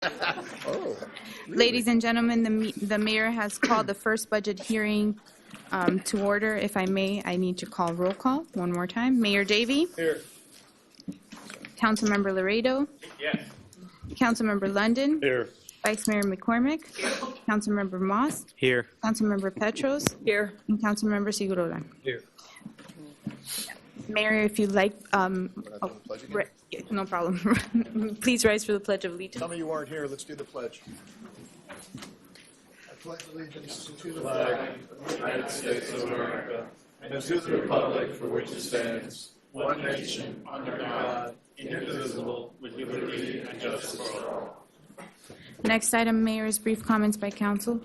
Oh, really? Ladies and gentlemen, the mayor has called the first budget hearing to order. If I may, I need to call roll call one more time. Mayor Davey? Here. Councilmember Laredo? Yes. Councilmember London? Here. Vice Mayor McCormick? Councilmember Moss? Here. Councilmember Petros? Here. And Councilmember Segurola. Here. Mayor, if you'd like, We're not doing the pledge again? no problem. Please rise for the Pledge of Allegiance. Some of you weren't here. Let's do the pledge. I pledge allegiance to the flag of the United States of America and to the republic for which it stands, one nation, under God, indivisible, with liberty and justice for all. Next item, Mayor, is brief comments by council.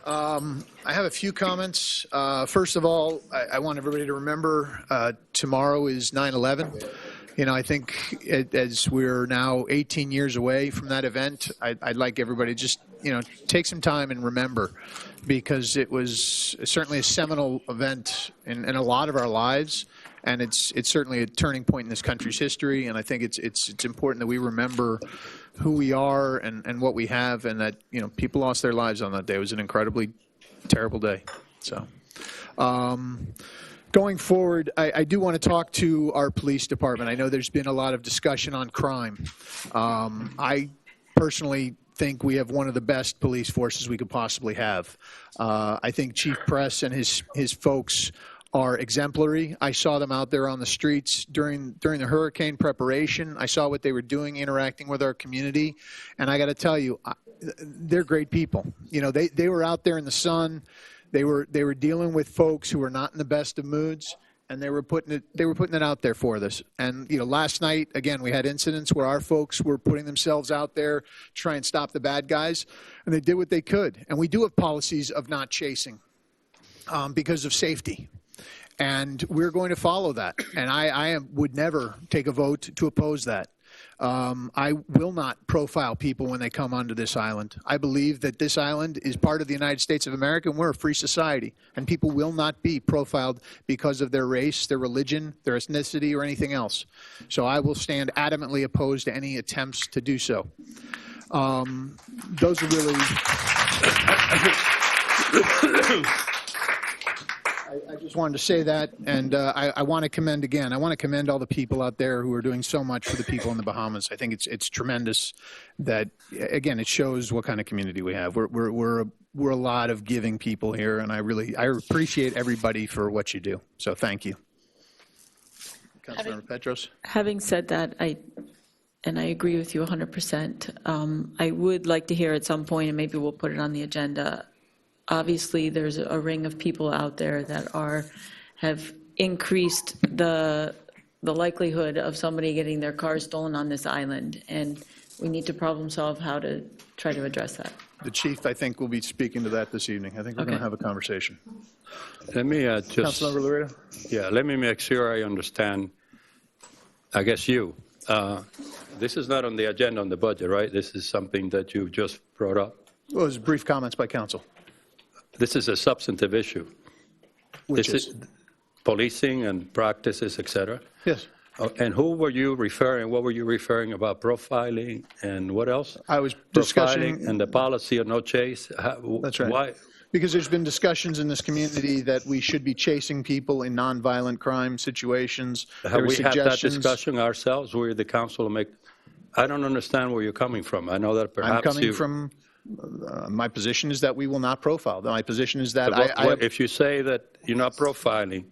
I have a few comments. First of all, I want everybody to remember tomorrow is 9/11. You know, I think as we're now 18 years away from that event, I'd like everybody to just, take some time and remember, because it was certainly a seminal event in a lot of our lives, and it's certainly a turning point in this country's history. And I think it's important that we remember who we are and what we have, and that, people lost their lives on that day. It was an incredibly terrible day. So, going forward, I do want to talk to our police department. I know there's been a lot of discussion on crime. I personally think we have one of the best police forces we could possibly have. I think Chief Press and his folks are exemplary. I saw them out there on the streets during the hurricane preparation. I saw what they were doing, interacting with our community, and I got to tell you, they're great people. They were out there in the sun. They were dealing with folks who were not in the best of moods, and they were putting it out there for us. And last night, again, we had incidents where our folks were putting themselves out there to try and stop the bad guys, and they did what they could. And we do have policies of not chasing because of safety. And we're going to follow that. And I would never take a vote to oppose that. I will not profile people when they come onto this island. I believe that this island is part of the United States of America, and we're a free society. And people will not be profiled because of their race, their religion, their ethnicity, or anything else. So I will stand adamantly opposed to any attempts to do so. Those are really... I just wanted to say that, and I want to commend again. I want to commend all the people out there who are doing so much for the people in the Bahamas. I think it's tremendous that, again, it shows what kind of community we have. We're a lot of giving people here, and I appreciate everybody for what you do. So thank you. Councilmember Petros. Having said that, I agree with you 100%. I would like to hear at some point, and maybe we'll put it on the agenda. Obviously, there's a ring of people out there that have increased the likelihood of somebody getting their car stolen on this island, and we need to problem solve how to try to address that. The chief, I think, will be speaking to that this evening. I think we're going to have a conversation. Let me just... Councilmember Laredo? Yeah, let me make sure I understand, I guess you. This is not on the agenda on the budget, right? This is something that you just brought up? Well, it was brief comments by council. This is a substantive issue. Which this is policing and practices, et cetera. Yes. And who were you referring? What were you referring about? Profiling and what else? I was discussing discussing and the policy of no chase. That's right. Why? Because there's been discussions in this community that we should be chasing people in nonviolent crime situations. Have we had that discussion ourselves? We're the council to make. I don't understand where you're coming from. I know that perhaps I'm coming from. My position is that we will not profile. My position is that if you say that you're not profiling,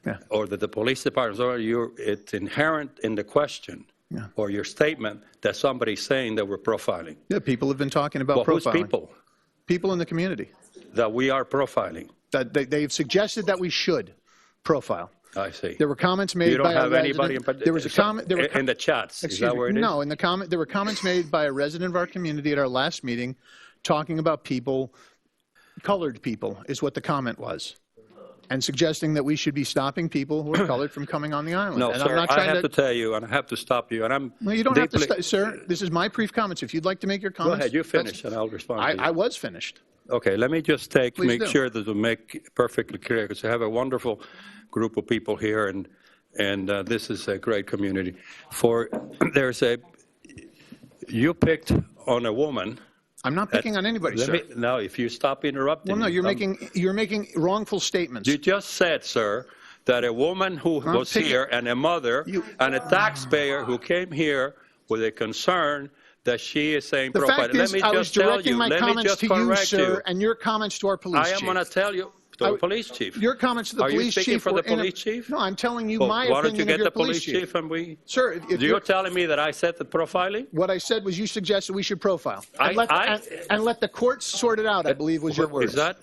yeah, or that the police department, or it's inherent in the question, yeah, or your statement that somebody's saying that we're profiling. Yeah, people have been talking about profiling. Who's people? People in the community. That we are profiling. That they've suggested that we should profile. I see. There were comments made by you don't have anybody there was a comment in the chats. Is that where it is? No, in the comment there were comments made by a resident of our community at our last meeting talking about people, colored people is what the comment was, and suggesting that we should be stopping people who are colored from coming on the island. No, and sir, I'm not I have to tell you, and I have to stop you, and I'm No, you don't have to, sir. This is my brief comments. If you'd like to make your comments. Go ahead, you finish, and I'll respond to you. I was finished. Okay, let me just make sure that to make perfectly clear, because I have a wonderful group of people here, and this is a great community. You picked on a woman. I'm not picking on anybody, sir. Now, if you stop interrupting Well, no, me, you're making wrongful statements. You just said, sir, that a woman who was here and a mother and a taxpayer who came here with a concern that she is saying The profile. fact is, I was directing my comments to you, sir, and your comments to our police I chief. am going to tell you, to the police chief. Your comments to the Are you police speaking chief for the were police chief? No, I'm telling you Well, my why don't you opinion get of your the police chief. and we... Sir, if You're telling me that I said the profiling? what I said was you suggested we should profile. And, I- let the courts sort it out, I believe was your words. Is that...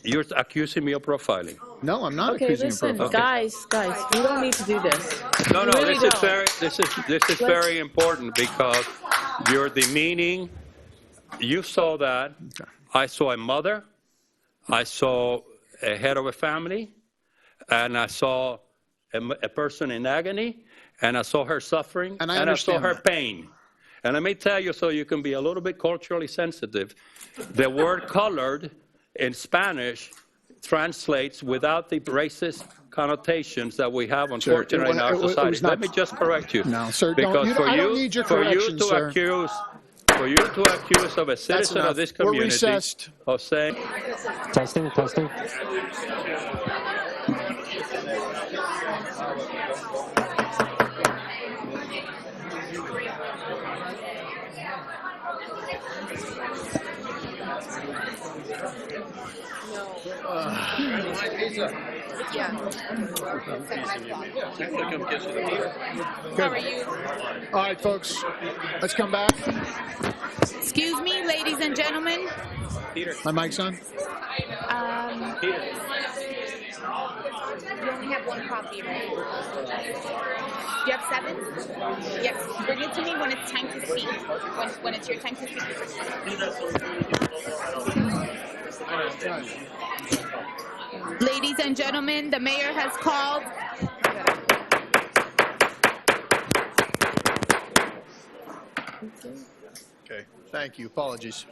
You're accusing me of profiling? No, I'm not Okay, accusing listen, you of profiling. guys, we don't need to do this. No, We really this don't. is very important because you're demeaning. You saw that. I saw a mother. I saw a head of a family, and I saw a person in agony, and I saw her suffering, And I saw understand her that. pain. And let me tell you, so you can be a little bit culturally sensitive, the word colored in Spanish translates without the racist connotations that we have, unfortunately, in our it was society. not- Let me just correct you. No, sir, Because I don't need your correction, sir. For you to accuse of a citizen enough. of this We're community recessed. of saying... Testing. How are you? All right, folks, let's come back. Excuse me, ladies and gentlemen. My mic's on? You only have one copy, right? You have 7? Yes. Bring it to me when it's time to speak. When it's your time to speak. Ladies and gentlemen, the mayor has called. Okay, thank you. Apologies.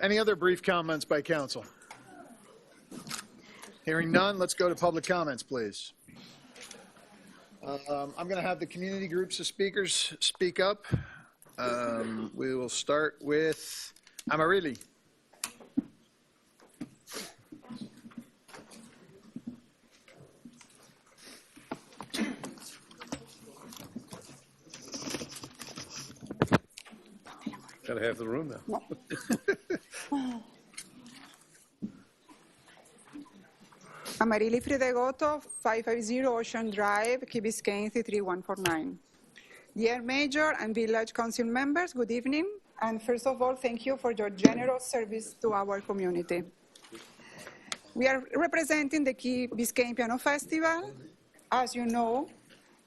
Any other brief comments by council? Hearing none, let's go to public comments, please. I'm going to have the community groups of speakers speak up. We will start with Amarilli. Gotta have the room now. Amarilli Fridegoto, 550 Ocean Drive, Key Biscayne, 33149. Dear Mayor and Village Council members, good evening. And first of all, thank you for your generous service to our community. We are representing the Key Biscayne Piano Festival. As you know,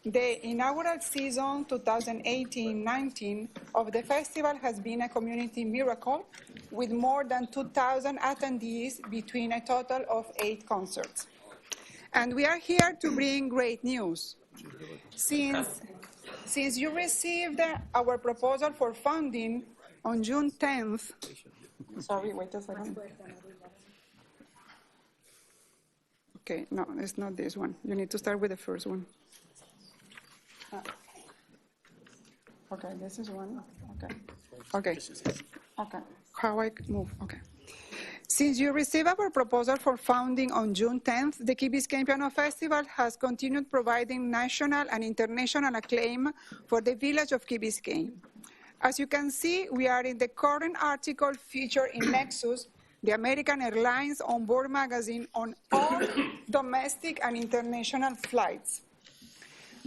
the inaugural season 2018-19 of the festival has been a community miracle with more than 2,000 attendees between a total of 8 concerts. And we are here to bring great news. Since you received our proposal for funding on June 10th, sorry, wait a second. Okay, no, it's not this one. You need to start with the first one. Okay, this is one. Okay. How I move? Okay. Since you received our proposal for funding on June 10th, the Key Biscayne Piano Festival has continued providing national and international acclaim for the village of Key Biscayne. As you can see, we are in the current article featured in Nexus, the American Airlines onboard magazine, on all domestic and international flights.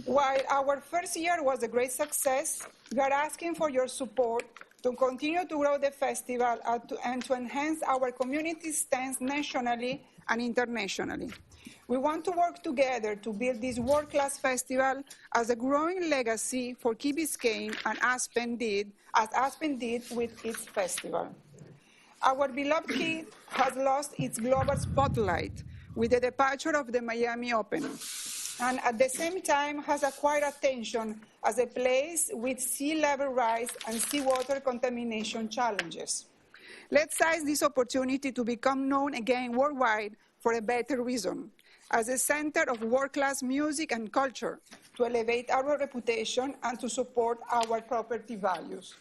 While our first year was a great success, we are asking for your support to continue to grow the festival and to enhance our community stance nationally and internationally. We want to work together to build this world-class festival as a growing legacy for Key Biscayne, and as Aspen did with its festival. Our beloved Key has lost its global spotlight with the departure of the Miami Open, and at the same time has acquired attention as a place with sea level rise and seawater contamination challenges. Let's seize this opportunity to become known again worldwide for a better reason. as a center of world-class music and culture to elevate our reputation and to support our property values.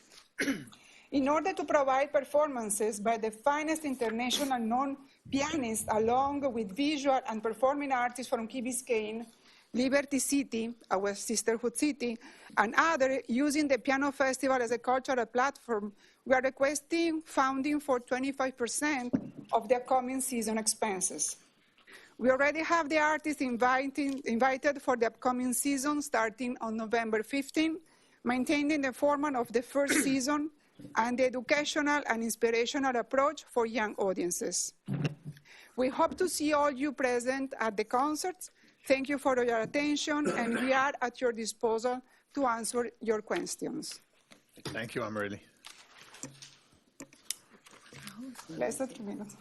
In order to provide performances by the finest international known pianists, along with visual and performing artists from Key Biscayne, Liberty City, our sisterhood city, and others, using the Piano Festival as a cultural platform, we are requesting funding for 25% of the upcoming season expenses. We already have the artists invited for the upcoming season starting on November 15, maintaining the format of the first season and the educational and inspirational approach for young audiences. We hope to see all you present at the concerts. Thank you for your attention, and we are at your disposal to answer your questions. Thank you, Amarili. Less than 3 minutes.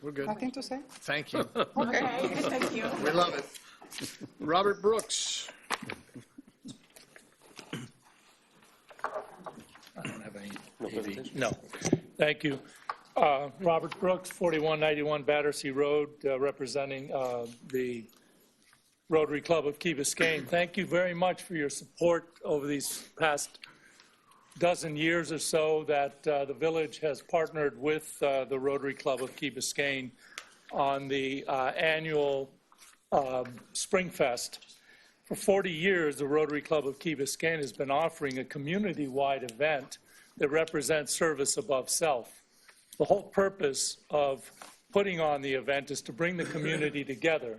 We're good. Nothing to say? Thank you. Okay. Thank you. We love it. Robert Brooks. I don't have any AV. No. Thank you. Robert Brooks, 4191 Battersea Road, representing the Rotary Club of Key Biscayne. Thank you very much for your support over these past dozen years or so that the village has partnered with the Rotary Club of Key Biscayne on the annual Spring Fest. For 40 years, the Rotary Club of Key Biscayne has been offering a community-wide event that represents service above self. The whole purpose of putting on the event is to bring the community together,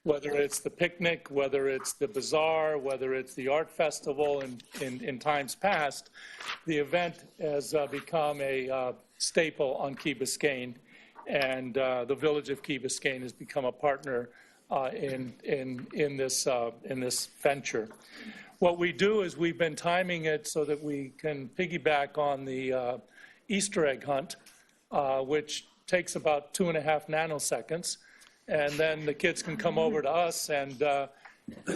whether it's the picnic, whether it's the bazaar, whether it's the art festival in times past. The event has become a staple on Key Biscayne, and the village of Key Biscayne has become a partner in this venture. What we do is we've been timing it so that we can piggyback on the Easter egg hunt, which takes about 2.5 nanoseconds. And then the kids can come over to us and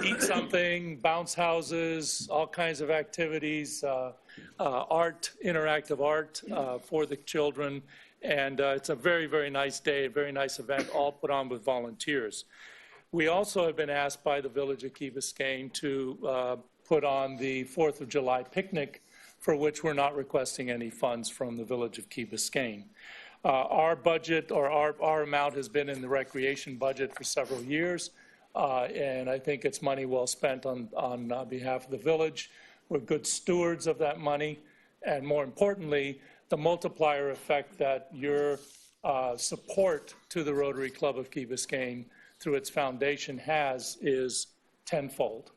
eat something, bounce houses, all kinds of activities, art, interactive art for the children. And it's a very, very nice day, a very nice event, all put on with volunteers. We also have been asked by the village of Key Biscayne to put on the 4th of July picnic, for which we're not requesting any funds from the village of Key Biscayne. Our budget, or our amount, has been in the recreation budget for several years, and I think it's money well spent on behalf of the village. We're good stewards of that money, and more importantly, the multiplier effect that your support to the Rotary Club of Key Biscayne through its foundation has is tenfold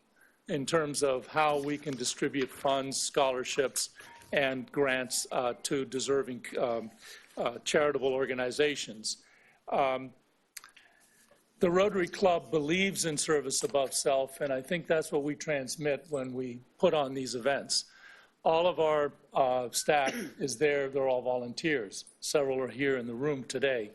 in terms of how we can distribute funds, scholarships, and grants to deserving charitable organizations. The Rotary Club believes in service above self, and I think that's what we transmit when we put on these events. All of our staff is there. They're all volunteers. Several are here in the room today.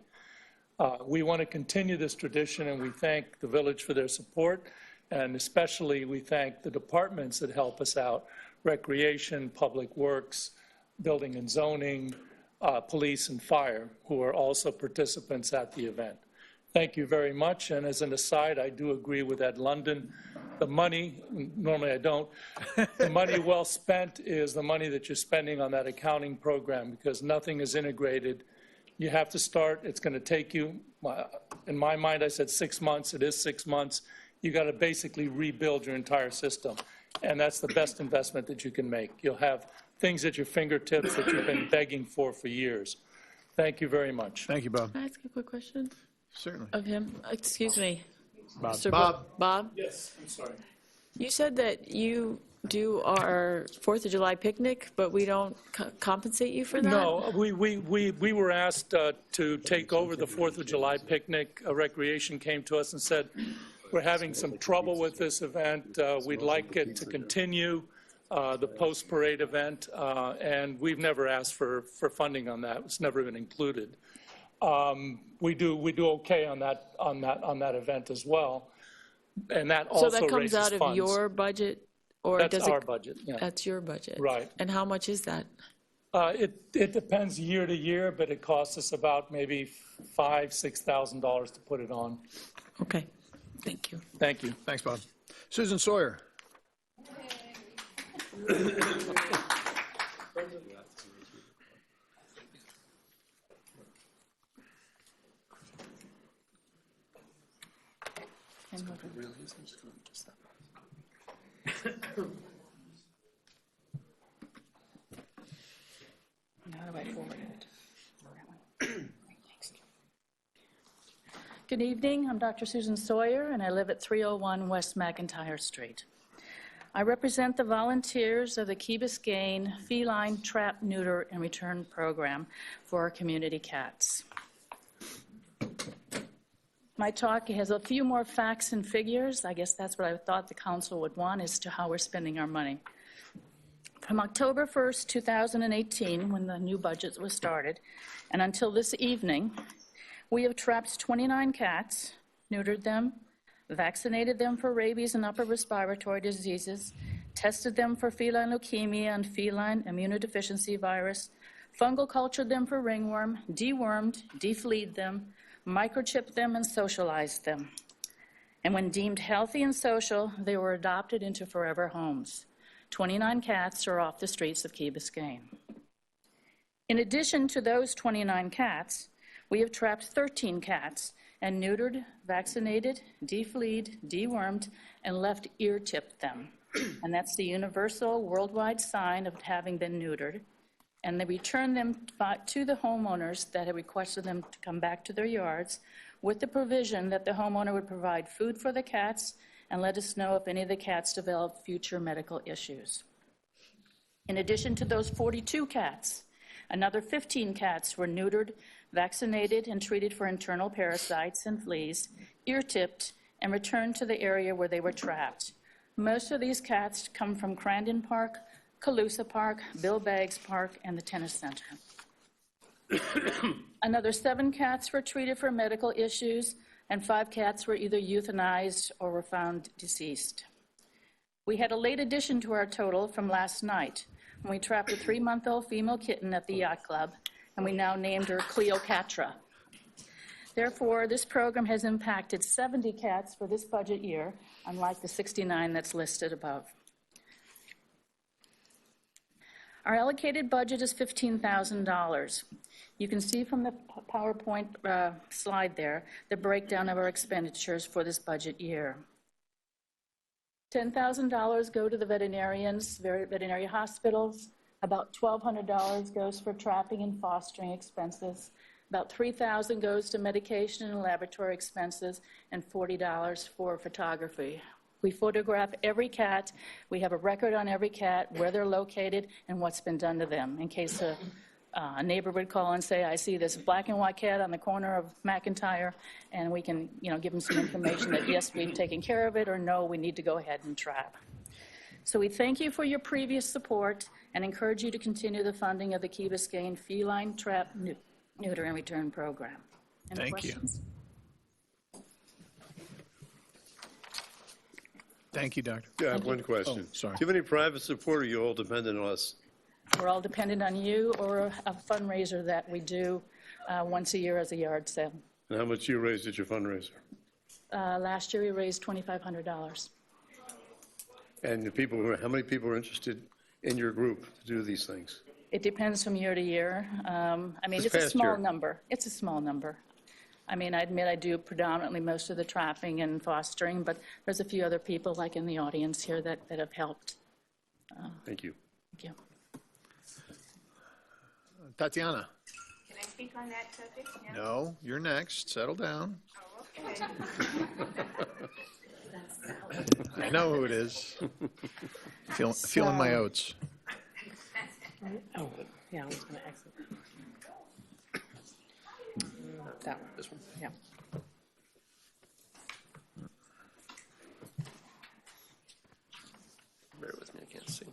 We want to continue this tradition, and we thank the village for their support, and especially we thank the departments that help us out: Recreation, Public Works, Building and Zoning, Police and Fire, who are also participants at the event. Thank you very much. And as an aside, I do agree with Ed London. The money, normally I don't, the money well spent is the money that you're spending on that accounting program, because nothing is integrated. You have to start. It's going to take you, in my mind, I said 6 months. It is 6 months. You got to basically rebuild your entire system. And that's the best investment that you can make. You'll have things at your fingertips that you've been begging for years. Thank you very much. Thank you, Bob. Can I ask a quick question Certainly. of him? Excuse me. Bob. Mr. Bob. Bob? Yes, I'm sorry. You said that you do our 4th of July picnic, but we don't compensate you for that? No, we were asked to take over the 4th of July picnic. Recreation came to us and said, we're having some trouble with this event. We'd like it to continue, the post-parade event, and we've never asked for funding on that. It's never been included. We do okay on that event as well, and that also So that comes raises out of funds. your budget? Or That's does it, our budget, yeah. That's your budget? Right. And how much is that? It depends year to year, but it costs us about maybe $5,000-6,000 to put it on. Okay, thank you. Thank you. Thanks, Bob. Susan Sawyer. Good evening, I'm Dr. Susan Sawyer, and I live at 301 West McIntyre Street. I represent the volunteers of the Key Biscayne Feline Trap, Neuter, and Return Program for our community cats. My talk has a few more facts and figures. I guess that's what I thought the council would want as to how we're spending our money. From October 1st, 2018, when the new budget was started, and until this evening, we have trapped 29 cats, neutered them, vaccinated them for rabies and upper respiratory diseases, tested them for feline leukemia and feline immunodeficiency virus, fungal cultured them for ringworm, dewormed, defleed them, microchipped them, and socialized them. And when deemed healthy and social, they were adopted into forever homes. 29 cats are off the streets of Key Biscayne. In addition to those 29 cats, we have trapped 13 cats and neutered, vaccinated, defleed, dewormed, and left ear-tipped them. And that's the universal worldwide sign of having been neutered. And they return them to the homeowners that had requested them to come back to their yards with the provision that the homeowner would provide food for the cats and let us know if any of the cats develop future medical issues. In addition to those 42 cats, another 15 cats were neutered, vaccinated, and treated for internal parasites and fleas, ear-tipped, and returned to the area where they were trapped. Most of these cats come from Crandon Park, Calusa Park, Bill Baggs Park, and the Tennis Center. Another 7 cats were treated for medical issues, and 5 cats were either euthanized or were found deceased. We had a late addition to our total from last night, when we trapped a 3-month-old female kitten at the yacht club, and we now named her Cleopatra. Therefore, this program has impacted 70 cats for this budget year, unlike the 69 that's listed above. Our allocated budget is $15,000. You can see from the PowerPoint slide there the breakdown of our expenditures for this budget year. $10,000 go to the veterinarians, veterinary hospitals. About $1,200 goes for trapping and fostering expenses. About $3,000 goes to medication and laboratory expenses, and $40 for photography. We photograph every cat. We have a record on every cat, where they're located, and what's been done to them, in case a neighbor would call and say, I see this black and white cat on the corner of McIntyre, and we can give them some information that, yes, we've taken care of it, or no, we need to go ahead and trap. So we thank you for your previous support and encourage you to continue the funding of the Key Biscayne Feline Trap, Neuter, and Return Program. Any questions? Thank you, Doctor. Yeah, I have one question. Oh, sorry. Do you have any private support, or are you all dependent on us? We're all dependent on you or a fundraiser that we do once a year as a yard sale. And how much you raised at your fundraiser? Last year we raised $2,500. And how many people are interested in your group to do these things? It depends from year to year. I mean, it's a small number. It's a small number. I mean, I admit I do predominantly most of the trapping and fostering, but there's a few other people, like in the audience here, that have helped. Thank you. Thank you. Tatiana. Can I speak on that subject? No, you're next. Settle down. Oh, okay. I know who it is. Feeling my oats. Oh, yeah, I was going to exit. That one. This one? Yeah. Bear with me, I can't see.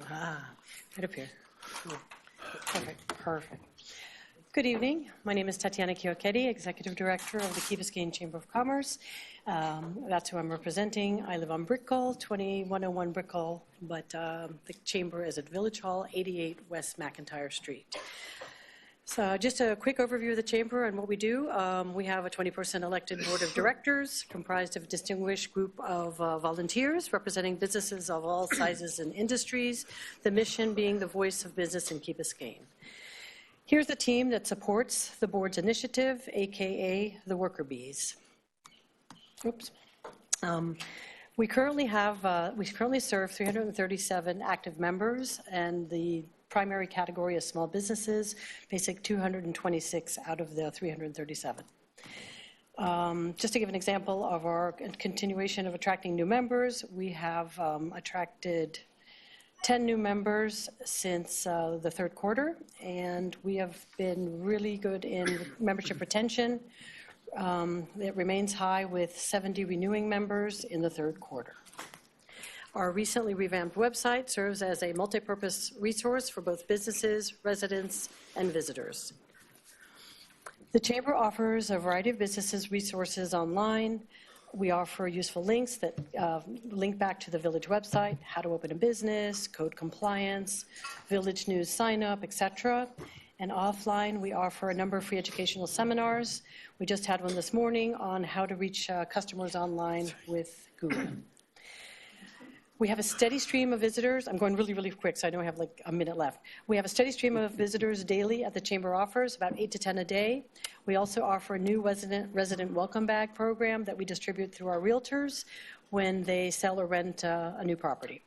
Right up here. Perfect, perfect. Good evening. My name is Tatiana Chiocchetti, Executive Director of the Key Biscayne Chamber of Commerce. That's who I'm representing. I live on Brickell, 2101 Brickell, but the chamber is at Village Hall, 88 West McIntyre Street. So just a quick overview of the chamber and what we do. We have a 20% elected board of directors comprised of a distinguished group of volunteers representing businesses of all sizes and industries, the mission being the voice of business in Key Biscayne. Here's the team that supports the board's initiative, AKA the Worker Bees. Oops. We currently serve 337 active members, and the primary category is small businesses, basic 226 out of the 337. Just to give an example of our continuation of attracting new members, we have attracted 10 new members since the third quarter, and we have been really good in membership retention. It remains high with 70 renewing members in the third quarter. Our recently revamped website serves as a multi-purpose resource for both businesses, residents, and visitors. The Chamber offers a variety of businesses resources online. We offer useful links that link back to the Village website, how to open a business, code compliance, Village news sign up, etc. And offline, we offer a number of free educational seminars. We just had one this morning on how to reach customers online with Google. We have a steady stream of visitors. I'm going really, really quick, so I know I have like a minute left. We have a steady stream of visitors daily at the Chamber offers, about 8 to 10 a day. We also offer a new resident welcome bag program that we distribute through our realtors when they sell or rent a new property.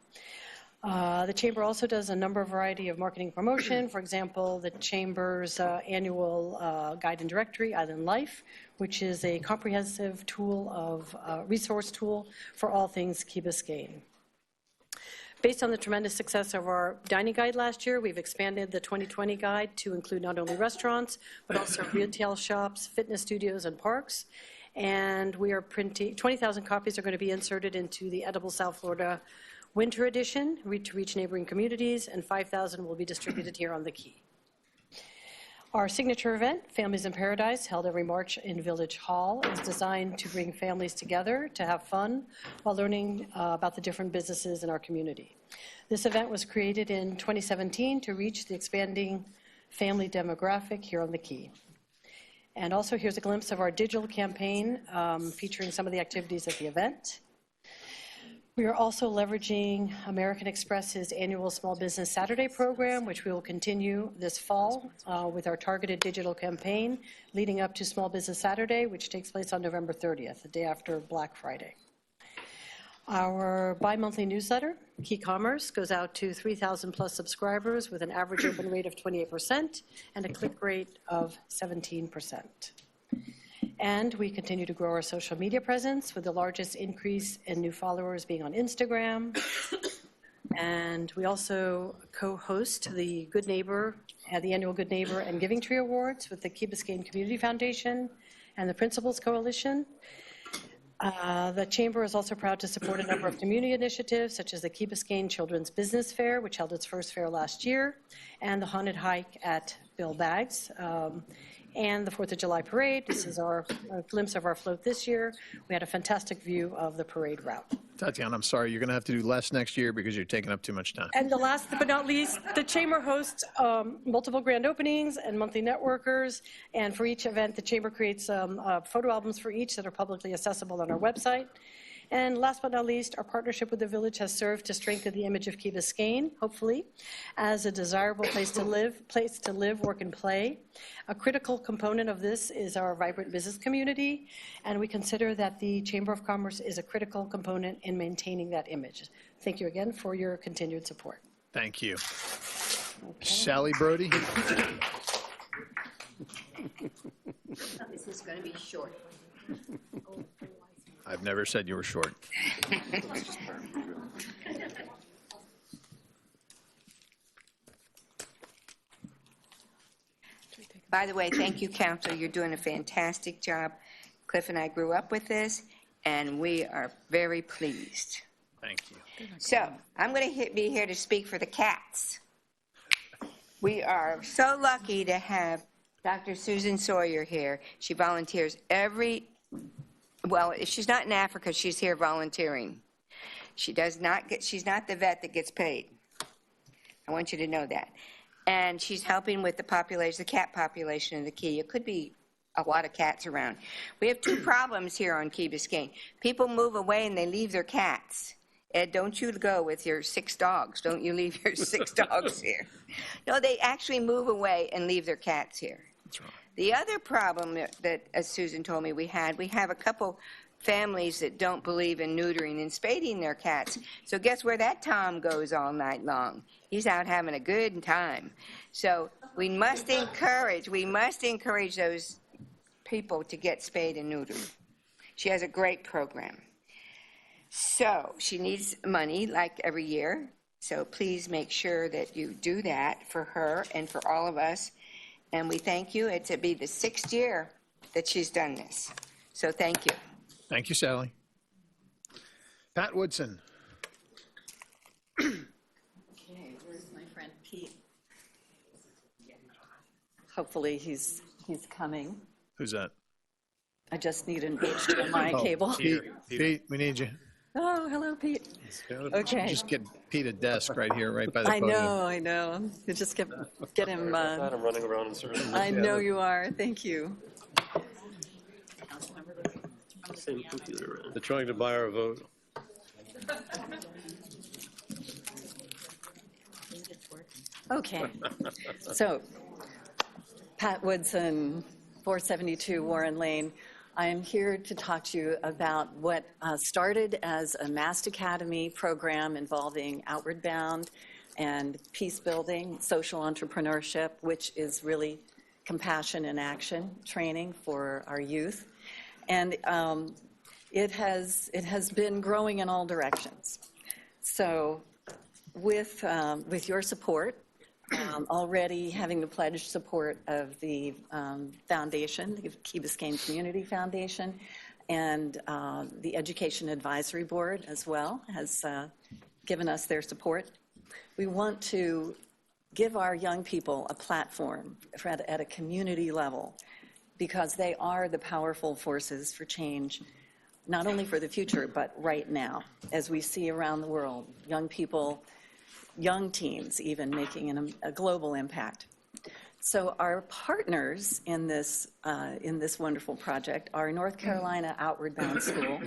The Chamber also does a variety of marketing promotion. For example, the Chamber's annual guide and directory, Island Life, which is a comprehensive tool of resource tool for all things Key Biscayne. Based on the tremendous success of our dining guide last year, we've expanded the 2020 guide to include not only restaurants, but also retail shops, fitness studios, and parks. And we are printing, 20,000 copies are going to be inserted into the Edible South Florida Winter Edition to reach neighboring communities, and 5,000 will be distributed here on the Key. Our signature event, Families in Paradise, held every March in Village Hall, is designed to bring families together to have fun while learning about the different businesses in our community. This event was created in 2017 to reach the expanding family demographic here on the Key. And also here's a glimpse of our digital campaign featuring some of the activities at the event. We are also leveraging American Express's annual Small Business Saturday program, which we will continue this fall with our targeted digital campaign leading up to Small Business Saturday, which takes place on November 30th, the day after Black Friday. Our bi-monthly newsletter, Key Commerce, goes out to 3,000 plus subscribers with an average open rate of 28% and a click rate of 17%. And we continue to grow our social media presence with the largest increase in new followers being on Instagram. And we also co-host the Good Neighbor, the annual Good Neighbor and Giving Tree Awards with the Key Biscayne Community Foundation and the Principals Coalition. The Chamber is also proud to support a number of community initiatives, such as the Key Biscayne Children's Business Fair, which held its first fair last year, and the Haunted Hike at Bill Baggs. And the 4th of July Parade. This is a glimpse of our float this year. We had a fantastic view of the parade route. Tatiana, I'm sorry, you're going to have to do less next year because you're taking up too much time. And the last but not least, the Chamber hosts multiple grand openings and monthly networkers. And for each event, the Chamber creates photo albums for each that are publicly accessible on our website. And last but not least, our partnership with the Village has served to strengthen the image of Key Biscayne, hopefully, as a desirable place to live, work, and play. A critical component of this is our vibrant business community, and we consider that the Chamber of Commerce is a critical component in maintaining that image. Thank you again for your continued support. Thank you. Sally Brody? This is going to be short. I've never said you were short. By the way, thank you, Council. You're doing a fantastic job. Cliff and I grew up with this, and we are very pleased. Thank you. So I'm going to be here to speak for the cats. We are so lucky to have Dr. Susan Sawyer here. She volunteers well, if she's not in Africa, she's here volunteering. She's not the vet that gets paid. I want you to know that. And she's helping with the cat population in the Key. It could be a lot of cats around. We have two problems here on Key Biscayne. People move away and they leave their cats. Ed, don't you go with your 6 dogs. Don't you leave your 6 dogs here. No, they actually move away and leave their cats here. That's right. The other problem that, as Susan told me, we have a couple families that don't believe in neutering and spading their cats. So guess where that Tom goes all night long? He's out having a good time. So we must encourage those people to get spayed and neutered. She has a great program. So she needs money like every year. So please make sure that you do that for her and for all of us. And we thank you. It'll be the 6th year that she's done this. So thank you. Thank you, Sally. Pat Woodson. Okay, where's my friend Pete? Hopefully he's coming. Who's that? I just need an HDMI cable. Pete, we need you. Oh, hello, Pete. Okay. Just get Pete a desk right here, right by the podium. I know. You just get him. I'm running around in circles. I know you are. Thank you. Same computer. They're trying to buy our vote. Okay. So, Pat Woodson, 472 Warren Lane. I am here to talk to you about what started as a Mast Academy program involving Outward Bound and peace building, social entrepreneurship, which is really compassion in action training for our youth. And it has been growing in all directions. So with your support, already having the pledged support of the foundation, the Key Biscayne Community Foundation, and the Education Advisory Board as well has given us their support. We want to give our young people a platform at a community level because they are the powerful forces for change, not only for the future, but right now, as we see around the world, young people, young teens even making a global impact. So our partners in this wonderful project are North Carolina Outward Bound School,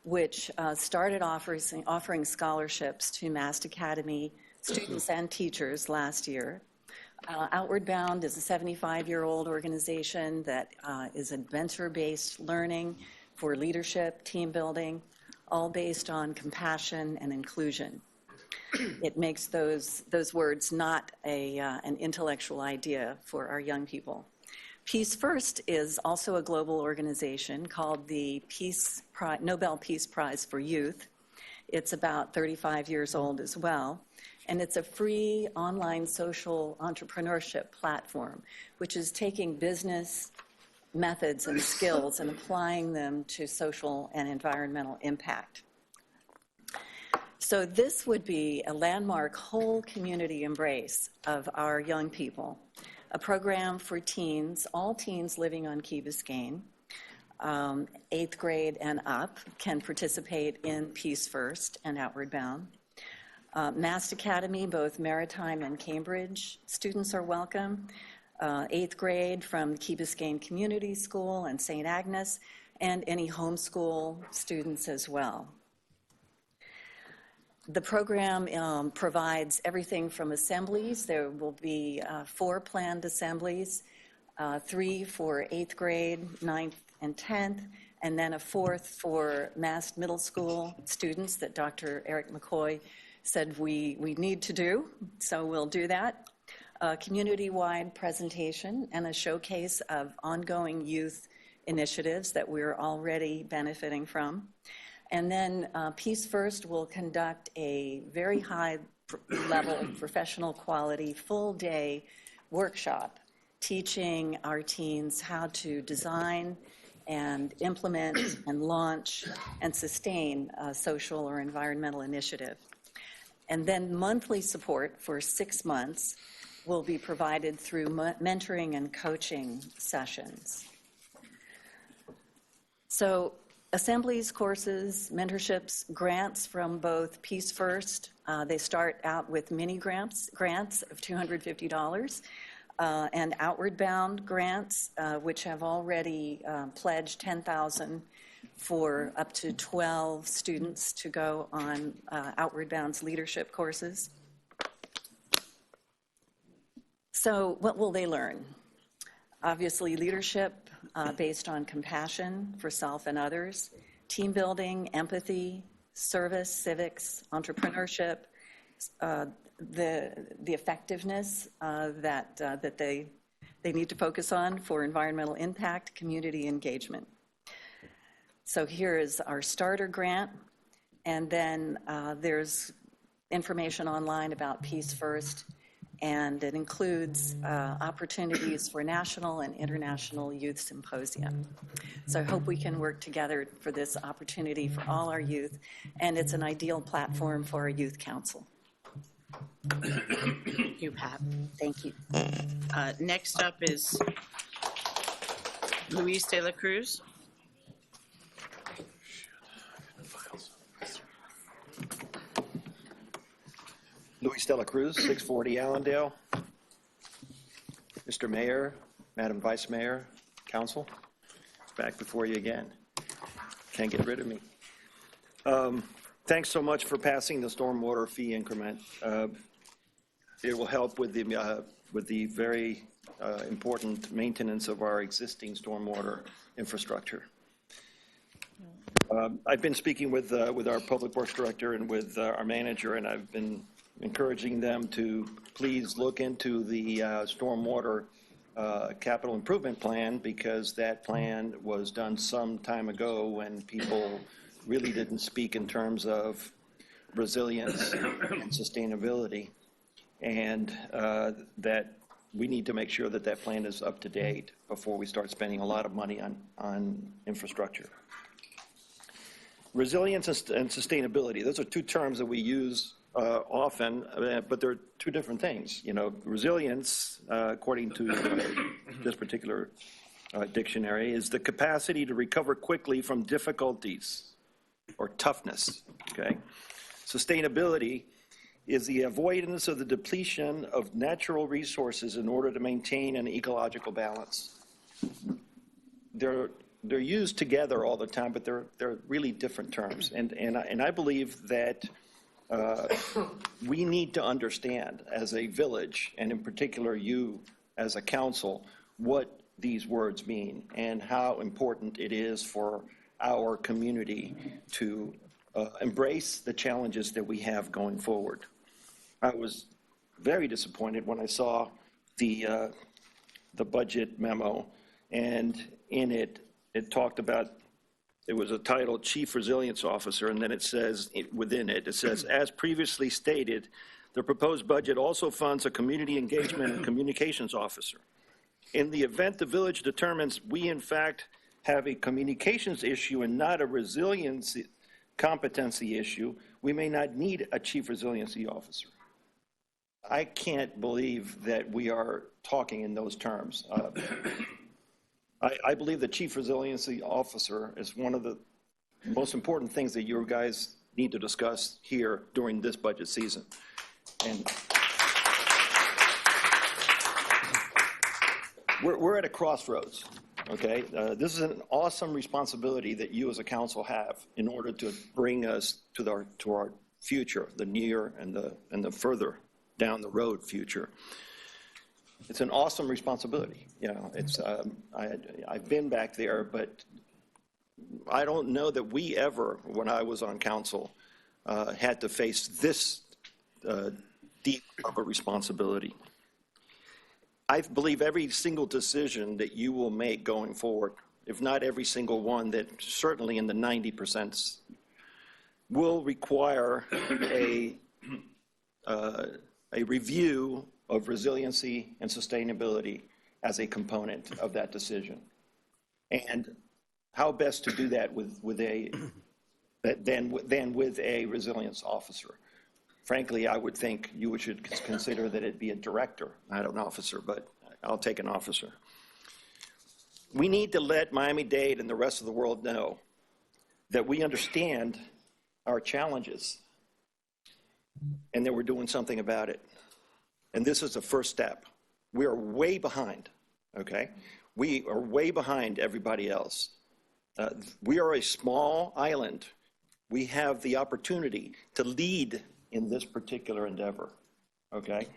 which started offering scholarships to Mast Academy students and teachers last year. Outward Bound is a 75-year-old organization that is adventure-based learning for leadership, team building, all based on compassion and inclusion. It makes those words not an intellectual idea for our young people. Peace First is also a global organization called the Nobel Peace Prize for Youth. It's about 35 years old as well. And it's a free online social entrepreneurship platform, which is taking business methods and skills and applying them to social and environmental impact. So this would be a landmark whole community embrace of our young people, a program for teens, all teens living on Key Biscayne, 8th grade and up can participate in Peace First and Outward Bound. Mast Academy, both Maritime and Cambridge students are welcome. 8th grade from Key Biscayne Community School and St. Agnes, and any homeschool students as well. The program provides everything from assemblies. There will be 4 planned assemblies, 3 for 8th grade, 9th and 10th, and then a 4th for Mast Middle School students that Dr. Eric McCoy said we need to do, so we'll do that. A community-wide presentation and a showcase of ongoing youth initiatives that we're already benefiting from. And then Peace First will conduct a very high-level, professional quality, full-day workshop teaching our teens how to design and implement and launch and sustain a social or environmental initiative. And then monthly support for 6 months will be provided through mentoring and coaching sessions. So Assemblies, courses, mentorships, grants from both Peace First. They start out with mini grants of $250, and Outward Bound grants, which have already pledged $10,000 for up to 12 students to go on Outward Bound's leadership courses. So what will they learn? Obviously, leadership based on compassion for self and others, team building, empathy, service, civics, entrepreneurship, the effectiveness that they need to focus on for environmental impact, community engagement. So here is our starter grant, and then there's information online about Peace First, and it includes opportunities for national and international youth symposium. So I hope we can work together for this opportunity for all our youth, and it's an ideal platform for a youth council. Thank you, Pat. Thank you. Next up is Luis de la Cruz. Luis de la Cruz, 640 Allendale. Mr. Mayor, Madam Vice Mayor, Council, back before you again. Can't get rid of me. Thanks so much for passing the stormwater fee increment. It will help with the very important maintenance of our existing stormwater infrastructure. I've been speaking with our Public Works Director and with our manager, and I've been encouraging them to please look into the stormwater capital improvement plan, because that plan was done some time ago when people really didn't speak in terms of resilience and sustainability, and that we need to make sure that that plan is up to date before we start spending a lot of money on infrastructure. Resilience and sustainability, those are two terms that we use often, but they're two different things. You know, resilience, according to this particular dictionary, is the capacity to recover quickly from difficulties or toughness, okay? Sustainability is the avoidance of the depletion of natural resources in order to maintain an ecological balance. They're used together all the time, but they're really different terms. And I believe that we need to understand as a village, and in particular you as a council, what these words mean and how important it is for our community to embrace the challenges that we have going forward. I was very disappointed when I saw the budget memo, and in it talked about, it was a title, Chief Resilience Officer, and then it says, within it, it says, as previously stated, the proposed budget also funds a community engagement and communications officer. In the event the village determines we in fact have a communications issue and not a resiliency competency issue, we may not need a Chief Resiliency Officer. I can't believe that we are talking in those terms. I believe the Chief Resiliency Officer is one of the most important things that you guys need to discuss here during this budget season. And we're at a crossroads, okay? This is an awesome responsibility that you as a council have in order to bring us to our future, the near and the further down the road future. It's an awesome responsibility. You know, it's I've been back there, but I don't know that we ever, when I was on council, had to face this deep of a responsibility. I believe every single decision that you will make going forward, if not every single one, that certainly in the 90%, will require a review of resiliency and sustainability as a component of that decision. And how best to do that with a resilience officer. frankly, I would think you should consider that it be a director, not an officer, but I'll take an officer. We need to let Miami-Dade and the rest of the world know that we understand our challenges and that we're doing something about it. And this is the first step. We are way behind, okay? We are way behind everybody else. We are a small island. We have the opportunity to lead in this particular endeavor, okay?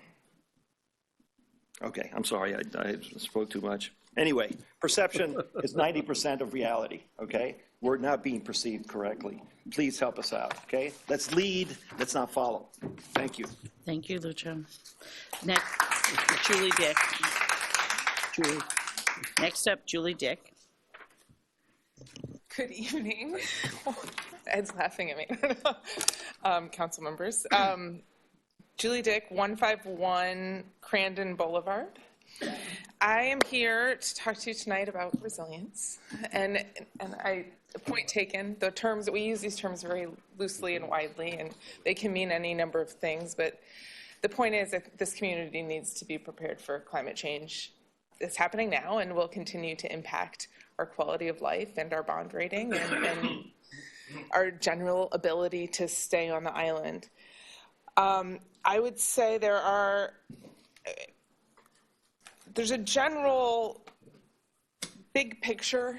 Okay, I'm sorry, I spoke too much. Anyway, perception is 90% of reality, okay? We're not being perceived correctly. Please help us out, okay? Let's lead, let's not follow. Thank you. Thank you, Lucio. Next, Julie Dick. Julie. Next up, Julie Dick. Good evening. Ed's laughing at me. Council members. Julie Dick, 151 Crandon Boulevard. I am here to talk to you tonight about resilience. And point taken, the terms, we use these terms very loosely and widely, and they can mean any number of things, but the point is that this community needs to be prepared for climate change. It's happening now and will continue to impact our quality of life and our bond rating and our general ability to stay on the island. I would say there's a general big picture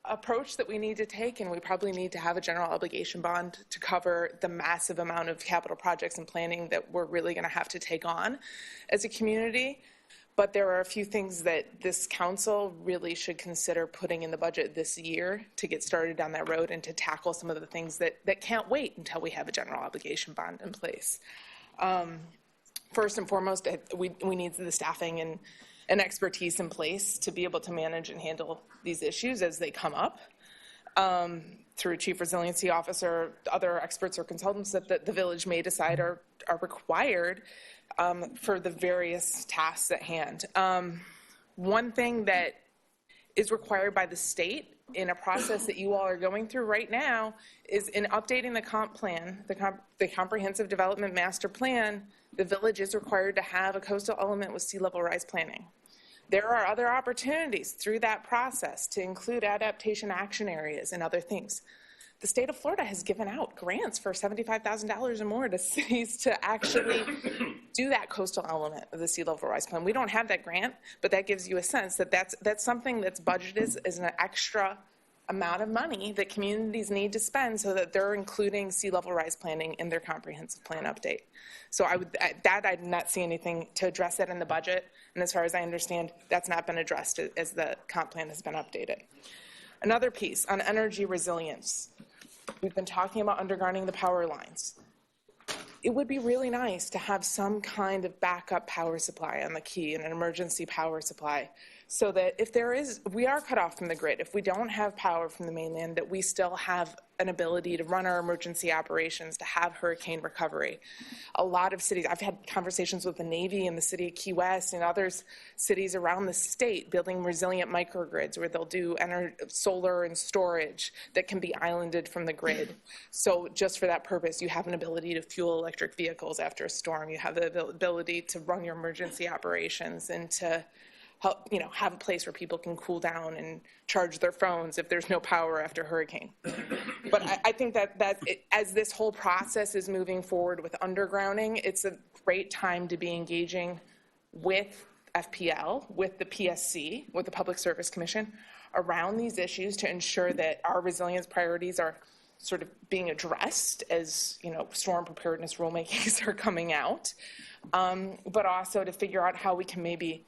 approach that we need to take, and we probably need to have a general obligation bond to cover the massive amount of capital projects and planning that we're really going to have to take on as a community. But there are a few things that this council really should consider putting in the budget this year to get started down that road and to tackle some of the things that can't wait until we have a general obligation bond in place. First and foremost, we need the staffing and expertise in place to be able to manage and handle these issues as they come up. Through Chief Resiliency Officer, other experts or consultants that the village may decide are required for the various tasks at hand. One thing that is required by the state in a process that you all are going through right now is in updating the comp plan, the Comprehensive Development Master Plan, the village is required to have a coastal element with sea level rise planning. There are other opportunities through that process to include adaptation action areas and other things. The state of Florida has given out grants for $75,000 or more to cities to actually do that coastal element of the sea level rise plan. We don't have that grant, but that gives you a sense that that's something that's budgeted as an extra amount of money that communities need to spend so that they're including sea level rise planning in their comprehensive plan update. So I did not see anything to address that in the budget, and as far as I understand, that's not been addressed as the comp plan has been updated. Another piece on energy resilience. We've been talking about undergrounding the power lines. It would be really nice to have some kind of backup power supply on the key and an emergency power supply so that if we are cut off from the grid, if we don't have power from the mainland, that we still have an ability to run our emergency operations, to have hurricane recovery. A lot of cities, I've had conversations with the Navy and the city of Key West and other cities around the state building resilient microgrids where they'll do solar and storage that can be islanded from the grid. So just for that purpose, you have an ability to fuel electric vehicles after a storm. You have the ability to run your emergency operations and to help, have a place where people can cool down and charge their phones if there's no power after a hurricane. But I think that as this whole process is moving forward with undergrounding, it's a great time to be engaging with FPL, with the PSC, with the Public Service Commission around these issues to ensure that our resilience priorities are sort of being addressed as, storm preparedness rulemakings are coming out, but also to figure out how we can maybe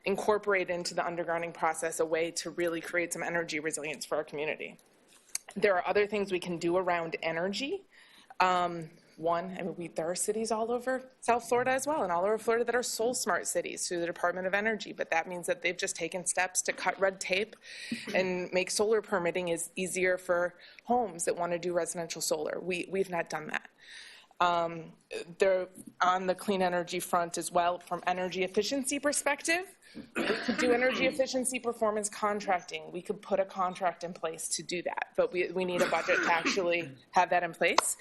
incorporate into the undergrounding process a way to really create some energy resilience for our community. There are other things we can do around energy. There are cities all over South Florida as well, and all over Florida that are soul smart cities through the Department of Energy, but that means that they've just taken steps to cut red tape and make solar permitting is easier for homes that want to do residential solar. We've not done that. They're on the clean energy front as well from energy efficiency perspective. We could do energy efficiency performance contracting. We could put a contract in place to do that, but we need a budget to actually have that in place.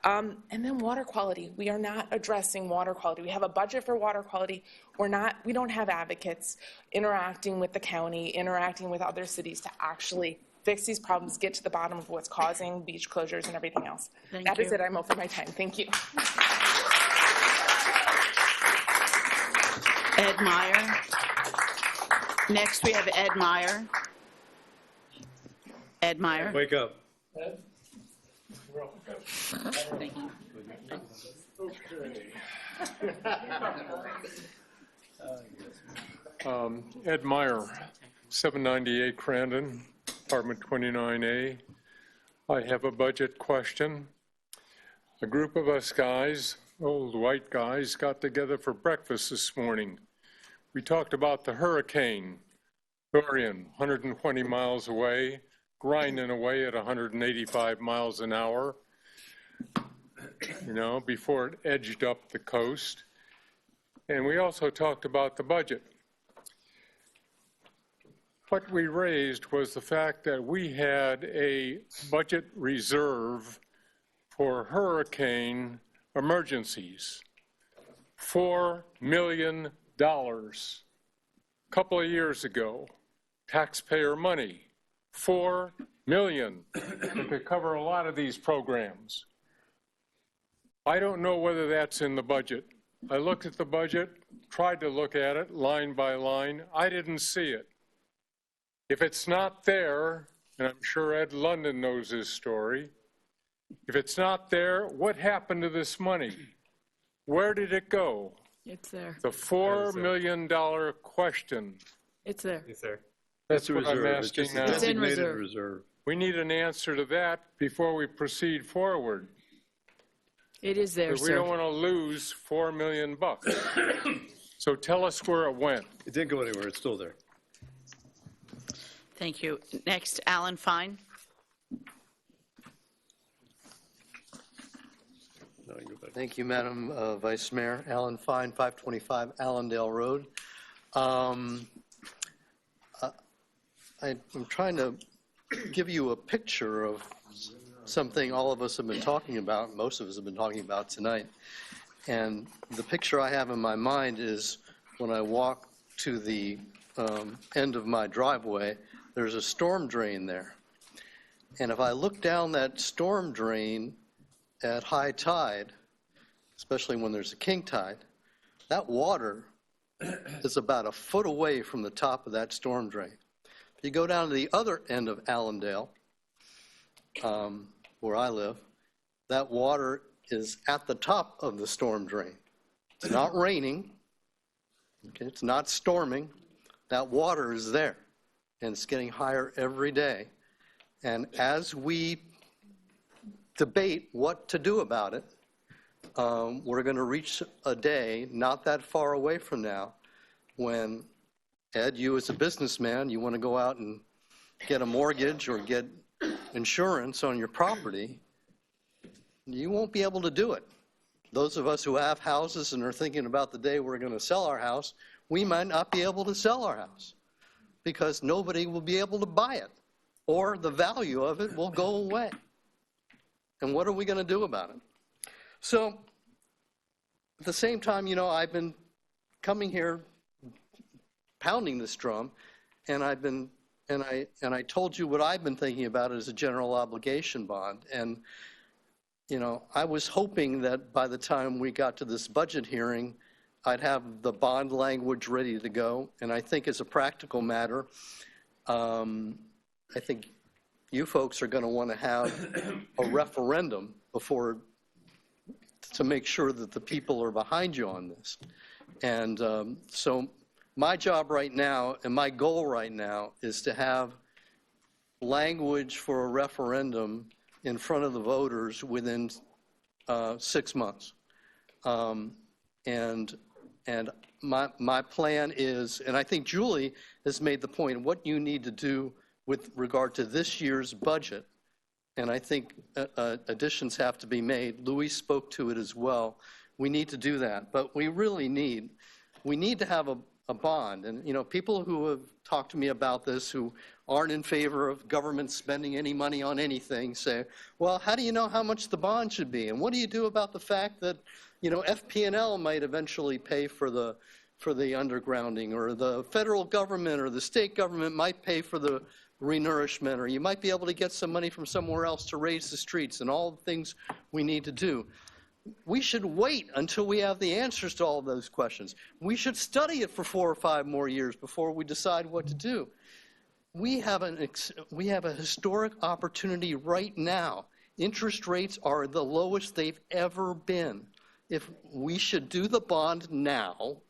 And then water quality. We are not addressing water quality. We have a budget for water quality. We don't have advocates interacting with the county, interacting with other cities to actually fix these problems, get to the bottom of what's causing beach closures and everything else. That is it. I'm over my time. Thank you. Ed Meyer. Next, we have Ed Meyer. Ed Meyer. Wake up. Thank you. Ed Meyer, 798 Crandon, Apartment 29A. I have a budget question. A group of us guys, old white guys, got together for breakfast this morning. We talked about the hurricane, Dorian, 120 miles away, grinding away at 185 miles an hour, before it edged up the coast. And we also talked about the budget. What we raised was the fact that we had a budget reserve for hurricane emergencies, $4 million. A couple of years ago, taxpayer money, $4 million to cover a lot of these programs. I don't know whether that's in the budget. I looked at the budget, tried to look at it line by line. I didn't see it. If it's not there, and I'm sure Ed London knows this story, if it's not there, what happened to this money? Where did it go? It's there. The $4 million question. It's there. It's there. That's a what I'm reserve. asking It's now. just a in designated reserve. reserve. We need an answer to that before we proceed forward. It is there, Because we sir. don't want to lose $4 million. So tell us where it went. It didn't go anywhere. It's still there. Thank you. Next, Alan Fine. No, you go back. Thank you, Madam Vice Mayor. Alan Fine, 525 Allendale Road. I'm trying to give you a picture of something all of us have been talking about, most of us have been talking about tonight. And the picture I have in my mind is when I walk to the end of my driveway, there's a storm drain there. And if I look down that storm drain at high tide, especially when there's a king tide, that water is about a foot away from the top of that storm drain. If you go down to the other end of Allendale, where I live, that water is at the top of the storm drain. It's not raining, okay, it's not storming, that water is there, and it's getting higher every day. And as we debate what to do about it, we're going to reach a day not that far away from now when, Ed, you as a businessman, you want to go out and get a mortgage or get insurance on your property, you won't be able to do it. Those of us who have houses and are thinking about the day we're going to sell our house, we might not be able to sell our house because nobody will be able to buy it, or the value of it will go away. And what are we going to do about it? So at the same time, I've been coming here pounding this drum, and I told you what I've been thinking about as a general obligation bond. And I was hoping that by the time we got to this budget hearing, I'd have the bond language ready to go. And I think as a practical matter, I think you folks are going to want to have a referendum to make sure that the people are behind you on this. And so my job right now and my goal right now is to have language for a referendum in front of the voters within 6 months. And my plan is, and I think Julie has made the point, what you need to do with regard to this year's budget and I think additions have to be made. Louis spoke to it as well. We need to do that, but we need to have a bond. And, you know, people who have talked to me about this who aren't in favor of government spending any money on anything say, well, how do you know how much the bond should be? And what do you do about the fact that, you know, FP&L might eventually pay for the undergrounding, or the federal government or the state government might pay for the renourishment, or you might be able to get some money from somewhere else to raise the streets and all the things we need to do. We should wait until we have the answers to all of those questions. We should study it for 4 or 5 more years before we decide what to do. We have a historic opportunity right now. Interest rates are the lowest they've ever been. If we should do the bond now,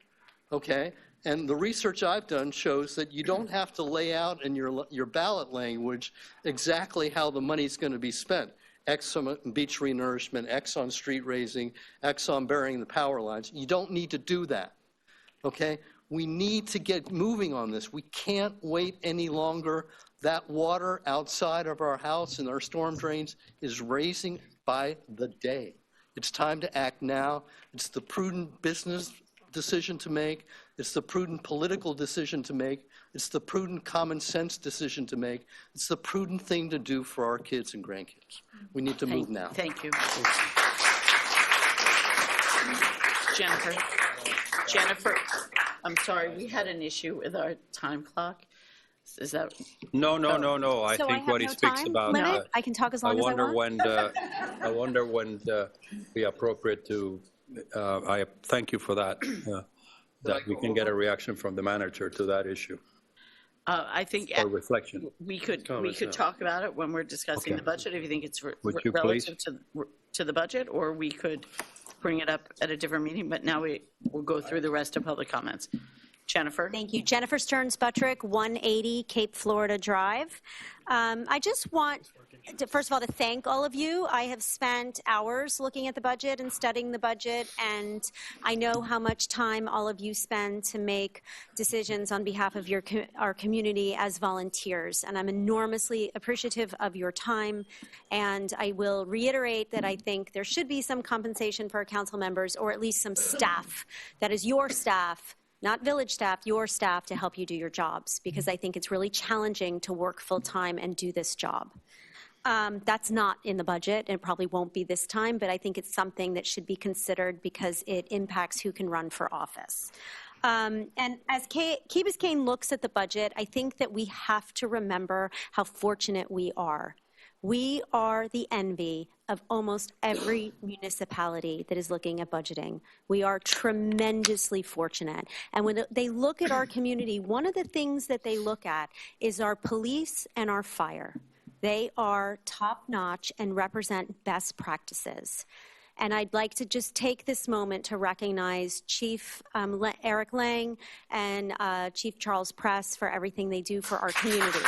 okay? And the research I've done shows that you don't have to lay out in your ballot language exactly how the money's going to be spent. X on beach renourishment, X on street raising, X on burying the power lines. You don't need to do that, okay? We need to get moving on this. We can't wait any longer. That water outside of our house and our storm drains is raising by the day. It's time to act now. It's the prudent business decision to make. It's the prudent political decision to make. It's the prudent common sense decision to make. It's the prudent thing to do for our kids and grandkids. We need to move now. Thank you. Jennifer, I'm sorry, we had an issue with our time clock. Is that? No. I So I think have what he no speaks time about. limit? I can talk as long as I want? I wonder when be appropriate to. I thank you for that. That we can get a reaction from the manager to that issue. I think For reflection. we could talk about it when we're discussing Okay. the budget, if you think it's Would you relative to the budget, or we could bring it up at a different meeting, but now we'll go through the rest of public comments. Jennifer? Thank you. Jennifer Stearns Buttrick, 180 Cape Florida Drive. I just want to, first of all, to thank all of you. I have spent hours looking at the budget and studying the budget, and I know how much time all of you spend to make decisions on behalf of our community as volunteers, and I'm enormously appreciative of your time. And I will reiterate that I think there should be some compensation for our council members, or at least some staff that is your staff, not village staff, your staff, to help you do your jobs, because I think it's really challenging to work full-time and do this job. That's not in the budget, and it probably won't be this time, but I think it's something that should be considered because it impacts who can run for office. And as Key Biscayne looks at the budget, I think that we have to remember how fortunate we are. We are the envy of almost every municipality that is looking at budgeting. We are tremendously fortunate. And when they look at our community, one of the things that they look at is our police and our fire. They are top-notch and represent best practices. And I'd like to just take this moment to recognize Chief Eric Lang and Chief Charles Press for everything they do for our community.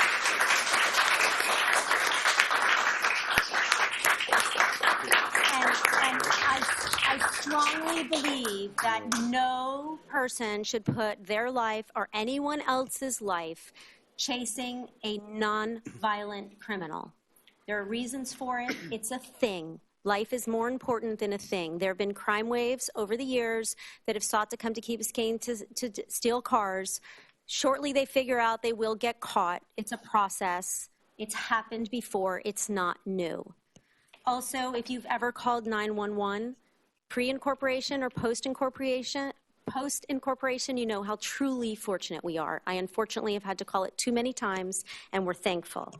I strongly believe that no person should put their life or anyone else's life chasing a non-violent criminal. There are reasons for it. It's a thing. Life is more important than a thing. There have been crime waves over the years that have sought to come to Key Biscayne to steal cars. Shortly, they figure out they will get caught. It's a process. It's happened before. It's not new. Also, if you've ever called 911, pre-incorporation or post-incorporation, you know how truly fortunate we are. I unfortunately have had to call it too many times, and we're thankful.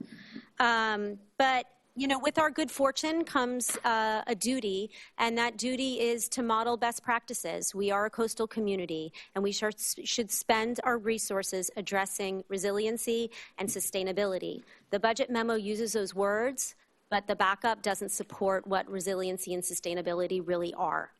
But you know, with our good fortune comes a duty, and that duty is to model best practices. We are a coastal community, and we should spend our resources addressing resiliency and sustainability. The budget memo uses those words, but the backup doesn't support what resiliency and sustainability really are.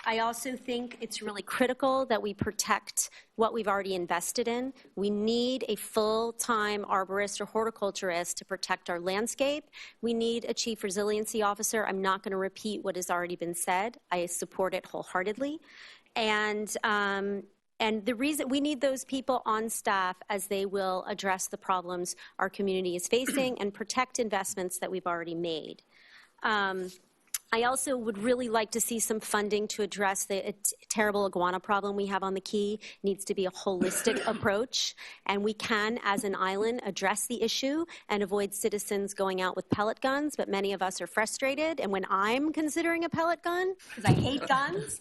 I also think it's really critical that we protect what we've already invested in. We need a full-time arborist or horticulturist to protect our landscape. We need a chief resiliency officer. I'm not going to repeat what has already been said. I support it wholeheartedly. And And the reason we need those people on staff as they will address the problems our community is facing and protect investments that we've already made. I also would really like to see some funding to address the terrible iguana problem we have on the Key. It needs to be a holistic approach, and we can, as an island, address the issue and avoid citizens going out with pellet guns, but many of us are frustrated, and when I'm considering a pellet gun, because I hate guns,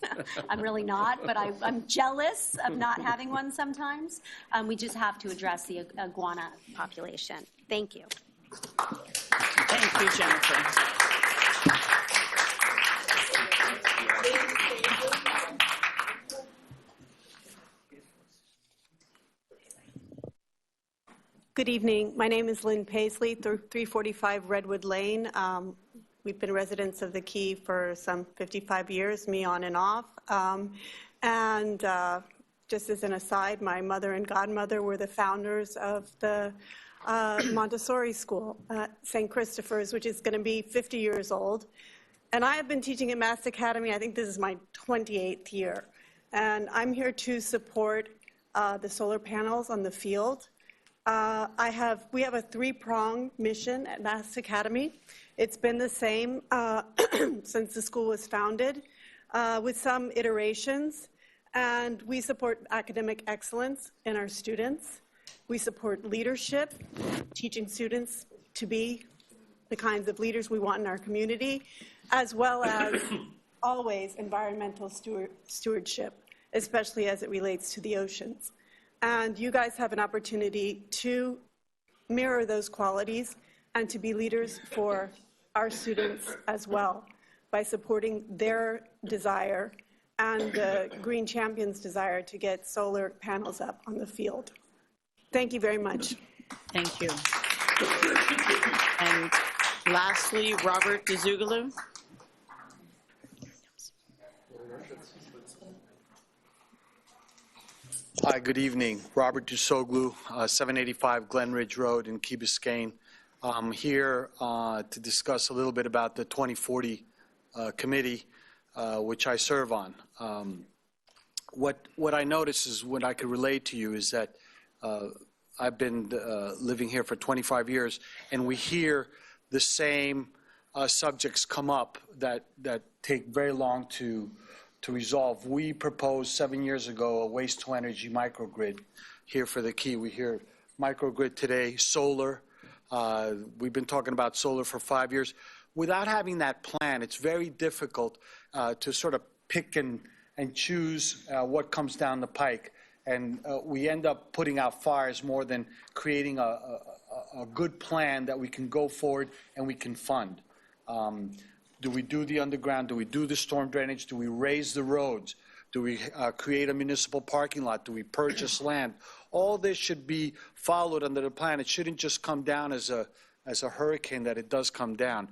I'm really not, but I'm jealous of not having one sometimes, we just have to address the iguana population. Thank you. Thank you, Jennifer. Good evening. My name is Lynn Paisley, 345 Redwood Lane. We've been residents of the Key for some 55 years, me on and off. Just as an aside, my mother and godmother were the founders of the Montessori school, St. Christopher's, which is going to be 50 years old. And I have been teaching at Mass Academy, I think this is my 28th year. And I'm here to support the solar panels on the field. We have a three-pronged mission at Mass Academy. It's been the same since the school was founded, with some iterations. And we support academic excellence in our students. We support leadership, teaching students to be the kinds of leaders we want in our community, as well as always environmental stewardship, especially as it relates to the oceans. And you guys have an opportunity to mirror those qualities and to be leaders for our students as well by supporting their desire and the Green Champions' desire to get solar panels up on the field. Thank you very much. Thank you. And lastly, Robert DeZugalu. Hi, good evening. Robert Dusoglu, 785 Glen Ridge Road in Key Biscayne. I'm here to discuss a little bit about the 2040 committee, which I serve on. What I notice is, what I could relate to you is that I've been living here for 25 years, and we hear the same subjects come up that take very long to resolve. We proposed 7 years ago a waste-to-energy microgrid here for the Key. We hear microgrid today, solar. We've been talking about solar for 5 years. Without having that plan, it's very difficult to sort of pick and choose what comes down the pike. And we end up putting out fires more than creating a good plan that we can go forward and we can fund. Do we do the underground? Do we do the storm drainage? Do we raise the roads? Do we create a municipal parking lot? Do we purchase land? All this should be followed under the plan. It shouldn't just come down as a hurricane that it does come down.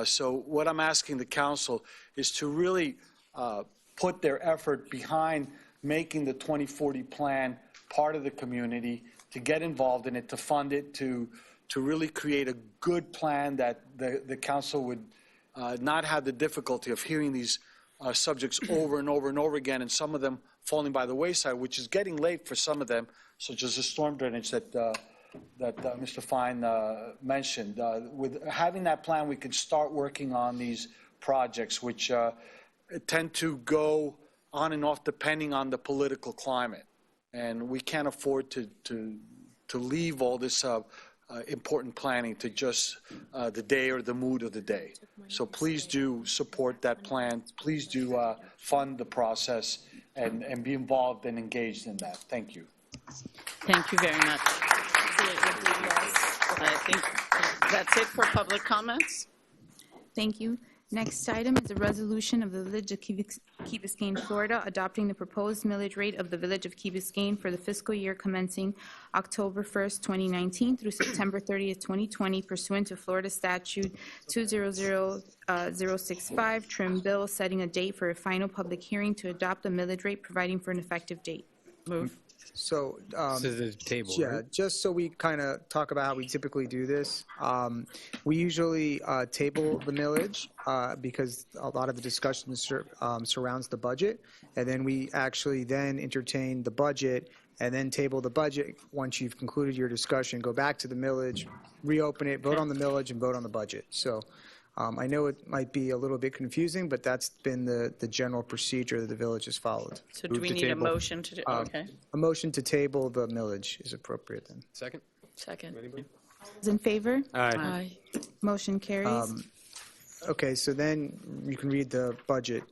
So what I'm asking the council is to really put their effort behind making the 2040 plan part of the community, to get involved in it, to fund it, to really create a good plan that the council would not have the difficulty of hearing these subjects over and over and over again, and some of them falling by the wayside, which is getting late for some of them, such as the storm drainage that Mr. Fine mentioned. With having that plan, we can start working on these projects, which tend to go on and off depending on the political climate. And we can't afford to leave all this important planning to just the day or the mood of the day. So please do support that plan. Please do fund the process and be involved and engaged in that. Thank you. Thank you very much. I think that's it for public comments. Thank you. Next item is a resolution of the Village of Key Biscayne, Florida, adopting the proposed millage rate of the Village of Key Biscayne for the fiscal year commencing October 1st, 2019 through September 30th, 2020, pursuant to Florida Statute 200065, Trim Bill, setting a date for a final public hearing to adopt the millage rate, providing for an effective date. Move. So, This is the table, yeah, right? just so we kind of talk about how we typically do this, we usually table the millage because a lot of the discussion surrounds the budget, and then we actually then entertain the budget and then table the budget. Once you've concluded your discussion, go back to the millage, reopen it, vote on the millage, and vote on the budget. So I know it might be a little bit confusing, but that's been the general procedure that the village has followed. So do we need a motion to do, okay. A motion to table the millage is appropriate then. Second? Second. Those in favor? Aye. Motion carries. Okay, so then you can read the budget.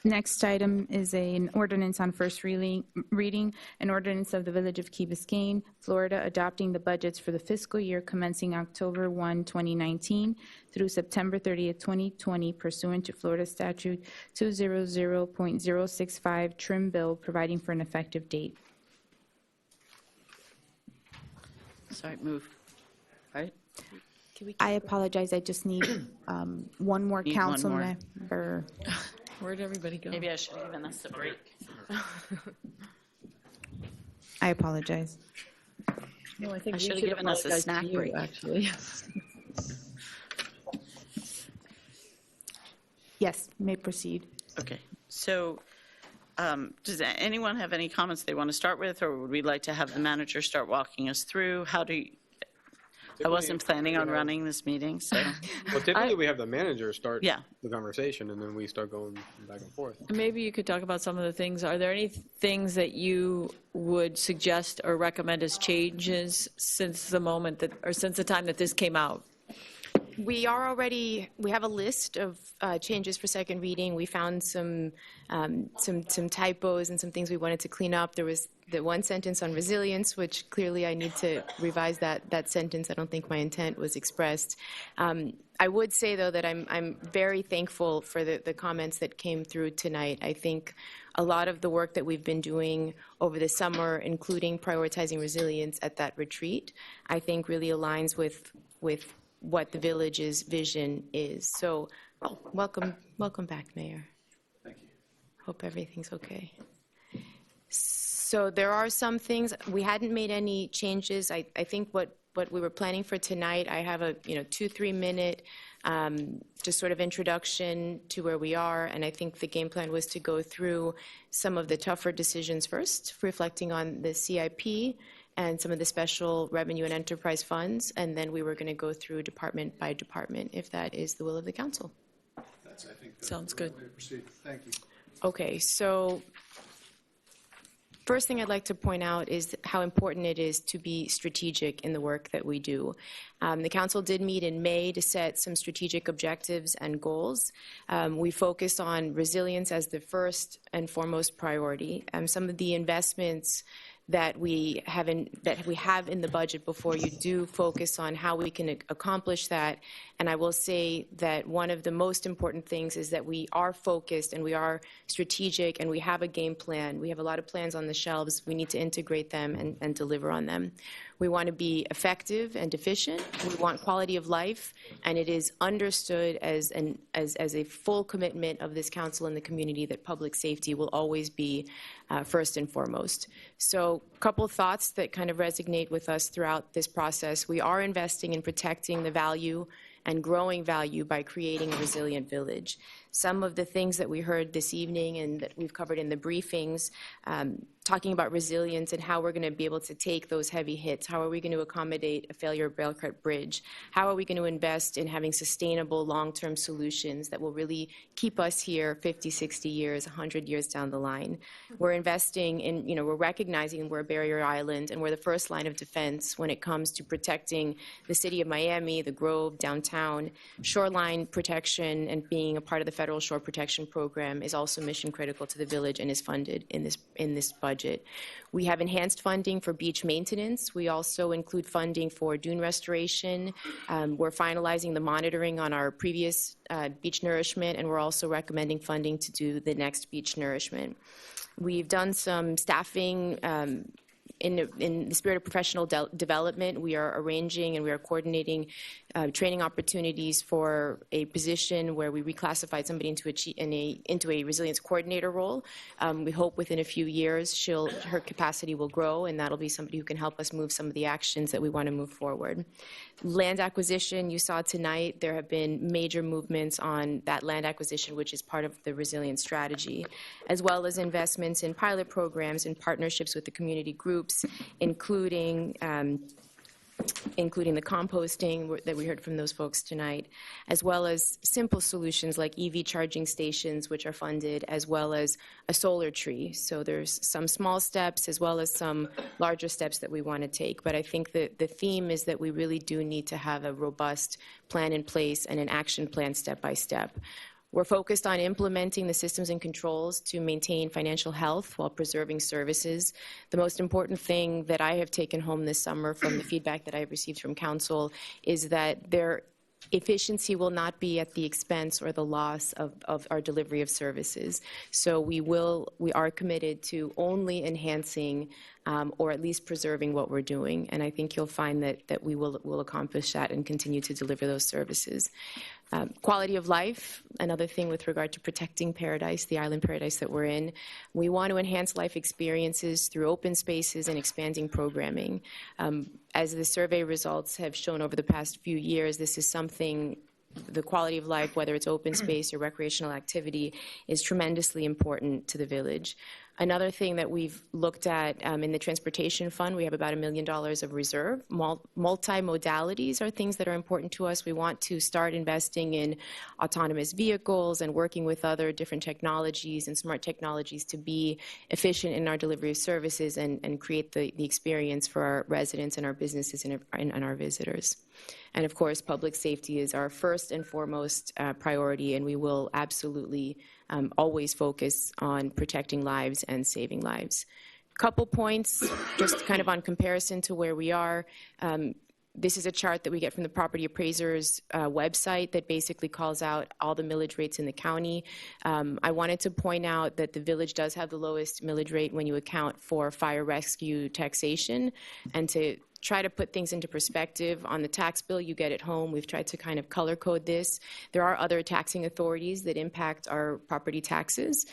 Next item is an ordinance on first reading, an ordinance of the Village of Key Biscayne, Florida, adopting the budgets for the fiscal year commencing October 1, 2019 through September 30th, 2020 pursuant to Florida Statute 200.065 Trim Bill, providing for an effective date. Sorry, move. Right? I apologize, I just need one more Need council one more. member. Where'd everybody go? Maybe I should have given us a break. I apologize. No, I think I we should have should given us a apologize to snack you, break. actually. Yes, may proceed. Okay, so does anyone have any comments they want to start with, or would we like to have the manager start walking us through? How do you, I wasn't planning on running this meeting, so. Well, typically we have the manager start Yeah. the conversation, and then we start going back and forth. Maybe you could talk about some of the things. Are there any things that you would suggest or recommend as changes since the moment that, or since the time that this came out? We have a list of changes for second reading. We found some typos and some things we wanted to clean up. There was the one sentence on resilience, which clearly I need to revise that sentence. I don't think my intent was expressed. I would say, though, that I'm very thankful for the comments that came through tonight. I think a lot of the work that we've been doing over the summer, including prioritizing resilience at that retreat, I think really aligns with what the village's vision is. So, welcome back, Mayor. Thank you. Hope everything's okay. So there are some things, we hadn't made any changes. I think what we were planning for tonight, I have a 2-3 minute just sort of introduction to where we are, and I think the game plan was to go through some of the tougher decisions first, reflecting on the CIP and some of the special revenue and enterprise funds, and then we were going to go through department by department, if that is the will of the council. That's, I think, Sounds good. way to proceed. Thank you. Okay, so first thing I'd like to point out is how important it is to be strategic in the work that we do. The council did meet in May to set some strategic objectives and goals. We focused on resilience as the first and foremost priority. Some of the investments that we have in the budget before you do focus on how we can accomplish that. And I will say that one of the most important things is that we are focused and we are strategic and we have a game plan. We have a lot of plans on the shelves. We need to integrate them and deliver on them. We want to be effective and efficient. We want quality of life, and it is understood as a full commitment of this council and the community that public safety will always be first and foremost. So a couple thoughts that kind of resonate with us throughout this process. We are investing in protecting the value and growing value by creating a resilient village. Some of the things that we heard this evening and that we've covered in the briefings, talking about resilience and how we're going to be able to take those heavy hits. How are we going to accommodate a failure of Railcut Bridge? How are we going to invest in having sustainable long-term solutions that will really keep us here 50, 60 years, 100 years down the line? We're investing in, we're recognizing we're a barrier island and we're the first line of defense when it comes to protecting the city of Miami, the Grove, downtown. Shoreline protection and being a part of the Federal Shore Protection Program is also mission critical to the village and is funded in this budget. We have enhanced funding for beach maintenance. We also include funding for dune restoration. We're finalizing the monitoring on our previous beach nourishment, and we're also recommending funding to do the next beach nourishment. We've done some staffing in the spirit of professional development. We are arranging and we are coordinating training opportunities for a position where we reclassified somebody into a resilience coordinator role. We hope within a few years her capacity will grow, and that'll be somebody who can help us move some of the actions that we want to move forward. Land acquisition, you saw tonight, there have been major movements on that land acquisition, which is part of the resilience strategy, as well as investments in pilot programs and partnerships with the community groups, including the composting that we heard from those folks tonight, as well as simple solutions like EV charging stations, which are funded, as well as a solar tree. So there's some small steps as well as some larger steps that we want to take. But I think that the theme is that we really do need to have a robust plan in place and an action plan step by step. We're focused on implementing the systems and controls to maintain financial health while preserving services. The most important thing that I have taken home this summer from the feedback that I've received from council is that their efficiency will not be at the expense or the loss of our delivery of services. So we are committed to only enhancing or at least preserving what we're doing. And I think you'll find that we will accomplish that and continue to deliver those services. Quality of life, another thing with regard to protecting paradise, the island paradise that we're in. We want to enhance life experiences through open spaces and expanding programming. As the survey results have shown over the past few years, this is something, the quality of life, whether it's open space or recreational activity, is tremendously important to the village. Another thing that we've looked at in the transportation fund, we have about $1 million of reserve. Multimodalities are things that are important to us. We want to start investing in autonomous vehicles and working with other different technologies and smart technologies to be efficient in our delivery of services and create the experience for our residents and our businesses and our visitors. And of course, public safety is our first and foremost priority, and we will absolutely always focus on protecting lives and saving lives. Couple points, just kind of on comparison to where we are. This is a chart that we get from the property appraiser's website that basically calls out all the millage rates in the county. I wanted to point out that the village does have the lowest millage rate when you account for fire rescue taxation, and to try to put things into perspective, on the tax bill you get at home, we've tried to kind of color code this. There are other taxing authorities that impact our property taxes.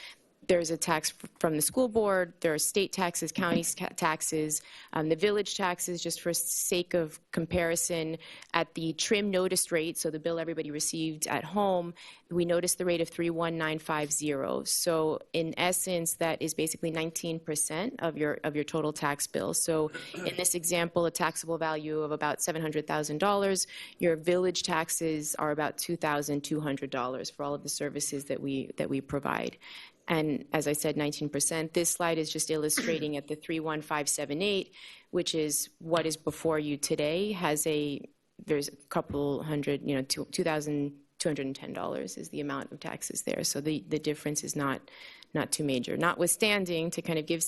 There's a tax from the school board, there are state taxes, county taxes, the village taxes, just for sake of comparison, at the trim notice rate, so the bill everybody received at home, we noticed the rate of 31950. So in essence, that is basically 19% of your total tax bill. So in this example, a taxable value of about $700,000, your village taxes are about $2,200 for all of the services that we provide. And as I said, 19%. This slide is just illustrating at the 31578, which is what is before you today, there's a couple hundred, $2,210 is the amount of taxes there. So the difference is not too major. Notwithstanding, to kind of give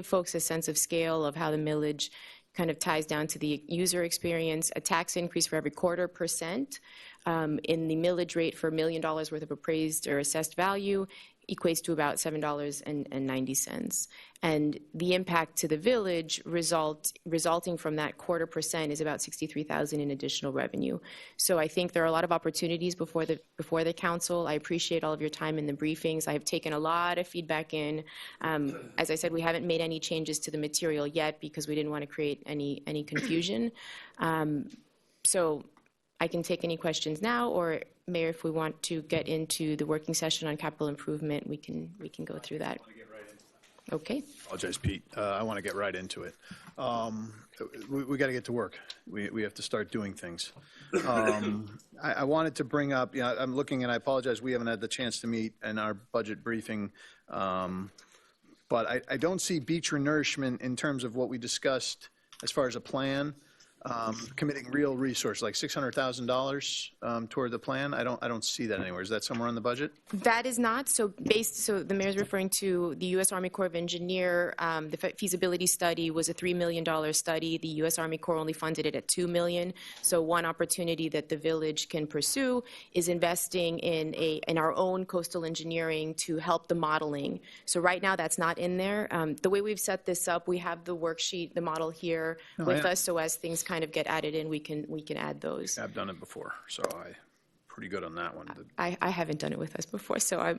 folks a sense of scale of how the millage kind of ties down to the user experience, a tax increase for every 0.25% in the millage rate for $1 million worth of appraised or assessed value equates to about $7.90. And the impact to the village resulting from that 0.25% is about $63,000 in additional revenue. So I think there are a lot of opportunities before the council. I appreciate all of your time in the briefings. I have taken a lot of feedback in. As I said, we haven't made any changes to the material yet because we didn't want to create any confusion. So I can take any questions now, or Mayor, if we want to get into the working session on capital improvement, we can go through that. Okay. Apologize, Pete. I want to get right into it. We got to get to work. We have to start doing things. I wanted to bring up, I'm looking, and I apologize, we haven't had the chance to meet in our budget briefing, but I don't see beach renourishment in terms of what we discussed as far as a plan. Committing real resource, like $600,000 toward the plan. I don't see that anywhere. Is that somewhere on the budget? That is not. So the mayor's referring to the U.S. Army Corps of Engineer. The feasibility study was a $3 million study. The U.S. Army Corps only funded it at $2 million. So one opportunity that the village can pursue is investing in our own coastal engineering to help the modeling. So right now that's not in there. The way we've set this up, we have the worksheet, the model here with us. So as things kind of get added in, we can add those. I've done it before, so I'm pretty good on that one. I haven't done it with us before, so I'm.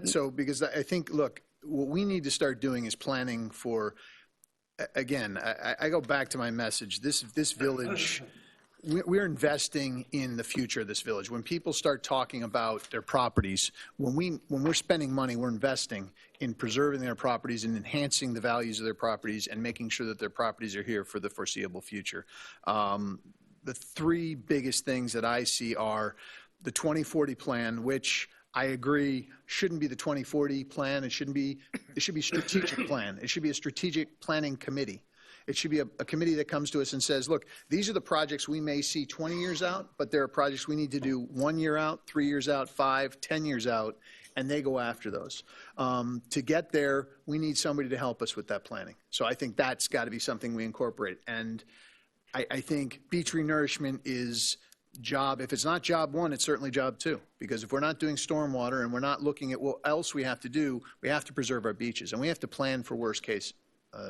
So because I think, look, what we need to start doing is planning for, again, I go back to my message, this village, we're investing in the future of this village. When people start talking about their properties, when we're spending money, we're investing in preserving their properties and enhancing the values of their properties and making sure that their properties are here for the foreseeable future. The three biggest things that I see are the 2040 plan, which I agree shouldn't be the 2040 plan. It should be a strategic plan. It should be a strategic planning committee. It should be a committee that comes to us and says, look, these are the projects we may see 20 years out, but there are projects we need to do 1 year out, 3 years out, 5, 10 years out, and they go after those. To get there, we need somebody to help us with that planning. So I think that's got to be something we incorporate. And I think beach renourishment is job, if it's not job one, it's certainly job two. Because if we're not doing stormwater and we're not looking at what else we have to do, we have to preserve our beaches. And we have to plan for worst case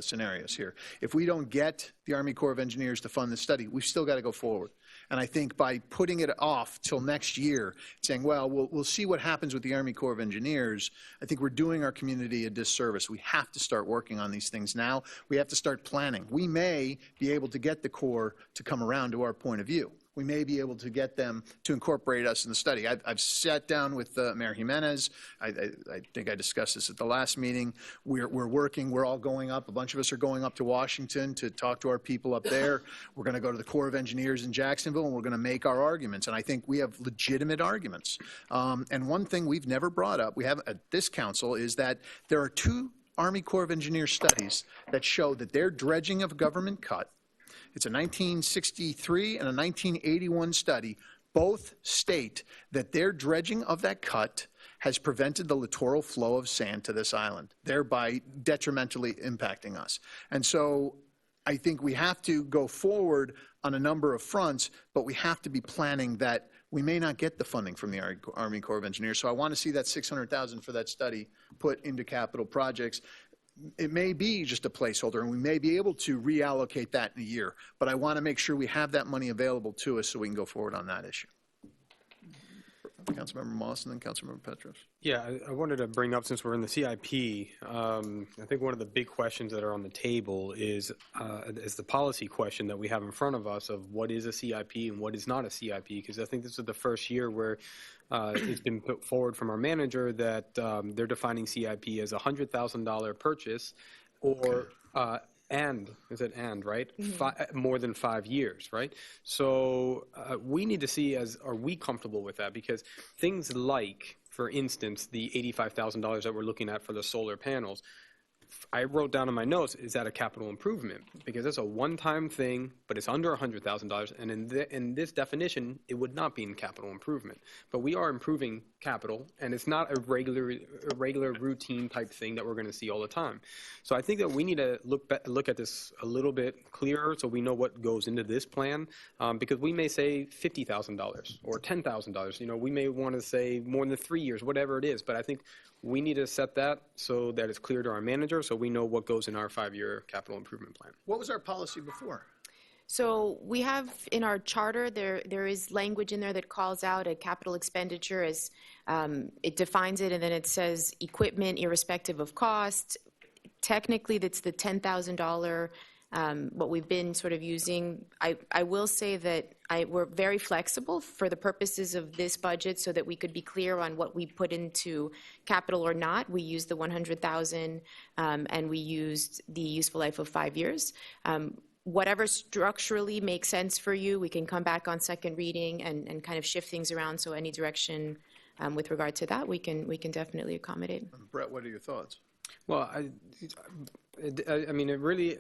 scenarios here. If we don't get the Army Corps of Engineers to fund the study, we've still got to go forward. And I think by putting it off till next year, saying, well, we'll see what happens with the Army Corps of Engineers, I think we're doing our community a disservice. We have to start working on these things now. We have to start planning. We may be able to get the Corps to come around to our point of view. We may be able to get them to incorporate us in the study. I've sat down with Mayor Jimenez. I think I discussed this at the last meeting. We're working. We're all going up. A bunch of us are going up to Washington to talk to our people up there. We're going to go to the Corps of Engineers in Jacksonville, and we're going to make our arguments. And I think we have legitimate arguments. And one thing we've never brought up, we have at this council, is that there are 2 Army Corps of Engineers studies that show that their dredging of government cut, it's a 1963 and a 1981 study. Both state that their dredging of that cut has prevented the littoral flow of sand to this island, thereby detrimentally impacting us. And so I think we have to go forward on a number of fronts, but we have to be planning that we may not get the funding from the Army Corps of Engineers. So I want to see that $600,000 for that study put into capital projects. It may be just a placeholder, and we may be able to reallocate that in a year. But I want to make sure we have that money available to us so we can go forward on that issue. Councilmember Moss and then Councilmember Petros. Yeah, I wanted to bring up, since we're in the CIP, I think one of the big questions that are on the table is the policy question that we have in front of us of what is a CIP and what is not a CIP, because I think this is the first year where it's been put forward from our manager that they're defining CIP as a $100,000 purchase or right? Mm-hmm. More than 5 years, right? So we need to see, are we comfortable with that? Because things like, for instance, the $85,000 that we're looking at for the solar panels, I wrote down in my notes, is that a capital improvement? Because it's a one-time thing, but it's under $100,000, and in this definition, it would not be in capital improvement. But we are improving capital, and it's not a regular routine type thing that we're going to see all the time. So I think that we need to look at this a little bit clearer so we know what goes into this plan, because we may say $50,000 or $10,000. You know, we may want to say more than 3 years, whatever it is. But I think we need to set that so that it's clear to our manager so we know what goes in our 5-year capital improvement plan. What was our policy before? So we have in our charter, there is language in there that calls out a capital expenditure as it defines it, and then it says equipment irrespective of cost. Technically, that's the $10,000, what we've been sort of using. I will say that we're very flexible for the purposes of this budget so that we could be clear on what we put into capital or not. We used the $100,000 and we used the useful life of 5 years. Whatever structurally makes sense for you, we can come back on second reading and kind of shift things around. So any direction with regard to that, we can definitely accommodate. Brett, what are your thoughts? Well, I mean, it really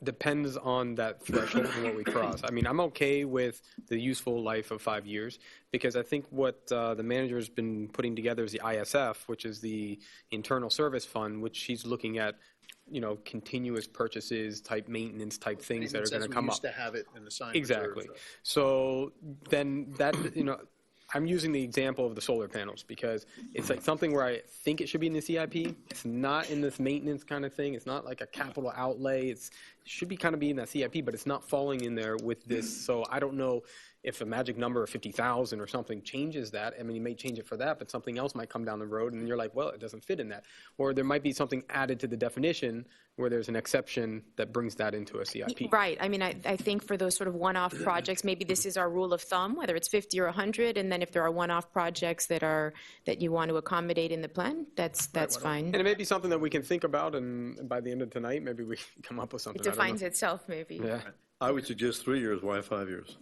depends on that threshold and what we cross. I mean, I'm okay with the useful life of 5 years because I think what the manager has been putting together is the ISF, which is the Internal Service Fund, which she's looking at, you know, continuous purchases type maintenance type things that are going to come up. Used to have it in the sign. Exactly. So then that, you know, I'm using the example of the solar panels because it's like something where I think it should be in the CIP. It's not in this maintenance kind of thing. It's not like a capital outlay. It's should be kind of be in that CIP, but it's not falling in there with this. So I don't know if a magic number of 50,000 or something changes that. I mean, you may change it for that, but something else might come down the road and you're like, well, it doesn't fit in that. Or there might be something added to the definition where there's an exception that brings that into a CIP. Right. I mean, I think for those sort of one-off projects, maybe this is our rule of thumb, whether it's 50 or 100, and then if there are one-off projects that you want to accommodate in the plan, that's fine. And it may be something that we can think about, and by the end of tonight, maybe we can come up with something. It defines itself, maybe. Yeah. I would suggest 3 years. Why 5 years?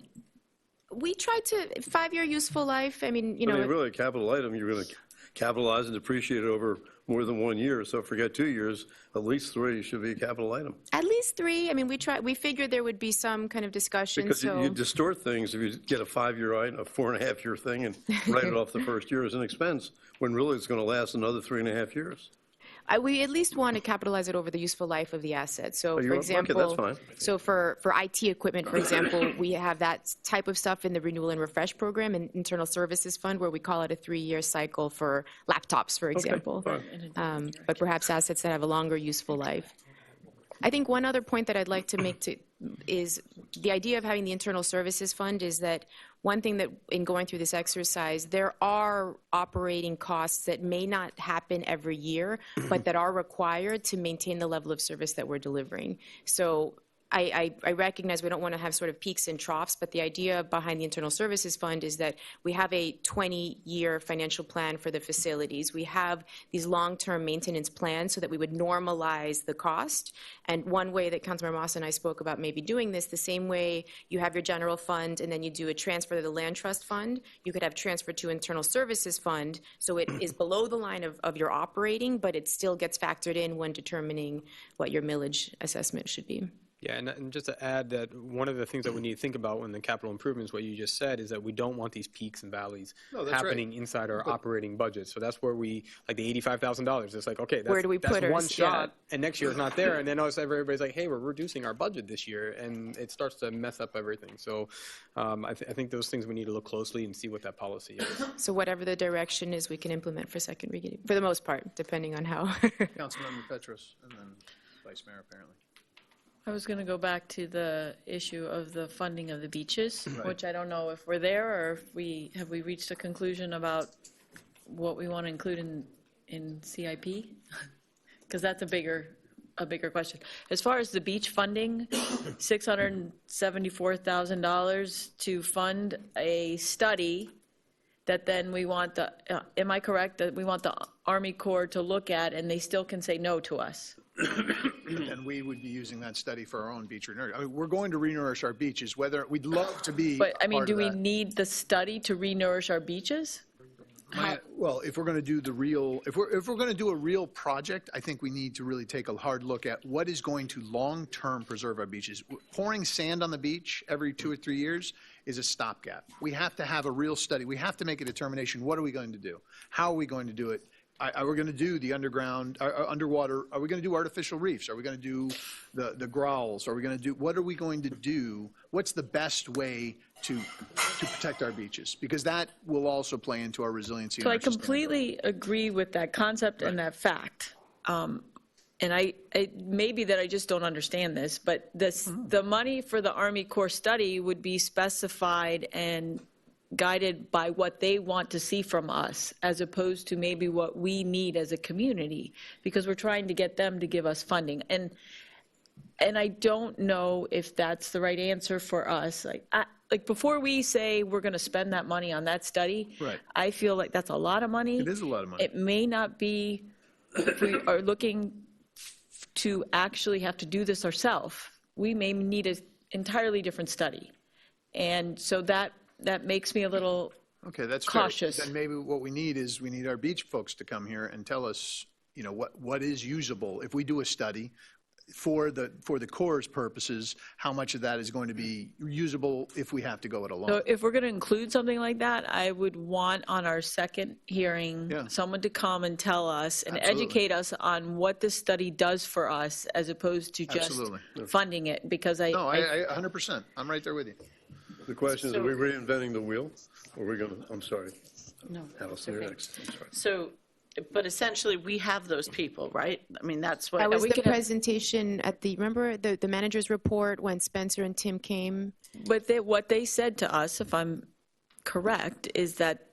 We tried to 5-year useful life. I mean, I mean, really, a capital item, you're going to capitalize and depreciate it over more than 1 year. So forget 2 years, at least 3 should be a capital item. At least 3. I mean, we figured there would be some kind of discussion. Because so you distort things if you get a 5-year item, a 4.5-year thing, and write it off the first year as an expense, when really it's going to last another 3.5 years. We at least want to capitalize it over the useful life of the asset. So, for Okay, example, that's fine. so for IT equipment, for example, we have that type of stuff in the Renewal and Refresh program and Internal Services Fund, where we call it a 3-year cycle for laptops, for example. But perhaps assets that have a longer useful life. I think one other point that I'd like to make is the idea of having the Internal Services Fund is that one thing that in going through this exercise, there are operating costs that may not happen every year, but that are required to maintain the level of service that we're delivering. So I recognize we don't want to have sort of peaks and troughs, but the idea behind the Internal Services Fund is that we have a 20-year financial plan for the facilities. We have these long-term maintenance plans so that we would normalize the cost. And one way that Councilmember Moss and I spoke about maybe doing this, the same way you have your general fund and then you do a transfer to the Land Trust Fund, you could have transfer to Internal Services Fund, so it is below the line of your operating, but it still gets factored in when determining what your millage assessment should be. Yeah, and just to add that one of the things that we need to think about when the capital improvements, what you just said, is that we don't want these peaks and valleys happening inside our operating budget. So that's where we, like the $85,000, it's like, okay, Where do we put that's one ours? shot, and next year it's not there. And then all of a sudden everybody's like, hey, we're reducing our budget this year, and it starts to mess up everything. So I think those things we need to look closely and see what that policy is. So whatever the direction is, we can implement for second reading, for the most part, depending on how. Councilmember Petros, and then Vice Mayor, apparently. I was going to go back to the issue of the funding of the beaches, Right. which I don't know if we're there or if we reached a conclusion about what we want to include in CIP? Because that's a bigger question. As far as the beach funding, $674,000 to fund a study that then we want am I correct, that we want the Army Corps to look at and they still can say no to us? And we would be using that study for our own beach renourishment. I mean, we're going to renourish our beaches, whether we'd love to be But, I mean, part do of we that. need the study to renourish our beaches? Well, if we're going to do the real, if we're going to do a real project, I think we need to really take a hard look at what is going to long-term preserve our beaches. Pouring sand on the beach every 2 or 3 years is a stopgap. We have to have a real study. We have to make a determination. What are we going to do? How are we going to do it? Are we going to do the underwater? Are we going to do artificial reefs? Are we going to do the growls? Are we going to do, what are we going to do? What's the best way to protect our beaches? Because that will also play into our resiliency. So and I our completely agree with that concept and that fact. And I maybe that I just don't understand this, but the money for the Army Corps study would be specified and guided by what they want to see from us, as opposed to maybe what we need as a community, because we're trying to get them to give us funding. And I don't know if that's the right answer for us. Like before we say we're going to spend that money on that study, Right. I feel like that's a lot of money. It is a lot of money. It may not be, if we are looking to actually have to do this ourselves, we may need an entirely different study. And so that makes me a little Okay, that's cautious. Fair. Then maybe what we need is we need our beach folks to come here and tell us, you know, what is usable. If we do a study for the Corps' purposes, how much of that is going to be usable if we have to go it alone. So if we're going to include something like that, I would want on our second hearing, someone to come and tell us and educate us on what this study does for us, as opposed to just funding it, because I 100%. I'm right there with you. The question is, are we reinventing the wheel? Or are we going to, I'm sorry. No. Allison, you're next. I'm sorry. So But essentially, we have those people, right? I mean, that's what. That was we the could have- presentation at the, remember the manager's report when Spencer and Tim came? But what they said to us, if I'm correct, is that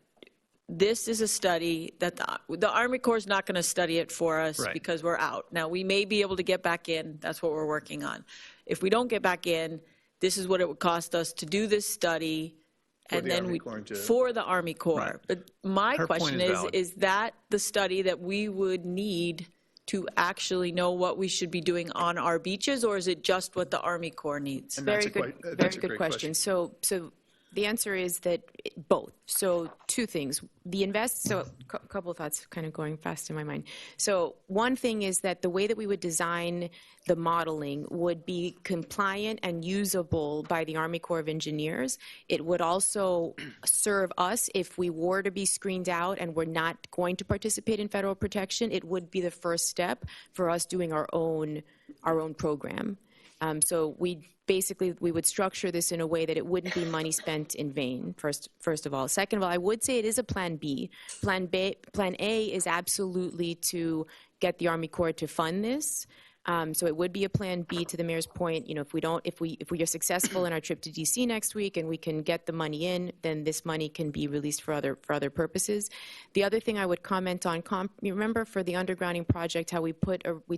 this is a study that the Army Corps is not going to study it for us Right. because we're out. Now, we may be able to get back in. That's what we're working on. If we don't get back in, this is what it would cost us to do this study. And the then Army we, Corps to- for the Army Corps. Right. But my Her point question is is valid. that the study that we would need to actually know what we should be doing on our beaches, or is it just what the Army Corps needs? And that's Very a good, quite- very that's a good great question. So the answer is that both. So two things. So a couple of thoughts kind of going fast in my mind. So one thing is that the way that we would design the modeling would be compliant and usable by the Army Corps of Engineers. It would also serve us if we were to be screened out and we're not going to participate in federal protection. It would be the first step for us doing our own program. So we would structure this in a way that it wouldn't be money spent in vain, first of all. Second of all, I would say it is a plan B. Plan A is absolutely to get the Army Corps to fund this. So it would be a plan B, to the mayor's point. You know, if we are successful in our trip to DC next week and we can get the money in, then this money can be released for other purposes. The other thing I would comment on, you remember for the undergrounding project how we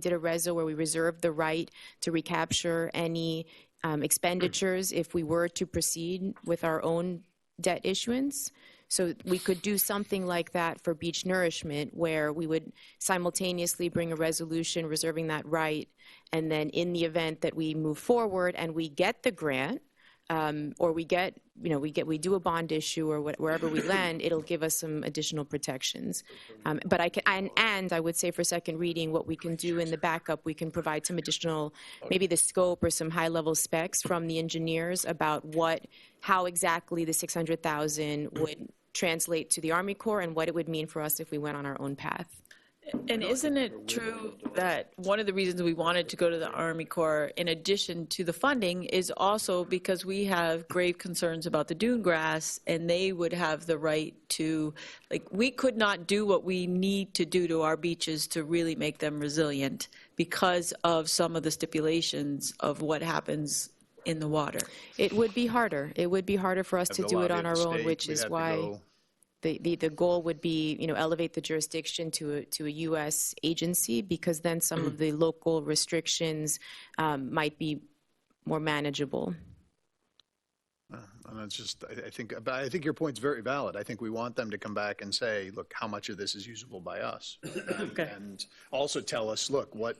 did a reso where we reserved the right to recapture any expenditures if we were to proceed with our own debt issuance. So we could do something like that for beach nourishment, where we would simultaneously bring a resolution reserving that right, and then in the event that we move forward and we get the grant, or we do a bond issue, or wherever we land, it'll give us some additional protections. But I would say for second reading, what we can do in the backup, we can provide some additional, maybe the scope or some high-level specs from the engineers about how exactly the $600,000 would translate to the Army Corps and what it would mean for us if we went on our own path. And isn't it true that one of the reasons we wanted to go to the Army Corps, in addition to the funding, is also because we have grave concerns about the dune grass, and they would have the right to, we could not do what we need to do to our beaches to really make them resilient because of some of the stipulations of what happens in the water. It would be harder. It would be harder for us Have to to do it lobby on at our the own, state. which We'd is have to why go- the goal would be, elevate the jurisdiction to a U.S. agency, because then some of the local restrictions might be more manageable. And that's just, I think your point's very valid. I think we want them to come back and say, look, how much of this is usable by us? And also tell us, look, what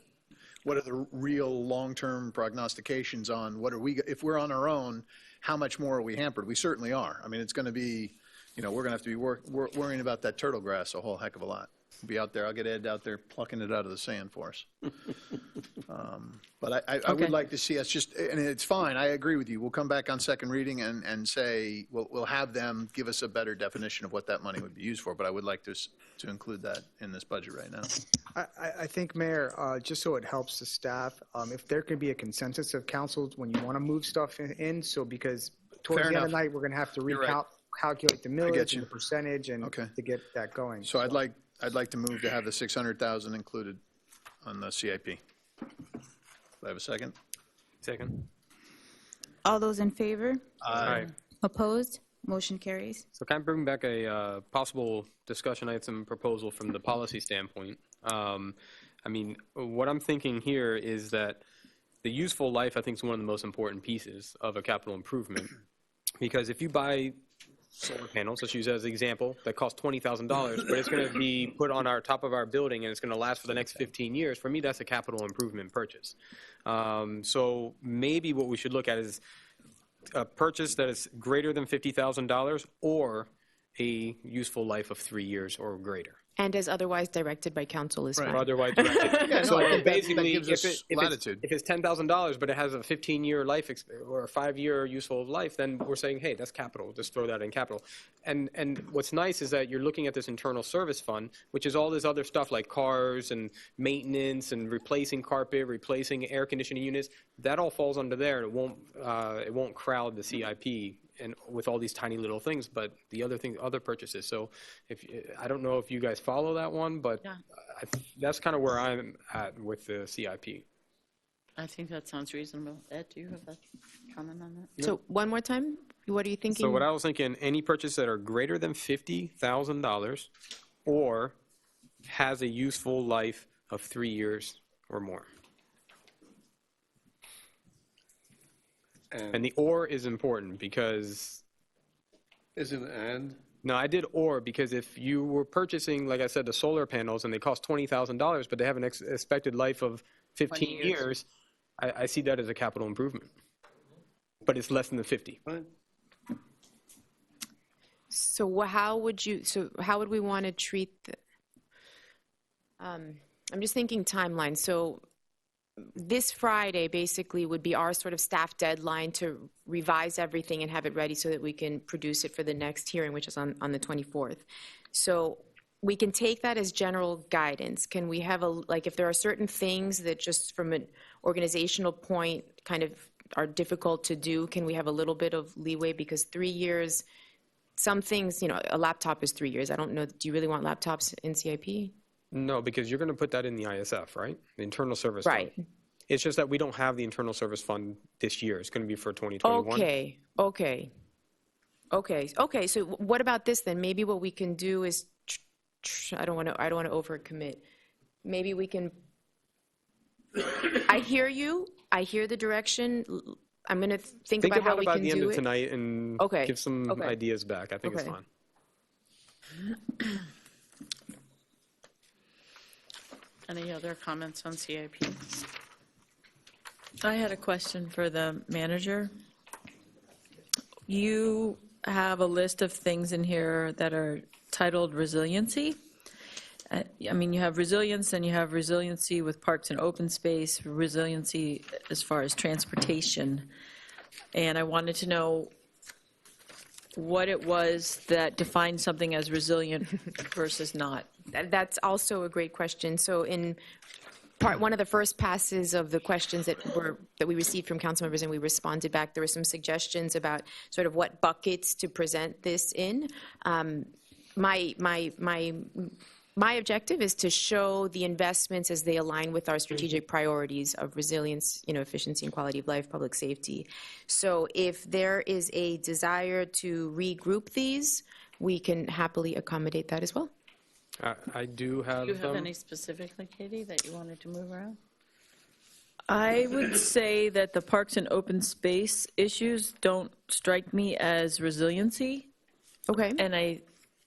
are the real long-term prognostications on if we're on our own, how much more are we hampered? We certainly are. I mean, it's going to be, we're going to have to be worrying about that turtle grass a whole heck of a lot. Be out there, I'll get Ed out there plucking it out of the sand for us. But I would like to see us and it's fine, I agree with you. We'll come back on second reading and say, we'll have them give us a better definition of what that money would be used for, but I would like to include that in this budget right now. I think, Mayor, just so it helps the staff, if there could be a consensus of council when you want to move stuff in, so because towards Fair the end of enough. the night, we're going to have to You're right. calculate the get millage you. and the percentage and to get that going. So I'd like to move to have the 600,000 included on the CIP. Do I have a second? Second. All those in favor? Aye. Opposed? Motion carries. So can I bring back a possible discussion item proposal from the policy standpoint? I mean, what I'm thinking here is that the useful life, I think, is one of the most important pieces of a capital improvement. Because if you buy solar panels, let's use that as an example, that cost $20,000, but it's going to be put on our top of our building and it's going to last for the next 15 years, for me, that's a capital improvement purchase. So maybe what we should look at is a purchase that is greater than $50,000 or a useful life of 3 years or greater. And as otherwise directed by council is fine. Or otherwise directed. Yeah, no, So I think that basically, gives us latitude. if it's $10,000, but it has a 15-year life or a 5-year useful life, then we're saying, hey, that's capital. Just throw that in capital. And what's nice is that you're looking at this internal service fund, which is all this other stuff like cars and maintenance and replacing carpet, replacing air conditioning units. That all falls under there, and it won't crowd the CIP and with all these tiny little things, but the other purchases. So I don't know if you guys follow that one, but Yeah. that's kind of where I'm at with the CIP. I think that sounds reasonable. Ed, do you have a comment on that? Yep. So one more time, what are you thinking? So what I was thinking, any purchases that are greater than $50,000 or has a useful life of 3 years or more. And the or is important because... Is it and? No, I did or because if you were purchasing, like I said, the solar panels and they cost $20,000, but they have an expected life of 15 years, I see that as a capital improvement. But it's less than the 50. So how would we want to treat I'm just thinking timeline. So this Friday basically would be our sort of staff deadline to revise everything and have it ready so that we can produce it for the next hearing, which is on the 24th. So we can take that as general guidance. Can we have if there are certain things that just from an organizational point kind of are difficult to do, can we have a little bit of leeway? Because 3 years, some things, a laptop is 3 years. I don't know, do you really want laptops in CIP? No, because you're going to put that in the ISF, right? The Internal Service Right. Fund. It's just that we don't have the Internal Service Fund this year. It's going to be for 2021. Okay. So what about this then? Maybe what we can do is, I don't want to overcommit. Maybe we can, I hear you. I hear the direction. I'm going to think about how we can do it. Think about the end of tonight and give some ideas back. I think it's fine. Any other comments on CIP? I had a question for the manager. You have a list of things in here that are titled resiliency. I mean, you have resilience and you have resiliency with parks and open space, resiliency as far as transportation. And I wanted to know what it was that defined something as resilient versus not. That's also a great question. So in one of the first passes of the questions that we received from council members and we responded back, there were some suggestions about sort of what buckets to present this in. My objective is to show the investments as they align with our strategic priorities of resilience, efficiency and quality of life, public safety. So if there is a desire to regroup these, we can happily accommodate that as well. I do have Do you have any specifically, Katie, that you wanted to move around? I would say that the parks and open space issues don't strike me as resiliency. Okay. And I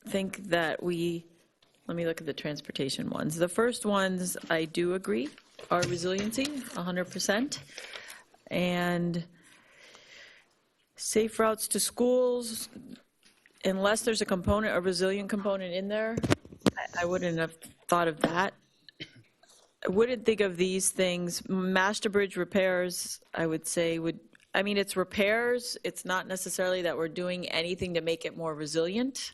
think that let me look at the transportation ones. The first ones, I do agree, are resiliency, 100%. And safe routes to schools, unless there's a resilient component in there, I wouldn't have thought of that. I wouldn't think of these things. Master bridge repairs, I would say it's repairs. It's not necessarily that we're doing anything to make it more resilient.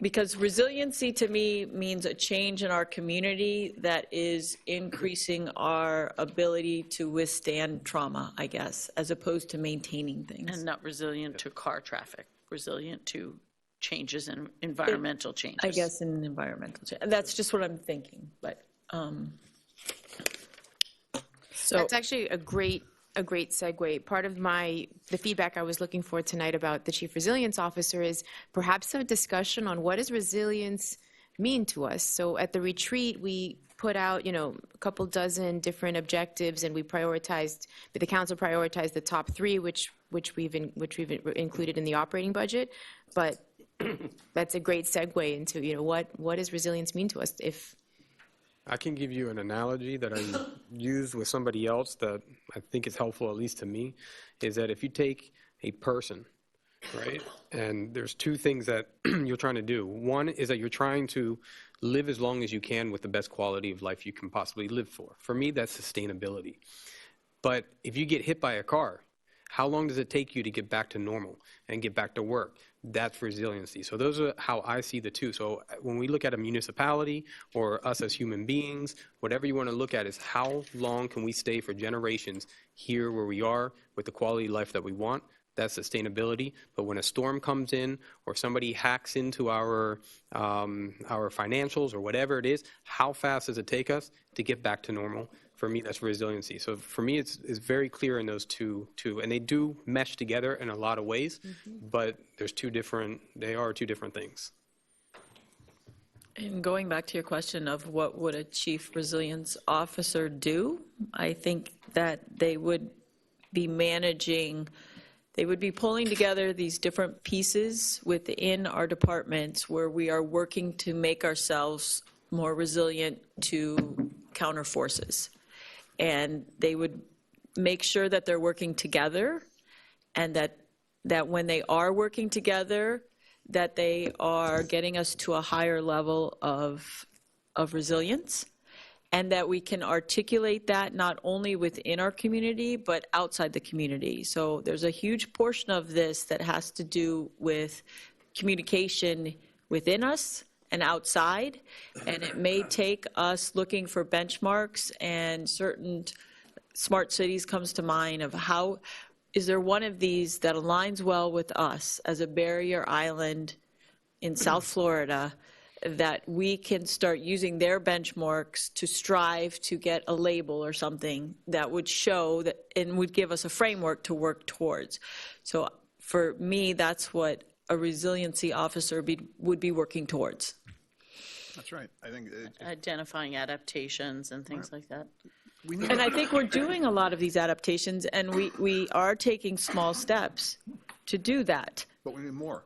Because resiliency to me means a change in our community that is increasing our ability to withstand trauma, I guess, as opposed to maintaining things. And not resilient to car traffic, resilient to changes in environmental changes. I guess in environmental change. That's just what I'm thinking, but. So that's actually a great segue. Part of the feedback I was looking for tonight about the Chief Resilience Officer is perhaps a discussion on what does resilience mean to us. So at the retreat, we put out, a couple dozen different objectives, and the council prioritized the top 3, which we've included in the operating budget. But that's a great segue into, what does resilience mean to us? I can give you an analogy that I used with somebody else that I think is helpful, at least to me, is that if you take a person, right, and there's 2 things that you're trying to do. One is that you're trying to live as long as you can with the best quality of life you can possibly live for. For me, that's sustainability. But if you get hit by a car, how long does it take you to get back to normal and get back to work? That's resiliency. So those are how I see the 2. So when we look at a municipality or us as human beings, whatever you want to look at is how long can we stay for generations here where we are with the quality of life that we want. that's sustainability. But when a storm comes in or somebody hacks into our financials or whatever it is, how fast does it take us to get back to normal? For me, that's resiliency. So for me, it's very clear in those two, and they do mesh together in a lot of ways, but they are two different things. And going back to your question of what would a chief resilience officer do, I think that they would be pulling together these different pieces within our departments where we are working to make ourselves more resilient to counter forces. And they would make sure that they're working together, and that when they are working together, that they are getting us to a higher level of resilience, and that we can articulate that not only within our community, but outside the community. So there's a huge portion of this that has to do with communication within us and outside, and it may take us looking for benchmarks, and certain smart cities comes to mind of how, is there one of these that aligns well with us as a barrier island in South Florida, that we can start using their benchmarks to strive to get a label or something that would show that and would give us a framework to work towards. So for me, that's what a resiliency officer would be working towards. That's right. I think Identifying adaptations and things like that. And I think we're doing a lot of these adaptations, and we are taking small steps to do that. But we need more.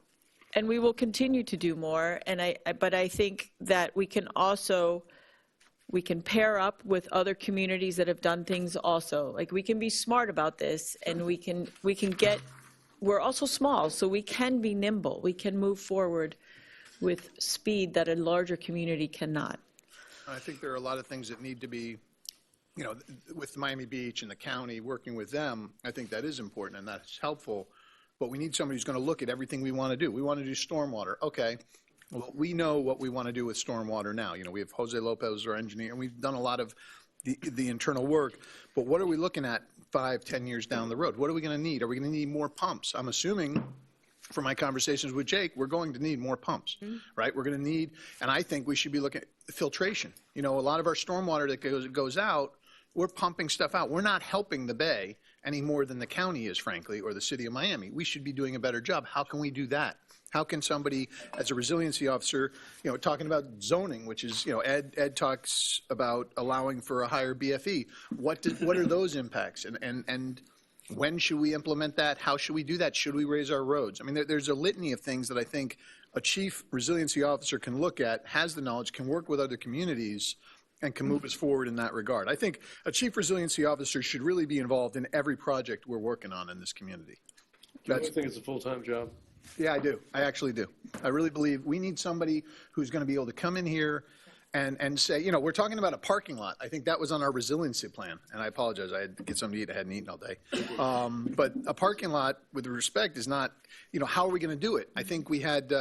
And we will continue to do more. But I think that we can pair up with other communities that have done things also. Like, we can be smart about this, and we're also small, so we can be nimble. We can move forward with speed that a larger community cannot. I think there are a lot of things that need to be, with Miami Beach and the county, working with them, I think that is important and that's helpful. But we need somebody who's going to look at everything we want to do. We want to do stormwater. Okay, well, we know what we want to do with stormwater now. We have Jose Lopez, our engineer, and we've done a lot of the internal work. But what are we looking at 5-10 years down the road? What are we going to need? Are we going to need more pumps? I'm assuming, from my conversations with Jake, we're going to need more pumps, right? We're going to need, and I think we should be looking at filtration. A lot of our stormwater that goes out, we're pumping stuff out. We're not helping the Bay any more than the county is, frankly, or the city of Miami. We should be doing a better job. How can we do that? How can somebody, as a resiliency officer, talking about zoning, which is, Ed talks about allowing for a higher BFE. What are those impacts? And when should we implement that? How should we do that? Should we raise our roads? I mean, there's a litany of things that I think a chief resiliency officer can look at, has the knowledge, can work with other communities, and can move us forward in that regard. I think a chief resiliency officer should really be involved in every project we're working on in this community. Do you think it's a full-time job? Yeah, I do. I actually do. I really believe we need somebody who's going to be able to come in here and say, we're talking about a parking lot. I think that was on our resiliency plan. And I apologize. I had to get something to eat. I hadn't eaten all day. But a parking lot, with respect, is not, how are we going to do it? I think we had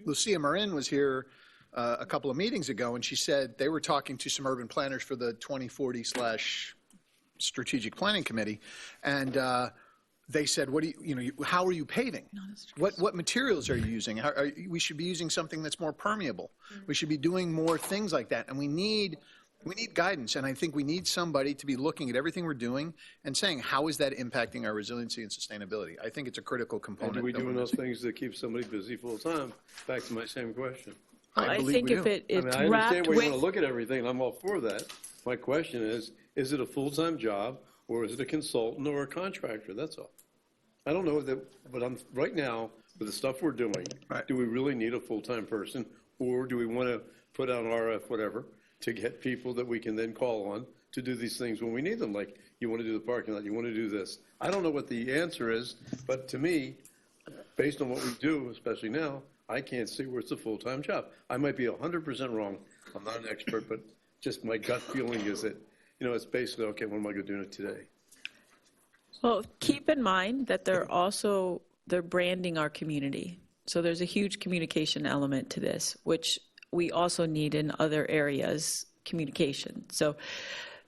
Lucia Marin was here a couple of meetings ago, and she said they were talking to some urban planners for the 2040/strategic planning committee, and they said, how are you paving? What materials are you using? We should be using something that's more permeable. We should be doing more things like that, and we need guidance, and I think we need somebody to be looking at everything we're doing and saying, how is that impacting our resiliency and sustainability? I think it's a critical component. And do we do enough things to keep somebody busy full-time? Back to my same question. I think if it's I understand wrapped where you want with, to look at everything, and I'm all for that. My question is it a full-time job, or is it a consultant or a contractor? That's all. I don't know that, but right now, with the stuff we're doing, do we really need a full-time person, or do we want to put out an RF, whatever, to get people that we can then call on to do these things when we need them? Like, you want to do the parking lot, you want to do this. I don't know what the answer is, but to me, based on what we do, especially now, I can't see where it's a full-time job. I might be 100% wrong. I'm not an expert, but just my gut feeling is that, it's basically, okay, what am I going to do today? well, keep in mind that they're branding our community. So there's a huge communication element to this, which we also need in other areas, communication. So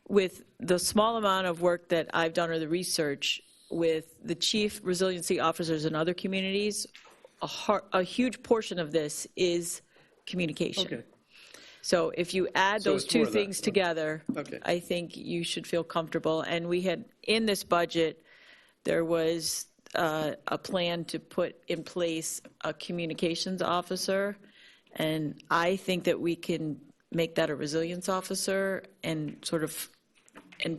with the small amount of work that I've done or the research, with the chief resiliency officers in other communities, a huge portion of this is communication. Okay. So if you add So those it's more two of that. things together, Okay. I think you should feel comfortable. And we had, in this budget, there was a plan to put in place a communications officer. And I think that we can make that a resilience officer and sort of, and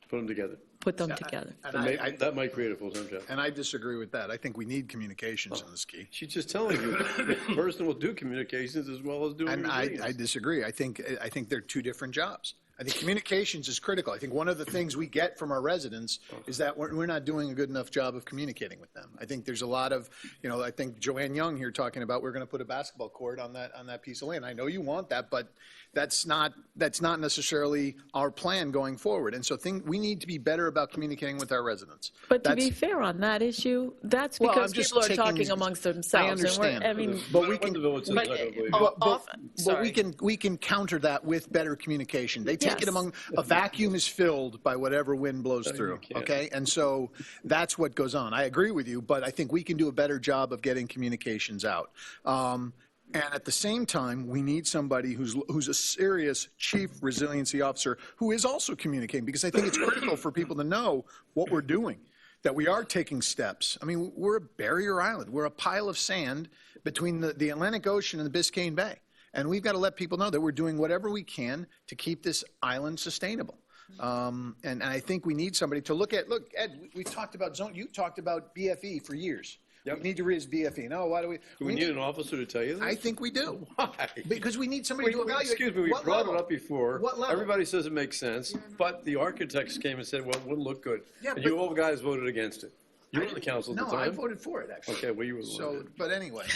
Put them together. put them together. And That might create a full-time job. And I disagree with that. I think we need communications in this key. She's just telling you, the person will do communications as well as doing And resilience. I disagree. I think they're two different jobs. I think communications is critical. I think one of the things we get from our residents is that we're not doing a good enough job of communicating with them. I think there's a lot of, I think Joanne Young here talking about we're going to put a basketball court on that piece of land. I know you want that, but that's not necessarily our plan going forward. And so we need to be better about communicating with our residents. But to be fair on that issue, that's Well, because I'm just people are taking talking these- amongst themselves. I understand. And we're, I mean, But we can, Sorry. we can counter that with better communication. They take it Yes. among, a vacuum is filled by whatever wind blows through, okay? And so that's what goes on. I agree with you, but I think we can do a better job of getting communications out. And at the same time, we need somebody who's a serious chief resiliency officer who is also communicating, because I think it's critical for people to know what we're doing, that we are taking steps. I mean, we're a barrier island. We're a pile of sand between the Atlantic Ocean and the Biscayne Bay. And we've got to let people know that we're doing whatever we can to keep this island sustainable. And I think we need somebody to look, Ed, we've talked about you talked about BFE for years. Yep. We need to raise BFE. No, why do we? Do we need an officer to tell you that? I think we do. Why? Because we need somebody to evaluate. Excuse me, we brought it up before. What level? Everybody says it makes sense, but the architects came and said, well, it wouldn't look good. Yeah, And but- you all guys voted against it. You were on the council at the No, time. I voted for it, actually. Okay, well, you were the one that did. But anyway,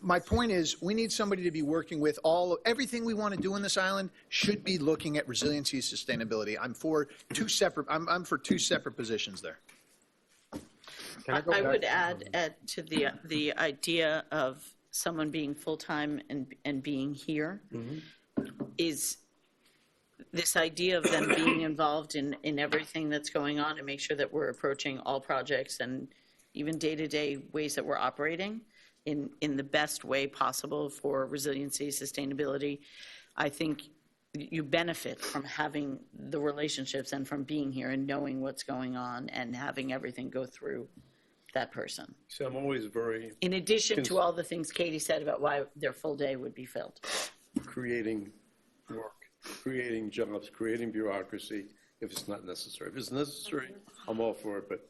my point is, we need somebody to be working with everything we want to do in this island should be looking at resiliency, sustainability. I'm for two separate positions there. I would add to the idea of someone being full-time and being here is this idea of them being involved in everything that's going on and make sure that we're approaching all projects and even day-to-day ways that we're operating in the best way possible for resiliency, sustainability. I think you benefit from having the relationships and from being here and knowing what's going on and having everything go through that person. See, I'm always very In addition to all the things Katie said about why their full day would be filled. creating work, creating jobs, creating bureaucracy if it's not necessary. If it's necessary, I'm all for it, but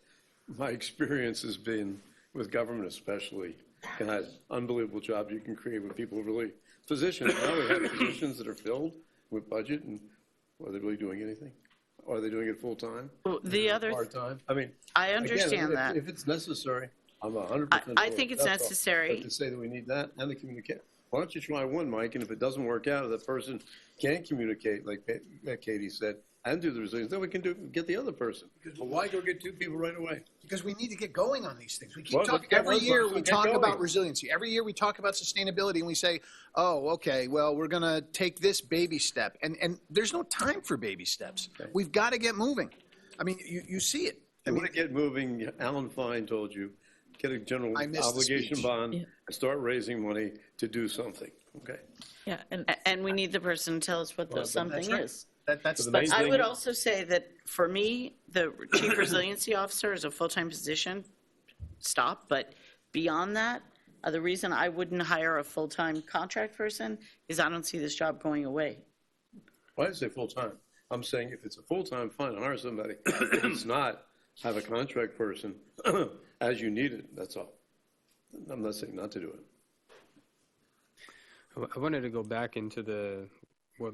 my experience has been with government especially, and had unbelievable jobs you can create with people really, positions, now we have positions that are filled with budget, and are they really doing anything? Are they doing it full-time? Well, the other, Part-time? I mean. I understand again, that. If it's necessary, I'm 100%. I think it's That's all. necessary. But to say that we need that and the communicate, why don't you try one, Mike, and if it doesn't work out, if that person can't communicate, like Katie said, and do the resilience, then we can get the other person. But why go get two people right away? Because we need to get going on these things. We keep Well, talking, let's every year we get talk going. about resiliency. Every year we talk about sustainability and we say, oh, okay, well, we're going to take this baby step. And there's no time for baby steps. Okay. We've got to get moving. I mean, you see it. I want to get moving. Alan Fine told you, get a general I missed the obligation speech. bond and start raising money to do something, okay? Yeah, and we need the person to tell us what the something right. is. That's I would also say that for me, the chief resiliency officer is a full-time position, stop, but beyond that, the reason I wouldn't hire a full-time contract person is I don't see this job going away. Why did I say full-time? I'm saying if it's a full-time, fine, hire somebody. If it's not, have a contract person as you need it, that's all. I'm not saying not to do it. I wanted to go back into what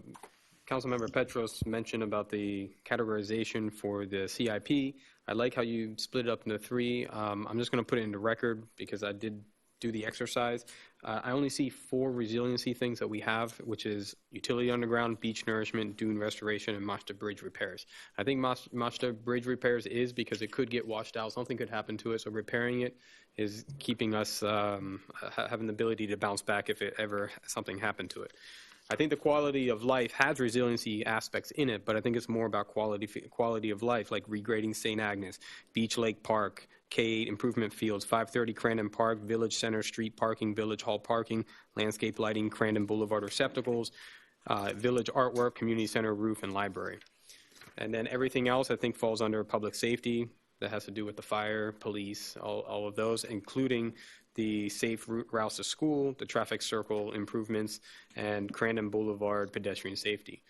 Councilmember Petros mentioned about the categorization for the CIP. I like how you split it up into three. I'm just going to put it into record because I did do the exercise. I only see 4 resiliency things that we have, which is utility underground, beach nourishment, dune restoration, and Machta Bridge repairs. I think Machta Bridge repairs is because it could get washed out. Something could happen to it, so repairing it is keeping us having the ability to bounce back if it ever something happened to it. I think the quality of life has resiliency aspects in it, but I think it's more about quality of life, like regrading St. Agnes, Beach Lake Park, K8 improvement fields, 530 Crandon Park, Village Center street parking, Village Hall parking, landscape lighting, Crandon Boulevard receptacles, village artwork, community center roof, and library. And then everything else I think falls under public safety. That has to do with the fire, police, all of those, including the safe routes to school, the traffic circle improvements, and Crandon Boulevard pedestrian safety.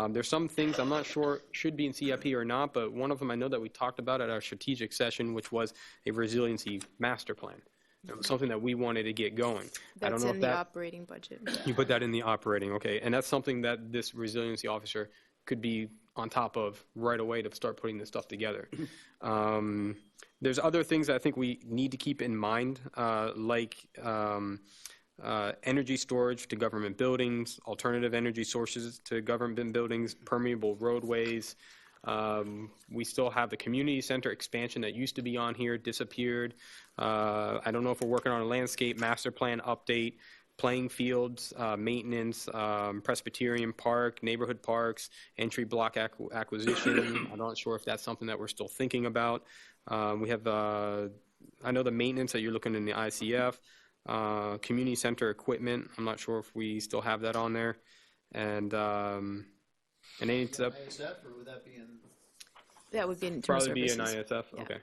There's some things I'm not sure should be in CIP or not, but one of them I know that we talked about at our strategic session, which was a resiliency master plan. It was something that we wanted to get going. I don't That's know in if the that, operating budget. you put that in the operating, okay. And that's something that this resiliency officer could be on top of right away to start putting this stuff together. There's other things that I think we need to keep in mind, like energy storage to government buildings, alternative energy sources to government buildings, permeable roadways. We still have the community center expansion that used to be on here, disappeared. I don't know if we're working on a landscape master plan update, playing fields, maintenance, Presbyterian Park, neighborhood parks, entry block acquisition. I'm not sure if that's something that we're still thinking about. We have, I know the maintenance that you're looking in the ICF, community center equipment. I'm not sure if we still have that on there. And any ISF, or would that be in? That would be in probably be services. an ISF. Yeah. Okay.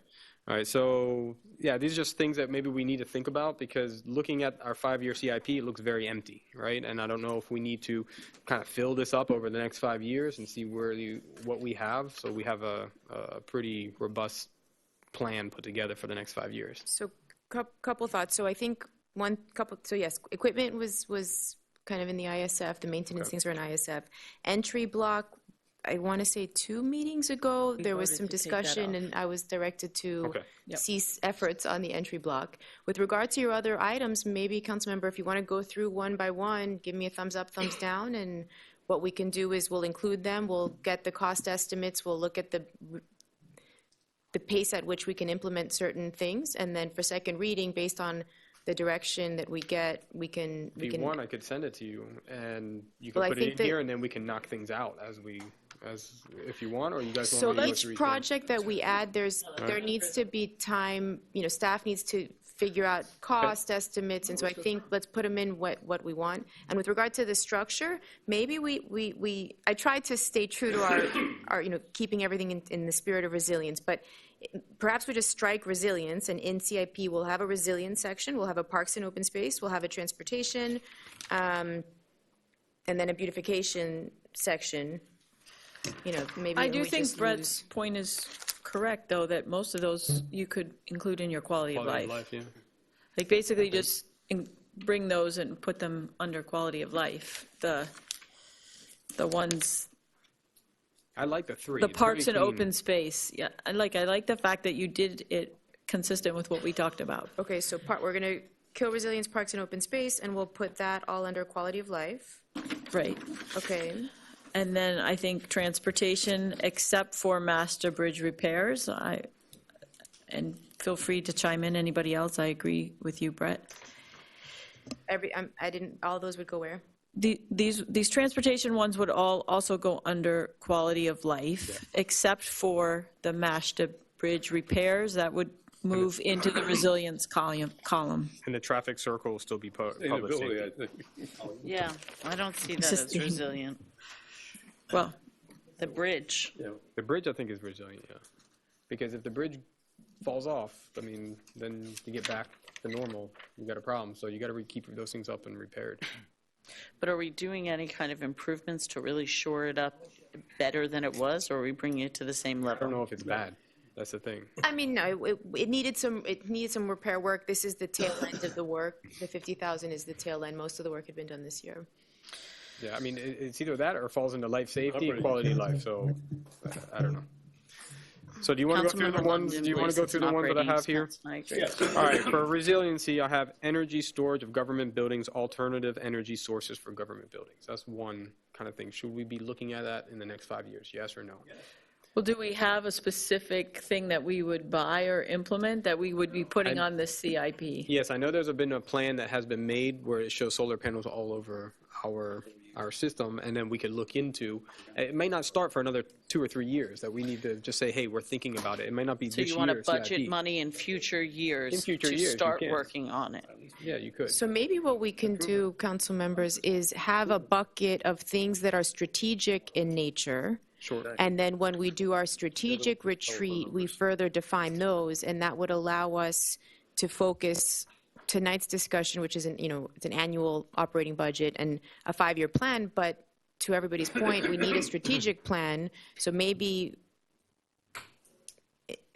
All right. So yeah, these are just things that maybe we need to think about, because looking at our 5-year CIP, it looks very empty, right? And I don't know if we need to kind of fill this up over the next 5 years and see what we have. So we have a pretty robust plan put together for the next 5 years. So couple thoughts. So I think so yes, equipment was kind of in the ISF, the maintenance things are in ISF. Entry block, I want to say 2 meetings ago, there was some discussion and I was directed to cease efforts on the entry block. With regard to your other items, maybe Councilmember, if you want to go through one by one, give me a thumbs up, thumbs down, and what we can do is we'll include them, we'll get the cost estimates, we'll look at the pace at which we can implement certain things, and then for second reading, based on the direction that we get, we can. If you want, I could send it to you, and you can Well, put it in here, and then we can knock things out if you want, or you guys want to go each project that we add, there needs to be time, staff needs to figure out cost estimates, and so I think let's put them in what we want. And with regard to the structure, maybe I tried to stay true to our keeping everything in the spirit of resilience, but perhaps we just strike resilience, and in CIP we'll have a resilience section, we'll have a parks and open space, we'll have a transportation, and then a beautification section. Maybe I do think Brett's point is correct, though, that most of those you could include in your quality of life. Yeah. Like basically just bring those and put them under quality of life. The ones. I like the 3. The It's parks pretty and clean. open space. Yeah, I like the fact that you did it consistent with what we talked about. Okay, so we're going to kill resilience, parks and open space, and we'll put that all under quality of life. Right. Okay. And then I think transportation, except for master bridge repairs, and feel free to chime in, anybody else, I agree with you, Brett. All those would go where? These transportation ones would all also go under quality of life, except for the master bridge repairs, that would move into the resilience column. And the traffic circle will still be public safety. I think. Yeah, I don't see that as resilient. Well, the bridge. Yeah. The bridge, I think, is resilient, yeah. Because if the bridge falls off, I mean, then you get back to normal, you got a problem. So you got to keep those things up and repaired. But are we doing any kind of improvements to really shore it up better than it was, or are we bringing it to the same level? I don't know if it's bad. That's the thing. I mean, no, it needed some repair work. This is the tail end of the work. The 50,000 is the tail end. Most of the work had been done this year. Yeah, I mean, it's either that or it falls into life safety and quality of life. So I don't know. So do you want to go through the ones? Do you want to go through the ones that I have here? All right. For resiliency, I have energy storage of government buildings, alternative energy sources for government buildings. That's one kind of thing. Should we be looking at that in the next 5 years? Yes or no? Yes. Well, do we have a specific thing that we would buy or implement that we would be putting on this CIP? Yes, I know there's been a plan that has been made where it shows solar panels all over our our system, and then we could look into, it may not start for another 2 or 3 years, that we need to just say, hey, we're thinking about it. It might not be So this you year. want to budget CIP. money in future years In future to years, you start can. working on it? Yeah, you could. So maybe what we can do, council members, is have a bucket of things that are strategic in nature. Sure. And then when we do our strategic retreat, we further define those, and that would allow us to focus tonight's discussion, which is it's an annual operating budget and a 5-year plan, but to everybody's point, we need a strategic plan. So maybe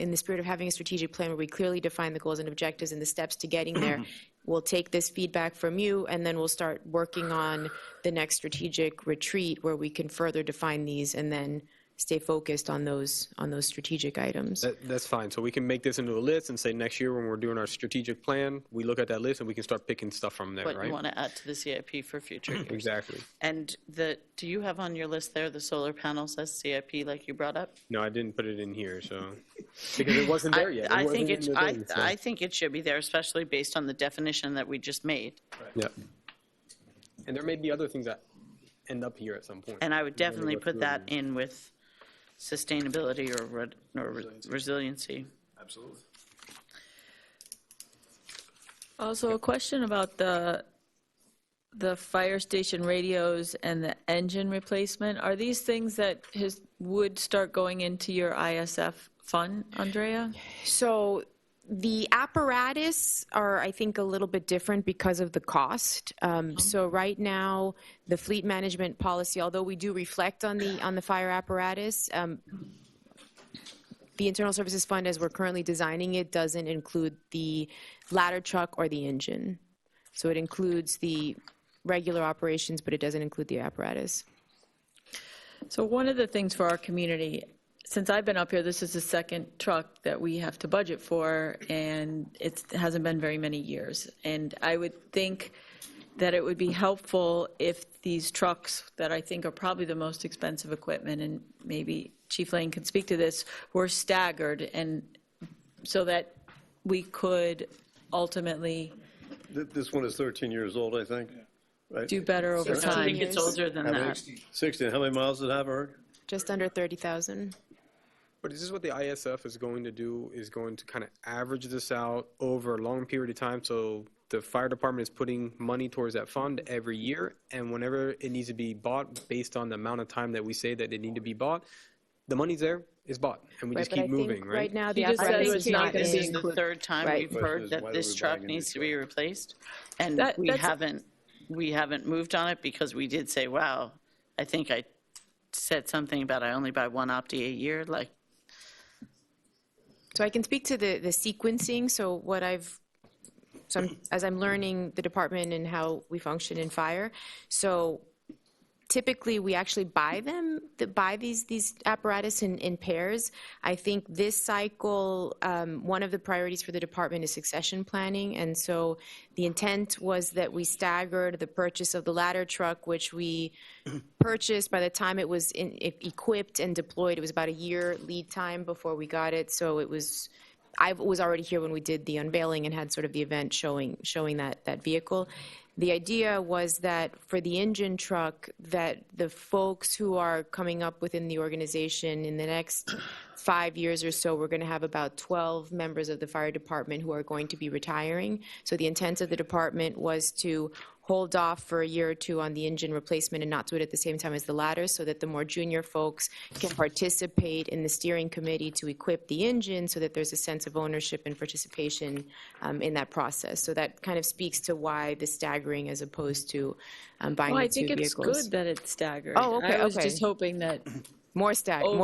in the spirit of having a strategic plan where we clearly define the goals and objectives and the steps to getting there, we'll take this feedback from you, and then we'll start working on the next strategic retreat where we can further define these and then stay focused on those strategic items. That's fine. So we can make this into a list and say next year when we're doing our strategic plan, we look at that list and we can start picking stuff from there, What right? you want to add to the CIP for future years. Exactly. And do you have on your list there the solar panels as CIP like you brought up? No, I didn't put it in here, so, because it wasn't there yet. I wasn't think in the thing, so. I think it should be there, especially based on the definition that we just made. Yeah. And there may be other things that end up here at some point. And I would We wanna definitely go put through that them. in with sustainability or resiliency. Absolutely. Also, a question about the fire station radios and the engine replacement. Are these things that would start going into your ISF fund, Andrea? So the apparatus are, I think, a little bit different because of the cost. So right now, the fleet management policy, although we do reflect on the fire apparatus, the Internal Services Fund, as we're currently designing it, doesn't include the ladder truck or the engine. So it includes the regular operations, but it doesn't include the apparatus. So one of the things for our community, since I've been up here, this is the second truck that we have to budget for, and it hasn't been very many years. And I would think that it would be helpful if these trucks, that I think are probably the most expensive equipment, and maybe Chief Lane can speak to this, were staggered, and so that we could ultimately This one is 13 years old, I think, right? do better over I think time. it's older than that. 16. How many miles did it have, Eric? Just under 30,000. But is this what the ISF is going to do, is going to kind of average this out over a long period of time? So the fire department is putting money towards that fund every year, and whenever it needs to be bought based on the amount of time that we say that it need to be bought, the money's there, it's bought, and we Right, just but I keep think moving, right? Right now, the He just said apparatus it is was not This in. is the third time Right. we've heard Question is, that why this are we truck buying a needs new to be replaced, and we that's- haven't moved on it because we did say, wow, I think I said something about I only buy one Opti a year, like. So I can speak to the sequencing. So as I'm learning the department and how we function in fire, so typically we actually buy these apparatus in pairs. I think this cycle, one of the priorities for the department is succession planning, and so the intent was that we staggered the purchase of the ladder truck, which we purchased by the time it was equipped and deployed. It was about a year lead time before we got it, so I was already here when we did the unveiling and had sort of the event showing that vehicle. The idea was that for the engine truck, that the folks who are coming up within the organization in the next 5 years or so, we're going to have about 12 members of the fire department who are going to be retiring. So the intent of the department was to hold off for a year or two on the engine replacement and not do it at the same time as the ladder, so that the more junior folks can participate in the steering committee to equip the engine, so that there's a sense of ownership and participation in that process. So that kind of speaks to why the staggering as opposed to buying Well, the I two think it's vehicles. good that it's staggered. Oh, okay, I was okay. just hoping that more over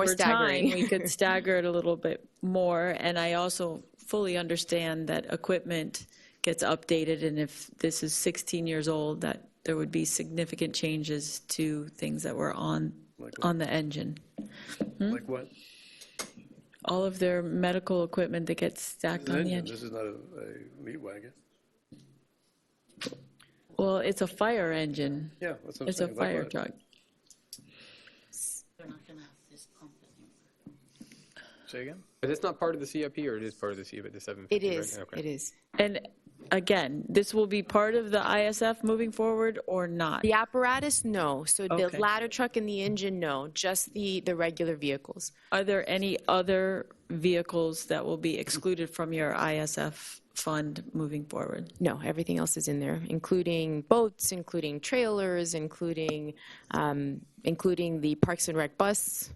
staggering. time, we could stagger it a little bit more. And I also fully understand that equipment gets updated, and if this is 16 years old, that there would be significant changes to things that were on the engine. Like what? All of their medical equipment that gets stacked on the engine. This is not a meat wagon. Well, it's a fire engine. Yeah, that's what I'm It's a saying. Like fire what? truck. They're not going to have this pump anymore. Say again? But it's not part of the CIP, or it is part of the CIP, the 750? It is. Right? Okay. It is. And again, this will be part of the ISF moving forward or not? The apparatus, no. So the Okay. ladder truck and the engine, no. Just the regular vehicles. Are there any other vehicles that will be excluded from your ISF fund moving forward? No, everything else is in there, including boats, including trailers, including the Parks and Rec bus.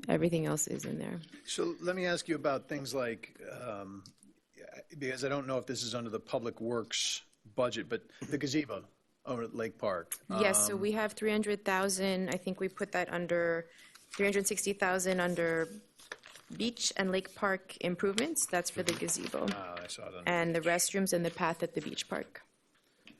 Everything else is in there. So let me ask you about things like, because I don't know if this is under the Public Works budget, but the gazebo over at Lake Park. Yes, so we have 300,000. I think we put that under 360,000 under beach and lake park improvements. That's for the gazebo. I saw that. And the restrooms and the path at the beach park.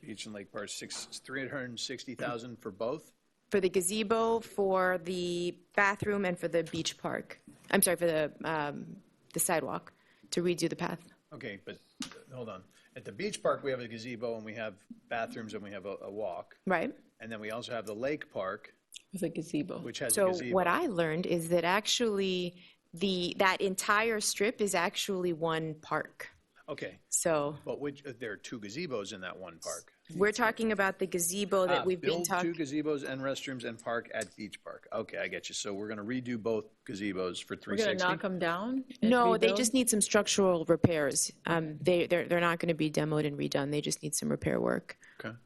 Beach and Lake Park, 360,000 for both? For the gazebo, for the bathroom, and for the beach park. I'm sorry, for the sidewalk, to redo the path. Okay, but hold on. At the beach park, we have a gazebo and we have bathrooms and we have a walk. Right. And then we also have the lake park. With a gazebo. Which has a So gazebo. what I learned is that actually that entire strip is actually one park. Okay. So But there are two gazebos in that one park. we're talking about the gazebo that we've been Build talking. two gazebos and restrooms and park at Beach Park. Okay, I get you. So we're going to redo both gazebos for We're going to 360? knock them down? and No, they rebuild? just need some structural repairs. They're not going to be demoed and redone. They just need some repair work. Okay.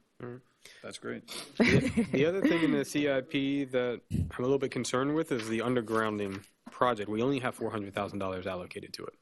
That's great. The other thing in the CIP that I'm a little bit concerned with is the undergrounding project. We only have $400,000 allocated to it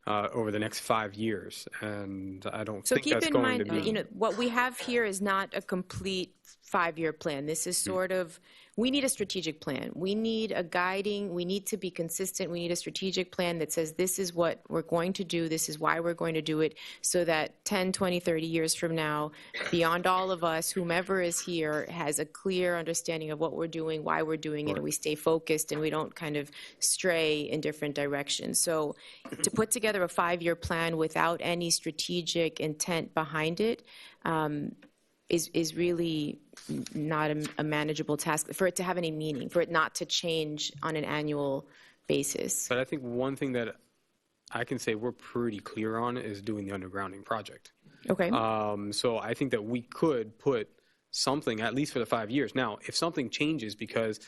over the next 5 years, and I don't So think keep that's in going to mind, be. what we have here is not a complete 5-year plan. This is sort of, we need a strategic plan. We need a guiding, we need to be consistent. We need a strategic plan that says this is what we're going to do, this is why we're going to do it, so that 10, 20, 30 years from now, beyond all of us, whomever is here has a clear understanding of what we're doing, why we're doing it, and we stay focused and we don't kind of stray in different directions. So to put together a 5-year plan without any strategic intent behind it is really not a manageable task for it to have any meaning, for it not to change on an annual basis. But I think one thing that I can say we're pretty clear on is doing the undergrounding project. Okay. So I think that we could put something, at least for the 5 years. Now, if something changes because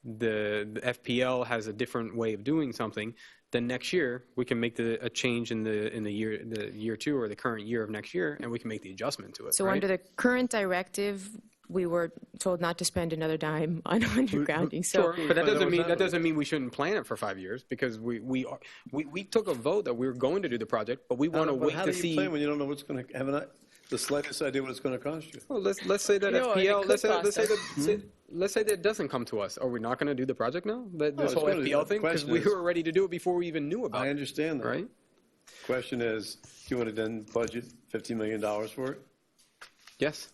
the FPL has a different way of doing something, then next year we can make a change in the year 2 or the current year of next year, and we can make the adjustment to it. So right? under the current directive, we were told not to spend another dime on undergrounding. So, Sure, but that doesn't mean we shouldn't plan it for 5 years, because we took a vote that we were going to do the project, but we want to wait How to do you see. plan when you don't know what's going to have the slightest idea what it's going to cost you? Well, let's say that You know, it FPL. could cost Let's say that it doesn't come to us. Are we not going to do the project now? This it's whole gonna be- FPL the thing, because question we is- were ready to do it before we even knew about it. I understand that. Right? Question is, do you want to then budget $50 million for it? Yes.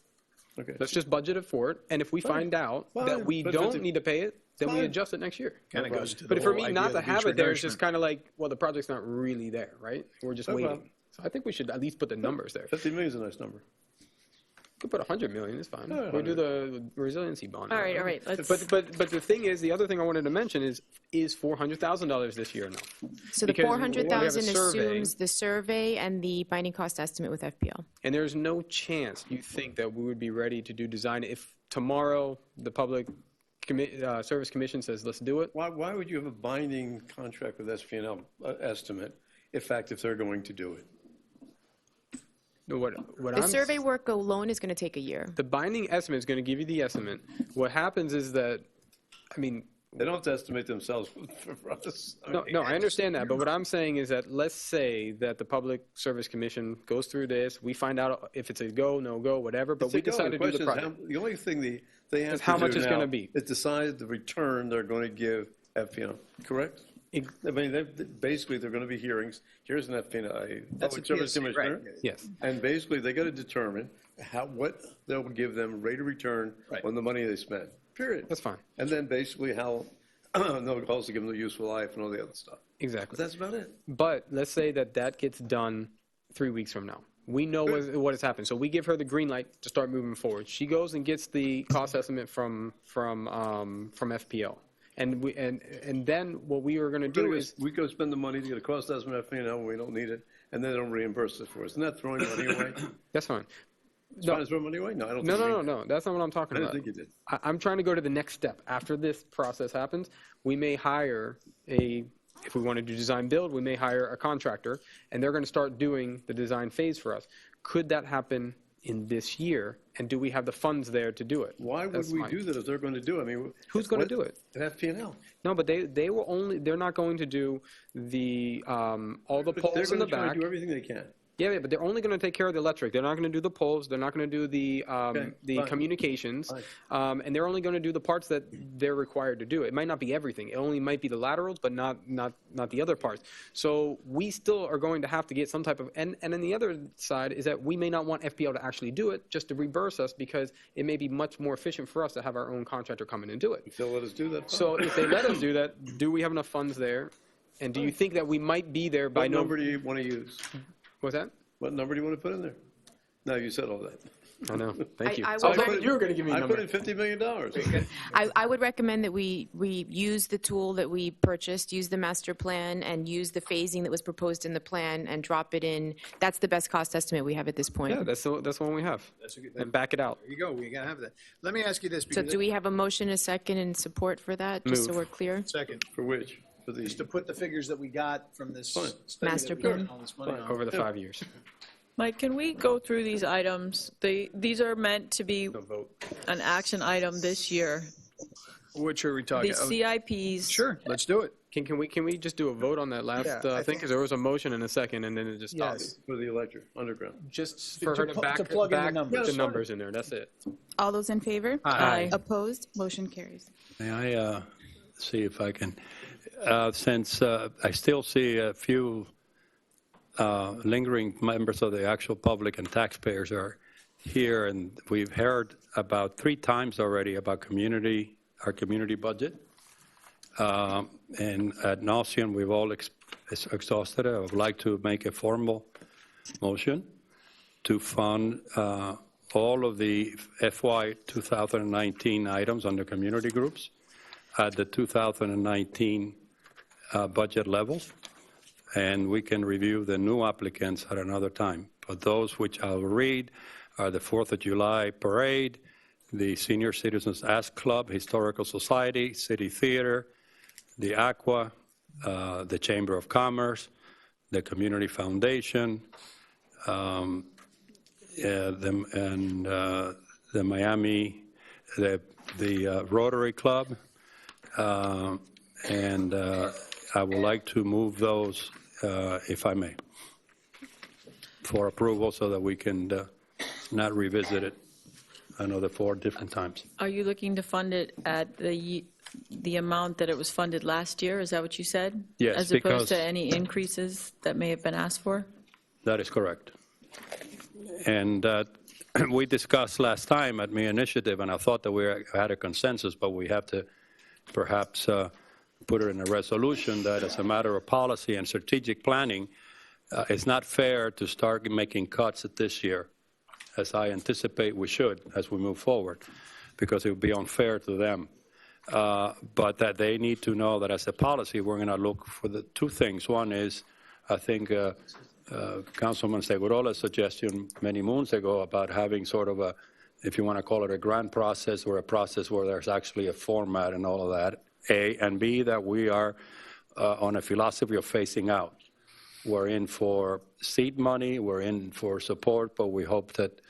Okay. Let's just budget it for it, and if we find out that we but don't 50 need to pay it, then we Fine. adjust it next year. Kind of goes to the But for whole me, idea not of to the have beach it there is just renourishment. kind of like, well, the project's not really there, right? We're just Okay. waiting. So I think we should at least put the numbers there. 50 million is a nice number. We could put 100 million. It's fine. Yeah, We'll do the resiliency bond. All right, let's- But the thing is, the other thing I wanted to mention is $400,000 this year enough? so the Because we have a 400,000 survey, assumes the survey and the binding cost estimate with FPL. and there's no chance you think that we would be ready to do design if tomorrow the Public Service Commission says, let's do it. Why would you have a binding contract with SPNL estimate, in fact, if they're going to do it? What The I'm survey work alone is going to take a year. The binding estimate is going to give you the estimate. What happens is that, I mean, They don't have to estimate themselves for us. no, I understand that. But what I'm saying is that let's say that the Public Service Commission goes through this. We find out if it's a go, no go, whatever. But we decide to do the project. The only thing they have Is to how do much it's now gonna be. is decide the return they're going to give FPL, correct? I mean, basically, they're going to be hearings. Here's an FPL, That's Public a Service PSC, Commissioner. right. Yes. And basically, they got to determine what they'll give them rate of return on the money they spend, period. That's fine. And then basically how, they'll also give them the useful life and all the other stuff. Exactly. But that's about it. But let's say that gets done 3 weeks from now. We know what has happened. So we give her the green light to start moving forward. She goes and gets the cost estimate from FPL. And then what we are going to do is we go spend the money to get a cost estimate at F&L when we don't need it, and then they don't reimburse us for it. Isn't that throwing money away? that's fine. It's trying to throw money away? No, I don't think No. That's not what I'm talking I about. didn't think you did. I'm trying to go to the next step. After this process happens, we may hire if we want to do design build, we may hire a contractor, and they're going to start doing the design phase for us. Could that happen in this year? And do we have the funds there to do it? Why would we do that if they're going to do it? I mean, who's going to do it? At F&L. No, but they're not going to do the all the poles in the They're going to try back. to do everything they can. Yeah, but they're only going to take care of the electric. They're not going to do the poles. They're not going to do the fine. communications, and they're only going to do the parts that they're required to do. It might not be everything. It only might be the laterals, but not the other parts. So we still are going to have to get some type of and then the other side is that we may not want FPL to actually do it, just to reimburse us because it may be much more efficient for us to have our own contractor come in and do it. If they'll let us do that. So if they let us do that, do we have enough funds there? And do you think that we might be there by What number do you want to use? What's that? What number do you want to put in there? No, you said all that. I know. Thank you. I I was hoping you were going to give me a I number. put in $50 million. I would recommend that we use the tool that we purchased, use the master plan, and use the phasing that was proposed in the plan and drop it in. That's the best cost estimate we have at this point. Yeah, that's the one we have. That's a good. And back it out. There you go. We gotta have that. Let me ask you this. So Because do we have a motion, a second, and support for that, just so Move. we're clear? Second, For which? For the just to put the figures that we got from this Fine. study Master that we plan. spent all this money on. Over the 5 years. Mike, can we go through these items? These are meant to be an action item this year. Which are we talking? These CIPs. Sure, let's do it. Can we just do a vote on that last Yeah, I thing? think- Because there was a motion and a second, and then it just stopped. Yes. For the electric, underground. Just for her to to plug in the numbers. the numbers in there. That's it. All those in favor? Aye. Opposed? Motion carries. May I see if I can, since I still see a few lingering members of the actual public and taxpayers are here, and we've heard about 3 times already about our community budget. And ad nauseum, we've all exhausted it. I would like to make a formal motion to fund all of the FY 2019 items under community groups at the 2019 budget levels, and we can review the new applicants at another time. But those which I'll read are the 4th of July Parade, the Senior Citizens Ask Club, Historical Society, City Theater, the Aqua, the Chamber of Commerce, the Community Foundation, the Miami, the Rotary Club, and I would like to move those, if I may, for approval so that we can not revisit it another 4 different times. Are you looking to fund it at the amount that it was funded last year? Is that what you said? Yes, As because- opposed to any increases that may have been asked for? That is correct. And we discussed last time at my initiative, and I thought that we had a consensus, but we have to perhaps put it in a resolution that as a matter of policy and strategic planning, it's not fair to start making cuts at this year, as I anticipate we should as we move forward, because it would be unfair to them. But that they need to know that as a policy, we're going to look for the 2 things. One is, I think, Councilman Segurola's suggestion many moons ago about having sort of a, if you want to call it a grant process or a process where there's actually a format and all of that, A, and B, that we are on a philosophy of phasing out. We're in for seed money, we're in for support, but we hope that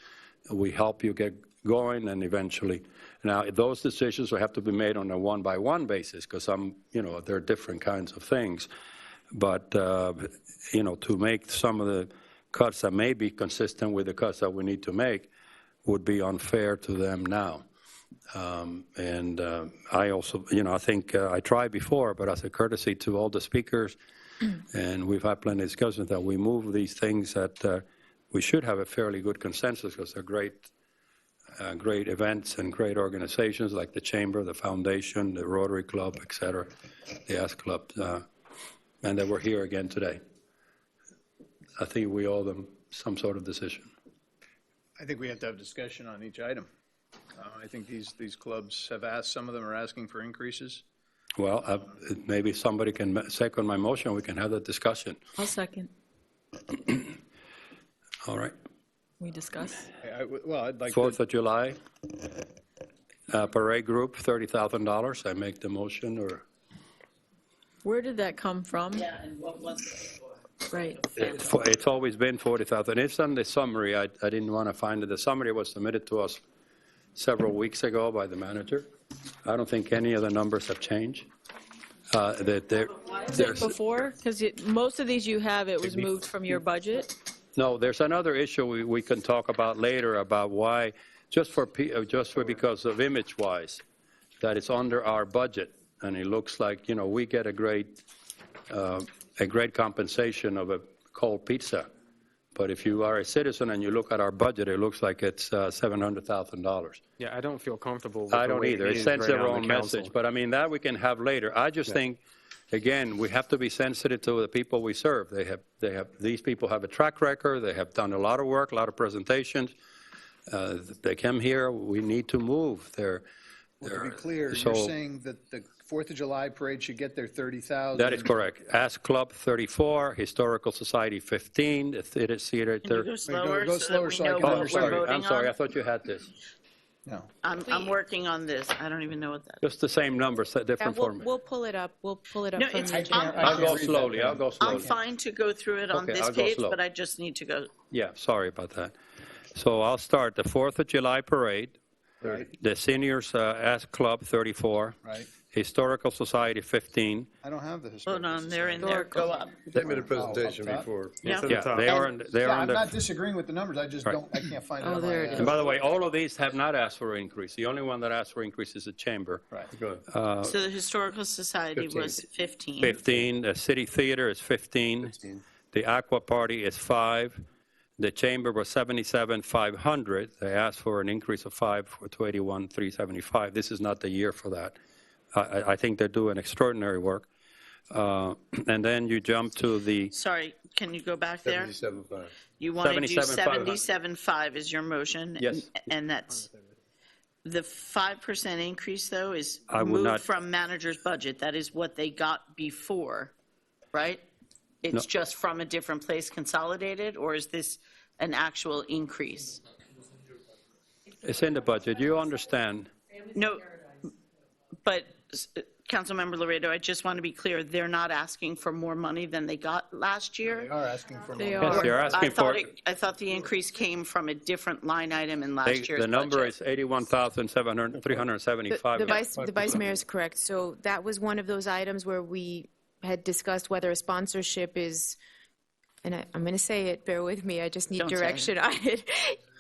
we help you get going and eventually. Now, those decisions will have to be made on a one-by-one basis because there are different kinds of things. But, to make some of the cuts that may be consistent with the cuts that we need to make would be unfair to them now. And I also, I think I tried before, but as a courtesy to all the speakers, and we've had plenty of discussions that we move these things that we should have a fairly good consensus because they're great events and great organizations like the Chamber, the Foundation, the Rotary Club, et cetera, the Ask Club, and that we're here again today. I think we owe them some sort of decision. I think we have to have discussion on each item. I think these clubs have asked, some of them are asking for increases. Well, maybe somebody can second my motion, we can have the discussion. I'll second. All right. We discuss. Well, I'd like 4th of July, parade group, $30,000. I make the motion, or? Where did that come from? Yeah, and what was it? Right. It's always been 40,000. It's on the summary. I didn't want to find it. The summary was submitted to us several weeks ago by the manager. I don't think any of the numbers have changed. Was it before? Because most of these you have, it was moved from your budget. No, there's another issue we can talk about later about why, just for because of image-wise, that it's under our budget, and it looks like, you know, we get a great compensation of a cold pizza. But if you are a citizen and you look at our budget, it looks like it's $700,000. Yeah, I don't feel comfortable with I the don't way either. it It is sends right their on own the council. message. But I mean, that we can have later. I just think, again, we have to be sensitive to the people we serve. These people have a track record. They have done a lot of work, a lot of presentations. They come here. We need to move. Well, to be clear, you're saying that the 4th of July parade should get their 30,000? That is correct. Ask Club 34, Historical Society 15, the Theater. Can you go slower Go so slower that we so I know can what we're understand. voting I'm sorry. on? I thought you had this. No. I'm working on this. I don't even know what that is. Just the same numbers, different format. We'll pull it up. We'll pull it up No, from it's, the agenda. I'll go slowly. I'll go slowly. I'm fine to go through it on Okay, this I'll go page, slow. but I just need to go. Yeah, sorry about that. So I'll start the 4th of July parade. Right. The Seniors Ask Club 34. Right. Historical Society 15. I don't have the historical. Hold on, they're in there. Go up. They made a presentation before. Yeah, they are in I'm the. not disagreeing with the numbers, I just Right. I can't find it. Oh, on there my, it is. And by the way, all of these have not asked for an increase. The only one that asked for increase is the Chamber. Right. So the Historical Society was 15. 15. The City Theater is 15. The Aqua Party is 5. The Chamber was 77,500. They asked for an increase of 5 to 81,375. This is not the year for that. I think they're doing extraordinary work. And then you jump to the Sorry, can you go back there? 77.5. You want to do 77,500. 77.5 is your motion? Yes. And that's, the 5% increase, though, is I would moved not- from manager's budget. That is what they got before, right? It's just from a different place consolidated, or is this an actual increase? It's in the budget. You understand. No, but Councilmember Laredo, I just want to be clear, they're not asking for more money than they got last year? They are asking for more. Yes, they're asking for. I thought the increase came from a different line item in last year's budget. The number is 81,375. The Vice Mayor is correct. So that was one of those items where we had discussed whether a sponsorship is, and I'm going to say it, bear with me, I just need Don't say direction on it.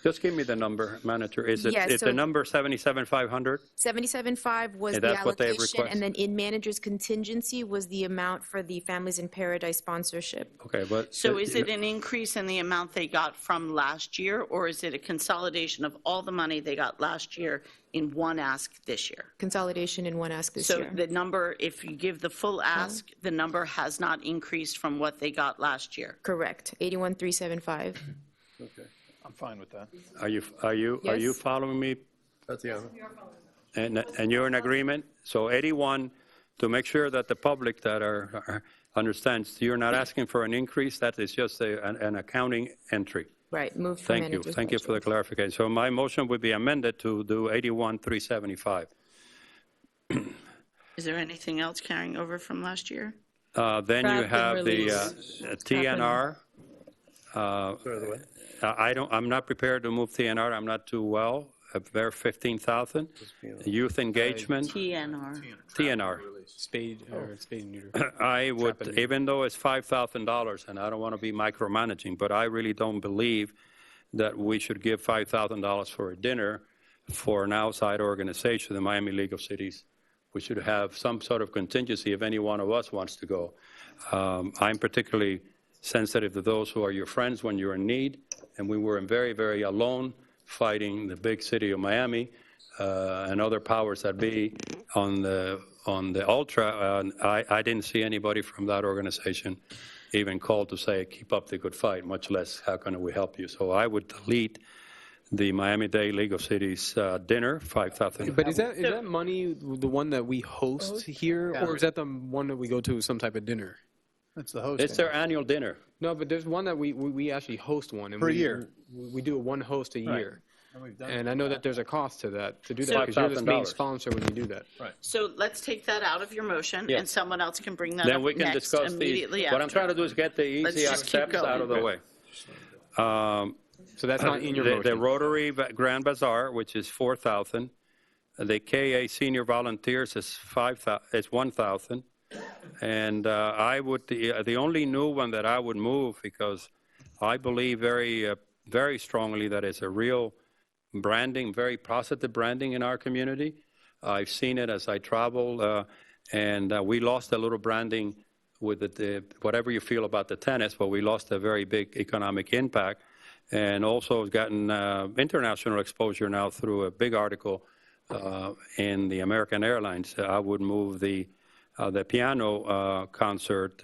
Just give me the number, Manager. Is it Yes, is so- the number 77,500? 77.5 was Yeah, the that's what they allocation, request. and then in manager's contingency was the amount for the Families in Paradise sponsorship. Okay, but. So is it an increase in the amount they got from last year, or is it a consolidation of all the money they got last year in one ask this year? Consolidation in one ask this So year. the number, if you give the full ask, the number has not increased from what they got last year? Correct, 81,375. Okay. I'm fine with that. Are you Yes. following me? Tatiana? And you're in agreement? So 81, to make sure that the public that understands, you're not asking for an increase, that is just an accounting entry. Right, moved from Thank you. manager's Thank you budget. for the clarification. So my motion would be amended to do 81,375. Is there anything else carrying over from last year? Then you Trap and have the release. TNR. I'm not prepared to move TNR. I'm not too well. They're 15,000. Youth engagement, TNR. Spade and neuter. I would, Trap and neuter. even though it's $5,000, and I don't want to be micromanaging, but I really don't believe that we should give $5,000 for a dinner for an outside organization, the Miami League of Cities. We should have some sort of contingency if any one of us wants to go. I'm particularly sensitive to those who are your friends when you're in need, and we were very, very alone fighting the big city of Miami and other powers that be on the ultra. I didn't see anybody from that organization even call to say, keep up the good fight, much less how can we help you. So I would delete the Miami-Dade League of Cities dinner, $5,000. But is that money the one that we host here, or is that the one that we go to some type of dinner? That's the host. It's their annual dinner. No, but there's one that we actually host one. And Per year. We do one host a year. And we've done And I know that there's a cost to that, to do So- that, because you're the main $5,000. sponsor when you do that. Right. So let's take that out of your motion, Yeah. and someone else can bring that Then up we can next discuss immediately the, after. what I'm trying to do is get the Let's easy just keep steps out of the going. way. So that's not in your The motion. Rotary Grand Bazaar, which is $4,000. The KA Senior Volunteers is $1,000. And I would, the only new one that I would move, because I believe very strongly that it's a real branding, very positive branding in our community. I've seen it as I travel, and we lost a little branding with whatever you feel about the tennis, but we lost a very big economic impact, and also has gotten international exposure now through a big article in the American Airlines. I would move the piano concert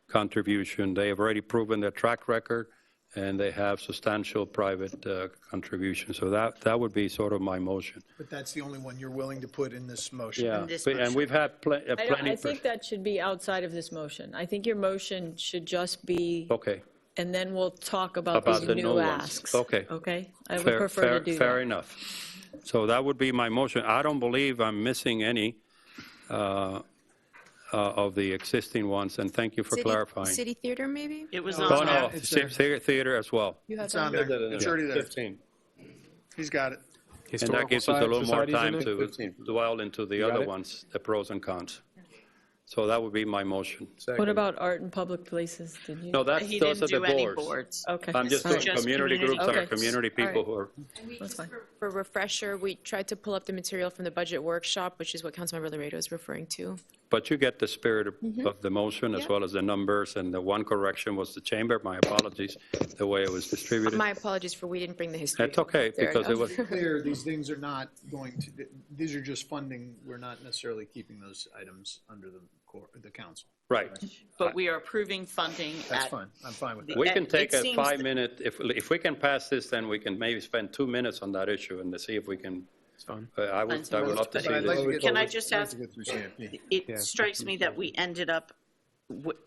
contribution. They have already proven their track record, and they have substantial private contributions. So that would be sort of my motion. But that's the only one you're willing to put in this motion? Yeah, and we've had plenty. I think that should be outside of this motion. I think your motion should just be, Okay. and then we'll talk about About these the new new ones. asks. Okay. Okay? I would prefer to do that. Fair enough. So that would be my motion. I don't believe I'm missing any of the existing ones, and thank you for clarifying. City Theater, maybe? It was Oh, on no, there. theater as well. You have It's on there. It's already there. 15. He's got it. And that gives us a little more Societies in time it? to 15. dwell into the You got other it? ones, the pros and cons. So that would be my motion. What about art in public places? Did you? No, He those are didn't the do any boards. boards. Okay. I'm just All doing right. community groups Okay. or community people who are, That's fine. For refresher, we tried to pull up the material from the budget workshop, which is what Councilmember Laredo is referring to. but you get the spirit of the motion as Yeah. well as the numbers, and the one correction was the chamber. My apologies, the way it was distributed. My apologies for we didn't bring the history. That's okay, Fair because it enough. was, Clear, these things are not going to, these are just funding. We're not necessarily keeping those items under the council. right. But we are approving funding That's at. fine. I'm fine with that. We can take It a seems 5-minute, if we can pass this, then we can maybe spend 2 minutes on that issue and to see if we can. It's fine. I would love to see I'd like to this. get- Can I just I'd like ask, to get through CIP. it strikes me that we ended up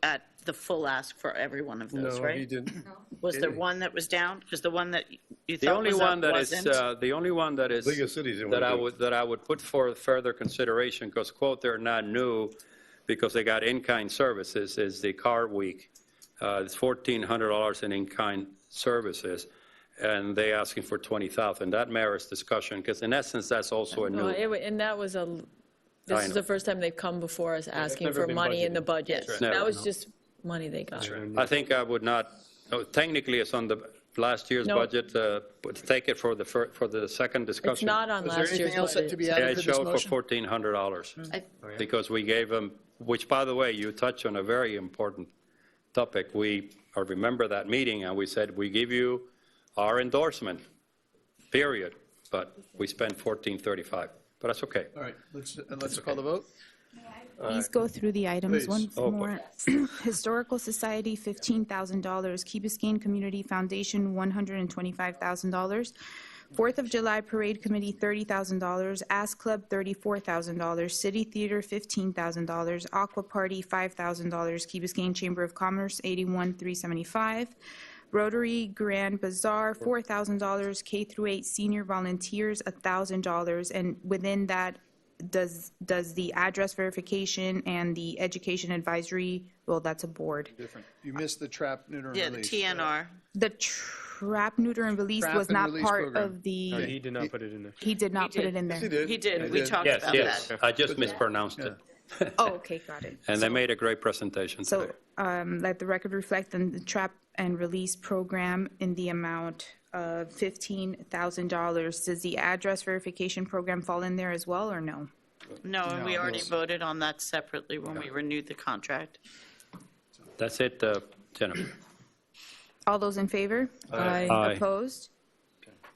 at the full ask for every one of those, No, right? he didn't. Was there one that was down? Because the one that you The thought only was one up that is, wasn't? the only one that is, League of Cities didn't that wanna I do it. would, that I would put for further consideration, because quote, they're not new, because they got in-kind services, is the car week. It's $1,400 in in-kind services, and they asking for $20,000. That merits discussion, because in essence, that's also a No, new. and that was I this is know. the first time they've come before us asking never for been money in the budgeted. budget. That's right. That Never. was just money they got. I think I would not, technically, it's on the last year's No. budget, but take it for the second discussion. It's not on Is there last year's anything else to be budget. Yeah, added it to this showed for motion? $1,400, because we gave them, which, by the way, you touched on a very important topic. I remember that meeting, and we said, we give you our endorsement, period, but we spent $1,435, but that's okay. All right, let's call the vote. Please go through the items Please. once Oh, more. Historical Society, $15,000. Key Biscayne Community Foundation, $125,000. 4th of July Parade Committee, $30,000. Ask Club, $34,000. City Theater, $15,000. Aqua Party, $5,000. Key Biscayne Chamber of Commerce, $81,375. Rotary Grand Bazaar, $4,000. K through 8 Senior Volunteers, $1,000. And within that, does the address verification and the education advisory, well, that's a board. Different. You missed the trap, neuter, and Yeah, the release. TNR. The trap, neuter, and release Trap was and not release part program. of No, the, he did not put it in there. he did not put it in Yes, he there. did. He did. He We did. talked Yes, about yes, that. I just mispronounced it. Oh, okay, got it. And they made a great presentation So, today. let the record reflect the trap and release program in the amount of $15,000. Does the address verification program fall in there as well, or no? No, and we already voted on that separately when we renewed the contract. That's it, Jennifer. All those in favor? Aye. Aye. Opposed?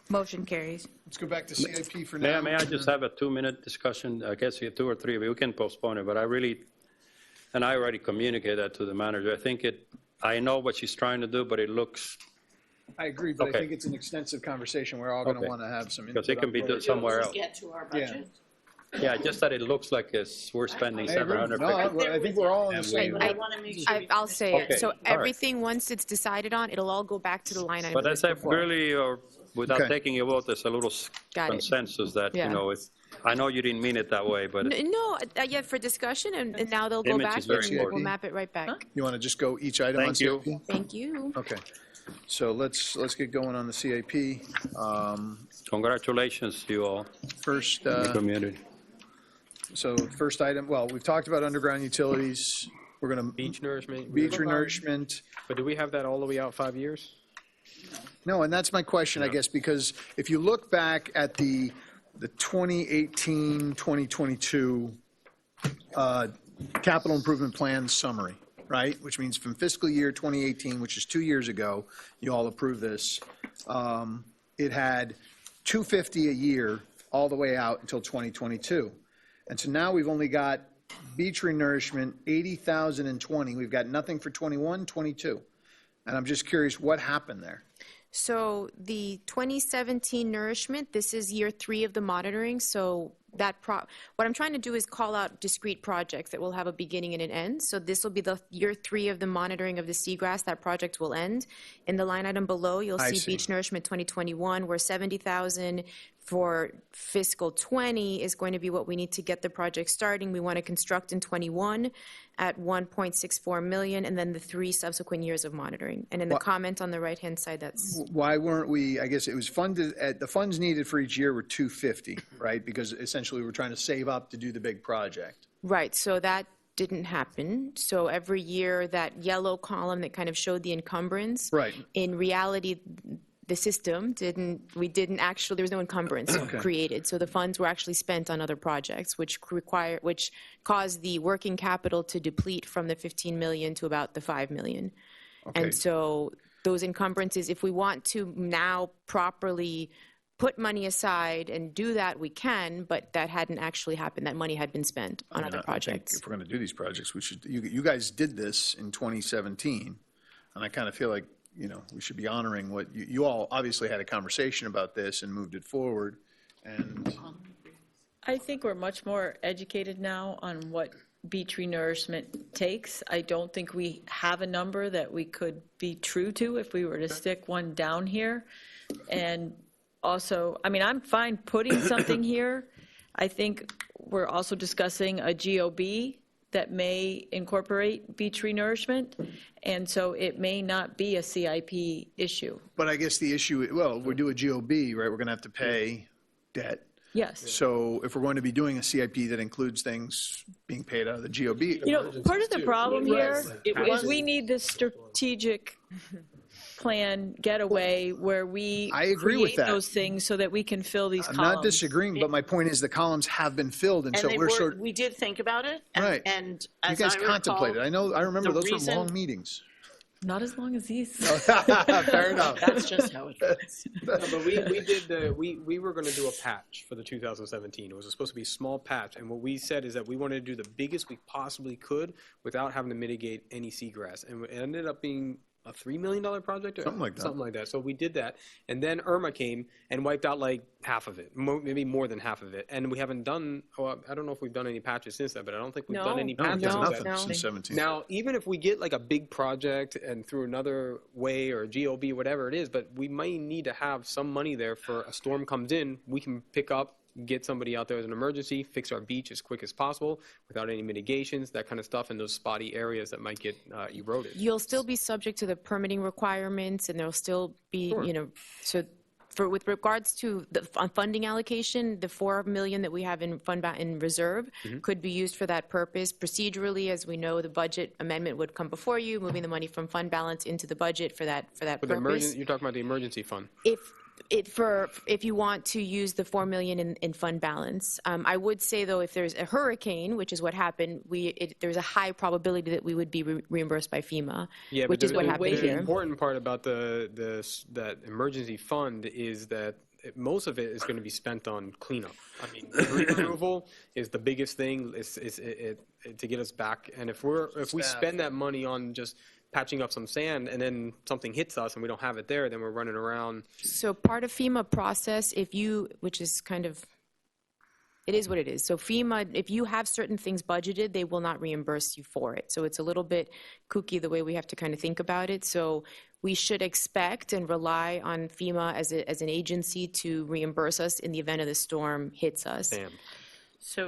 Motion carries. Let's go back to CIP for now. May I just have a 2-minute discussion? I guess you have 2 or 3 of you. We can postpone it, but I really, and I already communicated that to the manager. I think I know what she's trying to do, but it looks I agree, but Okay. I think it's an extensive conversation. We're all going to Okay. want to have some Because input. it can be on done somewhere else. Get to our Yeah. budget. Yeah, just that it looks like we're spending I agree. 750. No, I think we're all on the And same. we- But I want to make sure. we I'll say it. Okay, So all right. everything, once it's decided on, it'll all go back to the line item But it that's was before. really, or without Okay. taking a vote, there's a little Got it. consensus that, Yeah. I know you didn't mean it that way, but No, yeah, for discussion, and now they'll go Image back is very and we'll important. map it right back. You want to just go each item on Thank you. CIP? Thank you. Okay. So let's get going on the CIP. congratulations to you all, First, the community. so first item, well, we've talked about underground utilities. We're going to Beach nourishment. beach renourishment. But do we have that all the way out 5 years? No, and that's my question, I guess, because if you look back at the 2018, 2022 capital improvement plan summary, right? Which means from fiscal year 2018, which is 2 years ago, you all approved this. It had $250 a year all the way out until 2022. And so now we've only got beach renourishment, 80,020. We've got nothing for 21, 22. And I'm just curious what happened there. So the 2017 nourishment, this is year 3 of the monitoring. So what I'm trying to do is call out discrete projects that will have a beginning and an end. So this will be the year 3 of the monitoring of the seagrass. That project will end. In the line item below, you'll see beach nourishment 2021, where 70,000 for fiscal 20 is going to be what we need to get the project starting. We want to construct in 21 at 1.64 million, and then the 3 subsequent years of monitoring. And in the comment on the right-hand side, that's Why weren't we, I guess it was funded, the funds needed for each year were 250, right? Because essentially we're trying to save up to do the big project. right. So that didn't happen. So every year, that yellow column that kind of showed the encumbrance. Right. In reality, the system there was no encumbrance created. So the funds were actually spent on other projects, which caused the working capital to deplete from the 15 million to about the 5 million. Okay. And so those encumbrances, if we want to now properly put money aside and do that, we can, but that hadn't actually happened. That money had been spent on other projects. I think if we're going to do these projects, we should, you guys did this in 2017, and I kind of feel like, we should be honoring what, you all obviously had a conversation about this and moved it forward, and. I think we're much more educated now on what beach renourishment takes. I don't think we have a number that we could be true to if we were to stick one down here. And also, I'm fine putting something here. I think we're also discussing a GOB that may incorporate beach renourishment, and so it may not be a CIP issue. But I guess the issue, well, we do a GOB, right? We're going to have to pay debt. Yes. So if we're going to be doing a CIP that includes things being paid out of the GOB. Part of the problem here is we need this strategic plan getaway where we I agree with create that. those things so that we can fill these I'm columns. not disagreeing, but my point is the columns have been filled, and so we're we did think about it, and, Right. and You as guys I recall, contemplated. I remember the those were reason- long meetings. Not as long as these. Fair enough. That's just how it goes. No, but we were going to do a patch for the 2017. It was supposed to be a small patch, and what we said is that we wanted to do the biggest we possibly could without having to mitigate any seagrass, and it ended up being a $3 million project or Something like that. Something like that. So we did that, and then Irma came and wiped out like half of it, maybe more than half of it, and we haven't done. Well, I don't know if we've done any patches since then, but I don't think we've done any patches we've done since nothing then. since 17. Now, even if we get like a big project and through another way or GOB, whatever it is, but we might need to have some money there for a storm comes in, we can pick up, get somebody out there as an emergency, fix our beach as quick as possible without any mitigations, that kind of stuff in those spotty areas that might get eroded. You'll still be subject to the permitting requirements, and there'll still be, with regards to the funding allocation, the 4 million that we have in in reserve could be used for that purpose. Procedurally, as we know, the budget amendment would come before you, moving the money from fund balance into the budget for that purpose. You're talking about the emergency fund. If you want to use the 4 million in fund balance, I would say though, if there's a hurricane, which is what happened, there's a high probability that we would be reimbursed by FEMA, which is what happened The here. important part about that emergency fund is that most of it is going to be spent on cleanup. I mean, debris removal is the biggest thing to get us back, and if we spend that money on just patching up some sand, and then something hits us and we don't have it there, then we're running around. So part of FEMA process, which is kind of, it is what it is. So FEMA, if you have certain things budgeted, they will not reimburse you for it. So it's a little bit kooky the way we have to kind of think about it. So we should expect and rely on FEMA as an agency to reimburse us in the event of the storm hits us.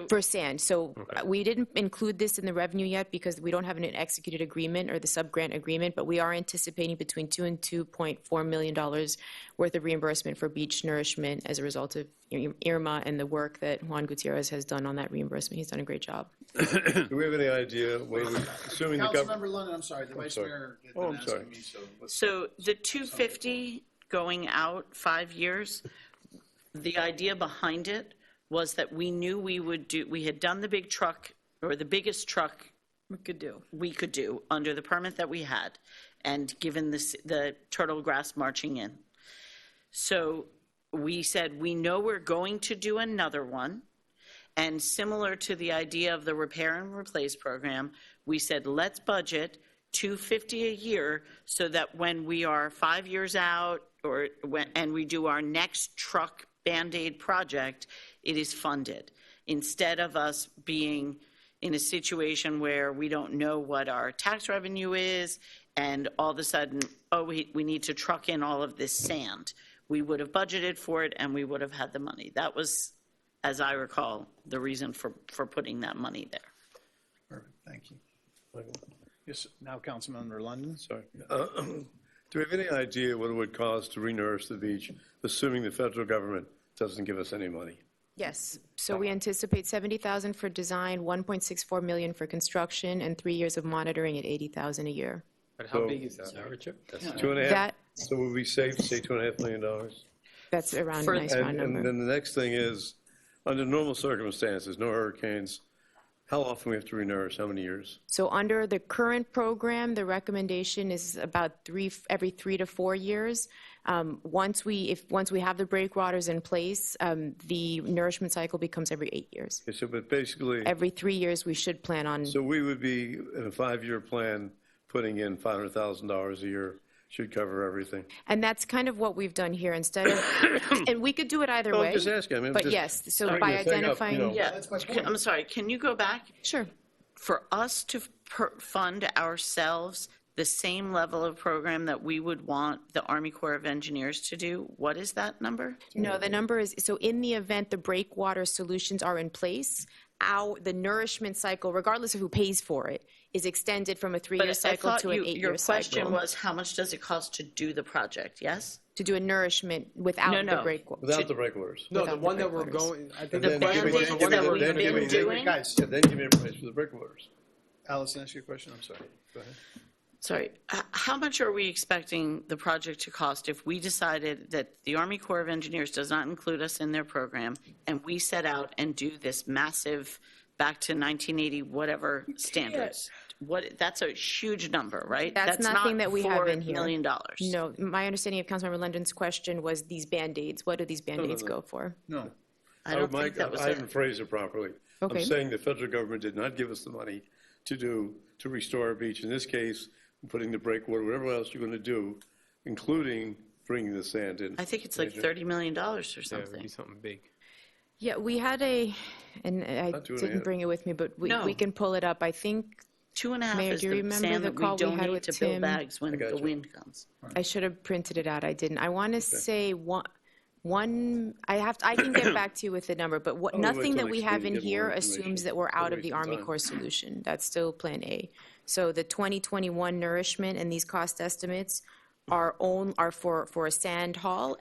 For sand. So we didn't include this in the revenue yet because we don't have an executed agreement or the sub-grant agreement, but we are anticipating between $2 and $2.4 million worth of reimbursement for beach nourishment as a result of Irma and the work that Juan Gutierrez has done on that reimbursement. He's done a great job. Do we have any idea, assuming the government? Councilmember London, I'm sorry, the Vice Mayor. Oh, I'm sorry. So the 250 going out 5 years, the idea behind it was that we knew we had done the big truck, or the biggest truck we could do under the permit that we had, and given the turtle grass marching in. So we said, we know we're going to do another one, and similar to the idea of the repair and replace program, we said, let's budget $250 a year so that when we are 5 years out and we do our next truck Band-Aid project, it is funded, instead of us being in a situation where we don't know what our tax revenue is and all of a sudden, we need to truck in all of this sand. We would have budgeted for it and we would have had the money. That was, as I recall, the reason for putting that money there. Perfect, thank you. Yes, now Councilmember London. Sorry. Do we have any idea what it would cost to re-nourish the beach, assuming the federal government doesn't give us any money? Yes. So we anticipate $70,000 for design, $1.64 million for construction, and 3 years of monitoring at $80,000 a year. But how big is that? That's 2.5. So would we save, say, $2.5 million? That's around a nice round number. And then the next thing is, under normal circumstances, no hurricanes, how often we have to re-nourish? How many years? So under the current program, the recommendation is about every 3 to 4 years. Once we have the breakwaters in place, the nourishment cycle becomes every 8 years. Okay, so, but basically, every 3 years we should plan on. So we would be in a 5-year plan, putting in $500,000 a year. Should cover everything. And that's kind of what we've done here instead of, and we could do it either way. I'm just asking. I mean, but yes, so by identifying. I'm sorry, can you go back? Sure. For us to fund ourselves the same level of program that we would want the Army Corps of Engineers to do, what is that number? No, the number is, so in the event the breakwater solutions are in place, the nourishment cycle, regardless of who pays for it, is extended from a 3-year cycle to an 8-year cycle. Your question was, how much does it cost to do the project, yes? To do a nourishment without the breakwater. Without the breakwaters. No, the one that we're going, I think the Band-Aids that we've been doing. Guys, then give me a price for the breakwaters. Allison, ask you a question. I'm sorry. Go ahead. Sorry, how much are we expecting the project to cost if we decided that the Army Corps of Engineers does not include us in their program and we set out and do this massive back to 1980 whatever standards? That's a huge number, right? That's nothing that we have in here. $4 million. No, my understanding of Councilmember London's question was these Band-Aids. What do these Band-Aids go for? No. I don't think that was I haven't phrased it properly. Okay. I'm saying the federal government did not give us the money to restore our beach. In this case, putting the breakwater, whatever else you're going to do, including bringing the sand in. I think it's like $30 million or something. Yeah, it would be something big. Yeah, we had and I didn't bring it with me, but we can pull it up. I think 2.5 Mayor, is do you the remember sand the that we call we had donate with to build Tim? bags when the wind comes. I should have printed it out. I didn't. I want to say one. I can get back to you with the number, but nothing that we have in here assumes that we're out of the Army Corps solution. That's still Plan A. So the 2021 nourishment and these cost estimates are for a sand haul,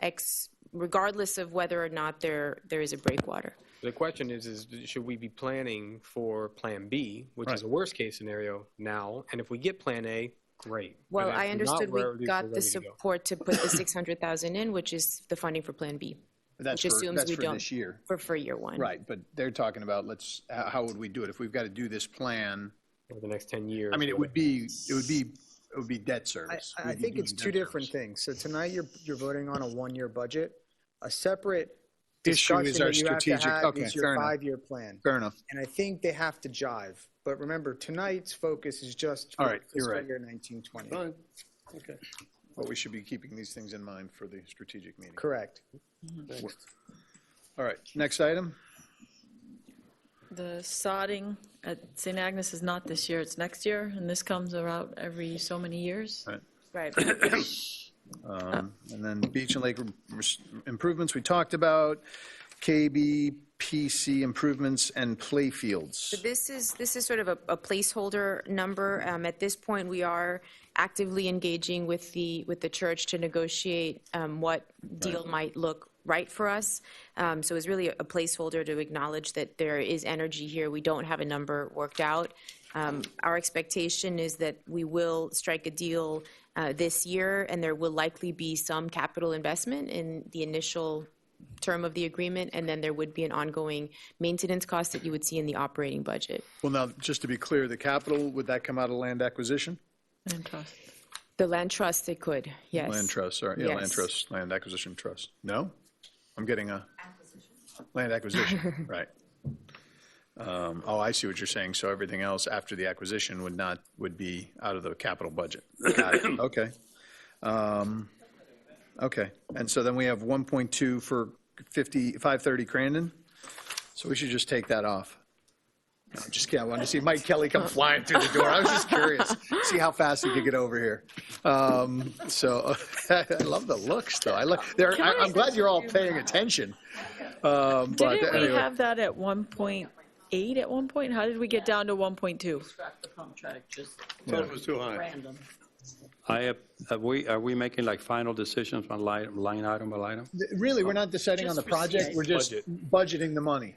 regardless of whether or not there is a breakwater. The question is should we be planning for Plan B, which is a worst case scenario now? And if we get Plan A, great. Well, I understood we got the support to put the $600,000 in, which is the funding for Plan B. That's which assumes we for don't this year. For year one. Right, but they're talking about how would we do it if we've got to do this plan over the next 10 years? I mean, it would be debt service. I think it's two different things. So tonight you're voting on a 1-year budget. A separate issue discussion is our that you have to strategic. have Okay, is your fair enough. 5-year plan. Fair enough. And I think they have to jive. But remember, tonight's focus is just All for right, you're fiscal right. year 1920. Fine, okay. But we should be keeping these things in mind for the strategic meeting. Correct. All right, next item. The sodding at St. Agnes is not this year, it's next year, and this comes around every so many years. Right. Right. And then beach and lake improvements we talked about, KBPC improvements and play fields. So this is sort of a placeholder number. At this point, we are actively engaging with the church to negotiate what deal might look right for us. So it's really a placeholder to acknowledge that there is energy here. We don't have a number worked out. Our expectation is that we will strike a deal this year, and there will likely be some capital investment in the initial term of the agreement, and then there would be an ongoing maintenance cost that you would see in the operating budget. Well, now, just to be clear, the capital, would that come out of land acquisition? And trust. The land trust, it could, yes. Land trust, sorry, yeah, land Yes. trust, land acquisition trust. No? I'm getting a land acquisition, right. Oh, I see what you're saying. So everything else after the acquisition would be out of the capital budget. Got it. Okay. Okay. And so then we have 1.2 for 530 Crandon. So we should just take that off. No, I'm just kidding. I wanted to see Mike Kelly come flying through the door. I was just curious, see how fast he could get over here. So I love the looks, though. I'm glad you're all paying attention. Didn't we anyway. have that at 1.8 at one point? How did we get down to 1.2? Scrap the contract, just Thought it was too high. random. Are we making like final decisions on line item by item? Really, we're not deciding on the project. We're just budgeting the money.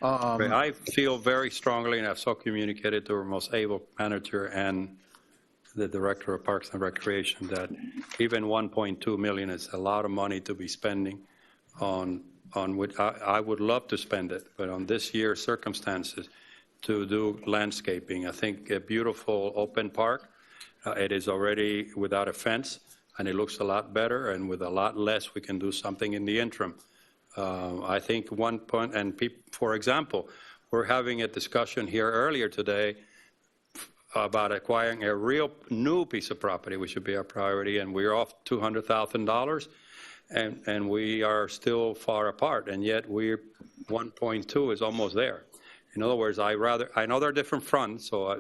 I feel very strongly, and I've so communicated to our most able manager and the Director of Parks and Recreation, that even 1.2 million is a lot of money to be spending on which I would love to spend it, but on this year's circumstances, to do landscaping. I think a beautiful open park. It is already without a fence, and it looks a lot better, and with a lot less, we can do something in the interim. I think one point, and for example, we're having a discussion here earlier today about acquiring a real new piece of property, which should be our priority, and we're off $200,000, and we are still far apart, and yet 1.2 is almost there. In other words, I know they're different fronts, so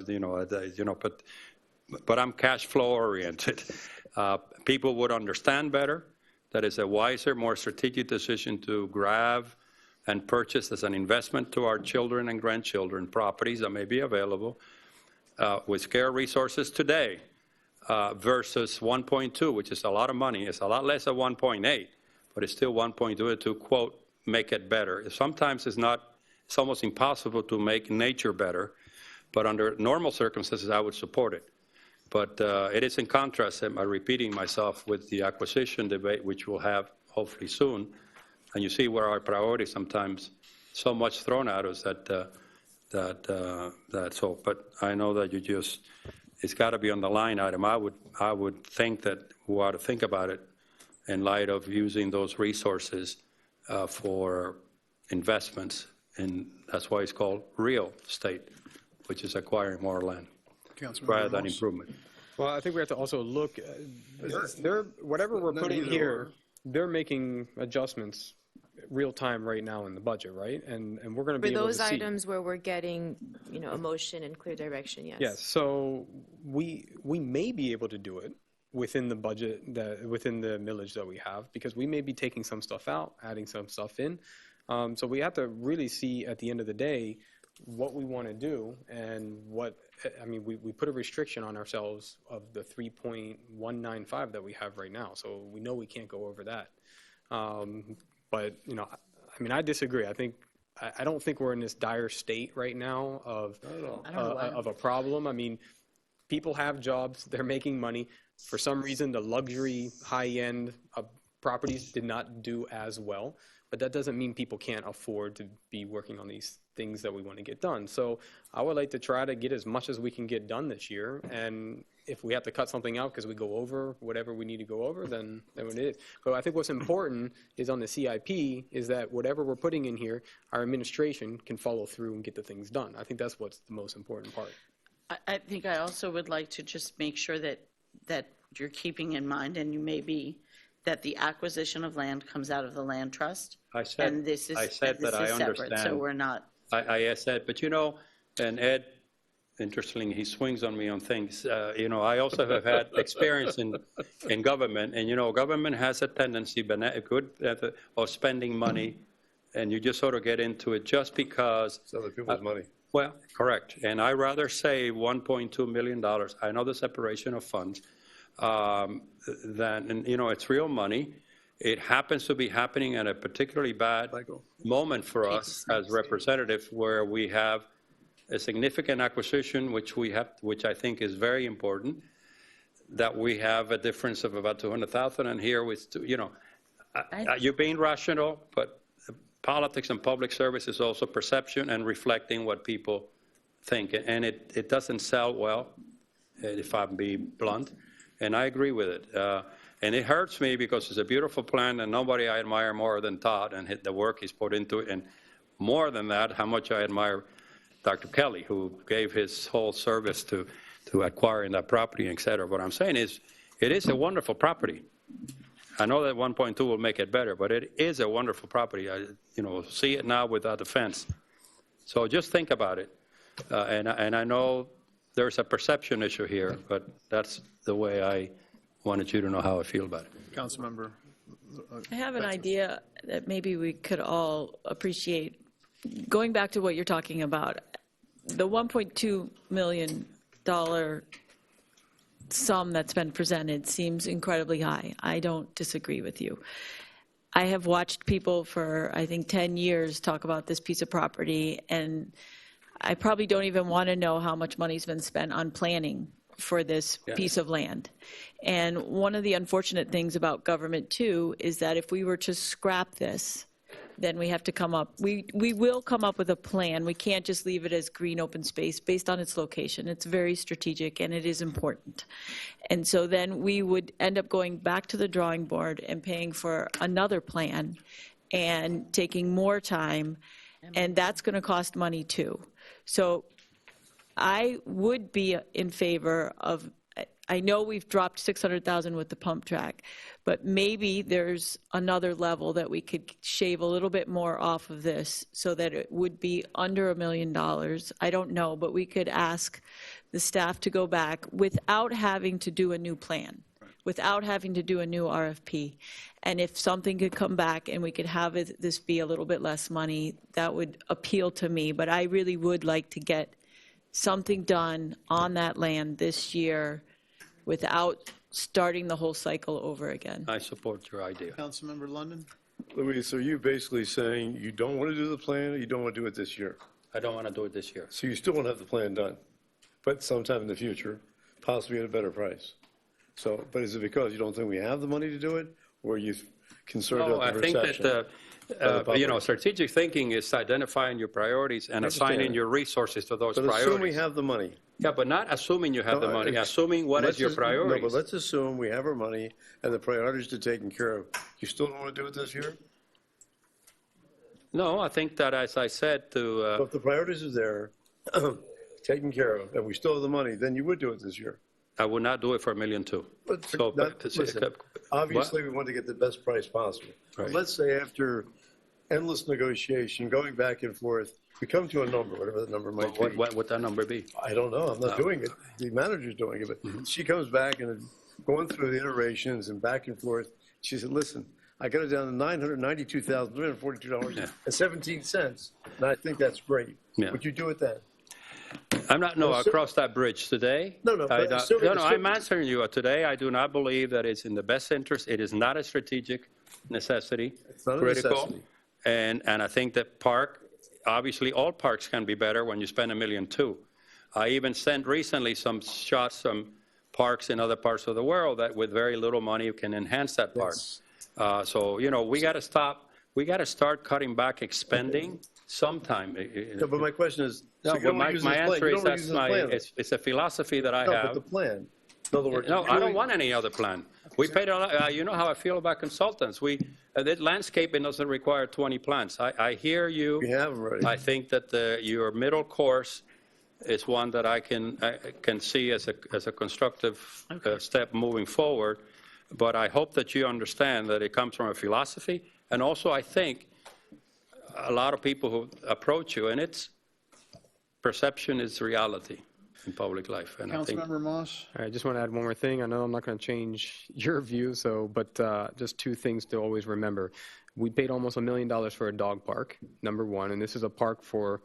but I'm cash flow oriented. People would understand better that it's a wiser, more strategic decision to grab and purchase as an investment to our children and grandchildren properties that may be available with scarce resources today versus 1.2, which is a lot of money. It's a lot less than 1.8, but it's still 1.2 to, quote, make it better. Sometimes it's almost impossible to make nature better, but under normal circumstances, I would support it. But it is in contrast, I'm repeating myself, with the acquisition debate, which we'll have hopefully soon. And you see where our priorities sometimes so much thrown at us but I know that it's got to be on the line item. I would think that we ought to think about it in light of using those resources for investments, and that's why it's called real estate, which is acquiring more land rather than improvement. Well, I think we have to also look, whatever we're putting here, they're making adjustments real time right now in the budget, right? And we're going to be For able to see. those items where we're getting, a motion and clear direction, yes. Yes, so we may be able to do it within the budget, within the millage that we have, because we may be taking some stuff out, adding some stuff in. So we have to really see at the end of the day what we want to do, and we put a restriction on ourselves of the 3.195 that we have right now, so we know we can't go over that. But I disagree. I don't think we're in this dire state right now of a problem. People have jobs, they're making money. For some reason, the luxury high-end properties did not do as well, but that doesn't mean people can't afford to be working on these things that we want to get done. So I would like to try to get as much as we can get done this year, and if we have to cut something out because we go over whatever we need to go over, then it is. But I think what's important is on the CIP is that whatever we're putting in here, our administration can follow through and get the things done. I think that's what's the most important part. I think I also would like to just make sure that you're keeping in mind, and you may be, that the acquisition of land comes out of the land trust. I said, and this is, I said that I separate, understand. so we're not. I said, but you know, and Ed, interestingly, he swings on me on things. You know, I also have had experience in government, and you know, government has a tendency, of spending money, and you just sort of get into it just because. It's other people's money. Well, correct. And I rather say $1.2 million. I know the separation of funds. And you know, it's real money. It happens to be happening at a particularly bad moment for us as representatives, where we have a significant acquisition, which I think is very important, that we have a difference of about 200,000, and here with, you know, you're being rational, but politics and public service is also perception and reflecting what people think, and it doesn't sell well, if I'm being blunt, and I agree with it. And it hurts me because it's a beautiful plan, and nobody I admire more than Todd and the work he's put into it, and more than that, how much I admire Dr. Kelly, who gave his whole service to acquiring that property, et cetera. What I'm saying is, it is a wonderful property. I know that 1.2 will make it better, but it is a wonderful property. You know, see it now without the fence. So just think about it. And I know there's a perception issue here, but that's the way I wanted you to know how I feel about it. Councilmember. I have an idea that maybe we could all appreciate. Going back to what you're talking about, the $1.2 million sum that's been presented seems incredibly high. I don't disagree with you. I have watched people for, I think, 10 years talk about this piece of property, and I probably don't even want to know how much money's been spent on planning for this piece of land. And one of the unfortunate things about government, too, is that if we were to scrap this, then we have to come up, we will come up with a plan. We can't just leave it as green open space based on its location. It's very strategic and it is important. And so then we would end up going back to the drawing board and paying for another plan and taking more time, and that's going to cost money too. So I would be in favor of, I know we've dropped 600,000 with the pump track, but maybe there's another level that we could shave a little bit more off of this so that it would be under $1 million. I don't know, but we could ask the staff to go back without having to do a new plan, without having to do a new RFP. And if something could come back and we could have this be a little bit less money, that would appeal to me. But I really would like to get something done on that land this year without starting the whole cycle over again. I support your idea. Councilmember London. Louise, so you're basically saying you don't want to do the plan, or you don't want to do it this year? I don't want to do it this year. So you still want to have the plan done, but sometime in the future, possibly at a better price. So, but is it because you don't think we have the money to do it, or are you concerned about the perception? I think that, you know, strategic thinking is identifying your priorities and assigning your resources to those priorities. But assume we have the money. Yeah, but not assuming you have the money, assuming what is your priority. No, but let's assume we have our money and the priorities are taken care of. You still don't want to do it this year? No, I think that, as I said to... But if the priorities are there, taken care of, and we still have the money, then you would do it this year. I would not do it for $1.2 million. Listen, obviously, we want to get the best price possible. Right. Let's say after endless negotiation, going back and forth, we come to a number, whatever the number might be. What would that number be? I don't know. I'm not doing it. The manager's doing it. But she comes back and going through the iterations and back and forth. She said, listen, I got it down to $992,342.17, and I think that's great. Yeah. Would you do it then? I'm not, no, I'll cross that bridge today. No, I'm answering you. Today, I do not believe that it's in the best interest. It is not a strategic necessity. It's not a necessity. And I think that obviously all parks can be better when you spend $1.2 million. I even sent recently some shots from parks in other parts of the world that with very little money you can enhance that park. So, you know, we got to start cutting back expending sometime. No, but my question is, No, so you well, don't my use my this plan, answer you is don't that's use the plan. it's a philosophy that I No, but have. the plan. In other words. No, if I you- don't want any other plan. We paid a lot, you know how I feel about consultants. That landscaping doesn't require 20 plants. I hear you. You have them already. I think that your middle course is one that I can see as a constructive step moving forward. But I hope that you understand that it comes from a philosophy. And also, I think a lot of people who approach you, and it's perception is reality in public life. And I think Councilmember Moss? All right, I just want to add one more thing. I know I'm not going to change your view, but just two things to always remember. We paid almost $1 million for a dog park, number one, and this is a park for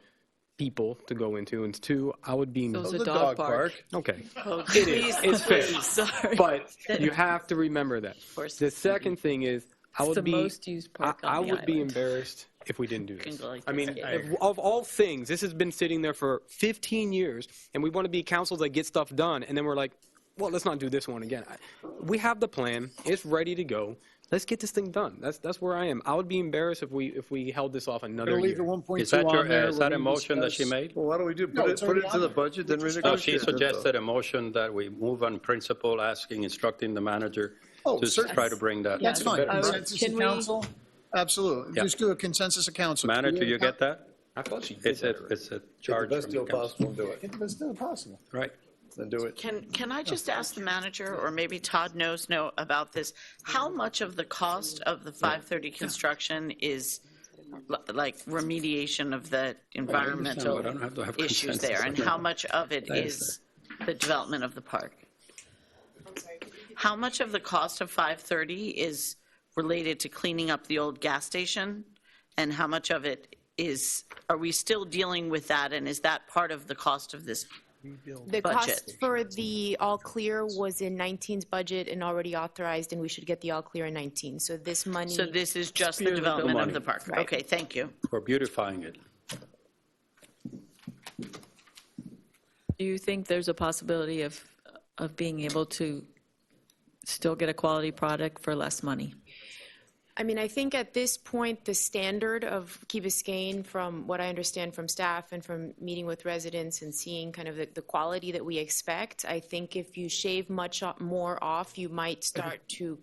people to go into. And two, I would be... So it's a dog park. Okay. Oh, It is. It's fair. please, sorry. But you have to remember that. course. The second thing is, I It's would the be... most used park on I the would be island. embarrassed if we didn't do Can this. go like I mean, this. of all things, this has been sitting there for 15 years, and we want to be councils that get stuff done, and then we're like, well, let's not do this one again. We have the plan. It's ready to go. Let's get this thing done. That's where I am. I would be embarrassed if we held this off another Gonna leave the year. 1.2 is that on there. is We're that a gonna motion that discuss- she made? Well, why don't we do, No, put it's it already into on the there. budget, then No, renegotiate. she that's all. suggested a motion that we move on principle, instructing the manager Oh, to certainly. try to bring that. That's fine. I would- Consensus can of we- council? Absolutely. Yeah. Just do a consensus of council. Manager, you get that? I thought she did It's that a, already. it's a Get the charge best from deal the council. possible and do it. Get the best deal possible. Right. Then do it. Can I just ask the manager, or maybe Todd knows about this, how much of the cost of the 530 construction is like remediation of the environmental but I don't have to have issues consensus. there, and how much of it is the development of the park? How much of the cost of 530 is related to cleaning up the old gas station, and how much of it are we still dealing with that, and is that part of the cost of this The budget? cost for the all clear was in 19's budget and already authorized, and we should get the all clear in 19. So this money. So this is just the Spears of the development of money. the park? Right. Okay, thank you. We're beautifying it. Do you think there's a possibility of being able to still get a quality product for less money? I mean, I think at this point, the standard of Key Biscayne, from what I understand from staff and from meeting with residents and seeing kind of the quality that we expect, I think if you shave much more off, you might start to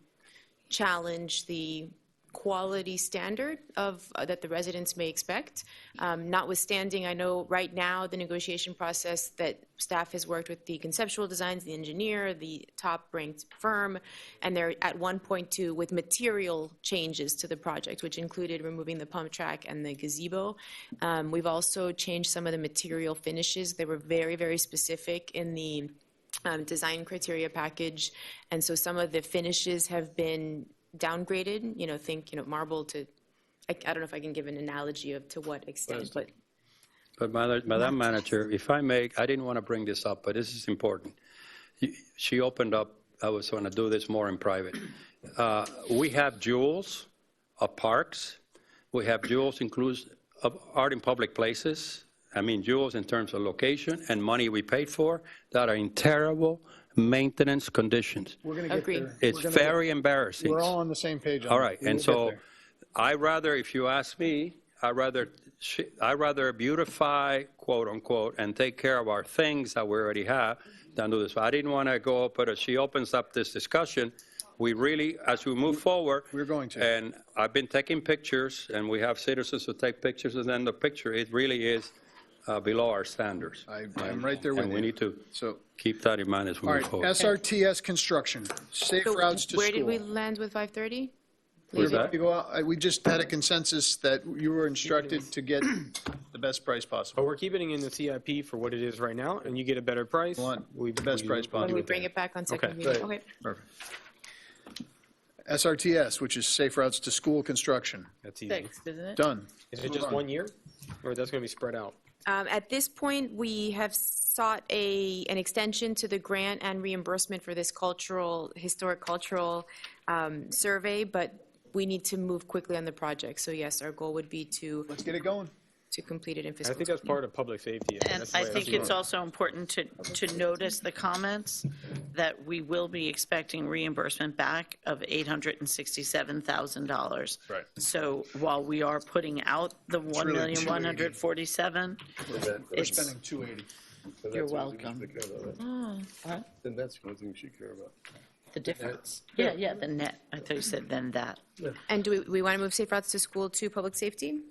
challenge the quality standard of that the residents may expect. Notwithstanding, I know right now the negotiation process that staff has worked with the conceptual designs, the engineer, the top-ranked firm, and they're at 1.2 with material changes to the project, which included removing the pump track and the gazebo. We've also changed some of the material finishes. They were very, very specific in the design criteria package, and so some of the finishes have been downgraded, think, marble to, I don't know if I can give an analogy of to what extent, but. But Madam Manager, if I may, I didn't want to bring this up, but this is important. She opened up, I was going to do this more in private. We have jewels of parks. We have jewels includes of art in public places. I mean, jewels in terms of location and money we paid for that are in terrible maintenance conditions. We're going to get Agreed. there. It's We're gonna very get- embarrassing. We're all on the same page on All it. right, We and will get so there. I rather, if you ask me, I rather beautify, quote unquote, and take care of our things that we already have than do this. I didn't want to go, but as she opens up this discussion, we really, as we move forward, We're going to. and I've been taking pictures, and we have citizens who take pictures, and then the picture, it really is below our standards. I'm right there with And you. we need to So, keep that in mind as we all move right, forward. SRTS construction, safe So routes to school. where did we land with 530? Where's We that? go out- We just had a consensus that you were instructed to get the best price possible. But we're keeping it in the CIP for what it is right now, and you get a better price. Want the best price When possible. we bring it back on second Okay. reading? Okay. Perfect. SRTS, which is safe routes to school construction, That's easy. Fixed, isn't it? done. Is it just 1 year, or that's going to be spread out? At this point, we have sought an extension to the grant and reimbursement for this historic cultural survey, but we need to move quickly on the project. So yes, our goal would be to Let's get it going. to complete it in I fiscal think that's 20. part of public safety. And That's the I way think see it's it. also important to notice the comments that we will be expecting reimbursement back of $867,000. Right. So while we are putting out the really 1,147,000, We're it's, Spending 280. you're welcome. Then that's one thing we should care about. The difference. Yeah, the net. I thought you said then that. And do we want to move safe routes to school to public safety?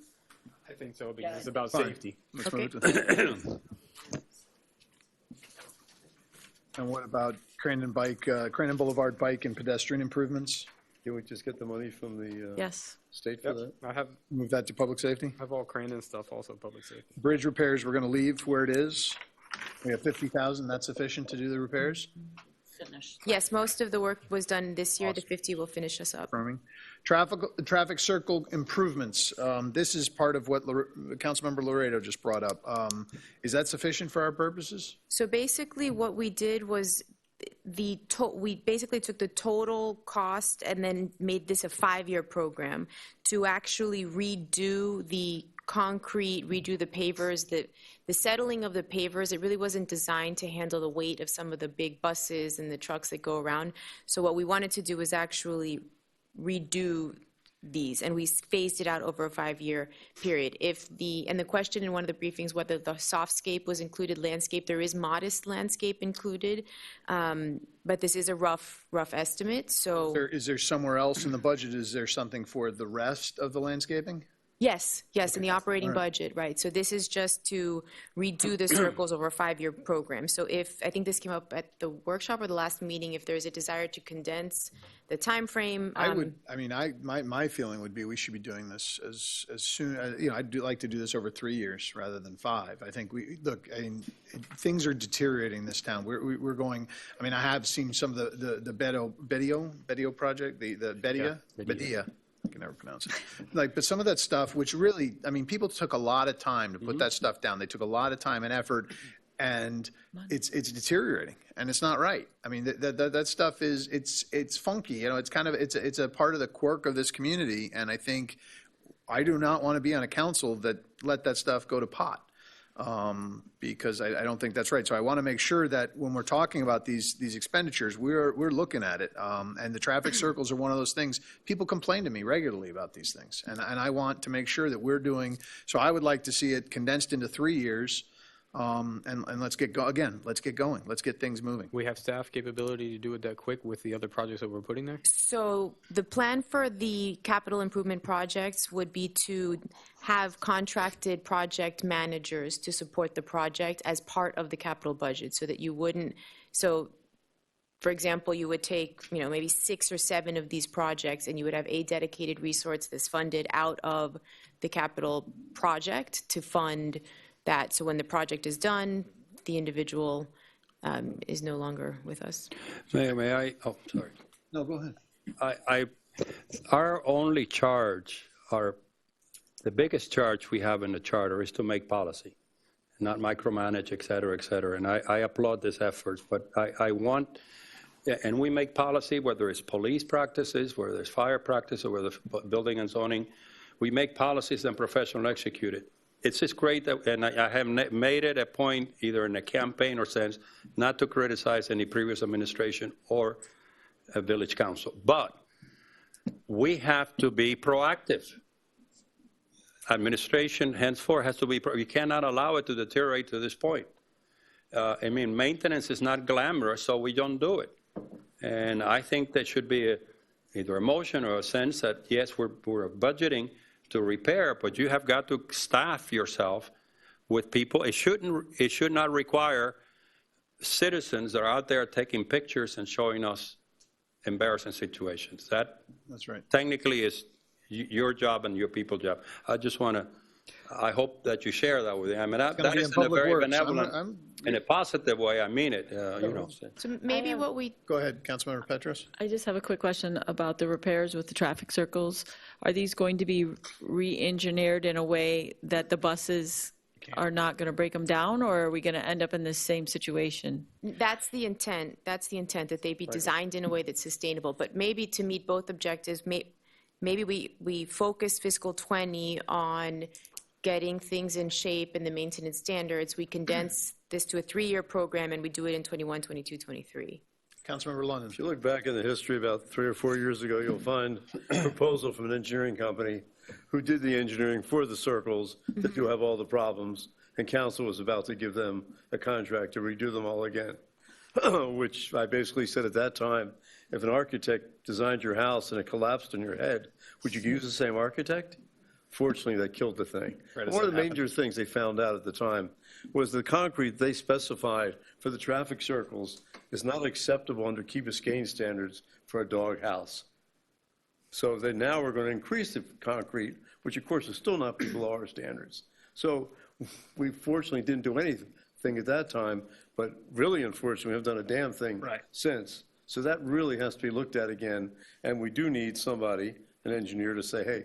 I think so because it's about safety. Let's Okay. move to- And what about Crandon Boulevard bike and pedestrian improvements? Can we just get the money from the Yes. state for that? I have Move that to public safety? all Crandon stuff, also public safety. Bridge repairs, we're going to leave where it is. We have 50,000, that's sufficient to do the repairs? Finished. Yes, most of the work was done this year. The 50 will finish us up. Confirming. Traffic circle improvements, this is part of what Councilmember Laredo just brought up. Is that sufficient for our purposes? So basically, what we did was we basically took the total cost and then made this a 5-year program to actually redo the concrete, redo the pavers. The settling of the pavers, it really wasn't designed to handle the weight of some of the big buses and the trucks that go around. So what we wanted to do was actually redo these, and we phased it out over a 5-year period. And the question in one of the briefings, whether the softscape was included, landscape, there is modest landscape included, but this is a rough estimate, so. Is there somewhere else in the budget, is there something for the rest of the landscaping? Yes, in the operating budget, right. So this is just to redo the circles over a 5-year program. So I think this came up at the workshop or the last meeting, if there's a desire to condense the timeframe. My feeling would be we should be doing this as soon, I'd like to do this over 3 years rather than 5. I think things are deteriorating in this town. We're going, I have seen some of the Bedio project, the Bedia. I can never pronounce it. But some of that stuff, which really, people took a lot of time to put that stuff down. They took a lot of time and effort, and it's deteriorating, and it's not right. That stuff it's funky. It's a part of the quirk of this community, and I think I do not want to be on a council that let that stuff go to pot. Because I don't think that's right. So I want to make sure that when we're talking about these expenditures, we're looking at it. And the traffic circles are one of those things. People complain to me regularly about these things. And I want to make sure that we're doing, so I would like to see it condensed into 3 years. And let's get going. Let's get things moving. We have staff capability to do it that quick with the other projects that we're putting there? So the plan for the capital improvement projects would be to have contracted project managers to support the project as part of the capital budget, so that you wouldn't, for example, you would take, maybe 6 or 7 of these projects, and you would have a dedicated resource that's funded out of the capital project to fund that. So when the project is done, the individual is no longer with us. May I? Oh, sorry. No, go ahead. Our only charge, the biggest charge we have in the charter is to make policy, not micromanage, et cetera, et cetera. And I applaud this effort, but I want, and we make policy, whether it's police practices, whether it's fire practice, or whether it's building and zoning, we make policies and professionally execute it. It's just great that, and I have made it a point, either in a campaign or sense, not to criticize any previous administration or a village council. But we have to be proactive. Administration henceforth has to be, you cannot allow it to deteriorate to this point. Maintenance is not glamorous, so we don't do it. And I think there should be either a motion or a sense that, yes, we're budgeting to repair, but you have got to staff yourself with people. It should not require citizens that are out there taking pictures and showing us embarrassing situations. That's right. Technically is your job and your people's job. I hope that you share that with them. That is in a very benevolent, in a positive way, I mean it, So maybe what we. Go ahead, Councilmember Petros. I just have a quick question about the repairs with the traffic circles. Are these going to be re-engineered in a way that the buses are not going to break them down, or are we going to end up in the same situation? That's the intent, that they be designed in a way that's sustainable. But maybe to meet both objectives, maybe we focus fiscal 20 on getting things in shape and the maintenance standards, we condense this to a 3-year program and we do it in 21, 22, 23. Councilmember London. If you look back in the history about 3 or 4 years ago, you'll find a proposal from an engineering company who did the engineering for the circles that do have all the problems, and council was about to give them a contract to redo them all again, which I basically said at that time, if an architect designed your house and it collapsed on your head, would you use the same architect? Fortunately, that killed the thing. One of the major things they found out at the time was the concrete they specified for the traffic circles is not acceptable under Key Biscayne standards for a dog house. So then now we're going to increase the concrete, which of course is still not below our standards. So we fortunately didn't do anything at that time, but really unfortunately we haven't done a damn thing since. So that really has to be looked at again, and we do need somebody, an engineer, to say, hey,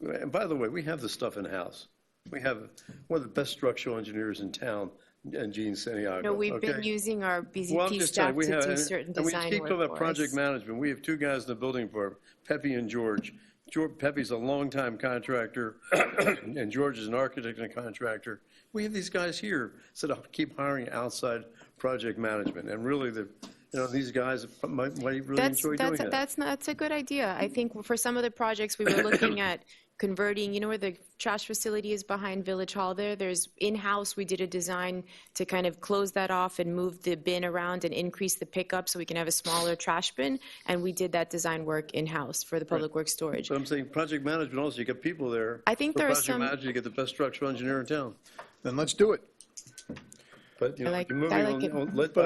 and by the way, we have this stuff in-house. We have one of the best structural engineers in town, and Gene Santiago. No, we've been using our BZP staff to do certain and we design keep work talking about for project us. management. We have 2 guys in the building department, Pepe and George. Pepe's a longtime contractor, and George is an architect and a contractor. We have these guys here, so to keep hiring outside project management, and really these guys might really enjoy doing that. That's a good idea. I think for some of the projects we were looking at converting, you know where the trash facility is behind Village Hall there? There's in-house, we did a design to kind of close that off and move the bin around and increase the pickup so we can have a smaller trash bin. And we did that design work in-house for the public works storage. So I'm saying project management also, you get people there. I think there are some. Project management, you get the best structural engineer in town. Then let's do it. But, you know, I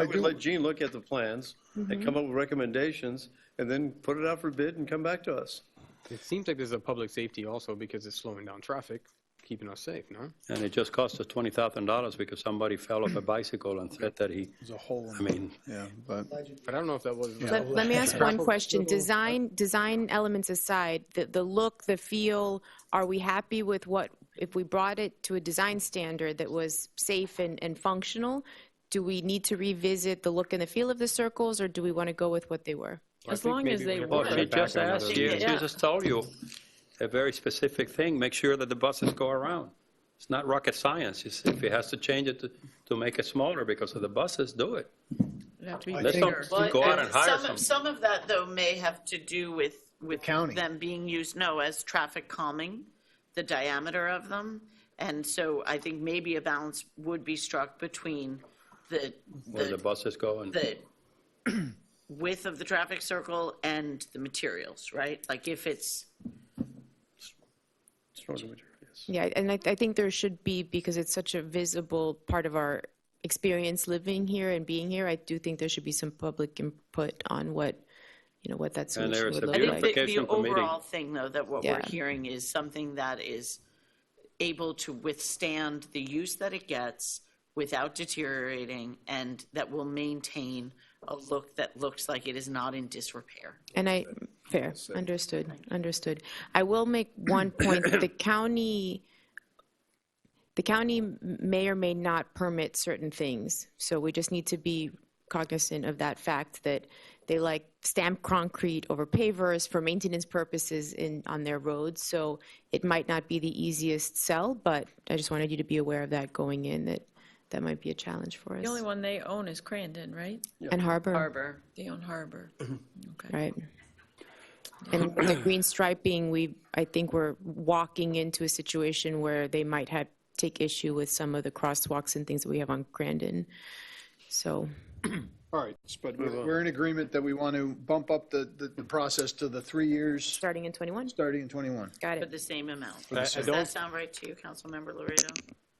would let Gene look at the plans and come up with recommendations and then put it out for bid and come back to us. It seems like there's a public safety also because it's slowing down traffic, keeping us safe, no? And it just cost us $20,000 because somebody fell off a bicycle and said that he, There's a hole in I mean. Yeah, but I don't know if that was. Let me ask one question. Design elements aside, the look, the feel, are we happy with what, if we brought it to a design standard that was safe and functional, do we need to revisit the look and the feel of the circles, or do we want to go with what they were? As long as they Well, work. she just asked you, she Yeah. just told you a very specific thing, make sure that the buses go around. It's not rocket science. You see, if he has to change it to make it smaller because of the buses, do it. You have to be Let's bigger. not go out and hire Some of that, though, may have to do with county. them being used, as traffic calming, the diameter of them. And so I think maybe a balance would be struck between where the buses go and. the width of the traffic circle and the materials, right? Like if it's, Yeah, and I think there should be, because it's such a visible part of our experience living here and being here, I do think there should be some public input on what that solution would look I like. think the overall thing, though, that what we're Yeah. hearing is something that is able to withstand the use that it gets without deteriorating, and that will maintain a look that looks like it is not in disrepair. And fair, understood. I will make one point. The county may or may not permit certain things. So we just need to be cognizant of that fact, that they like stamped concrete over pavers for maintenance purposes on their roads. So it might not be the easiest sell, but I just wanted you to be aware of that going in, that might be a challenge for us. The only one they own is Crandon, right? And Harbor. Harbor. They own Harbor. Okay. Right. And with the green striping, I think we're walking into a situation where they might take issue with some of the crosswalks and things that we have on Grandin. So. All right, but we're in agreement that we want to bump up the process to the 3 years. Starting in 21? Starting in 21. Got For it. the same amount. I Does don't- that sound right to you, Councilmember Laredo?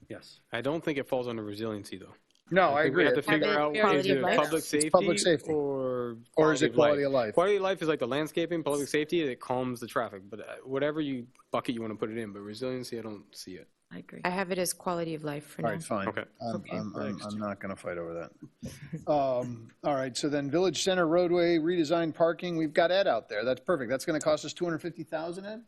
Yes. I don't think it falls under resiliency, though. No, I think agree. We have to figure out, quality is of it life? public It's safety, public safety. or is it quality of life? Quality of life is like the landscaping, public safety, it calms the traffic. But whatever bucket you want to put it in, but resiliency, I don't see it. I agree. I have it as quality of life for All now. right, fine. Okay. I'm not going to fight over that. All right, so then Village Center roadway redesign parking, we've got Ed out there. That's perfect. That's going to cost us $250,000, Ed?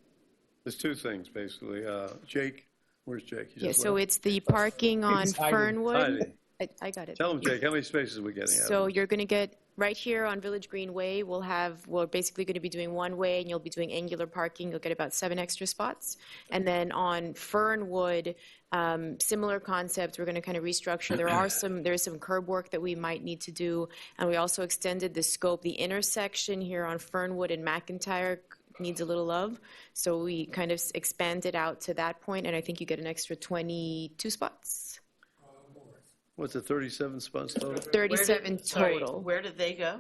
There's 2 things, basically. Jake, where's Jake? He Yeah, just so left. it's the parking on He's hiding. Fernwood. Hiding. I got it. Tell him, Jake, how many spaces are we getting out of So this? you're going to get Right here on Village Greenway, we're basically going to be doing one way, and you'll be doing angular parking. You'll get about 7 extra spots. And then on Fernwood, similar concept. We're going to kind of restructure. There is some curb work that we might need to do, and we also extended the scope. The intersection here on Fernwood and McIntyre needs a little love, so we kind of expanded out to that point, and I think you get an extra 22 spots. What's it, 37 spots total? 37 total. Where did they go?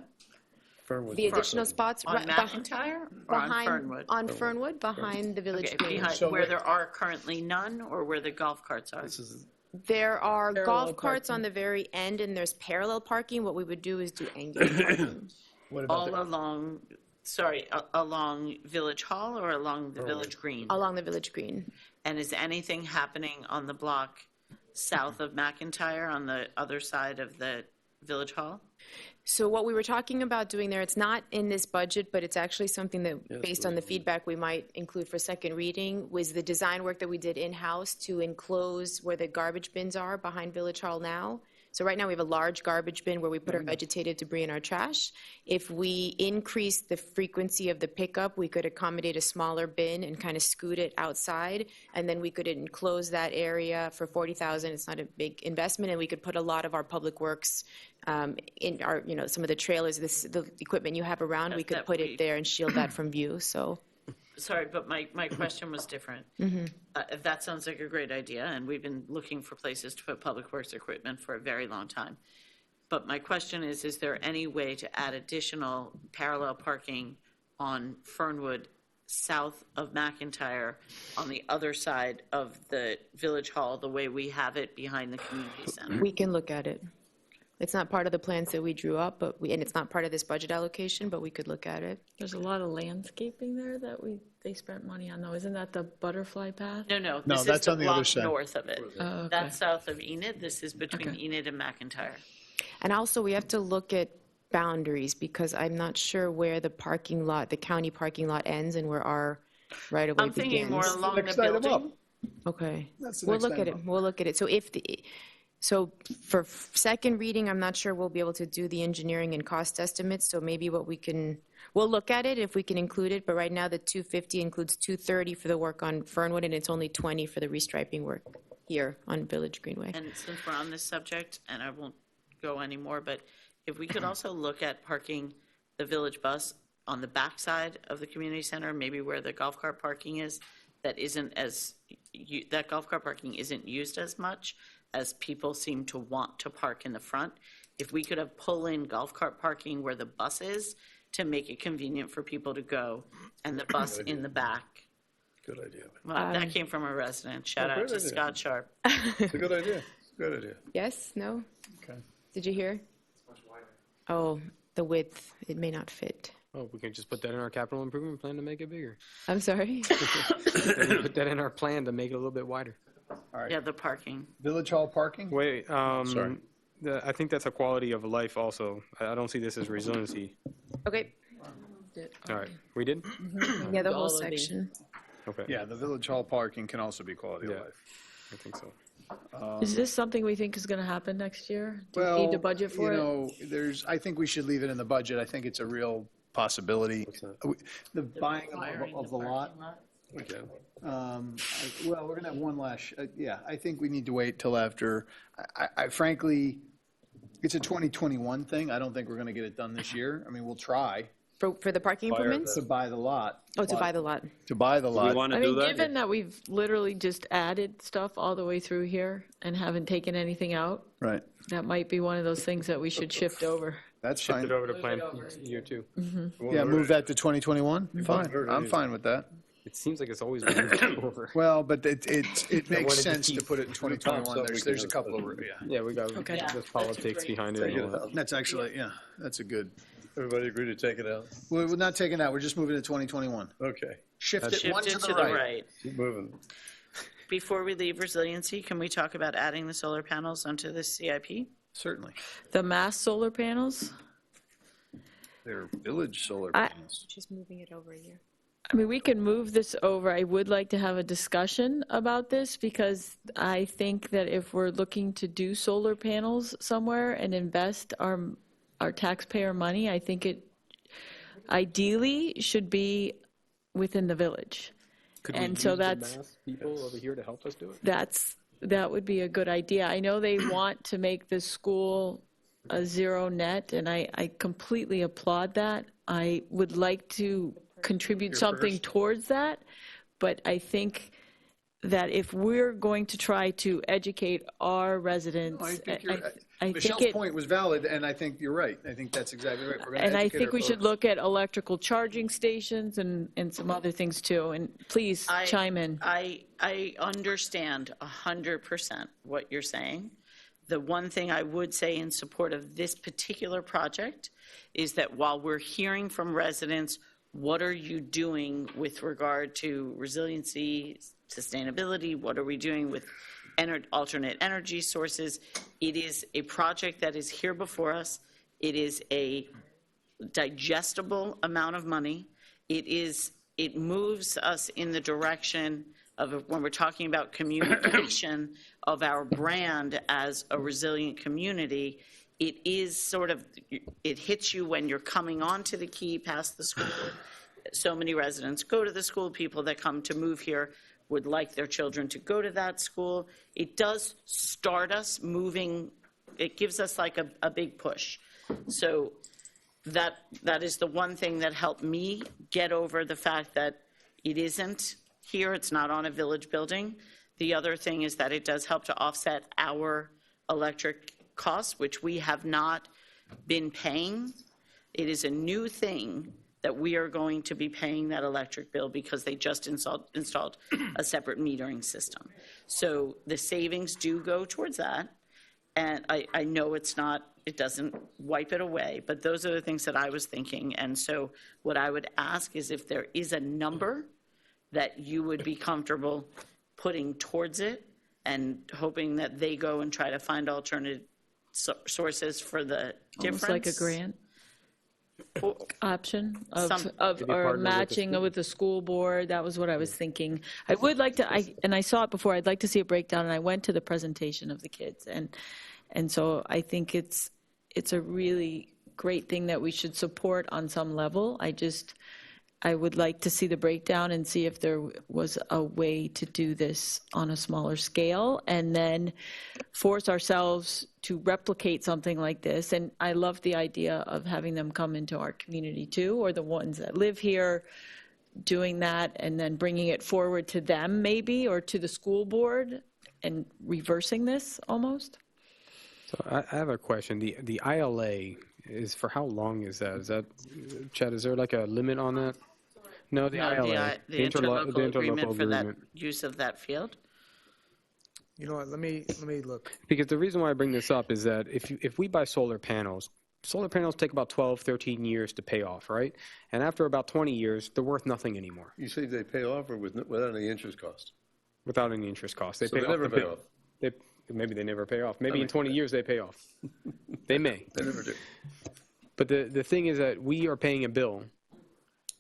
Fernwood. The additional spots On McIntyre or on behind Fernwood? on Fernwood, behind the Village Okay, Green. behind, where there are currently none, or where the golf carts are? There are golf carts on the very end, and there's parallel parking. What we would do is do angular parking. All along, along Village Hall or along the Village Green? Along the Village Green. And is anything happening on the block south of McIntyre on the other side of the Village Hall? So what we were talking about doing there, it's not in this budget, but it's actually something that, based on the feedback we might include for second reading, was the design work that we did in-house to enclose where the garbage bins are behind Village Hall now. So right now we have a large garbage bin where we put our vegetative debris and our trash. If we increase the frequency of the pickup, we could accommodate a smaller bin and kind of scoot it outside, and then we could enclose that area for $40,000. It's not a big investment, and we could put a lot of our public works in our, some of the trailers, the equipment you have around, we could put it there and shield that from view. So. Sorry, but my question was different. That sounds like a great idea, and we've been looking for places to put public works equipment for a very long time. But my question is there any way to add additional parallel parking on Fernwood south of McIntyre on the other side of the Village Hall, the way we have it behind the community center? We can look at it. It's not part of the plans that we drew up, and it's not part of this budget allocation, but we could look at it. There's a lot of landscaping there that they spent money on, though. Isn't that the butterfly path? No, No, this that's is the on the other block side. north of it. Oh, okay. That's south of Enid. This is between Enid and McIntyre. And also, we have to look at boundaries, because I'm not sure where the parking lot, the county parking lot ends and where our right-of-way begins. I'm thinking more along the building. Okay. That's the We'll next look at item it. We'll look at it. So for second reading, I'm not sure we'll be able to do the engineering and cost estimates, so maybe we'll look at it if we can include it, but right now the 250 includes 230 for the work on Fernwood, and it's only 20 for the restriping work here on Village Greenway. And since we're on this subject, and I won't go anymore, but if we could also look at parking the village bus on the backside of the community center, maybe where the golf cart parking is, that golf cart parking isn't used as much as people seem to want to park in the front. If we could have pull-in golf cart parking where the bus is to make it convenient for people to go, and the bus in the back. Good idea. Well, that came from a resident. Shout out to Scott Sharp. It's a good idea. Good idea. Yes? No? Okay. Did you hear? It's much wider. Oh, the width, it may not fit. Oh, we can just put that in our capital improvement plan to make it bigger. I'm sorry? Put that in our plan to make it a little bit wider. All right. Yeah, the parking. Village Hall parking? Wait, Sorry. I think that's a quality of life also. I don't see this as resiliency. Okay. All right, we did? Yeah, the whole All of these. section. Okay. Yeah, the Village Hall parking can also be quality of Yeah. life. I think so. Is this something we think is going to happen next year? Do we Well, need to budget for it? I think we should leave it in the budget. I think it's a real possibility. The buying of the lot. Okay. Well, we're gonna have one last, I think we need to wait till after, I frankly, it's a 2021 thing. I don't think we're gonna get it done this year. I mean, we'll try For the parking improvements? to buy the lot. Oh, to buy the lot. To buy the lot. We want I to do mean, that? given that we've literally just added stuff all the way through here and haven't taken anything out, Right. that might be one of those things that we should shift over. That's Shift fine. it over to plan year 2. Yeah, move that to 2021? Fine. heard I'm anything. fine with that. It seems like it's always been over. Well, but it makes wanted to sense to keep- put it in 2021. There's a couple of, Yeah, we got Okay. the politics behind it. Take and it all that. out. that's actually, that's a good. Everybody agree to take it out? We're not taking that. We're just moving to 2021. Okay, Shift it one Shift to it the right. keep moving. Before we leave resiliency, can we talk about adding the solar panels onto the CIP? Certainly. The mass solar panels? They're village solar I- panels. Just moving it over a year. I mean, we can move this over. I would like to have a discussion about this because I think that if we're looking to do solar panels somewhere and invest our our taxpayer money. I think it ideally should be within the village. Could And we so use the that's- mass people over here to help us do it? That would be a good idea. I know they want to make the school a zero net, and I completely applaud that. I would like to contribute something towards that, but I think that if we're going to try to educate our residents, I think I Michelle's think it, point was valid, and I think you're right. I think that's exactly right. We're going to and I educate think our we should folks. look at electrical charging stations and some other things too. And please chime in. I understand 100% what you're saying. The one thing I would say in support of this particular project is that while we're hearing from residents, what are you doing with regard to resiliency, sustainability? What are we doing with alternate energy sources? It is a project that is here before us. It is a digestible amount of money. It moves us in the direction of, when we're talking about communication of our brand as a resilient community, it is sort of, it hits you when you're coming onto the quay past the school. So many residents go to the school. People that come to move here would like their children to go to that school. It does start us moving. It gives us like a big push. So that is the one thing that helped me get over the fact that it isn't here. It's not on a village building. The other thing is that it does help to offset our electric costs, which we have not been paying. It is a new thing that we are going to be paying that electric bill because they just installed a separate metering system. So the savings do go towards that. And I know it doesn't wipe it away, but those are the things that I was thinking. And so what I would ask is if there is a number that you would be comfortable putting towards it and hoping that they go and try to find alternative sources for the difference. Almost like a grant option Some- or matching with the school board. That was what I was thinking. I would like to, and I saw it before, I'd like to see a breakdown, and I went to the presentation of the kids. And so I think it's a really great thing that we should support on some level. I would like to see the breakdown and see if there was a way to do this on a smaller scale and then force ourselves to replicate something like this. And I love the idea of having them come into our community too, or the ones that live here, doing that and then bringing it forward to them maybe, or to the school board and reversing this almost. So I have a question. The ILA is for how long is that? Is that, Chad, is there like a limit on that? No, the ILA. The interlocal agreement for that agreement. use of that field. You know what, let me look. Because the reason why I bring this up is that if we buy solar panels take about 12, 13 years to pay off, right? And after about 20 years, they're worth nothing anymore. You say they pay off or without any interest cost? Without any interest cost. So they never pay off. Maybe they never pay off. Maybe in 20 years they pay off. They may. They never do. But the thing is that we are paying a bill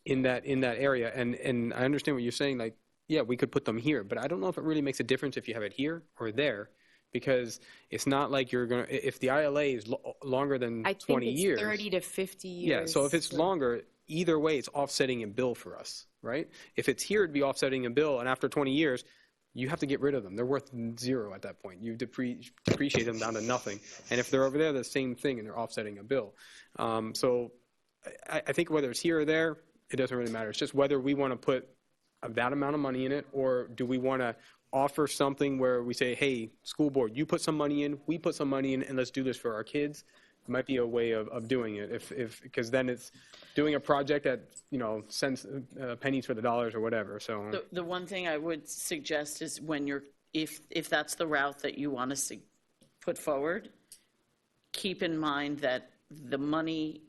in that area, and I understand what you're saying. Like, yeah, we could put them here, but I don't know if it really makes a difference if you have it here or there, because it's not like you're gonna. If the ILA is longer than 20 years, 30 to 50 years. yeah. So if it's longer, either way, it's offsetting a bill for us, right? If it's here, it'd be offsetting a bill, and after 20 years. You have to get rid of them. They're worth zero at that point. You depreciate them down to nothing. And if they're over there, the same thing, and they're offsetting a bill. So I think whether it's here or there, it doesn't really matter. It's just whether we want to put that amount of money in it, or do we want to offer something where we say, hey, school board, you put some money in, we put some money in, and let's do this for our kids. It might be a way of doing it, because then it's doing a project that cents, pennies for the dollars or whatever. So The one thing I would suggest is when if that's the route that you want us to put forward, keep in mind that the money,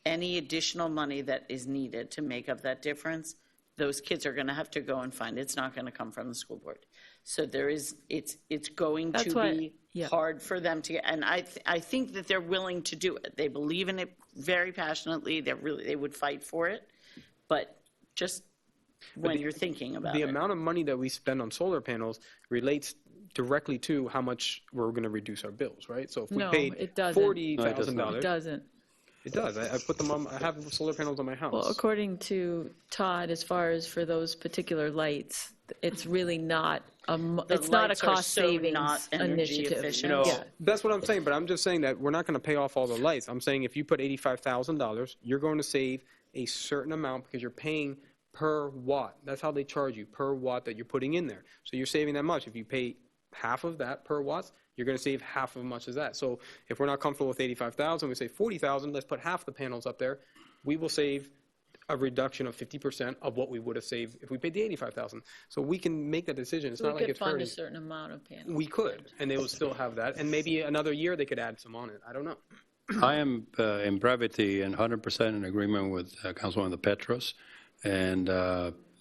any additional money that is needed to make up that difference, those kids are going to have to go and find. It's not going to come from the school board. So it's going to be hard for them to get, and I think that they're willing to do it. They believe in it very passionately. They would fight for it, but just when you're thinking about the it. amount of money that we spend on solar panels relates directly to how much we're going to reduce our bills, right? So if we paid $40,000, it doesn't. It does. I put them on, I have solar panels on my house. Well, according to Todd, as far as for those particular lights, it's really not, it's not a lights are cost so savings not energy initiative. efficient. Yeah. That's what I'm saying, but I'm just saying that we're not going to pay off all the lights. I'm saying if you put $85,000, you're going to save a certain amount because you're paying per watt. That's how they charge you, per watt that you're putting in there. So you're saving that much. If you pay half of that per watt, you're going to save half as much as that. So if we're not comfortable with 85,000, we say 40,000, let's put half the panels up there. We will save a reduction of 50% of what we would have saved if we paid the 85,000. So we can make that decision. It's So not we like could it's fund very... a certain amount of panels. We could, and they will still have that. And maybe another year they could add some on it. I don't know. I am in brevity and 100% in agreement with Councilwoman Petros. And,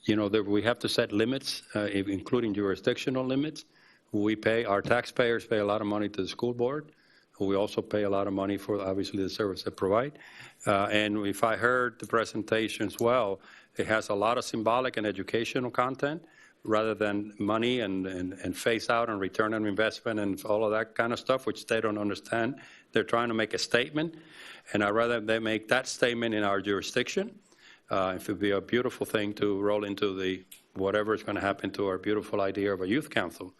we have to set limits, including jurisdictional limits. Our taxpayers pay a lot of money to the school board. We also pay a lot of money for, obviously, the service they provide. And if I heard the presentations well, it has a lot of symbolic and educational content rather than money and phase out and return on investment and all of that kind of stuff, which they don't understand. They're trying to make a statement, and I'd rather they make that statement in our jurisdiction. It would be a beautiful thing to roll into whatever is going to happen to our beautiful idea of a youth council,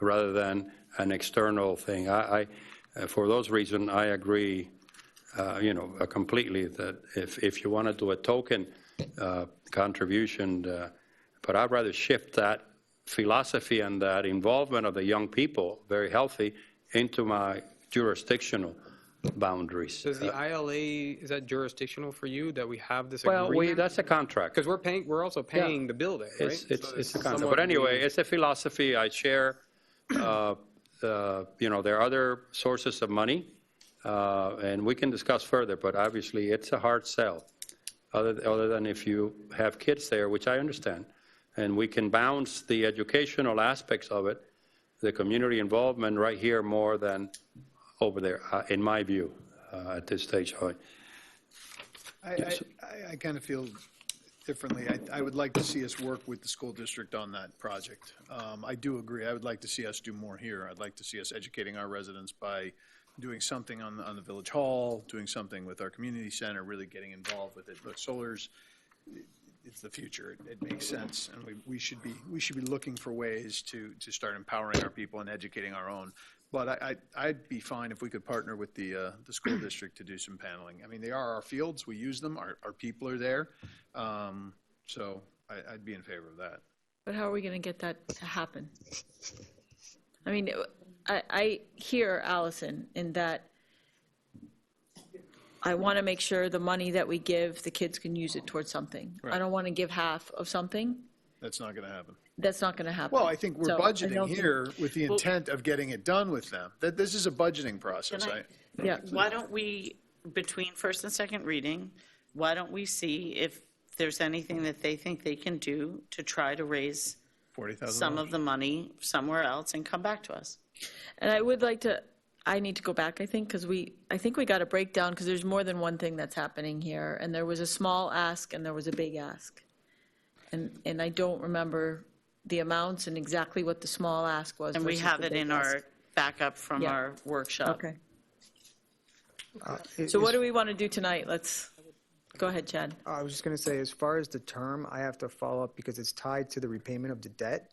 rather than an external thing. For those reasons, I agree, completely that if you want to do a token contribution, but I'd rather shift that philosophy and that involvement of the young people, very healthy, into my jurisdictional boundaries. Does the ILA, is that jurisdictional for you, that we have this Well, agreement? that's a contract. Because we're also paying the bill there, right? It's a contract. But anyway, it's a philosophy I share. There are other sources of money, and we can discuss further, but obviously it's a hard sell, other than if you have kids there, which I understand, and we can bounce the educational aspects of it, the community involvement right here more than over there, in my view, at this stage. I kind of feel differently. I would like to see us work with the school district on that project. I do agree. I would like to see us do more here. I'd like to see us educating our residents by doing something on the village hall, doing something with our community center, really getting involved with it. But solar's, it's the future. It makes sense, and we should be looking for ways to start empowering our people and educating our own. But I'd be fine if we could partner with the school district to do some paneling. I mean, they are our fields. We use them. Our people are there. So I'd be in favor of that. But how are we going to get that to happen? I mean, I hear Allison in that I want to make sure the money that we give, the kids can use it towards something. Right. I don't want to give half of something. That's not going to happen. That's not going to happen. Well, I think we're So, budgeting here with the intent of getting it done with them. That this is a budgeting process. Yeah. Why don't we, between first and second reading, why don't we see if there's anything that they think they can do to try to raise some of the money somewhere else and come back to us? And I would like to, I need to go back, I think, because I think we got a breakdown, because there's more than one thing that's happening here. And there was a small ask and there was a big ask. And I don't remember the amounts and exactly what the small ask was. And we versus have the it big in ask. our backup from Yeah. our workshop. Okay. So what do we want to do tonight? Let's, go ahead, Chad. I was just going to say, as far as the term, I have to follow up because it's tied to the repayment of the debt.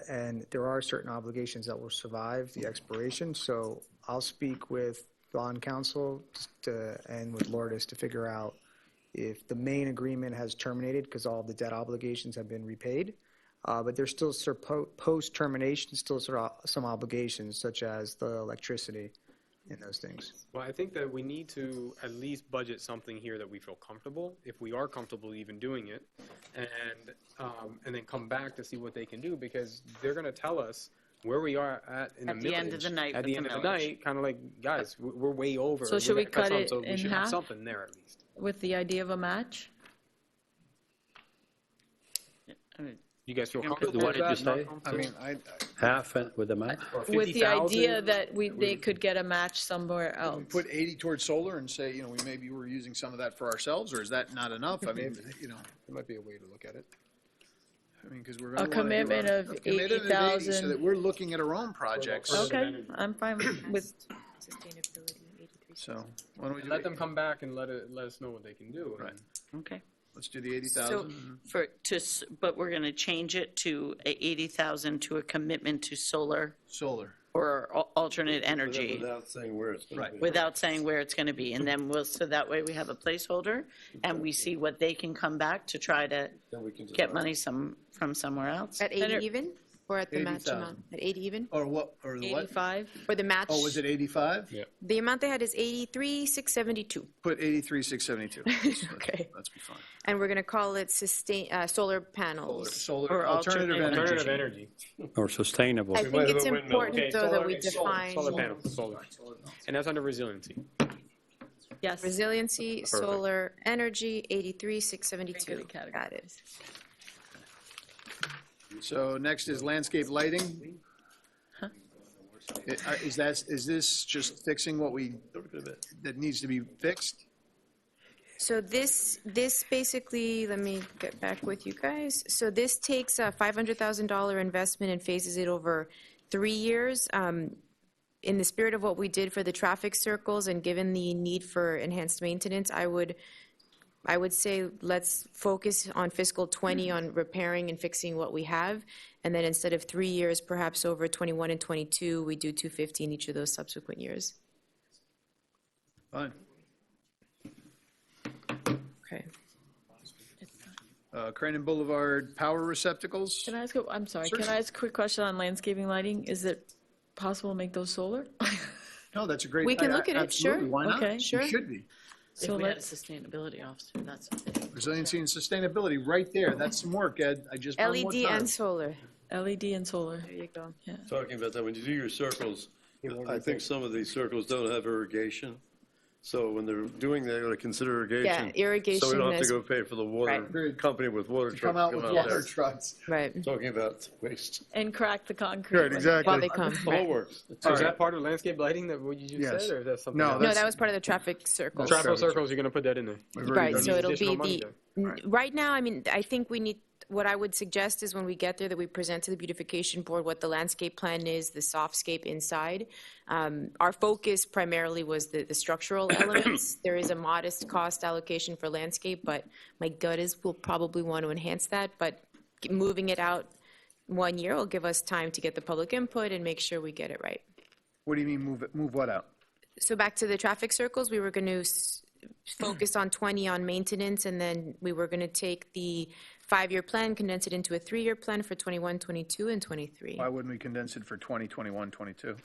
And there are certain obligations that will survive the expiration. So I'll speak with bond counsel and with Lourdes to figure out if the main agreement has terminated because all the debt obligations have been repaid. But there's still post-termination, still some obligations such as the electricity and those things. Well, I think that we need to at least budget something here that we feel comfortable, if we are comfortable even doing it, and then come back to see what they can do, because they're going to tell us where we are at in At the the end of millage. the night At with the the end of the millage. night, kind of like, guys, we're way over. So should we gotta cut some, it so we in should half? have something there at least. With the idea of a match? You guys feel What comfortable What with did you that? say? Not I mean, comfortable? Half with the match? Or With the 50,000? idea that they could get a match somewhere we else. put 80 towards solar and say, we maybe we're using some of that for ourselves, or is that not enough? I mean, It might be a way to look at it. I mean, because we're A going to commitment of 80,000 so 80,000. that we're looking at our own projects. Okay, I'm fine with, Sustainability, 80 to So why don't we do Let them come back and let us know what they can do. Right. Okay. Let's do the So 80,000. but we're going to change it to a 80,000 to a commitment to solar Solar. or alternate energy. Without saying where it's going to be. Without saying where it's going to be. And then so that way we have a placeholder and we see what they can come back to try to get money from somewhere else. At 80 even? Or at the match 80,000. amount? At 80 even? Or what? Or what? 85? Or the match? Oh, was it 85? Yeah. The amount they had is 83,672. Put 83,672. Okay. Let's be fine. And we're going to call it solar panels. Solar, Or alternative Alternative energy. energy. Or sustainable. I think it's important, though, that we Solar define panels, solar. And that's under resiliency. Yes. resiliency, solar energy, 83,672. Got it. So next is landscape lighting. Is this just fixing what that needs to be fixed? So this basically, let me get back with you guys. So this takes a $500,000 investment and phases it over 3 years. In the spirit of what we did for the traffic circles and given the need for enhanced maintenance, I would say let's focus on fiscal 20 on repairing and fixing what we have. And then instead of 3 years, perhaps over 21 and 22, we do 250 in each of those subsequent years. Fine. Okay. Crandon Boulevard power receptacles. Can I ask, I'm sorry, Sure. can I ask a quick question on landscaping lighting? Is it possible to make those solar? No, that's a great. We can look at it, absolutely. sure. Why not? Okay. It Sure. should be. If we had a sustainability officer, that's. Resiliency and sustainability, right there. That's some work, Ed. I just one more LED time. and solar. LED and solar. There you go. Yeah. Talking about that, when you do your circles, I think some of these circles don't have irrigation. So when they're doing that, they're going to consider irrigation. Yeah, irrigation So we don't have is- to go pay for the water Right. company with water trucks. Come out with there. water trucks. Right. Talking about waste. And crack the concrete. Right, exactly. While they come. All works. So is that part of landscape lighting that what you just Yes. said, or is that something No, else? No, that was part of the traffic circle. Traffic circles, you're going to put that in there. Right, so it'll be Additional money the, right now, I mean, I think we need, what I would suggest is when we get there, that we present to the beautification board what the landscape plan is, the softscape inside. Our focus primarily was the structural elements. There is a modest cost allocation for landscape, but my gut is we'll probably want to enhance that. But moving it out 1 year will give us time to get the public input and make sure we get it right. What do you mean move what out? So back to the traffic circles, we were going to focus on 20 on maintenance, and then we were going to take the 5-year plan, condense it into a 3-year plan for 21, 22, and 23. Why wouldn't we condense it for 20, 21, 22?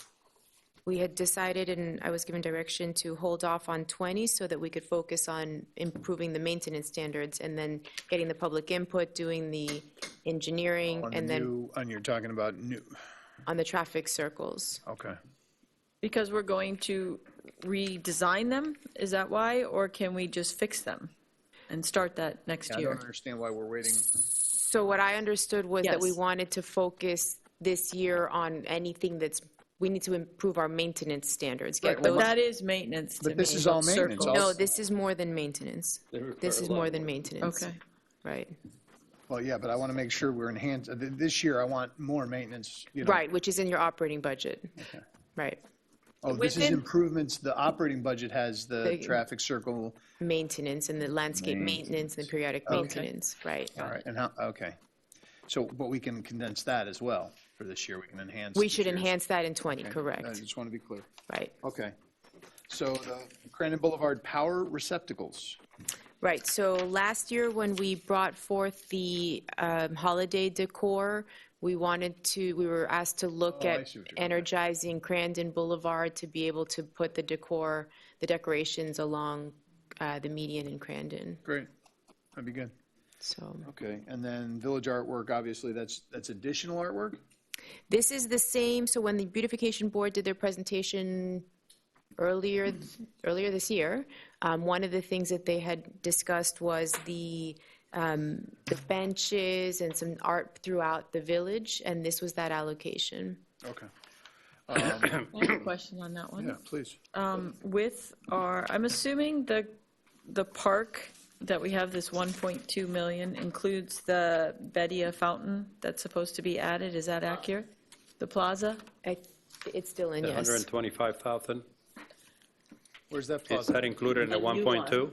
We had decided, and I was given direction to hold off on 20 so that we could focus on improving the maintenance standards and then getting the public input, doing the engineering, On the and then new, and you're talking about new, on the traffic circles. okay. Because we're going to redesign them, is that why? Or can we just fix them and start that next Yeah, I year? don't understand why we're waiting. So what I understood was that we Yes. wanted to focus this year on anything we need to improve our maintenance standards. Get Right, well, those. That is maintenance to me. But this is all maintenance. Circles. No, this is more than maintenance. This is more than maintenance. Okay. Right. Well, yeah, but I want to make sure we're enhanced. This year, I want more maintenance, you know. Right, which is in your operating budget. Right. Oh, this is Within- improvements. The operating budget has the The- traffic circle. Maintenance and the landscape maintenance and the periodic maintenance, right. All right, and how, okay. So, but we can condense that as well for this year. We can enhance. We this should year's. enhance that in 20, Okay, correct. I just want to be clear. Right. Okay. So the Crandon Boulevard power receptacles. Right, so last year when we brought forth the holiday decor, we were asked to look Oh, I at see what you're doing. energizing Crandon Boulevard to be able to put the decorations along the median in Crandon, Great. That'd be good. so. Okay, and then village artwork, obviously, that's additional artwork? This is the same, so when the beautification board did their presentation earlier this year, one of the things that they had discussed was the benches and some art throughout the village, and this was that allocation. Okay. I have a question on that one. Yeah, please. I'm assuming the park that we have, this 1.2 million, includes the Bedia fountain that's supposed to be added. Is that accurate? The plaza? It's still in, yes. 125,000. Where's that Is plaza? that included in the A new one. 1.2?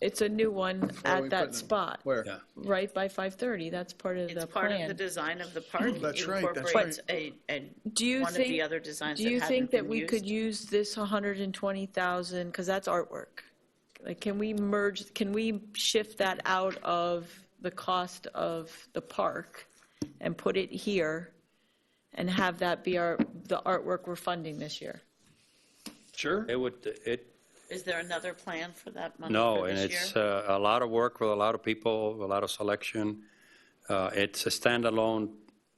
It's a new one Where are we at putting that it? spot, Where? Yeah. right by 530. That's part of It's the part of the plan. design of the park. That's right, that's Incorporates Do you one of think, the other designs do that you think hadn't that been we could used. use this 120,000, because that's artwork? Like, can we shift that out of the cost of the park and put it here and have that be the artwork we're funding this year? Sure. Is there another plan for that money No, for and this year? it's a lot of work with a lot of people, a lot of selection. It's a standalone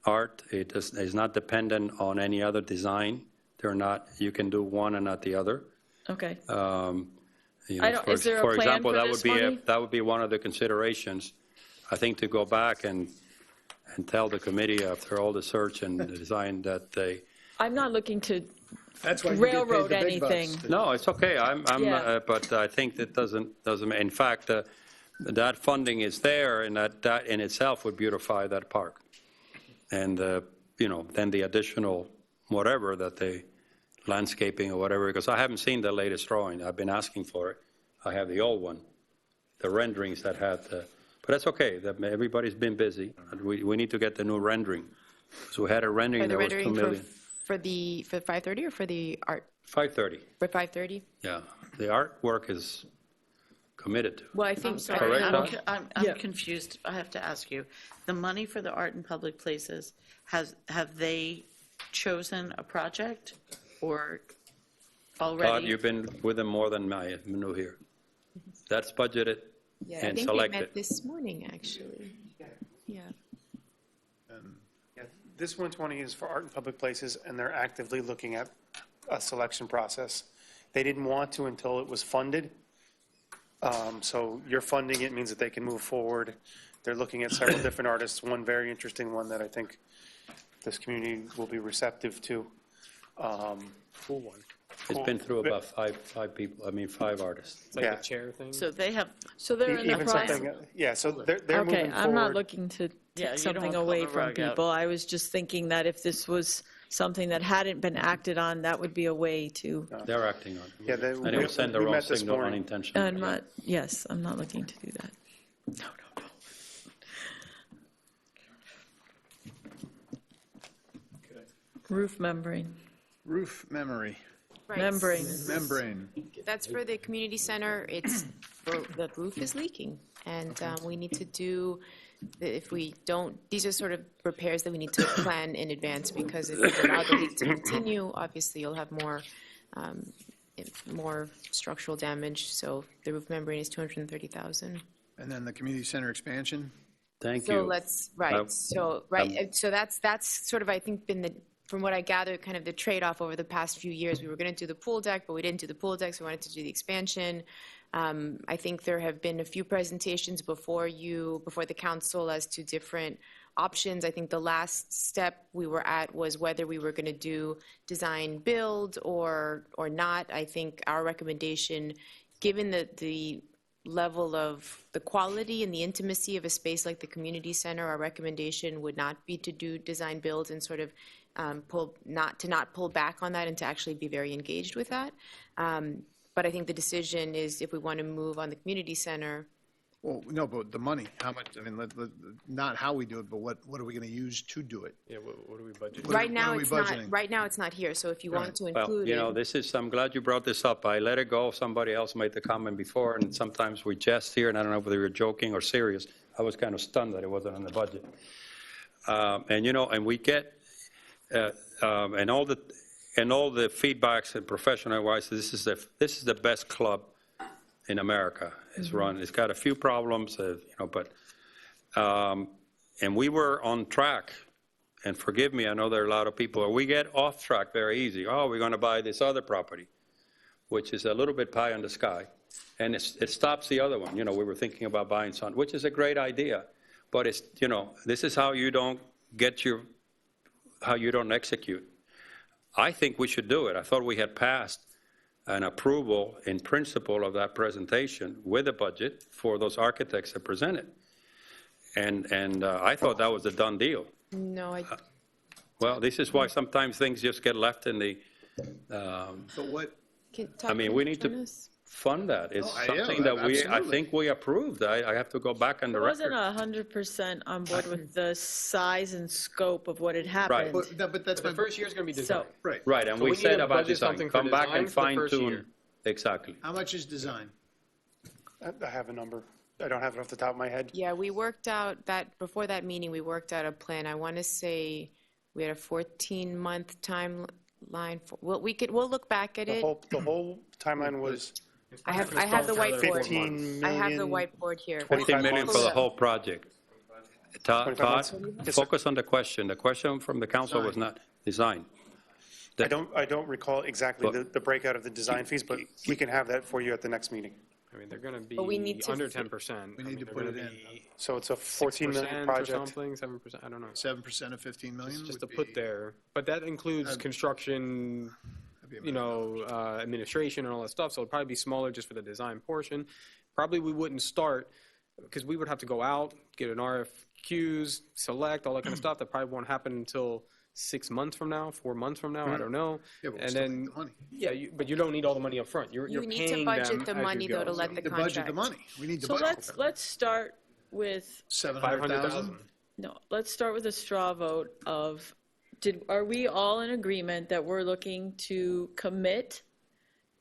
art. It is not dependent on any other design. They're not, you can do one and not the other. Okay. Is there a for plan example, for that this would be money? that would be one of the considerations, I think, to go back and tell the committee after all the search and the design that they. I'm not looking to That's why you get paid railroad the big bucks. anything. No, it's okay. Yeah. But I think that doesn't. In fact, that funding is there, and that in itself would beautify that park. And then the additional whatever that they landscaping or whatever, because I haven't seen the latest drawing. I've been asking for it. I have the old one, the renderings that had the. But that's okay. Everybody's been busy. We need to get the new rendering. So we had a rendering that was 2 million. For the 530 or for the art? 530. For 530? Yeah, the artwork is committed to. Well, I think. I'm sorry, Correct, I'm confused. I have to ask you. The money for the art in public places, have they chosen a project or already? Todd, you've been with them more than I knew here. That's budgeted Yeah, I and think selected. they met this morning, actually. Yeah. This 120 is for art in public places, and they're actively looking at a selection process. They didn't want to until it was funded. So you're funding it means that they can move forward. They're looking at several different artists, one very interesting one that I think this community will be receptive to. Cool one. It's been through about five artists. It's like Yeah. a chair thing. So they have, So they're in the Even process. something, yeah, so they're moving Okay, forward. I'm not looking to Yeah, take you don't something wanna pull away the from rug out. people. I was just thinking that if this was something that hadn't been acted on, that would be a way to. They're acting on it. Yeah, And it will send the we wrong met this signal morning. unintentionally. I'm not looking to do that. No. Roof membrane. Roof memory, Right. Membrane. membrane. That's for the community center. The roof is leaking, and we need to do, if we don't, these are sort of repairs that we need to plan in advance, because if we allow the leak to continue, obviously you'll have more structural damage. So the roof membrane is $230,000. And then the community center expansion. Thank So you. let's, right, so that's sort of, I think, been from what I gathered, kind of the trade-off over the past few years. We were going to do the pool deck, but we didn't do the pool deck, so we wanted to do the expansion. I think there have been a few presentations before the council as to different options. I think the last step we were at was whether we were going to do design build or not. I think our recommendation, given the level of the quality and the intimacy of a space like the community center, our recommendation would not be to do design build and sort of not pull back on that and to actually be very engaged with that. But I think the decision is if we want to move on the community center. Well, no, but the money, how much, I mean, not how we do it, but what are we going to use to do it? Yeah, what do we budget? Right now, what are we it's not. budgeting? Right now, it's not here. So if you want to Well, include it, I'm glad you brought this up. I let it go. Somebody else made the comment before, and sometimes we jest here, and I don't know whether you're joking or serious. I was kind of stunned that it wasn't on the budget. And we get, and all the feedbacks and professional wise, this is the best club in America. It's run. It's got a few problems, but and we were on track. And forgive me, I know there are a lot of people. We get off track very easy. Oh, we're going to buy this other property, which is a little bit pie in the sky, and it stops the other one. We were thinking about buying some, which is a great idea, but it's this is how you don't execute. I think we should do it. I thought we had passed an approval in principle of that presentation with a budget for those architects that presented. And I thought that was a done deal. no, Well, this is why sometimes things just get left in the, But I mean, we need to fund that. It's something that I think we approved. I have to go back on the I wasn't record. 100% on board with the size and scope of what had happened. But that's The first year's going to be design. right. Right, and So we we need said to about budget design, something for come back design and for the first fine tune. year. Exactly. How much is design? I have a number. I don't have it off the top of my head. Yeah, we worked out that, before that meeting, we worked out a plan. I want to say we had a 14-month timeline. We'll look back at it. The whole timeline was I have the whiteboard. 15 million. I have the whiteboard here. 15 million for the whole project. Todd, 25 months? Yes, sir. focus on the question. The question from the council was not design. I don't recall exactly the breakout of the design fees, but we can have that for you at the next meeting. I mean, they're going to be But we need to under 10%. We need to put it in. So it's a 14 million 6% or project. something, 7%, I don't know. 7% of 15 million It's just would to put be- there, but that includes construction, administration and all that stuff, so it'll probably be smaller just for the design portion. Probably we wouldn't start, because we would have to go out, get an RFQs, select, all that kind of stuff. That probably won't happen until 6 months from now, 4 months from now, I don't know. Yeah, but we And still then, need the money. yeah, but you don't need all the money up front. You're You need to paying budget them the as you money, though, go. to let the To budget contract. the money. We need to So budget. let's start with, 700,000? no, let's start with a straw vote of, are we all in agreement that we're looking to commit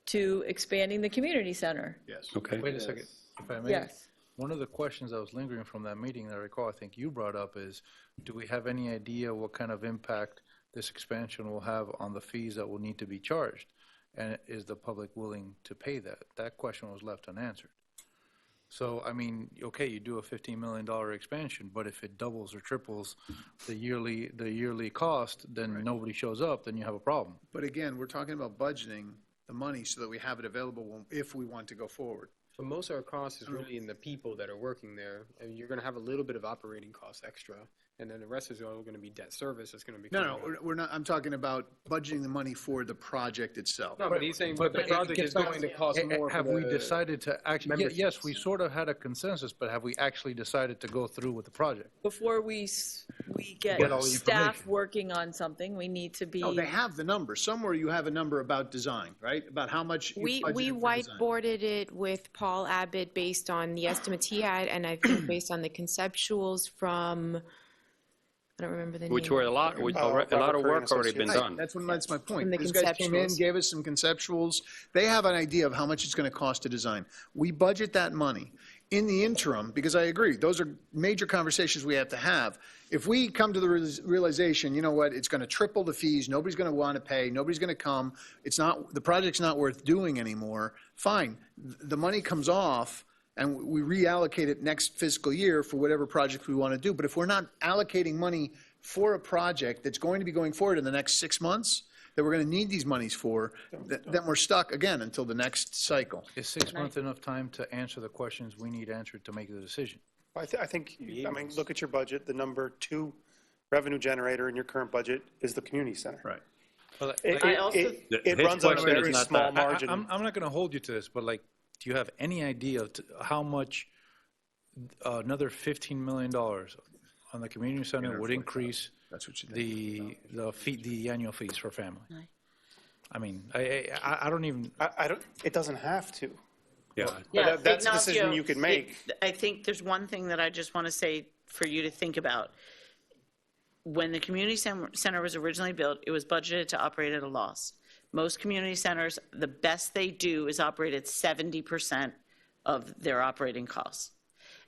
to expanding the community center? Yes. Okay. Wait a second, if I may. Yes. One of the questions that was lingering from that meeting that I recall, I think you brought up, is do we have any idea what kind of impact this expansion will have on the fees that will need to be charged? And is the public willing to pay that? That question was left unanswered. So, I mean, okay, you do a $15 million expansion, but if it doubles or triples the yearly cost, then nobody shows up, then you have a problem. But again, we're talking about budgeting the money so that we have it available if we want to go forward. So most of our cost is really in the people that are working there, and you're going to have a little bit of operating costs extra, and then the rest is all going to be debt service. It's going to be No, we're not, I'm talking about budgeting the money for the project itself. No, but he's saying, but the project is going to cost more. Have we decided to actually, membership. yes, we sort of had a consensus, but have we actually decided to go through with the project? Before we get Get all the staff information. working on something, we need to be. No, they have the number. Somewhere you have a number about design, right? About how much you We budgeted for design. whiteboarded it with Paul Abbott based on the estimates he had, and I think based on the conceptuals from, I don't remember the name. Which were a lot of work already been done. That's my point. From the These guys came in, conceptuals. gave us some conceptuals. They have an idea of how much it's going to cost to design. We budget that money. In the interim, because I agree, those are major conversations we have to have. If we come to the realization, you know what, it's going to triple the fees, nobody's going to want to pay, nobody's going to come, the project's not worth doing anymore, fine. The money comes off and we reallocate it next fiscal year for whatever project we want to do. But if we're not allocating money for a project that's going to be going forward in the next 6 months, that we're going to need these monies for, then we're stuck again until the next cycle. Is 6 months enough time to answer the questions we need answered to make the decision? I think, look at your budget. The number 2 revenue generator in your current budget is the community center. Right. It runs on a very small margin. I'm not going to hold you to this, but do you have any idea how much another $15 million on the community center would increase the annual fees for family? I mean, I don't even. It doesn't have to. Yeah. That's a decision you can make. I think there's one thing that I just want to say for you to think about. When the community center was originally built, it was budgeted to operate at a loss. Most community centers, the best they do is operate at 70% of their operating costs.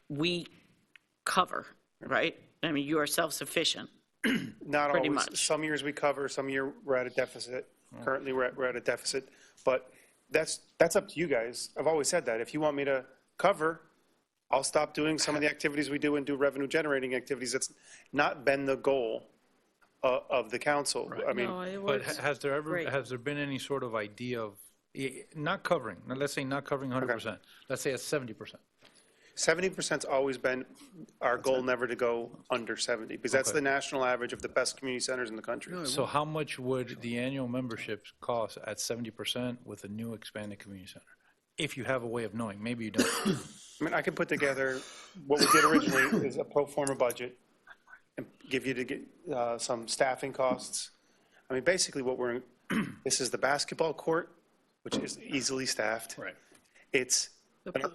We cover, right? I mean, you are self-sufficient. Not pretty always. much. Some years we cover, some year we're at a deficit. Currently, we're at a deficit. But that's up to you guys. I've always said that. If you want me to cover, I'll stop doing some of the activities we do and do revenue generating activities. That's not been the goal of the council. Right. I mean, but has there been any sort of idea of not covering? Let's say not covering 100%. Okay. Let's say it's 70%. 70%'s always been our goal, never to go under 70, because that's the national average of the best community centers in the country. So how much would the annual memberships cost at 70% with a new expanded community center? If you have a way of knowing, maybe you don't. I mean, I can put together what we did originally is a pro forma budget and give you some staffing costs. I mean, basically this is the basketball court which is easily staffed. Right. It's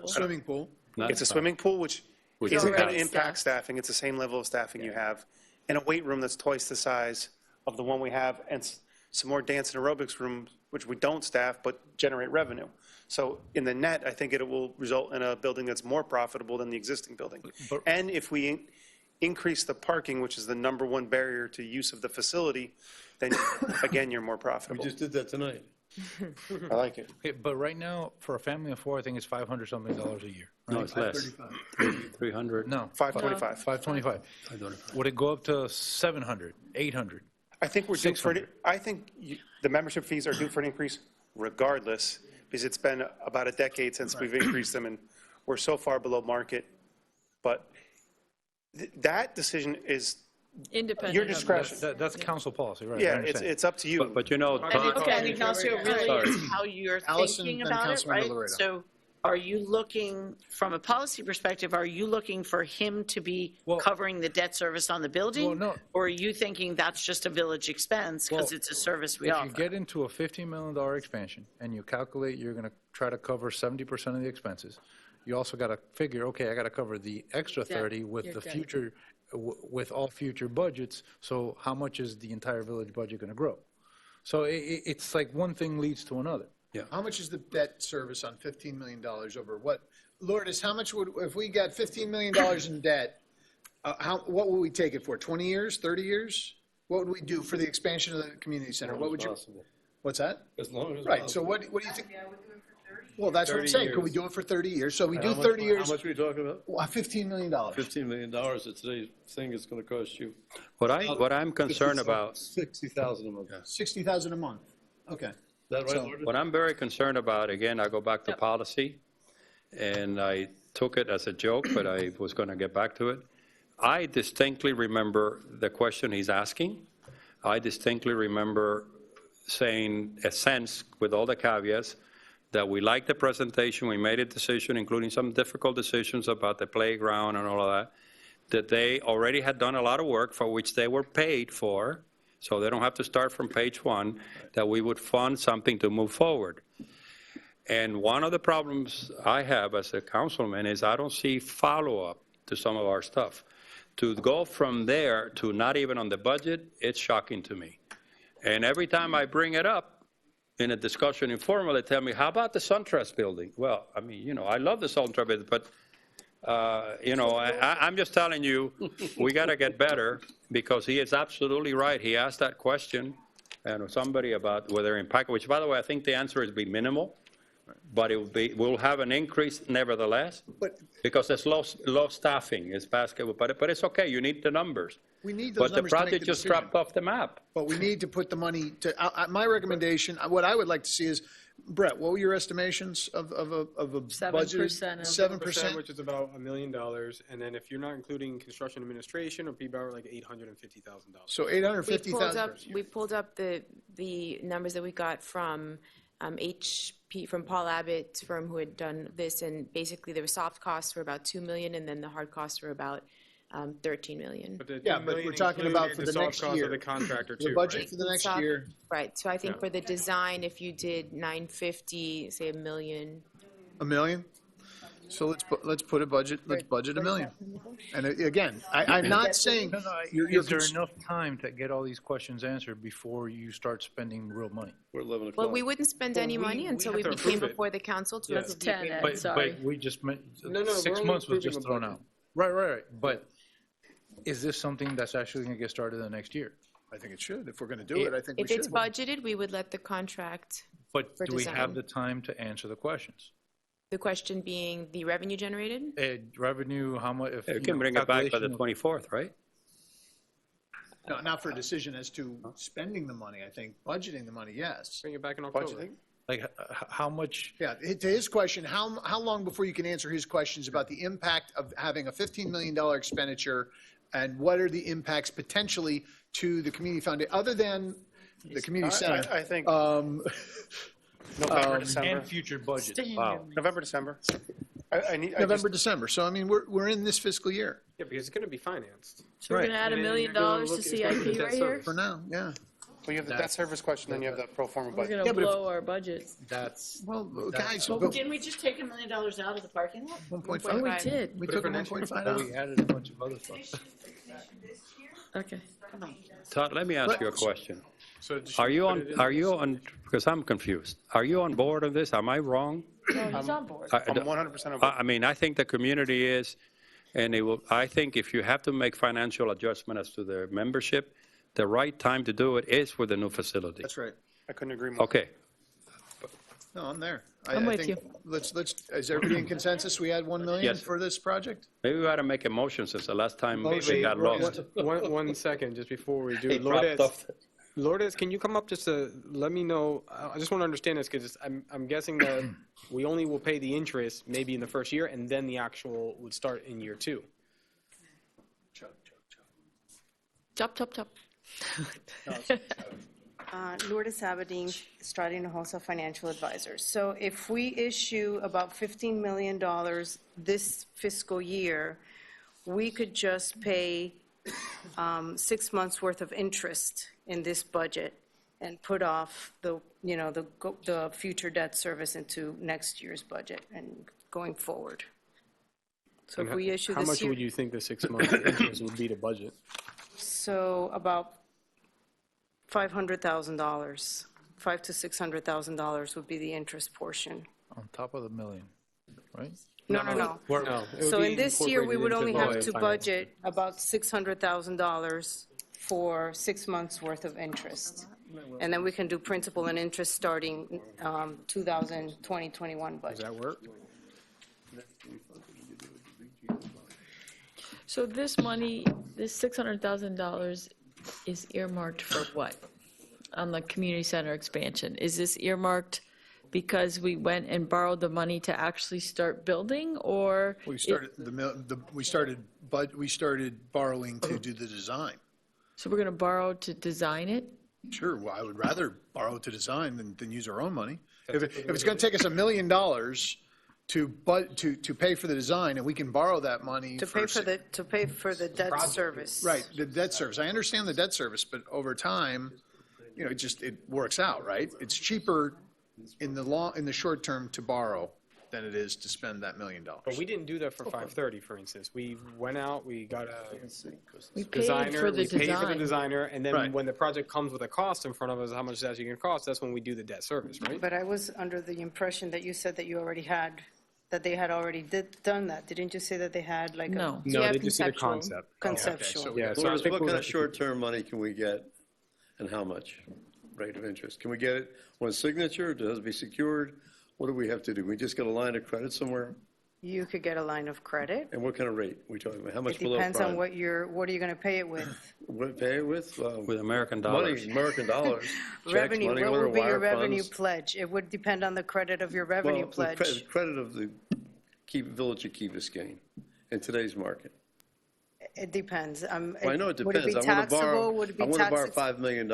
Swimming pool. It's a swimming pool, which isn't going already to impact staffed. staffing. It's the same level of staffing you have. And a weight room that's twice the size of the one we have, and some more dance and aerobics rooms, which we don't staff, but generate revenue. So in the net, I think it will result in a building that's more profitable than the existing building. And if we increase the parking, which is the number one barrier to use of the facility, then again, you're more We profitable. just did that tonight. I like it. Okay, but right now, for a family of four, I think it's $500-something a year. No, it's less. 300. No. 525. 525. Would it go up to 700, 800? I think we're due for, the membership fees are due for an increase regardless, because it's been about a decade since we've increased them, and we're so far below market. But that decision is Independent. your of discretion. That's council policy, right? I Yeah, understand. it's up to you. But you know, And Ignacio, really is how you're Allison, thinking then about it, Councilmember right? Laredo. So are you looking, from a policy perspective, are you looking for him to be covering the debt service on the building? Well, no. Or are you thinking that's just a village expense because it's a service we If offer? you get into a $15 million expansion and you calculate you're going to try to cover 70% of the expenses, you also got to figure, okay, I got to cover the extra 30 with the future, with all future budgets. So how much is the entire village budget going to grow? So it's like one thing leads to another. yeah. How much is the debt service on $15 million over what? Lourdes, how much would, if we got $15 million in debt, what would we take it for? 20 years, 30 years? What would we do for the expansion of the community center? What would you? What's that? As long as. Right, so what do you think? Well, that's what I'm saying. Could we do it for 30 years? So we do 30 years. How much are we talking about? Well, $15 million. $15 million at today's thing is going to cost you. What I'm concerned about, $60,000 a month. $60,000 a month. Okay. Is that right, Lourdes? what I'm very concerned about, again, I go back to policy, and I took it as a joke, but I was going to get back to it. I distinctly remember the question he's asking. I distinctly remember saying a sense, with all the caveats, that we liked the presentation, we made a decision, including some difficult decisions about the playground and all of that they already had done a lot of work for which they were paid for, so they don't have to start from page one, that we would fund something to move forward. And one of the problems I have as a councilman is I don't see follow-up to some of our stuff. To go from there to not even on the budget, it's shocking to me. And every time I bring it up in a discussion informal, they tell me, how about the SunTrust building? Well, I mean, I love the SunTrust building, but, I'm just telling you, we got to get better, because he is absolutely right. He asked that question, and somebody about whether impact, which, by the way, I think the answer is be minimal, but we'll have an increase nevertheless, because there's low staffing, it's basketball, but it's okay, you need the numbers. We need those But the numbers to make project the just decision. dropped off the map. But we need to put the money to, my recommendation, what I would like to see is, Brett, what were your estimations of a budget? 7% of- 7%? Which is about $1 million. And then if you're not including construction administration or PBR, like $850,000. So We pulled 850,000. up, we pulled up the numbers that we got from HP, from Paul Abbott's firm, who had done this, and basically the soft costs were about $2 million, and then the hard costs were about $13 million. But the Yeah, $2 but million we're talking about for included the soft next cost year. of the contractor The too, budget right? for the next Soft- year. Right, so I think for the design, if you did 950, say $1 million. $1 million? So let's put a budget, let's budget $1 million. And again, I'm not saying. Is there enough time to get all these questions answered before you start spending real money? We're 11 Well, we wouldn't spend any money until we have to became approve it. before the council to Yes. approve the agreement. But we just meant, No, 6 we're only months was approving just a thrown budget. out. Right. But is this something that's actually going to get started the next year? I think it should. If we're going to do it, I think we If should. it's budgeted, we would let the contract, But For do we have design. the time to answer the questions? the question being the revenue generated? Revenue, how much? You can bring it back by the 24th, right? No, not for a decision as to spending the money, I think. Budgeting the money, yes. Bring it back in October. Budgeting? Like, how much? Yeah, to his question, how long before you can answer his questions about the impact of having a $15 million expenditure, and what are the impacts potentially to the community foundation, other than the community center? I think Um, November, December. And future budget. Wow. November, December. I November, December. So, I mean, we're in this fiscal year. Yeah, because it's going to be financed. So we're Right. going to add $1 And then million you're gonna to look at CIP debt right here? service. For now, yeah. Well, you have the debt service question, then you have the pro forma We're budget. going to blow our budget. That's. Well, guys, Well, didn't we just take $1 million out of the parking lot? 1.5. Oh, we did. We Put it took for next year? 1.5 But out. we added a bunch of other stuff. Okay. Todd, let me ask you a question. So Are you on, because I'm confused. Are you on board on this? Am I wrong? No, he's on board. I'm 100% on board. I mean, I think the community is, and I think if you have to make financial adjustment as to the membership, the right time to do it is with the new facility. That's right. I couldn't agree more. Okay. No, I'm there. I'm with you. Let's, is everybody in consensus? We add 1 million Yes. for this project? Maybe we ought to make a motion since the last time Wait, we got lost. One second, just before we do. He dropped off. Lourdes, can you come up just to let me know? I just want to understand this because I'm guessing that we only will pay the interest maybe in the first year, and then the actual would start in year 2. Chop, chop, chop. Lourdes Aberdeen, Stradino Wholesale Financial Advisors. So if we issue about $15 million this fiscal year, we could just pay 6 months' worth of interest in this budget and put off the future debt service into next year's budget and going forward. So if we issue How this much year, would you think the 6 month interest would be to budget? so about $500,000, $500,000 to $600,000 would be the interest portion. On top of the million, right? No. No, it would So be in this year, we incorporated would into only the have to finance. budget about $600,000 for 6 months' worth of interest. And then we can do principal and interest starting 2020-21 Does budget. that work? So this money, this $600,000 is earmarked for what? On the community center expansion? Is this earmarked because we went and borrowed the money to actually start building, or? We started, we started borrowing to do the design. So we're going to borrow to design it? Sure, well, I would rather borrow to design than use our own money. If it's going to take us $1 million to pay for the design, and we can borrow that money To pay for the debt service. Right, the debt service. I understand the debt service, but over time, it works out, right? It's cheaper in the short term to borrow than it is to spend that $1 million. But we didn't do that for 530, for instance. We went out, we got a We paid designer, for the we paid for the design. designer, and then Right. when the project comes with a cost in front of us, how much is actually going to cost, that's when we do the debt service, right? But I was under the impression that you said that you already had, that they had already done that. Didn't you say that they had like a? No. No, Yeah, they just did a conceptual. concept. Conceptual. Yeah, so I Lourdes, think what we'll kind have of to- short-term money can we get and how much rate of interest? Can we get it one signature? Does it be secured? What do we have to do? We just get a line of credit somewhere? You could get a line of credit. And what kind of rate we talking about? How much It below prime? depends on what are you going to pay it with? What pay it with? With American Money, dollars. American dollars. Checks, Revenue, money what order, would be your wire revenue funds. pledge? It would depend on the credit of your revenue Well, the pledge. credit of the village of Key Biscayne in today's market. It depends. Well, I know it Would it depends. be I want to borrow, taxable? Would it be I want to borrow taxable? $5 million.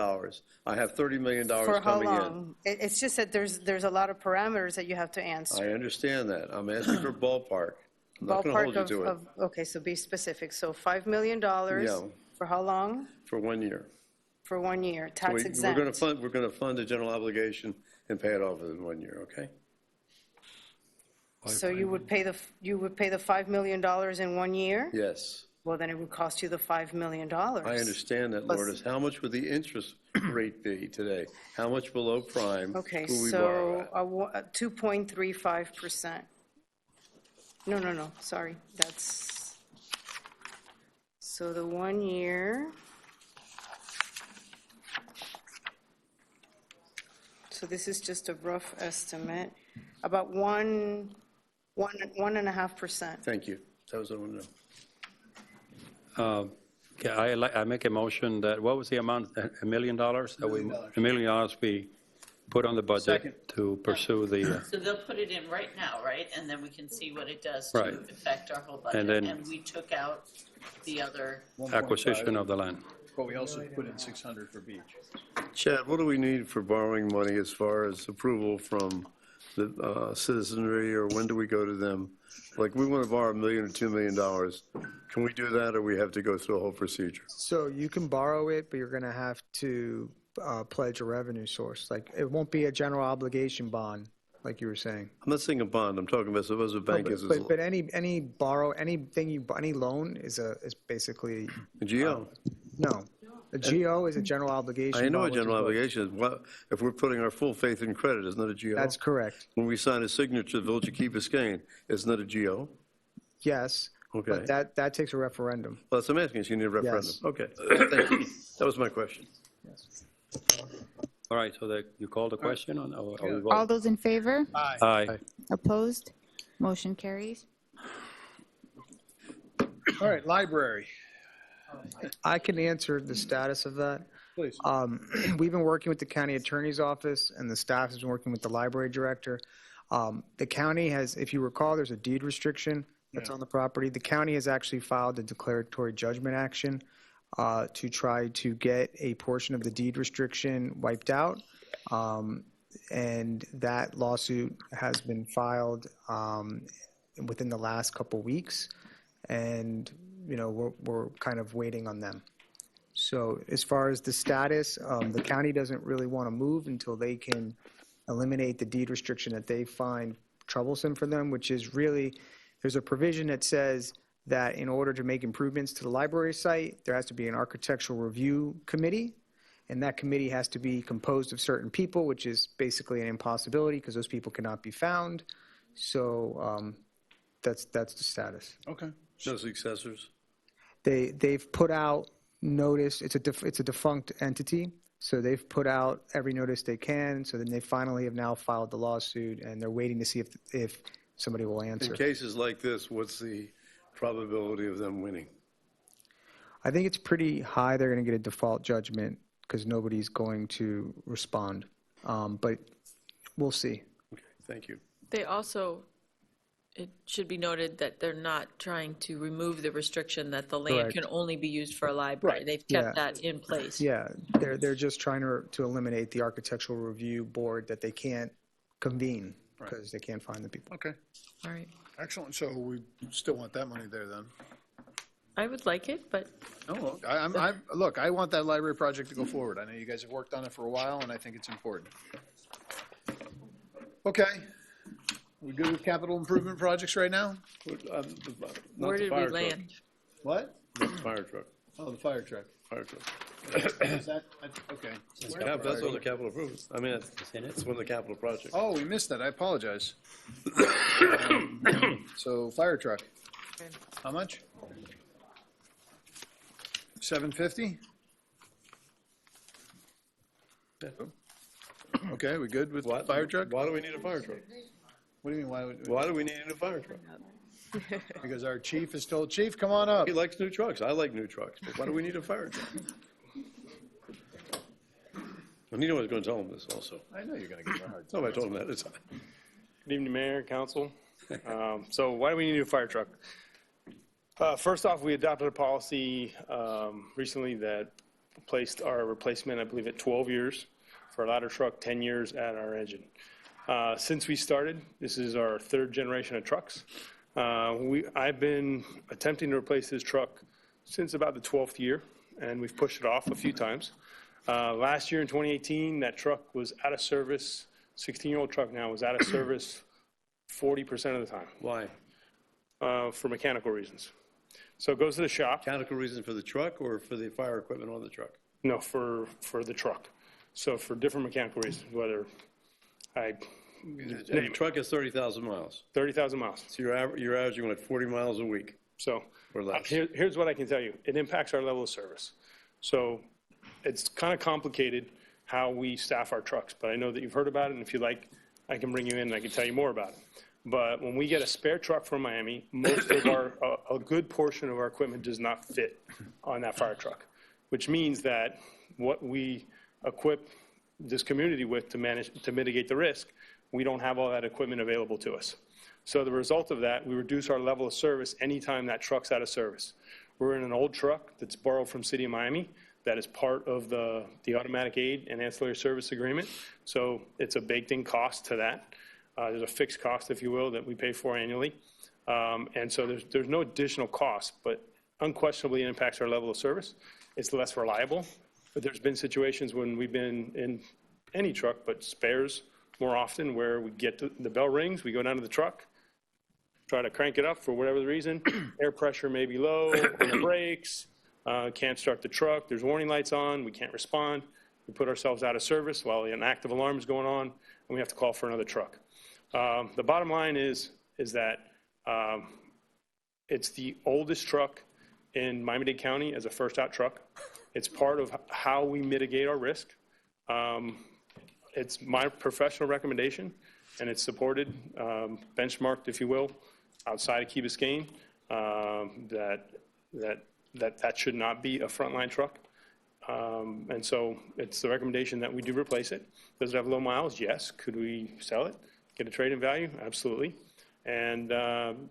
I have $30 million For how coming in. long? It's just that there's a lot of parameters that you have to answer. I understand that. I'm asking for ballpark. I'm not going to hold Ballpark you to it of, okay, so be specific. So $5 million Yeah. for how long? for 1 year. For 1 year, So tax we're exempt. going to fund the general obligation and pay it off in 1 year, okay? So you would pay the $5 million in 1 year? Yes. Well, then it would cost you the $5 million. I understand that, Plus- Lourdes. How much would the interest rate be today? How much below prime Okay, will we borrow so at? 2.35%. No, sorry, that's, so the 1 year. So this is just a rough estimate, about 1.5%. Thank you. That was what I wanted to know. I make a motion that, what was the amount, $1 million? $1 million we put on the budget to pursue the, So they'll put it in right now, right? And then we can see what it does Right. to affect our whole budget. And then- And we took out the other. acquisition of the land. But we also put in 600 for beach. Chad, what do we need for borrowing money as far as approval from the citizenry, or when do we go to them? Like, we want to borrow $1 million or $2 million. Can we do that, or we have to go through a whole procedure? So you can borrow it, but you're going to have to pledge a revenue source. Like, it won't be a general obligation bond, like you were saying. I'm not saying a bond, I'm talking about suppose a bank is But any any loan is basically a GO. No, a GO is a general obligation. I know a bond, which general is what- obligation is what, if we're putting our full faith and credit, isn't it a GO? That's correct. When we sign a signature to the Village of Key Biscayne, isn't it a GO? Yes. Okay. But that takes a referendum. Well, that's what I'm asking, so you need a referendum. Yes. Okay, thank you. That was my question. All right, so you called the question on, or we All vote? those in favor? Aye. Opposed? Motion carries. All right, library. I can answer the status of that. Please. We've been working with the county attorney's office, and the staff has been working with the library director. The county has, if you recall, there's a deed restriction that's on the property. The county has actually filed a declaratory judgment action to try to get a portion of the deed restriction wiped out. And that lawsuit has been filed within the last couple weeks. And, you know, we're kind of waiting on them. So as far as the status, the county doesn't really want to move until they can eliminate the deed restriction that they find troublesome for them, which is really, there's a provision that says that in order to make improvements to the library site, there has to be an architectural review committee, and that committee has to be composed of certain people, which is basically an impossibility because those people cannot be found. So that's the status. Okay. No successors? They've put out notice. It's a defunct entity, so they've put out every notice they can. So then they finally have now filed the lawsuit, and they're waiting to see if somebody will answer. In cases like this, what's the probability of them winning? I think it's pretty high. They're going to get a default judgment because nobody's going to respond. But we'll see. Okay, thank you. They also, it should be noted that they're not trying to remove the restriction that the land Correct. can only be used for a library. Right. They've kept Yeah. that in place. Yeah, they're just trying to eliminate the architectural review board that they can't convene because they can't find the people. Okay, All right. excellent. So we still want that money there then? I would like it, but Oh, look, I want that library project to go forward. I know you guys have worked on it for a while, and I think it's important. Okay. We good with capital improvement projects right now? where did we land? What? The fire truck. Oh, the fire truck. Fire truck. Is that, okay. That's on the capital improvement. I mean, it's one of the capital projects. Oh, we missed that. I apologize. So fire truck. How much? 750? Okay, we good with fire truck? Why do we need a fire truck? What do you mean, Why do we need a new fire truck? Because our chief is told, chief, come on up. He likes new trucks. I like new trucks, but why do we need a fire truck? And you know I was going to tell him this also. I know you're going to give a hard No, I told him that at the time. Good evening, Mayor, Council. So why do we need a new fire truck? First off, we adopted a policy recently that placed our replacement, I believe, at 12 years for a ladder truck, 10 years at our engine. Since we started, this is our third generation of trucks. I've been attempting to replace this truck since about the 12th year, and we've pushed it off a few times. Last year in 2018, that truck was out of service, 16-year-old truck now was out of service 40% of the time. Why? For mechanical reasons. So it goes to the shop. Mechanical reason for the truck or for the fire equipment on the truck? No, for the truck. So for different mechanical reasons, whether The truck is 30,000 miles. 30,000 miles. So you're averaging like 40 miles a week. So or less. Here's what I can tell you. It impacts our level of service. So it's kind of complicated how we staff our trucks, but I know that you've heard about it, and if you like, I can bring you in and I can tell you more about it. But when we get a spare truck from Miami, most of a good portion of our equipment does not fit on that fire truck, which means that what we equip this community with to mitigate the risk, we don't have all that equipment available to us. So the result of that, we reduce our level of service anytime that truck's out of service. We're in an old truck that's borrowed from City of Miami that is part of the automatic aid and ancillary service agreement. So it's a baked-in cost to that. There's a fixed cost, if you will, that we pay for annually. And so there's no additional cost, but unquestionably it impacts our level of service. It's less reliable. But there's been situations when we've been in any truck, but spares more often, where we get to, the bell rings, we go down to the truck, try to crank it up for whatever the reason. Air pressure may be low on the brakes, can't start the truck, there's warning lights on, we can't respond. We put ourselves out of service while an active alarm is going on, and we have to call for another truck. The bottom line is that it's the oldest truck in Miami-Dade County as a first-out truck. It's part of how we mitigate our risk. It's my professional recommendation, and it's supported, benchmarked, if you will, outside of Key Biscayne, that should not be a frontline truck. And so it's the recommendation that we do replace it. Does it have low miles? Yes. Could we sell it? Get a trade-in value? Absolutely. And,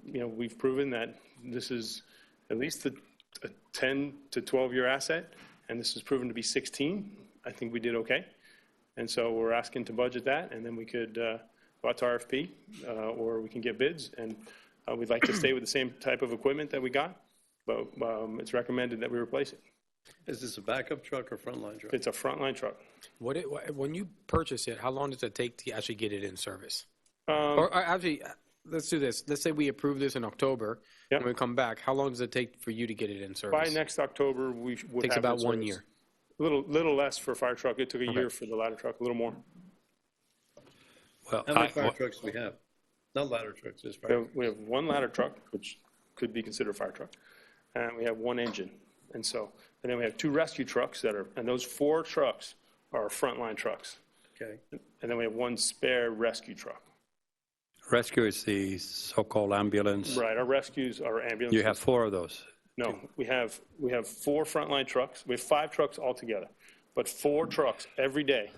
you know, we've proven that this is at least a 10 to 12-year asset, and this is proven to be 16. I think we did okay. And so we're asking to budget that, and then we could go out to RFP, or we can get bids. And we'd like to stay with the same type of equipment that we got, but it's recommended that we replace it. Is this a backup truck or frontline truck? It's a frontline truck. When you purchase it, how long does it take to actually get it in service? Or actually, let's do this. Let's say we approve this in October, and we come back. How long does it take for you to get it in service? By next October, we would Takes have about it in 1 service. year. A little less for a fire truck. It took a year for the ladder truck, a little more. Well, How many fire trucks do we have? Not ladder trucks, just fire. We have one ladder truck, which could be considered a fire truck, and we have one engine. And then we have 2 rescue trucks and those 4 trucks are frontline trucks. Okay. And then we have 1 spare rescue truck. Rescue is the so-called ambulance. Right, our rescues are ambulances. You have 4 of those. No, we have 4 frontline trucks. We have 5 trucks altogether, but 4 trucks every day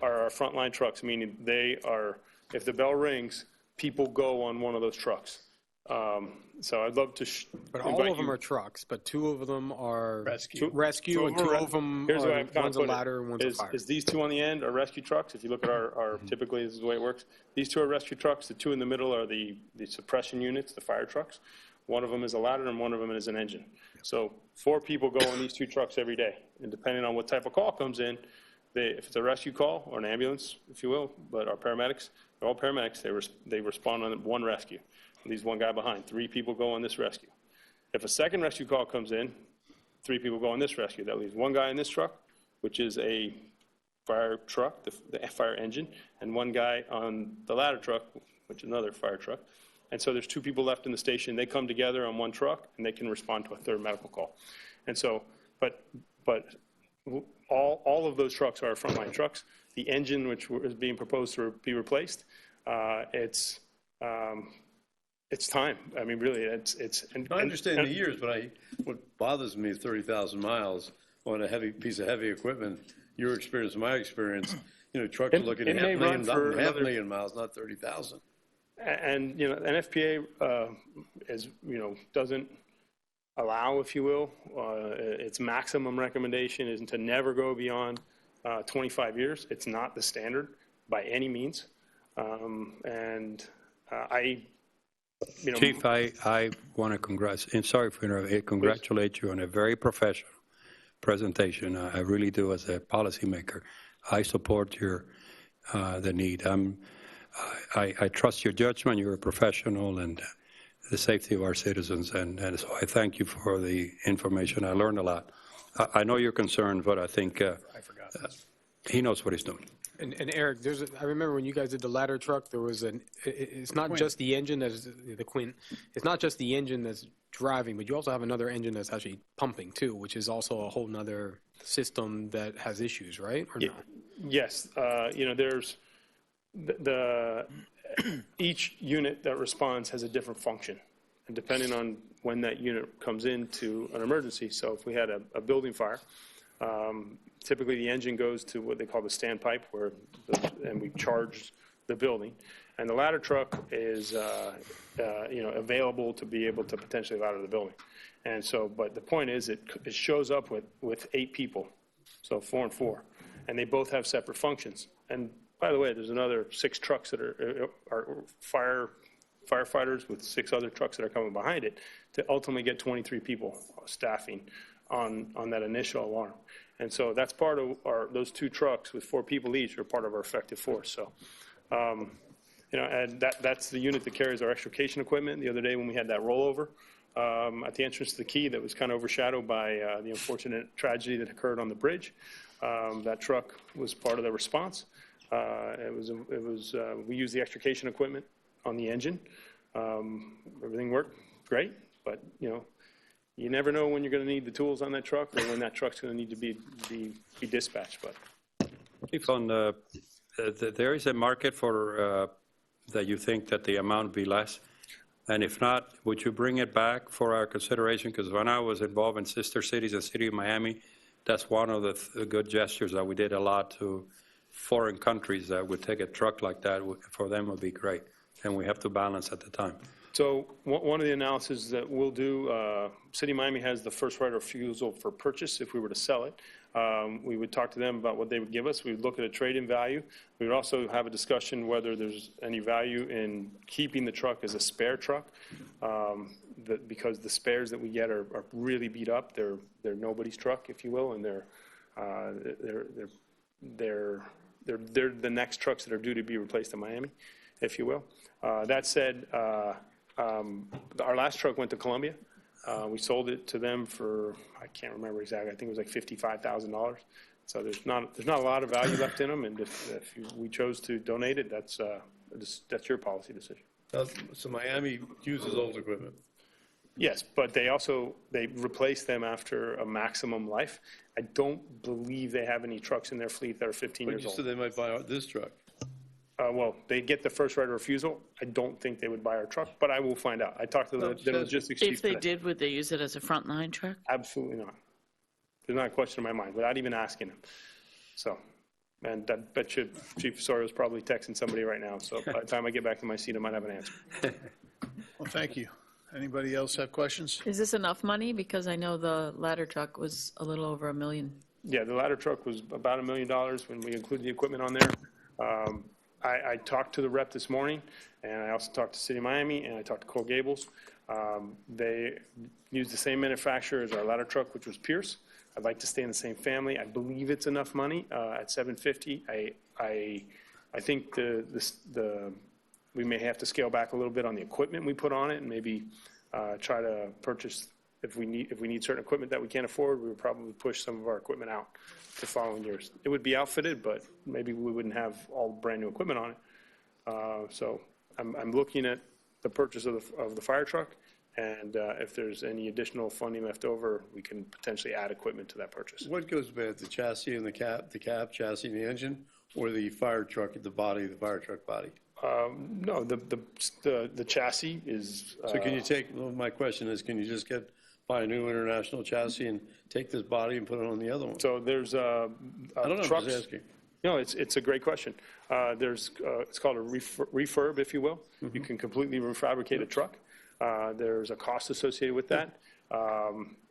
are our frontline trucks, meaning they are, if the bell rings, people go on one of those trucks. So I'd love to But all of them are trucks, but 2 of them are rescue and 2 of them Here's the way are, I've kind one's of a put it, ladder and one's a fire. is these 2 on the end are rescue trucks. If you look at our typically this is the way it works. These 2 are rescue trucks. The 2 in the middle are the suppression units, the fire trucks. One of them is a ladder and one of them is an engine. So 4 people go on these 2 trucks every day. And depending on what type of call comes in, if it's a rescue call or an ambulance, if you will, but our paramedics, they're all paramedics, they respond on 1 rescue. Leaves 1 guy behind. 3 people go on this rescue. If a second rescue call comes in, 3 people go on this rescue. That leaves 1 guy in this truck, which is a fire truck, the fire engine, and 1 guy on the ladder truck, which is another fire truck. And so there's 2 people left in the station. They come together on 1 truck, and they can respond to a 3rd medical call. And so, but all of those trucks are frontline trucks. The engine, which is being proposed to be replaced, it's time. I mean, really, it's. I understand the years, but what bothers me is 30,000 miles on a heavy piece of heavy equipment. Your experience, my experience, you know, trucks are looking at half a million miles, not 30,000. And, you know, NFPA is, you know, doesn't allow, if you will, its maximum recommendation is to never go beyond 25 years. It's not the standard by any means. You know, Chief, I want to congratulate you on a very professional presentation. I really do as a policymaker. I support the need. I trust your judgment. You're a professional and the safety of our citizens. And so I thank you for the information. I learned a lot. I know you're concerned, but I think he knows what he's doing. And Eric, I remember when you guys did the ladder truck, there was it's not just the engine that's the Quint. It's not just the engine that's driving, but you also have another engine that's actually pumping too, which is also a whole nother system that has issues, right? Or no? Yes. You know, there's each unit that responds has a different function, and depending on when that unit comes into an emergency. So if we had a building fire, typically the engine goes to what they call the standpipe, and we charge the building. And the ladder truck is, you know, available to be able to potentially ladder the building. And so, but the point is, it shows up with 8 people, so 4 and 4, and they both have separate functions. And by the way, there's another 6 trucks that are firefighters with 6 other trucks that are coming behind it to ultimately get 23 people staffing on that initial alarm. And so that's part of those 2 trucks with 4 people each are part of our effective force. So, and that's the unit that carries our extrication equipment. The other day when we had that rollover at the entrance to the quay that was kind of overshadowed by the unfortunate tragedy that occurred on the bridge, that truck was part of the response. We used the extrication equipment on the engine. Everything worked great, but you never know when you're going to need the tools on that truck or when that truck's going to need to be dispatched. But If on there is a market for that you think that the amount be less, and if not, would you bring it back for our consideration? Because when I was involved in sister cities and City of Miami, that's one of the good gestures that we did a lot to foreign countries that would take a truck like that. For them would be great, and we have to balance at the time. So one of the analyses that we'll do, City of Miami has the first right of refusal for purchase if we were to sell it. We would talk to them about what they would give us. We would look at a trade-in value. We would also have a discussion whether there's any value in keeping the truck as a spare truck, because the spares that we get are really beat up. They're nobody's truck, if you will, and they're the next trucks that are due to be replaced in Miami, if you will. That said, our last truck went to Colombia. We sold it to them for, I can't remember exactly, I think it was like $55,000. So there's not a lot of value left in them, and if we chose to donate it, that's your policy decision. So Miami uses old equipment? Yes, but they replace them after a maximum life. I don't believe they have any trucks in their fleet that are 15 years old. So they might buy this truck? Well, they get the first right of refusal. I don't think they would buy our truck, but I will find out. I talked to the logistics chief If they today. did, would they use it as a frontline truck? Absolutely not. There's not a question in my mind, without even asking them. So, and I bet you Chief Osorio is probably texting somebody right now, so by the time I get back to my seat, I might have an answer. Well, thank you. Anybody else have questions? Is this enough money? Because I know the ladder truck was a little over $1 million. Yeah, the ladder truck was about $1 million when we included the equipment on there. I talked to the rep this morning, and I also talked to City of Miami, and I talked to Coral Gables. They use the same manufacturer as our ladder truck, which was Pierce. I'd like to stay in the same family. I believe it's enough money at $750. I think we may have to scale back a little bit on the equipment we put on it, and maybe try to purchase, if we need certain equipment that we can't afford, we would probably push some of our equipment out the following years. It would be outfitted, but maybe we wouldn't have all brand new equipment on it. So I'm looking at the purchase of the fire truck, and if there's any additional funding left over, we can potentially add equipment to that purchase. What goes bad, the chassis and the cab, chassis and the engine, or the fire truck at the body, the fire truck body? No, the chassis is. So can you my question is, can you just buy a new international chassis and take this body and put it on the other one? So there's I don't know, trucks. I'm just asking. No, it's a great question. It's called a refurb, if you will. Mm-hmm. You can completely refabricate a truck. There's a cost associated with that.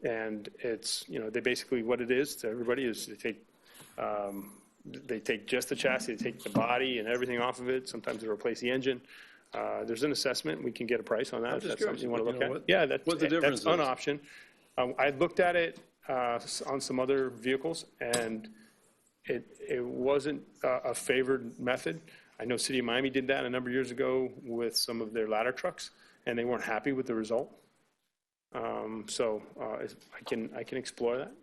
And it's, they basically, what it is to everybody is they take just the chassis, they take the body and everything off of it. Sometimes they replace the engine. There's an assessment. We can get a price on that. I'm just That's something you want to look at. Yeah, that's an option. I looked at it on some other vehicles, and it wasn't a favored method. I know City of Miami did that a number of years ago with some of their ladder trucks, and they weren't happy with the result. So I can explore that.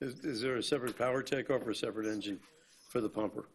Is there a separate power takeoff or a separate engine for the pumper?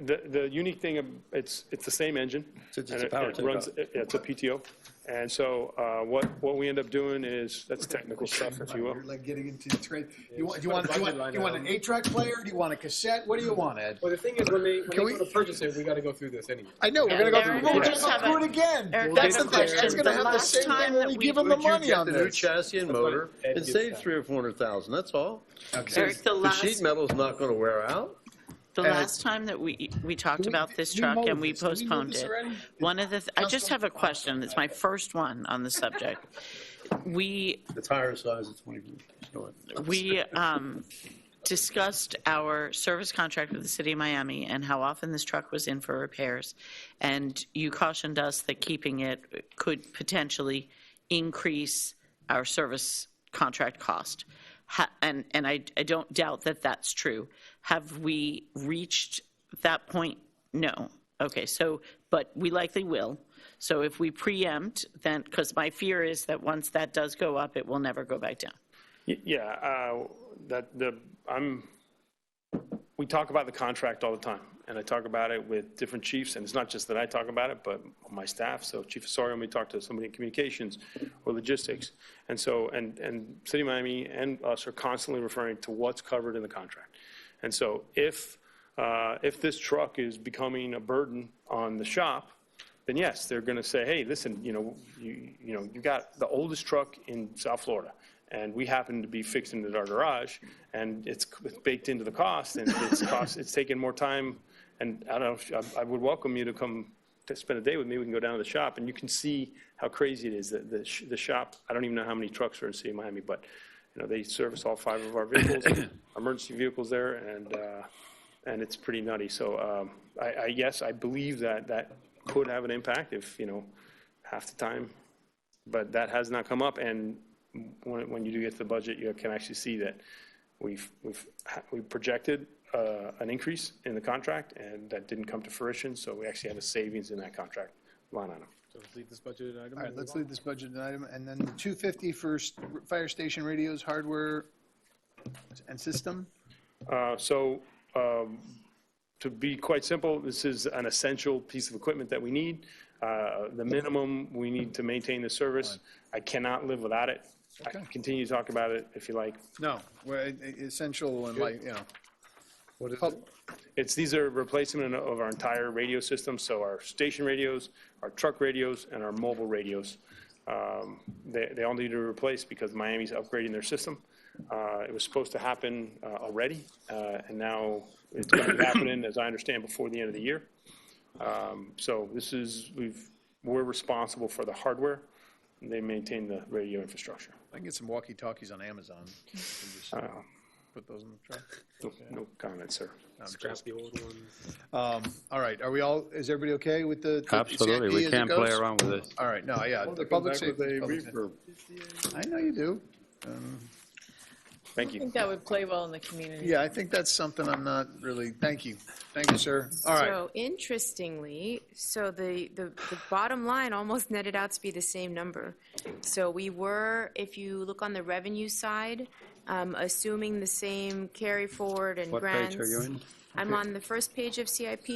The unique thing, it's the same engine. So it's a power takeoff. It's a PTO. And so what we end up doing is, that's technical stuff, if you will. You're like getting into the trade. You want an 8-track player? Do you want a cassette? What do you want, Ed? Well, the thing is, when they go to purchase it, we got to go through this anyway. I know, we're going to go through it. We're going to do it again. That's the thing. Ed's going to have the same thing when we give him the money on the this. new chassis and motor and save $300,000 or $400,000, that's all. Okay. Eric, the sheet metal's not going to wear out. The last time that we talked about this truck and we postponed it, one of the, I just have a question. It's my first one on the subject. The tire size is 20. We discussed our service contract with the City of Miami and how often this truck was in for repairs. And you cautioned us that keeping it could potentially increase our service contract cost. And I don't doubt that that's true. Have we reached that point? No. Okay, so, but we likely will. So if we preempt, then, because my fear is that once that does go up, it will never go back down. Yeah, we talk about the contract all the time, and I talk about it with different chiefs, and it's not just that I talk about it, but my staff. So Chief Osorio, we talk to somebody in communications or logistics, and so and City of Miami and us are constantly referring to what's covered in the contract. And so if this truck is becoming a burden on the shop, then yes, they're going to say, hey, listen, you got the oldest truck in South Florida, and we happen to be fixing it at our garage, and it's baked into the cost, and it's taking more time. And I don't know, I would welcome you to come to spend a day with me. We can go down to the shop, and you can see how crazy it is. The shop, I don't even know how many trucks are in City of Miami, but they service all 5 of our vehicles, emergency vehicles there, and it's pretty nutty. So yes, I believe that could have an impact if, half the time, but that has not come up. And when you do get to the budget, you can actually see that we've projected an increase in the contract, and that didn't come to fruition. So we actually have a savings in that contract line item. So let's leave this budget item. All right, let's leave this budget item, and then the $250 for fire station radios, hardware, and system. To be quite simple, this is an essential piece of equipment that we need. The minimum we need to maintain the service. I cannot live without it. I can continue to talk about it if you like. No, well, essential and What is it? These are replacement of our entire radio system. So our station radios, our truck radios, and our mobile radios. They all need to be replaced because Miami's upgrading their system. It was supposed to happen already, and now it's going to be happening, as I understand, before the end of the year. So we're responsible for the hardware. And they maintain the radio infrastructure. I can get some walkie-talkies on Amazon. Just put those in the truck. No comment, sir. Scrap the old ones. All right, is everybody okay with the Absolutely, we can't play around with this. All right, no, yeah, the public safety. I know you do. Thank you. I think that would play well in the community. Yeah, I think that's something I'm not really, thank you, sir. All right. So interestingly, the bottom line almost netted out to be the same number. So we were, if you look on the revenue side, assuming the same carry forward and grants. What page are you in? I'm on the first page of CIP.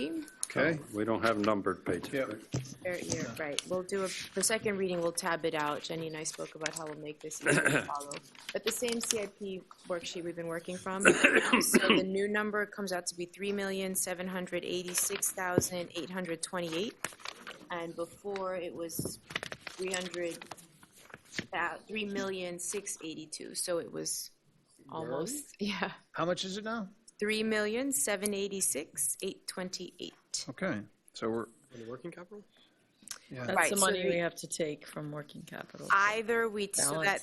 Okay. We don't have numbered pages. Yep. You're right. We'll do for second reading, we'll tab it out. Jenny and I spoke about how we'll make this easy to follow. But the same CIP worksheet we've been working from. So the new number comes out to be $3,786,828. And before it was $3,682,000. So it was almost, yeah. How much is it now? $3,786,828. Okay, so we're. On the working capital? Yeah. That's the money we have to take from working capital. Either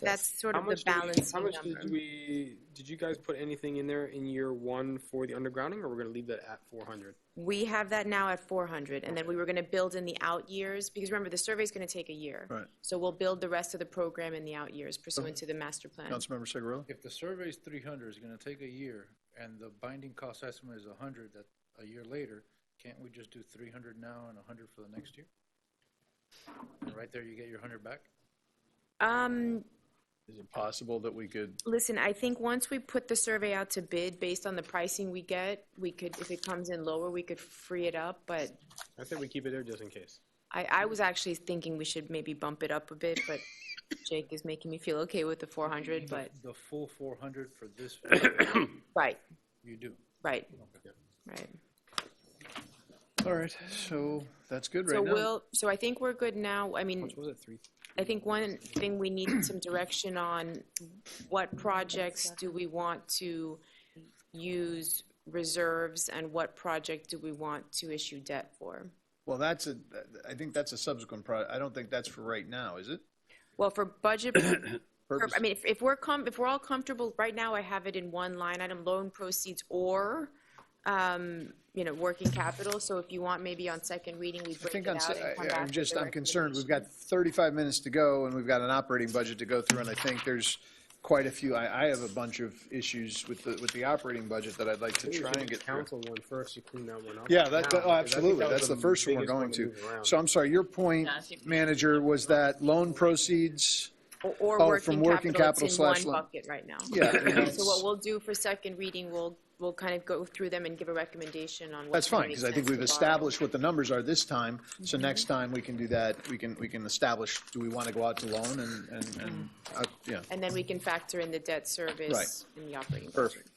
that's sort of the balancing How much number. did you guys put anything in there in year 1 for the undergrounding, or we're going to leave that at 400? We have that now at 400, and then we were going to build in the out years, because remember, the survey is going to take a year. Right. So we'll build the rest of the program in the out years pursuant to the master plan. Councilmember Cigarelli? If the survey's 300, it's going to take a year, and the binding cost estimate is 100 that a year later, can't we just do 300 now and 100 for the next year? And right there, you get your 100 back? Is it possible that we could? Listen, I think once we put the survey out to bid, based on the pricing we get, we could, if it comes in lower, we could free it up, but I think we keep it there just in case. I was actually thinking we should maybe bump it up a bit, but Jake is making me feel okay with the 400, but. The full 400 for this? Right. You do? Right. Right. All right, so that's good right now. So I think we're good now. I mean, How much was it? 3? I think one thing we need some direction on, what projects do we want to use reserves and what project do we want to issue debt for? Well, I think that's a subsequent I don't think that's for right now, is it? Well, for budget, I mean, if we're all comfortable, right now I have it in one line item, loan proceeds or, working capital. So if you want, maybe on second reading, we break it out and come back. I'm concerned. We've got 35 minutes to go and we've got an operating budget to go through. And I think there's quite a few. I have a bunch of issues with the operating budget that I'd like to try and get through. Council one first, you clean that one up. Yeah, now, absolutely. that was That's the first one we're biggest going to. move around. So I'm sorry, your point, manager, was that loan proceeds? Or Oh, from working capital, it's in one /loan. bucket right now. Yeah. So what we'll do for second reading, we'll kind of go through them and give a recommendation on what. That's kind of fine, makes because I think sense we've to borrow. established what the numbers are this time, so next time we can do that, we can establish, do we want to go out to loan and yeah. And then we can factor in the debt service in the operating budget. Perfect.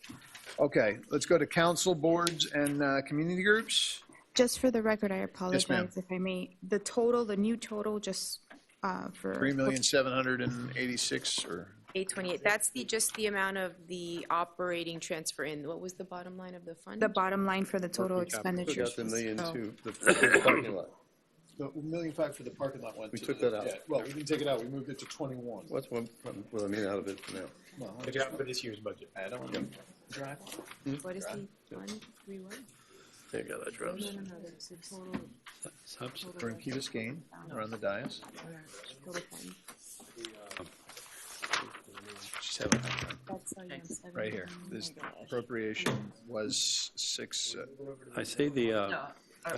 Okay, let's go to council, boards, and community groups. Just for the record, I ma'am. apologize if I may. The new total, just for. 3,786 or? 828, that's just the amount of the operating transfer in. What was the bottom line of the fund? The bottom line for the total expenditures. Took out the million Oh. to the parking lot. The $1.5 million for the parking lot went We to took the- that out. yeah, well, we didn't take it out, we moved it to 21. What's what I mean out of it for now? Well, Take it out for this year's budget. I don't want to drive. What is the fund? 3 what? There you go, that drops. No, that's the total. We're in Key Biscayne, we're on the dais. Total fund. Right here, this appropriation was 6, I see the,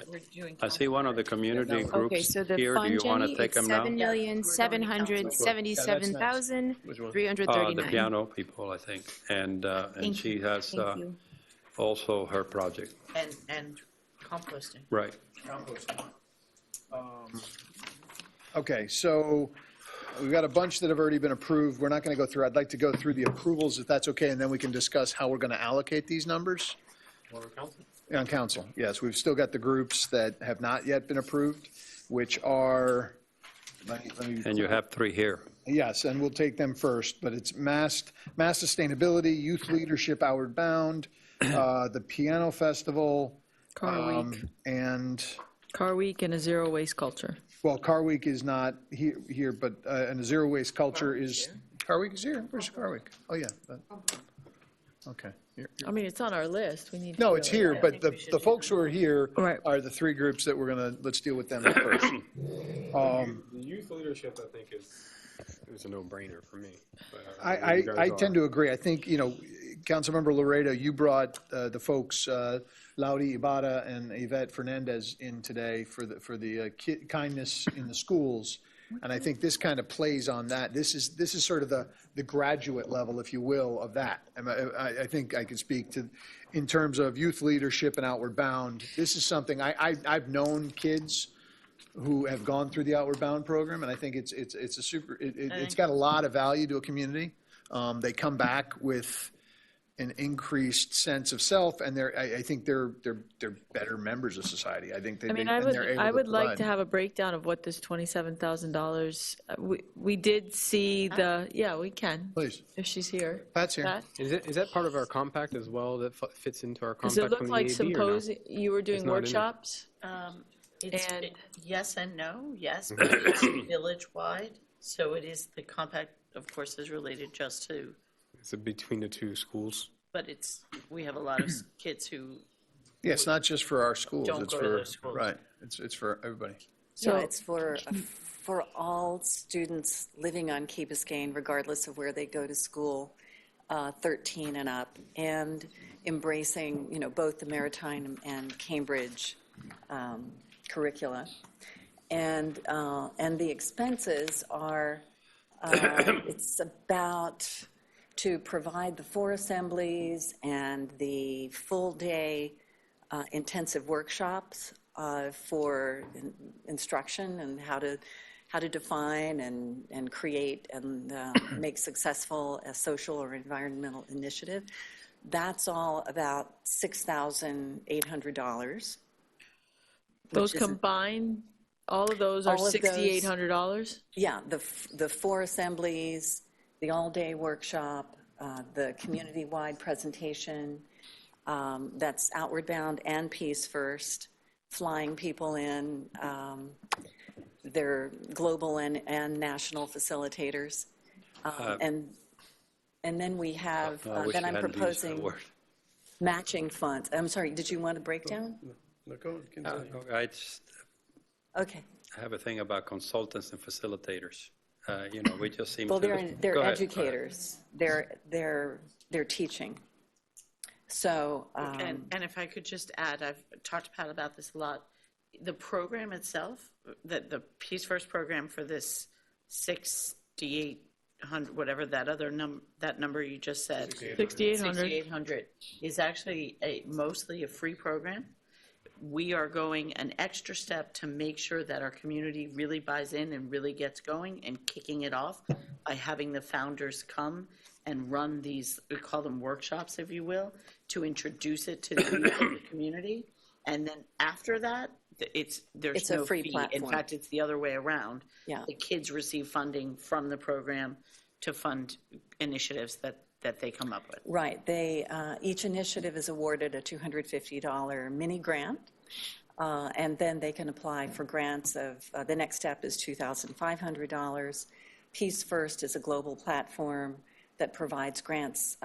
We're doing I see one of the community Okay, groups so the here. Do you fund, want to Jenny, take it's them now? $7,777,339. The piano people, I think. And Thank she you. has Thank you. also her project. And composting. Right. Okay, so we've got a bunch that have already been approved. We're not going to go through, I'd like to go through the approvals if that's okay, and then we can discuss how we're going to allocate these numbers. On council, yes. We've still got the groups that have not yet been approved, which are, let me. And you have 3 here. Yes, and we'll take them first, but it's mass sustainability, youth leadership, Outward Bound, the piano festival. Car Week. And. Car Week and a zero waste culture. Well, Car Week is not here, but, and the zero waste culture is, Car Week is here. Where's Car Week? Oh, yeah. Okay. I mean, it's on our list. We need. No, it's here, but the folks who are here Right. are the 3 groups that we're going to, let's deal with them first. The youth leadership, I think, is a no-brainer for me. I tend to agree. I think, Councilmember Laredo, you brought the folks, Laudi Ibarra and Yvette Fernandez in today for the kindness in the schools. And I think this kind of plays on that. This is sort of the graduate level, if you will, of that. I think I can speak to, in terms of youth leadership and Outward Bound. This is something I've known kids who have gone through the Outward Bound program, and I think it's got a lot of value to a community. They come back with an increased sense of self, and I think they're better members of society. I think I would like to have a breakdown of what this $27,000. We did see we can. Please. If she's here. Pat's here. Pat? Is that part of our compact as well that fits into our compact? Does it look from the like EAB or no? you were doing It's not in it. workshops? Yes and no, yes, but it's village-wide, so it is, the compact, of course, is related just to, Is it between the 2 schools? but we have a lot of kids who Yeah, it's not just for our schools. Don't It's go to for those schools. right. It's for everybody. So it's for all students living on Key Biscayne, regardless of where they go to school, 13 and up, and embracing, both the Maritime and Cambridge curricula. And the expenses are, it's about to provide the 4 assemblies and the full-day intensive workshops for instruction and how to define and create and make successful a social or environmental initiative. That's all about $6,800. Those combined, all of those are $6,800? Yeah, the 4 assemblies, the all-day workshop, the community-wide presentation, that's Outward Bound and Peace First, flying people in, they're global and national facilitators. And then we have, then I'm proposing matching funds. I'm sorry, did you want a breakdown? No, go on. Uh, I Okay. have a thing about consultants and facilitators. we just seem Well, to. they're Go ahead. educators. They're teaching. So, And if I could just add, I've talked to Pat about this a lot. The program itself, the Peace First program for this 6,800, whatever that other that number you just said, 6,800 is actually mostly a free program. We are going an extra step to make sure that our community really buys in and really gets going and kicking it off by having the founders come and run these, we call them workshops, if you will, to introduce it to the youth of the community. And then after that, there's It's no a free fee. platform. In fact, it's the other way around. Yeah. The kids receive funding from the program to fund initiatives that they come up with. right, each initiative is awarded a $250 mini grant, and then they can apply for grants of, the next step is $2,500. Peace First is a global platform that provides grants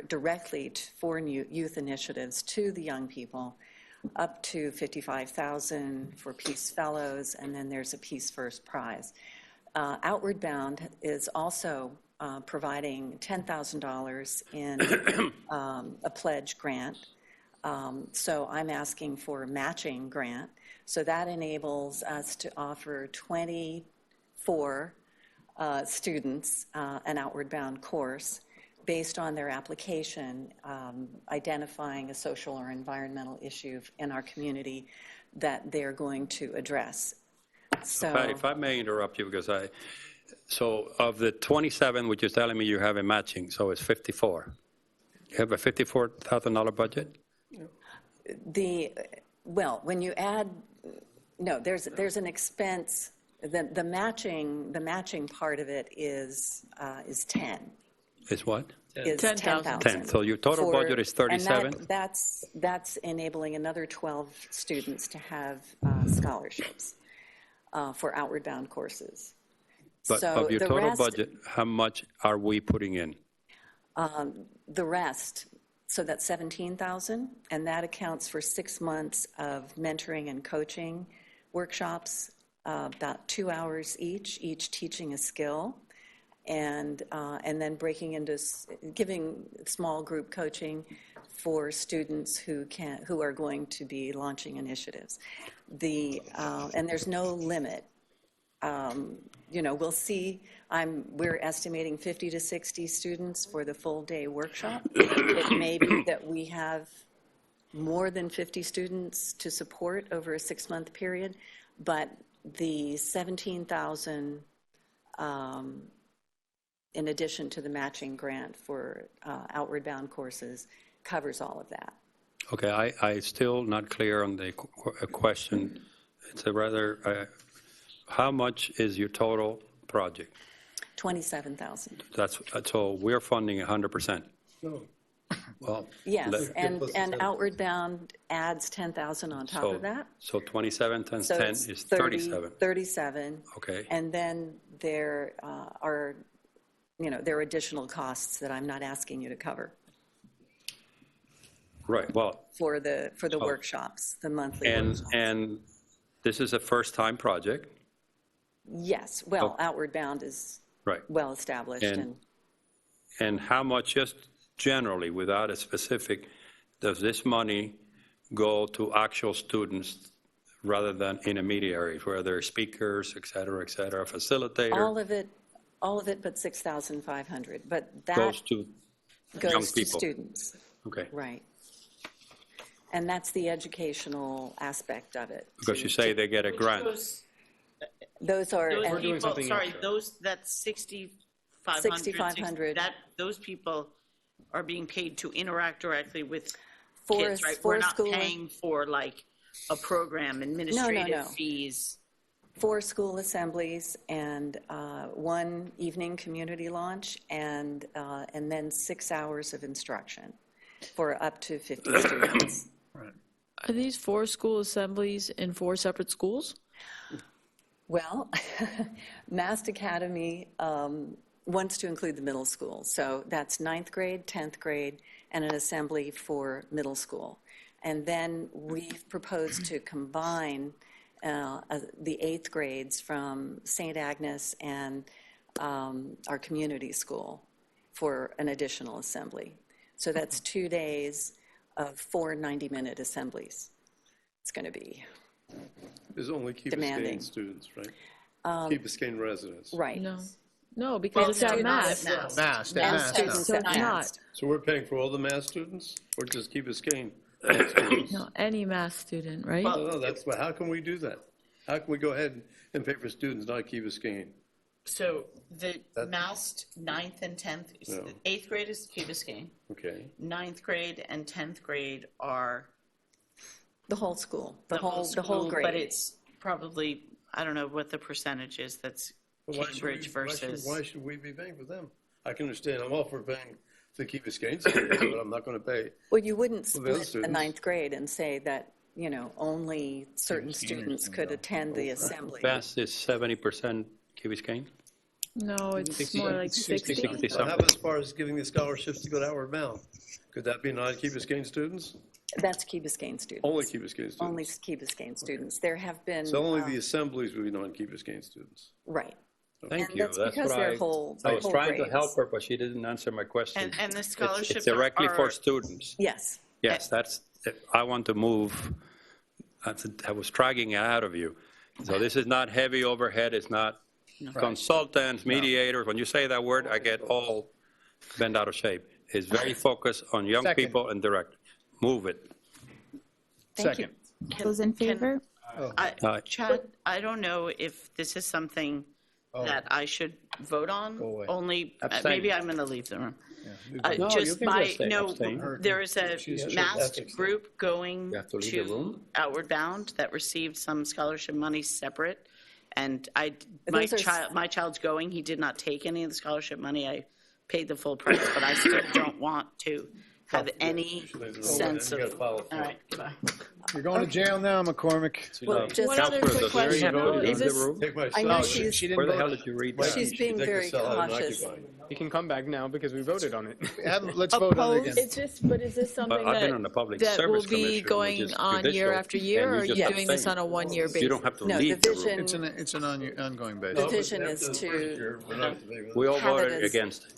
directly for youth initiatives to the young people, up to $55,000 for Peace Fellows, and then there's a Peace First prize. Outward Bound is also providing $10,000 in a pledge grant. So I'm asking for a matching grant. So that enables us to offer 24 students an Outward Bound course based on their application, identifying a social or environmental issue in our community that they're going to address. So, Pat, if I may interrupt you, because so of the 27, which you're telling me you have a matching, so it's 54. You have a $54,000 budget? Well, when you add, no, there's an expense. The matching part of it is 10. Is what? Is 10,000. 10. So your total budget is 37? And that's enabling another 12 students to have scholarships for Outward Bound courses. But So of your the total rest- budget, how much are we putting in? The rest, so that's 17,000, and that accounts for 6 months of mentoring and coaching workshops, about 2 hours each teaching a skill, and then breaking into giving small group coaching for students who are going to be launching initiatives. And there's no limit. We'll see. We're estimating 50 to 60 students for the full day workshop. It may be that we have more than 50 students to support over a 6-month period, but the 17,000, in addition to the matching grant for Outward Bound courses, covers all of that. Okay, I still not clear on the question. It's a rather, how much is your total project? 27,000. So we're funding 100%. No. Well. Yes, and Outward Bound adds 10,000 on top of that. So 27 times So 10 it's is 37. 37. Okay. And then there are additional costs that I'm not asking you to cover Right, well. for the workshops, the monthly workshops. And this is a first-time project? Yes, well, Outward Bound is Right. well established and And how much, just generally, without a specific, does this money go to actual students rather than intermediaries, where they're speakers, et cetera, facilitator? all of it but 6,500, but that Goes to young goes to people. students. Okay. Right. And that's the educational aspect of it. Because you say they get a grant. Those are, Those and- people, sorry, that's 6,500. 6,500. Those people are being paid to interact directly with For kids, a- right? for We're a not school- paying for like a program, administrative no. fees. 4 school assemblies and 1 evening community launch and then 6 hours of instruction for up to 50 students. Are these 4 school assemblies in 4 separate schools? Well, Mast Academy wants to include the middle school. So that's 9th grade, 10th grade, and an assembly for middle school. And then we've proposed to combine the 8th grades from St. Agnes and our community school for an additional assembly. So that's 2 days of 4 90-minute assemblies. It's going to be There's only Key demanding. Biscayne students, right? Key Biscayne residents. Right. No, because it's at Mass. Mass, And students So at it's Mass. not. So we're paying for all the Mass students, or just Key Biscayne? No, any Mass student, right? No, that's, how can we do that? How can we go ahead and pay for students, not Key Biscayne? So the Mass 9th and 10th, No. 8th grade is Key Biscayne. Okay. 9th grade and 10th grade are The whole school, the school, whole grade. But it's probably, I don't know what the percentage is that's Cambridge versus. Why should we be paying for them? I can understand, I'm all for paying the Key Biscayne students, but I'm not going to pay. Well, you wouldn't For the other split the students. 9th grade and say that, only certain students could attend the assembly. Best is 70% Key Biscayne? No, it's more like 60. 60 How about as far as giving the scholarships to go to Outward Bound? Could that be non-Key Biscayne students? That's Key Biscayne students. Only Key Biscayne students? Only Key Biscayne students. There have been. So only the assemblies would be non-Key Biscayne students? Right. Thank And you. that's because what they're whole- I was whole trying to grades. help her, but she didn't answer my question. And the It's scholarships directly are. for students. Yes. Yes, I want to move, I was dragging it out of you. So this is not heavy overhead, it's not consultants, mediators. When you say that word, I get all bent out of shape. It's very focused on young Second. people and direct. Move it. Second. Those in favor? Aye. Chad, I don't know if this is something that I should vote on, away. only, Abstain. maybe I'm going to leave the room. No, you Just can my, just say no, abstain. there is a She's- masked ethics. group going You have to leave the to room? Outward Bound that received some scholarship money separate. And Those are my child's going, he did not take any of the scholarship money. I paid the full price, but I still don't want to have any sense of. You gotta follow All right, goodbye. You're going to jail now, McCormick. Well, just, What other Counselor, quick does question? there you go? Is Leave the this- room? Take my I know salary. she's, She didn't Where the vote. hell did you read that? she's being Take the very cell out and cautious. occupy. You can come back now because we voted on it. Let's vote on it again. It's just, but is this something I've been on the that, Public that will Service be Commission, which going is on year judicial, after year, and or are you you just doing this abstain. on a one-year basis? You don't have to No, leave the the room. vision, It's an ongoing the basis. vision After is the first to, year, we're not to pay for We all Have it voted as- against it.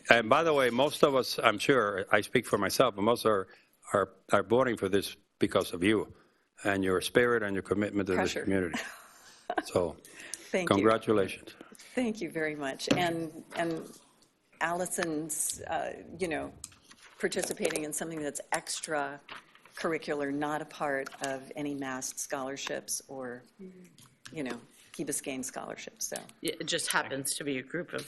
And by the way, most of us, I'm sure, I speak for myself, but most are voting for this because of you and your spirit and your commitment to Pressure. this community. So, thank you. congratulations. Thank you very much. And Allison's, participating in something that's extra curricular, not a part of any massed scholarships or, Key Biscayne scholarships, so. It just happens to be a group of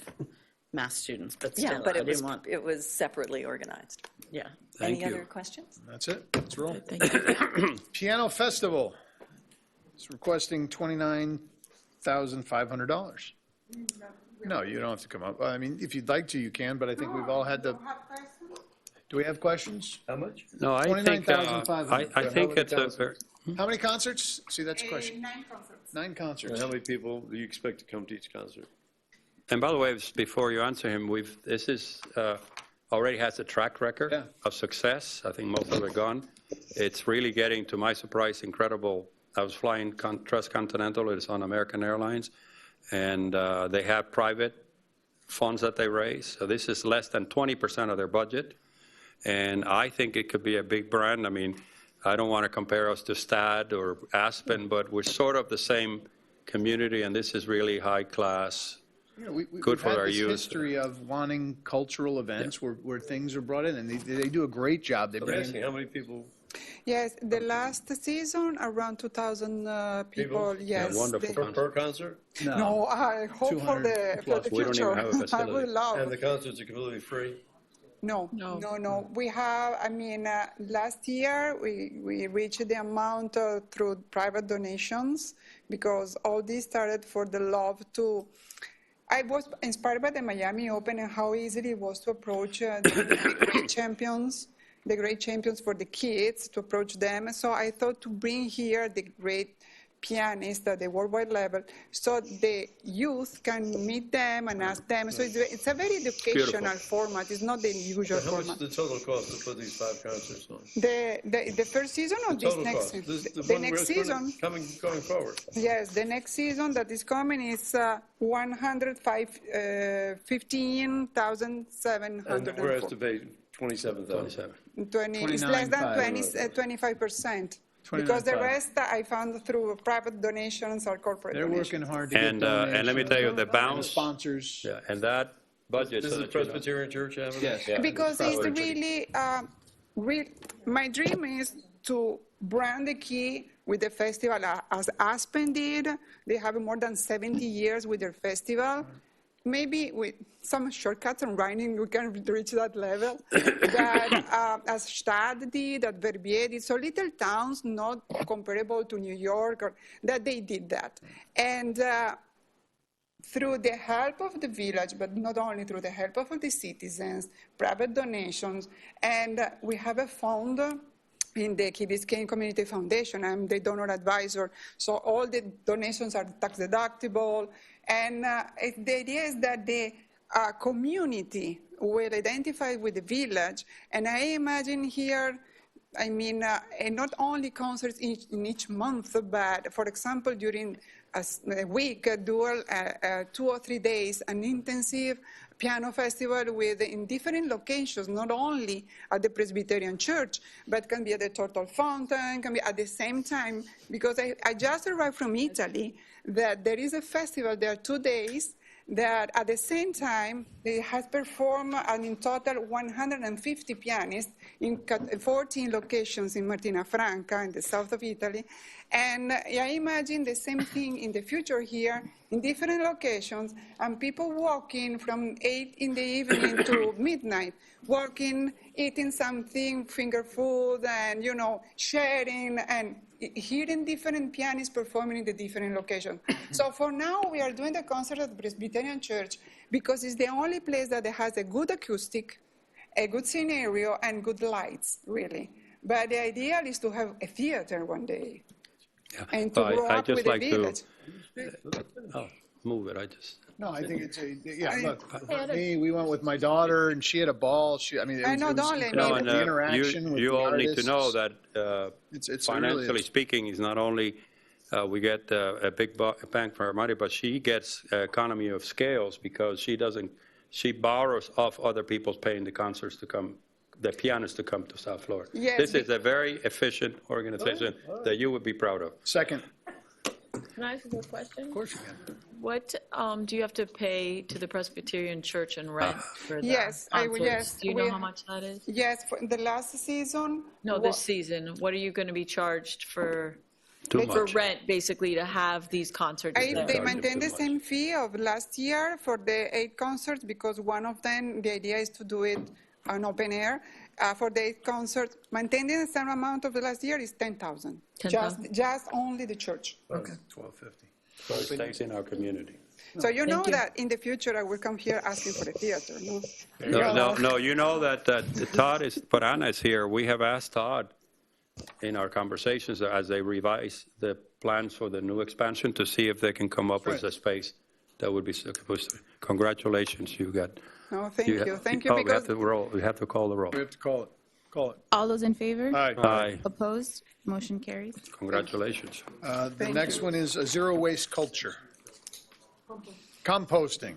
math students, but Yeah, still, but I it was, didn't want, it was separately organized. yeah. Thank Any you. other questions? That's it. Let's roll. Thank you. Piano Festival is requesting $29,500. No, you don't have to come up. I mean, if you'd like to, you can, but I think we've all had the. Do we have questions? How much? No, I think, I think it's a, very- How many concerts? See, that's the question. 9 concerts. 9 And concerts. how many people do you expect to come to each concert? and by the way, before you answer him, this is, already has a track record Yeah. of success. I think most of it gone. It's really getting, to my surprise, incredible. I was flying transcontinental, it's on American Airlines, and they have private funds that they raise. So this is less than 20% of their budget. And I think it could be a big brand. I mean, I don't want to compare us to Stad or Aspen, but we're sort of the same community, and this is really high class. You know, Good we've for had our this youth. history of wanting cultural events where things are brought in, and they do a great job. They I'm bring asking, in, how many people? Yes, the last season, around 2,000 people, yes. wonderful. they- Per concert? No, I hope for the 200 future. We don't even have a I facility. would love. And the concerts are completely free? No. We have, last year, we reached the amount through private donations because all this started for the love to, I was inspired by the Miami Open and how easy it was to approach the great champions for the kids, to approach them. So I thought to bring here the great pianists at the worldwide level, so the youth can meet them and ask them. So it's a very educational format. It's not the usual How format. much is the total cost to put these 5 concerts on? The first season or this next season? The next season. Going forward. Yes, the next season that is coming is 15,700. And we're asked to pay 27,000. 20, it's less than 25%. Because the rest I found through private donations or corporate They're donations. working hard to get donations. And let me tell you, the bounce, sponsors. yeah, and that budget. This is the Presbyterian Church having Yes. Yeah. Because it's really, my dream is to brand the key with the festival as Aspen did. They have more than 70 years with their festival. Maybe with some shortcuts on writing, we can reach that level. That as Stad did, that Verbier did, so little towns not comparable to New York, or that they did that. And through the help of the village, but not only through the help of the citizens, private donations, and we have a fund in the Key Biscayne Community Foundation. I'm the donor advisor, so all the donations are tax deductible. And the idea is that the community will identify with the village. And I imagine here, I mean, not only concerts in each month, but for example, during a week, 2 or 3 days, an intensive piano festival in different locations, not only at the Presbyterian Church, but can be at the Turtle Fountain, can be at the same time, because I just arrived from Italy, that there is a festival there 2 days that at the same time they has performed in total 150 pianists in 14 locations in Martina Franca in the south of Italy. And I imagine the same thing in the future here in different locations, and people walking from 8 in the evening to midnight, walking, eating something, finger food, and, you know, sharing and hearing different pianists performing in the different locations. So for now, we are doing the concert at the Presbyterian Church because it's the only place that has a good acoustic, a good scenario, and good lights, really. But the idea is to have a theater one day. Yeah. And to grow up with the village. Move it, I just. No, I think it's look, for me, we went with my daughter, and she had a ball. It was incredible. The interaction with you the all artists. need to know that it's financially really, speaking, is not only we get a big bang for our money, but she gets economy of scales because she borrows off other people's paying the concerts to come, the pianists to come to South Florida. Yes, this is a very efficient organization that you would be proud of. Second. Can I ask you a question? Of course you can. What do you have to pay to the Presbyterian Church and rent for the Yes, concerts? Do you know how much that is? Yes, for the last season. No, this season. What are you going to be charged for Too much. rent, basically, to have these concerts there? They maintain the same fee of last year for the 8 concerts because one of them, the idea is to do it on open air. For the 8 concerts, maintaining the same amount of the last year is $10,000. Just only the church. Okay. $1,250. So it stays in our community. So you know that in the future I will come here asking for a theater, no? No, you know that Todd Parana is here. We have asked Todd in our conversations as they revise the plans for the new expansion to see if they can come up with a space that would be supposed to. Congratulations, you got. No, thank you. Thank you. Oh, we have to roll. We have to call the roll. We have to call it. Call it. All those in favor? Aye. Aye. Opposed? Motion carries. Congratulations. The next one is a zero waste culture. Composting.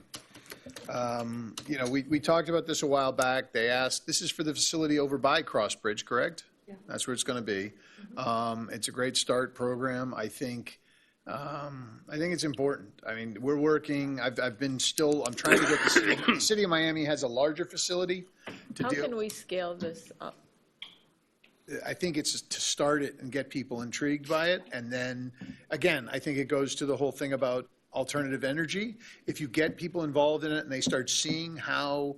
You know, we talked about this a while back. They asked, this is for the facility over by Crossbridge, correct? Yeah. That's where it's going to be. It's a great start program. I think it's important. I mean, we're working, I'm trying to get the city of Miami has a larger facility to How deal. can we scale this up? I think it's to start it and get people intrigued by it. And then, again, I think it goes to the whole thing about alternative energy. If you get people involved in it and they start seeing how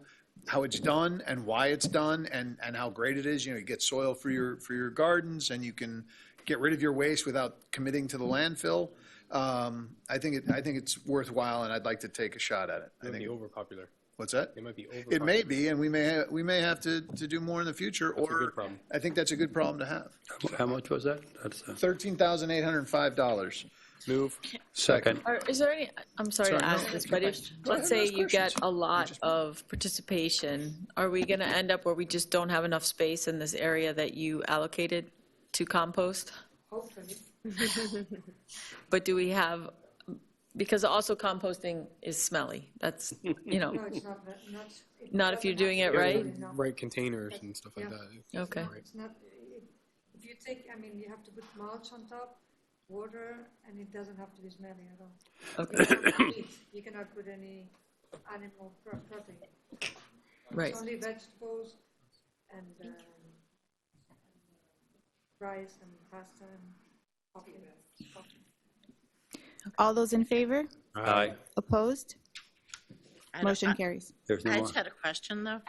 it's done and why it's done and how great it is, you know, you get soil for your gardens and you can get rid of your waste without committing to the landfill. I think it's worthwhile, and I'd like to take a shot at it. It would be overpopular. What's that? It might be over. It may be, and we may have to do more in the future, That's a or good problem. I think that's a good problem to have. How much was that? That's $13,805. Move. Second. Is there any, I'm sorry to Sorry, ask no, this, you but can- if, go let's ahead and say ask you get questions. a lot of participation, are we going to end up where we just don't have enough space in this area that you allocated to compost? Hopefully. But do we have, because also composting is smelly. That's, No, it's not, not if you're doing it Yeah, right? right containers and stuff like that. Okay. It's not, if you take, I mean, you have to put mulch on top, water, and it doesn't have to be smelly at all. Okay. You cannot put meat, you cannot put any animal protein. Right. It's only vegetables and rice and pasta and coffee. All those in favor? Aye. Opposed? I don't- Motion carries. There's no I more. just had a question, though.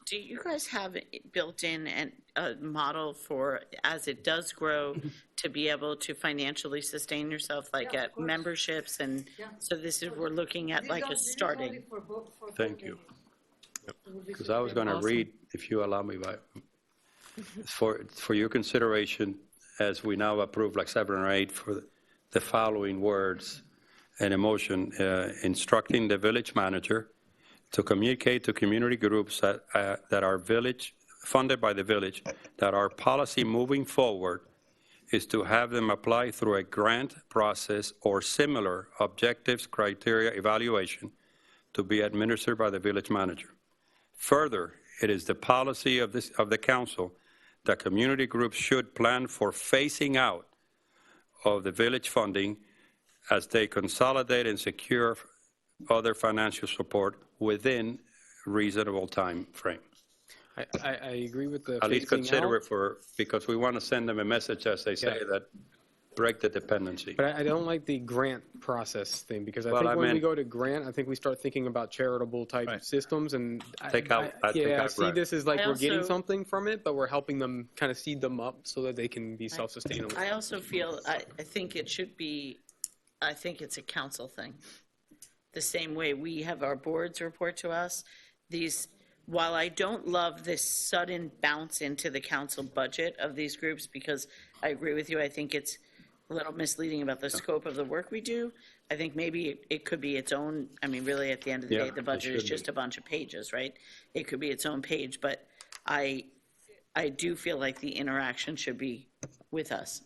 Do you guys have it built in a model for, as it does grow, to be able to financially sustain yourself, like Yeah, of at course. memberships? And Yeah. so this is, we're looking at like a starting. Thank you. Because I was going to read, if you allow me, for your consideration, as we now approve like 7 or 8, for the following words, an emotion instructing the village manager to communicate to community groups that are funded by the village, that our policy moving forward is to have them apply through a grant process or similar objectives, criteria, evaluation to be administered by the village manager. Further, it is the policy of the council that community groups should plan for phasing out of the village funding as they consolidate and secure other financial support within reasonable time frame. I agree with the At least phasing consider out, it because we want to send them a message, as they say, that break the dependency. but I don't like the grant process thing, because I Well, think I when we meant- go to grant, I think we start thinking about charitable type systems, and I Take out see grant. this as like I we're getting also- something from it, but we're helping them kind of seed them up so that they can be self-sustainable. I also feel, I think it should be, I think it's a council thing. The same way we have our boards report to us, while I don't love this sudden bounce into the council budget of these groups, because I agree with you, I think it's a little misleading about the scope of the work we do. I think maybe it could be its own, I mean, really, at the end of the Yeah, day, the it budget is should just be. a bunch of pages, right? It could be its own page, but I do feel like the interaction should be with us.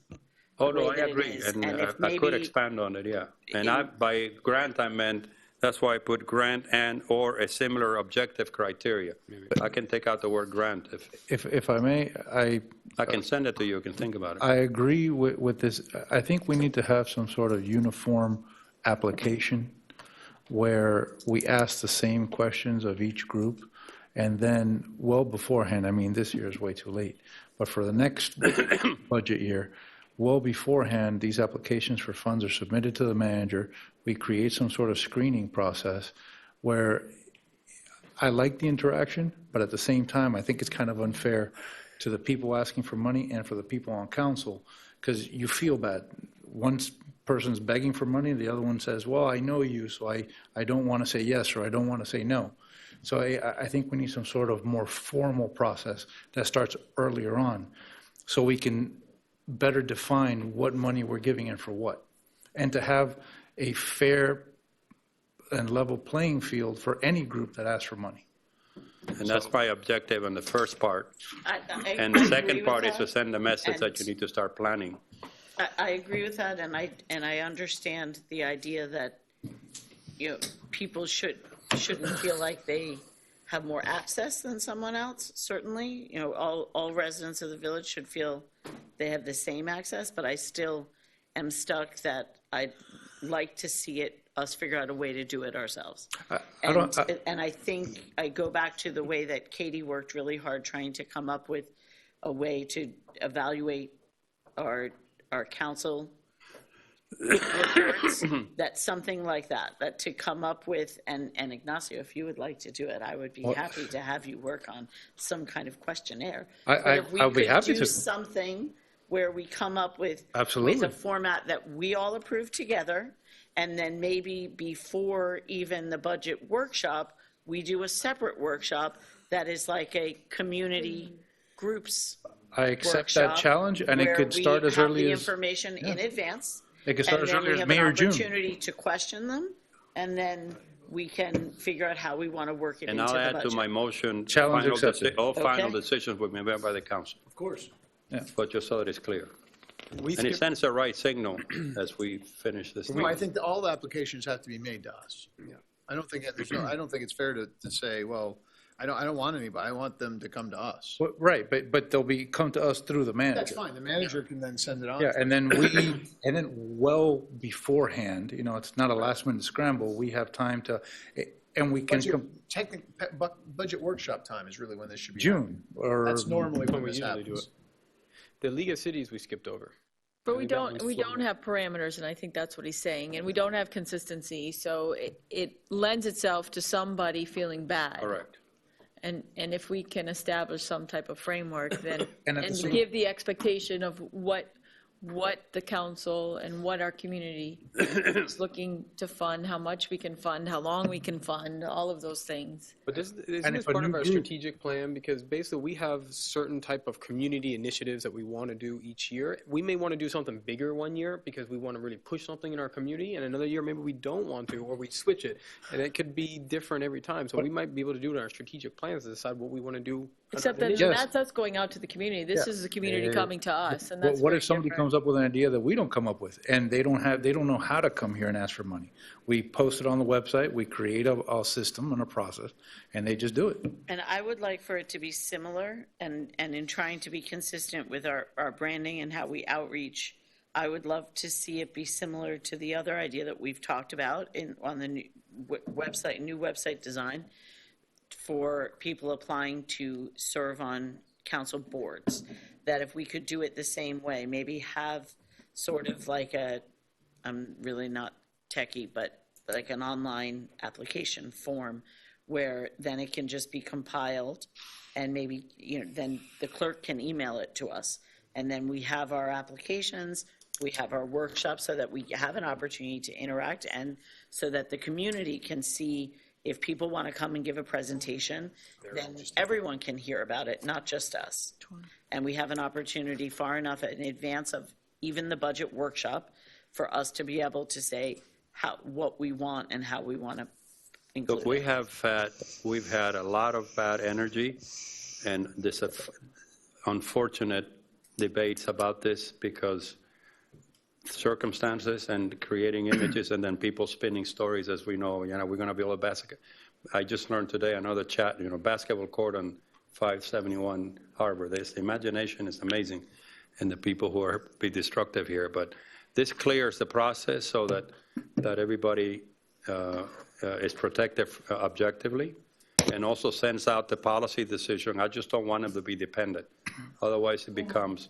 Oh, the way no, I that it agree, is. and And if I could maybe- expand on it, yeah. And by grant, I meant, that's why I put grant and/or a similar objective criteria. I can take out the word grant If I may, I can send it to you, you can think about it. I agree with this. I think we need to have some sort of uniform application where we ask the same questions of each group, and then well beforehand, I mean, this year is way too late, but for the next budget year, well beforehand, these applications for funds are submitted to the manager. We create some sort of screening process where I like the interaction, but at the same time, I think it's kind of unfair to the people asking for money and for the people on council, because you feel bad. One person's begging for money, the other one says, well, I know you, so I don't want to say yes, or I don't want to say no. So I think we need some sort of more formal process that starts earlier on, so we can better define what money we're giving and for what, and to have a fair and level playing field for any group that asks for money. And that's my objective on the first part. And I the agree second with part is that. to send the message that And- you need to start planning. I agree with that, and I understand the idea that, people shouldn't feel like they have more access than someone else, certainly. All residents of the village should feel they have the same access, but I still am stuck that I'd like to see us figure out a way to do it ourselves. And I think I go back to the way that Katie worked really hard trying to come up with a way to evaluate our council reports, that something like that to come up with, and Ignacio, if you would like to do it, I would be happy to have you work on some kind of questionnaire. But if we I'll be could happy do to. something where we come up with Absolutely. a format that we all approve together, and then maybe before even the budget workshop, we do a separate workshop that is like a community groups I accept that workshop challenge, and it where could start we as have early the as, information in advance. it could start as early as May or And then we have June. an opportunity to question them, and then we can figure out how we want to work it And into I'll the add to budget. my motion, Challenge accepted. all final Okay. decisions will be made by the council. Of course. But just so that it's clear. We And it skip- sends the right signal as we finish this. No, I think that all the applications have to be made to us. I don't think, I don't think it's fair to say, well, I don't want anybody. I want them to come to us. Well, right, but they'll come to us through the manager. That's fine. The manager can then send it on. Yeah, and then well beforehand, it's not a last minute scramble, we have time to, and we can, Budget workshop time is really when this should be. June, or. That's normally when we this usually do happens. it. The League of Cities we skipped over. But I we think that don't, one's we floating. don't have parameters, and I think that's what he's saying, and we don't have consistency, so it lends itself to somebody feeling bad. Correct. And if we can establish some type of framework, then, And at the and same- give the expectation of what the council and what our community is looking to fund, how much we can fund, how long we can fund, all of those things. But isn't And this if a part of new our group- strategic plan? Because basically we have certain type of community initiatives that we want to do each year. We may want to do something bigger one year because we want to really push something in our community, and another year maybe we don't want to, or we switch it. And it could be different every time. So we might be able to do it in our strategic plans to decide what we want to do. Except that Yes. that's us going out to the community. This Yeah. is the community coming to us, and But that's what very if somebody different. comes up with an idea that we don't come up with, and they don't know how to come here and ask for money? We post it on the website, we create a system and a process, and they just do it. And I would like for it to be similar, and in trying to be consistent with our branding and how we outreach, I would love to see it be similar to the other idea that we've talked about on the new website design for people applying to serve on council boards, that if we could do it the same way, maybe have sort of like I'm really not techie, but like an online application form where then it can just be compiled and maybe, then the clerk can email it to us. And then we have our applications, we have our workshops so that we have an opportunity to interact and so that the community can see if people want to come and give a presentation, then everyone can hear about it, not just us. And we have an opportunity far enough in advance of even the budget workshop for us to be able to say what we want and how we want to include Look, it. we've had a lot of bad energy and this unfortunate debates about this because circumstances and creating images and then people spinning stories, as we know, we're going to build a basket. I just learned today another chat, basketball court on 571 Harbor. The imagination is amazing and the people who are be destructive here. But this clears the process so that everybody is protected objectively and also sends out the policy decision. I just don't want them to be dependent. Otherwise it becomes,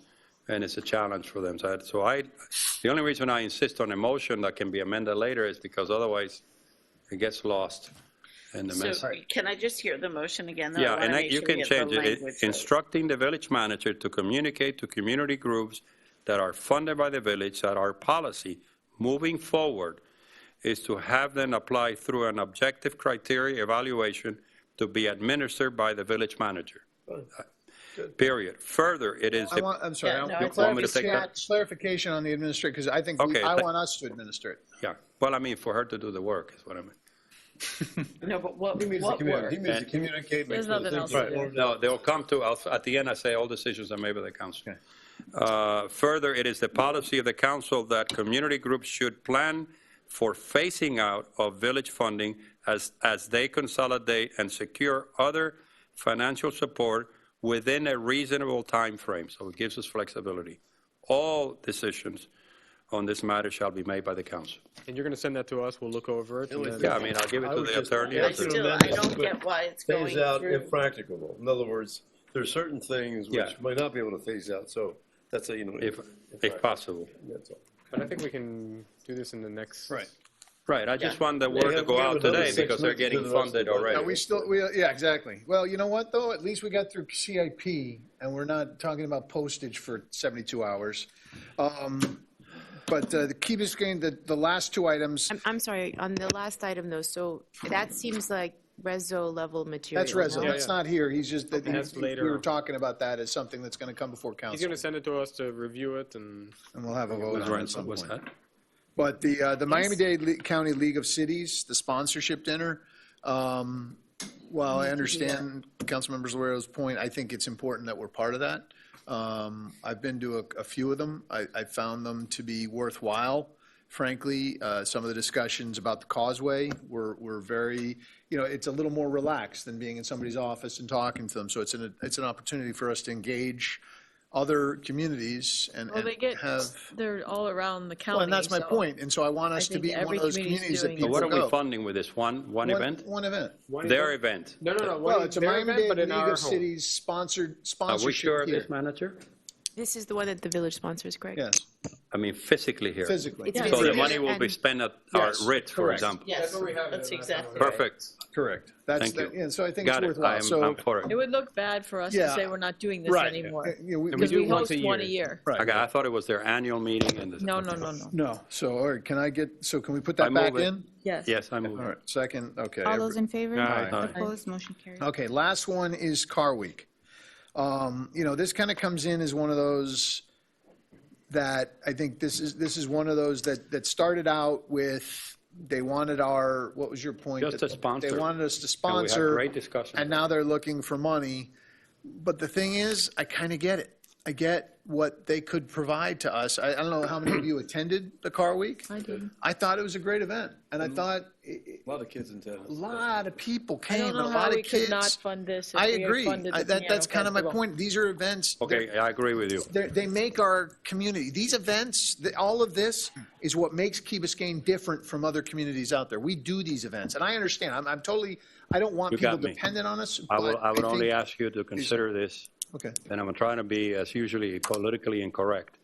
and it's a challenge for them. The only reason I insist on a motion that can be amended later is because otherwise it gets lost in the mess. So can I just hear the motion again? though? I Yeah, wanna and make you sure we can get the change it. language right. Instructing the village manager to communicate to community groups that are funded by the village that our policy moving forward is to have them apply through an objective criteria evaluation to be administered by the village manager. Period. Further, it is. I'm sorry. Yeah, no, I it's want want me to take that? clarification on the administrator, because I think Okay, I want us to administer it. Yeah, well, I mean, for her to do the work is what I mean. No, but what He means work? he means to communicate. There's make sure nothing things else are to ordered. No, they'll come to, at the end, I say all decisions are made by the council. Further, it is the policy of the council that community groups should plan for phasing out of village funding as they consolidate and secure other financial support within a reasonable time frame. So it gives us flexibility. All decisions on this matter shall be made by the council. And you're going to send that to us, we'll look over it. and then- Yeah, I mean, I'll give it to the attorney. I don't get why it's going Phase out through. if practicable. In other words, there's certain things Yeah. which might not be able to phase out, so that's a, If possible. That's all. But I think we can do this in the next. Right, I just Yeah. want the word to go out today because they're getting funded already. Yeah, exactly. Well, you know what, though? At least we got through CIP, and we're not talking about postage for 72 hours. But the Key Biscayne, the last two items, I'm sorry, on the last item though, so that seems like Reso level material. That's Rezo, no? that's not here, he's just, that That's we later were on. talking about that as something that's gonna come before He's council, going to send it to us to review it, and and we'll have a vote on it at some What's point. that? But the Miami-Dade County League of Cities, the sponsorship dinner, while I understand Councilmember Zularo's point, I think it's important that we're part of that. I've been to a few of them. I found them to be worthwhile. Frankly, some of the discussions about the causeway were very, it's a little more relaxed than being in somebody's office and talking to them. So it's an opportunity for us to engage other communities and Well, they get, have. they're all around the county. Well, and that's my so point. And so I want us to think be one every of those community's communities that doing people What are we go. funding with this? One event? One event. Their event. No. Well, it's a their event, Miami-Dade but in League our of home. Cities sponsored Are sponsorship we sure of here. this, manager? This is the one that the village sponsors, correct? Yes, I mean, physically here. physically. It's So the physically money will be and- spent at our Yes, Ritz, for correct. example. Yes, what we have that's in the exactly right. Perfect. Correct. That's, Thank you. yeah, so I think Got it's it. worthwhile. So, I'm for It it. would look bad for us to Yeah. say we're not doing this right. anymore. We Because do we it once host a one a year. year. Right. Okay, I thought it was their annual meeting and. No. No, so, all right, can we put I that back move it. in? Yes. Yes, I move All it. right, second, okay. All those in favor? Aye. Opposed? Motion carries. Okay, last one is Car Week. This kind of comes in as one of those that I think this is one of those that started out with, they wanted what was your point? Just a sponsor. They wanted us to And we had sponsor. great discussion. And now they're looking for money. But the thing is, I kind of get it. I get what they could provide to us. I don't know how many of you attended the Car Week. I did. I thought it was a great event. And I thought A lot of kids in town. a lot of people I came, don't and know a how lot we of could not kids. fund this. If I we had agree. funded the piano That's kind of my festival. point. These are events. Okay, I agree with you. They make our community, these events, all of this is what makes Key Biscayne different from other communities out there. We do these events, and I understand. I'm totally, I don't want You people got me. dependent on us. I but would only think- ask you to consider this, Okay, and I'm trying to be, as usually, politically incorrect.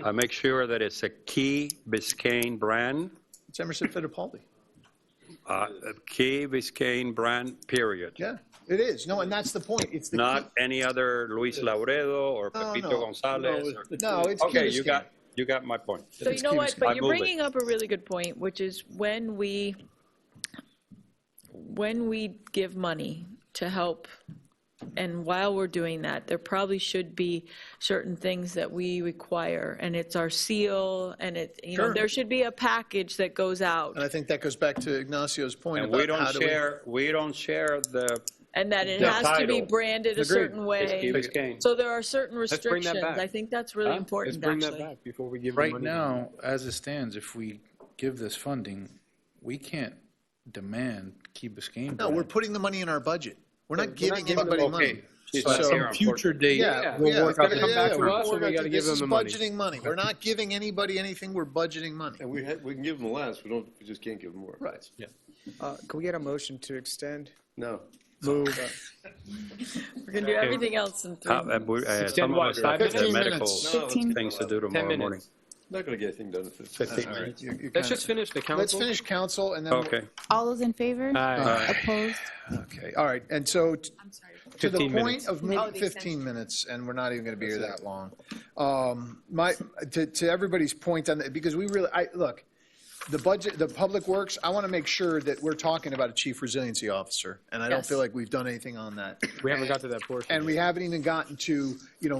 I make sure that it's a Key Biscayne brand, it's Emerson Fittipaldi. a Key Biscayne brand, period. Yeah, it is. No, and that's the point. It's the Not any other Luis Lauredo or No, Pepito no. Gonzalez. No, it's Key Okay, Biscayne. you got my point. So you know what, I but you're move it. bringing up a really good point, which is when we give money to help, and while we're doing that, there probably should be certain things that we require, and it's our seal, and Sure. there should be a package that goes out, And I think that goes back to Ignacio's point And about we don't how do share the, and that it The has to be title. branded a Agreed. certain it's Key way. Biscayne. So there are certain Let's bring that restrictions. back. I think that's really Huh? important, Let's bring that actually. back before we give them Right money. now, as it stands, if we give this funding, we can't demand Key Biscayne. No, we're putting the money in our budget. We're not giving anybody okay. money. She's So- not Some here, Future date, Yeah, we'll yeah, work out gotta the come back to we're- us, and we we're- gotta give them the money. This is budgeting money. We're not giving anybody anything, we're budgeting money. And we can give them less, we just can't give them more. Right. Can we get a motion to extend? No. Move. We're going to do everything else in 3 minutes. some of us have 15 medical minutes. 15. things to do tomorrow morning. minutes. Not gonna get anything done in 15. 15 All right, minutes. you Let's kinda- just finish the council. Let's finish council and then. we'll- Okay. All those in favor? Aye. Opposed? Okay, all right, and so I'm sorry. to the 15 point minutes. of Oh, moving the 15 minutes, and we're not even going to be here that long. To everybody's point on that, because we really, look, the budget, the public works, I want to make sure that we're talking about a chief resiliency officer, and I don't Yes. feel like we've done anything on that. We haven't got to that portion. And we haven't even gotten to,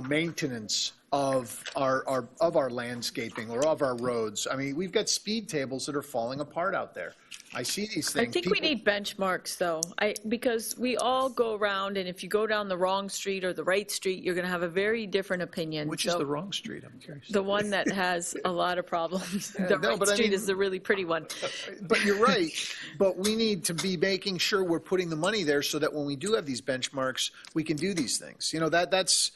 maintenance of our landscaping or of our roads. I mean, we've got speed tables that are falling apart out there. I see these I things. think we People- need benchmarks, though, because we all go around, and if you go down the wrong street or the right street, you're going to have a very different opinion. Which is So the wrong street, I'm curious. the one that has a lot of problems. The no, right but I street mean- is the really pretty one. But you're right, but we need to be making sure we're putting the money there so that when we do have these benchmarks, we can do these things. That's,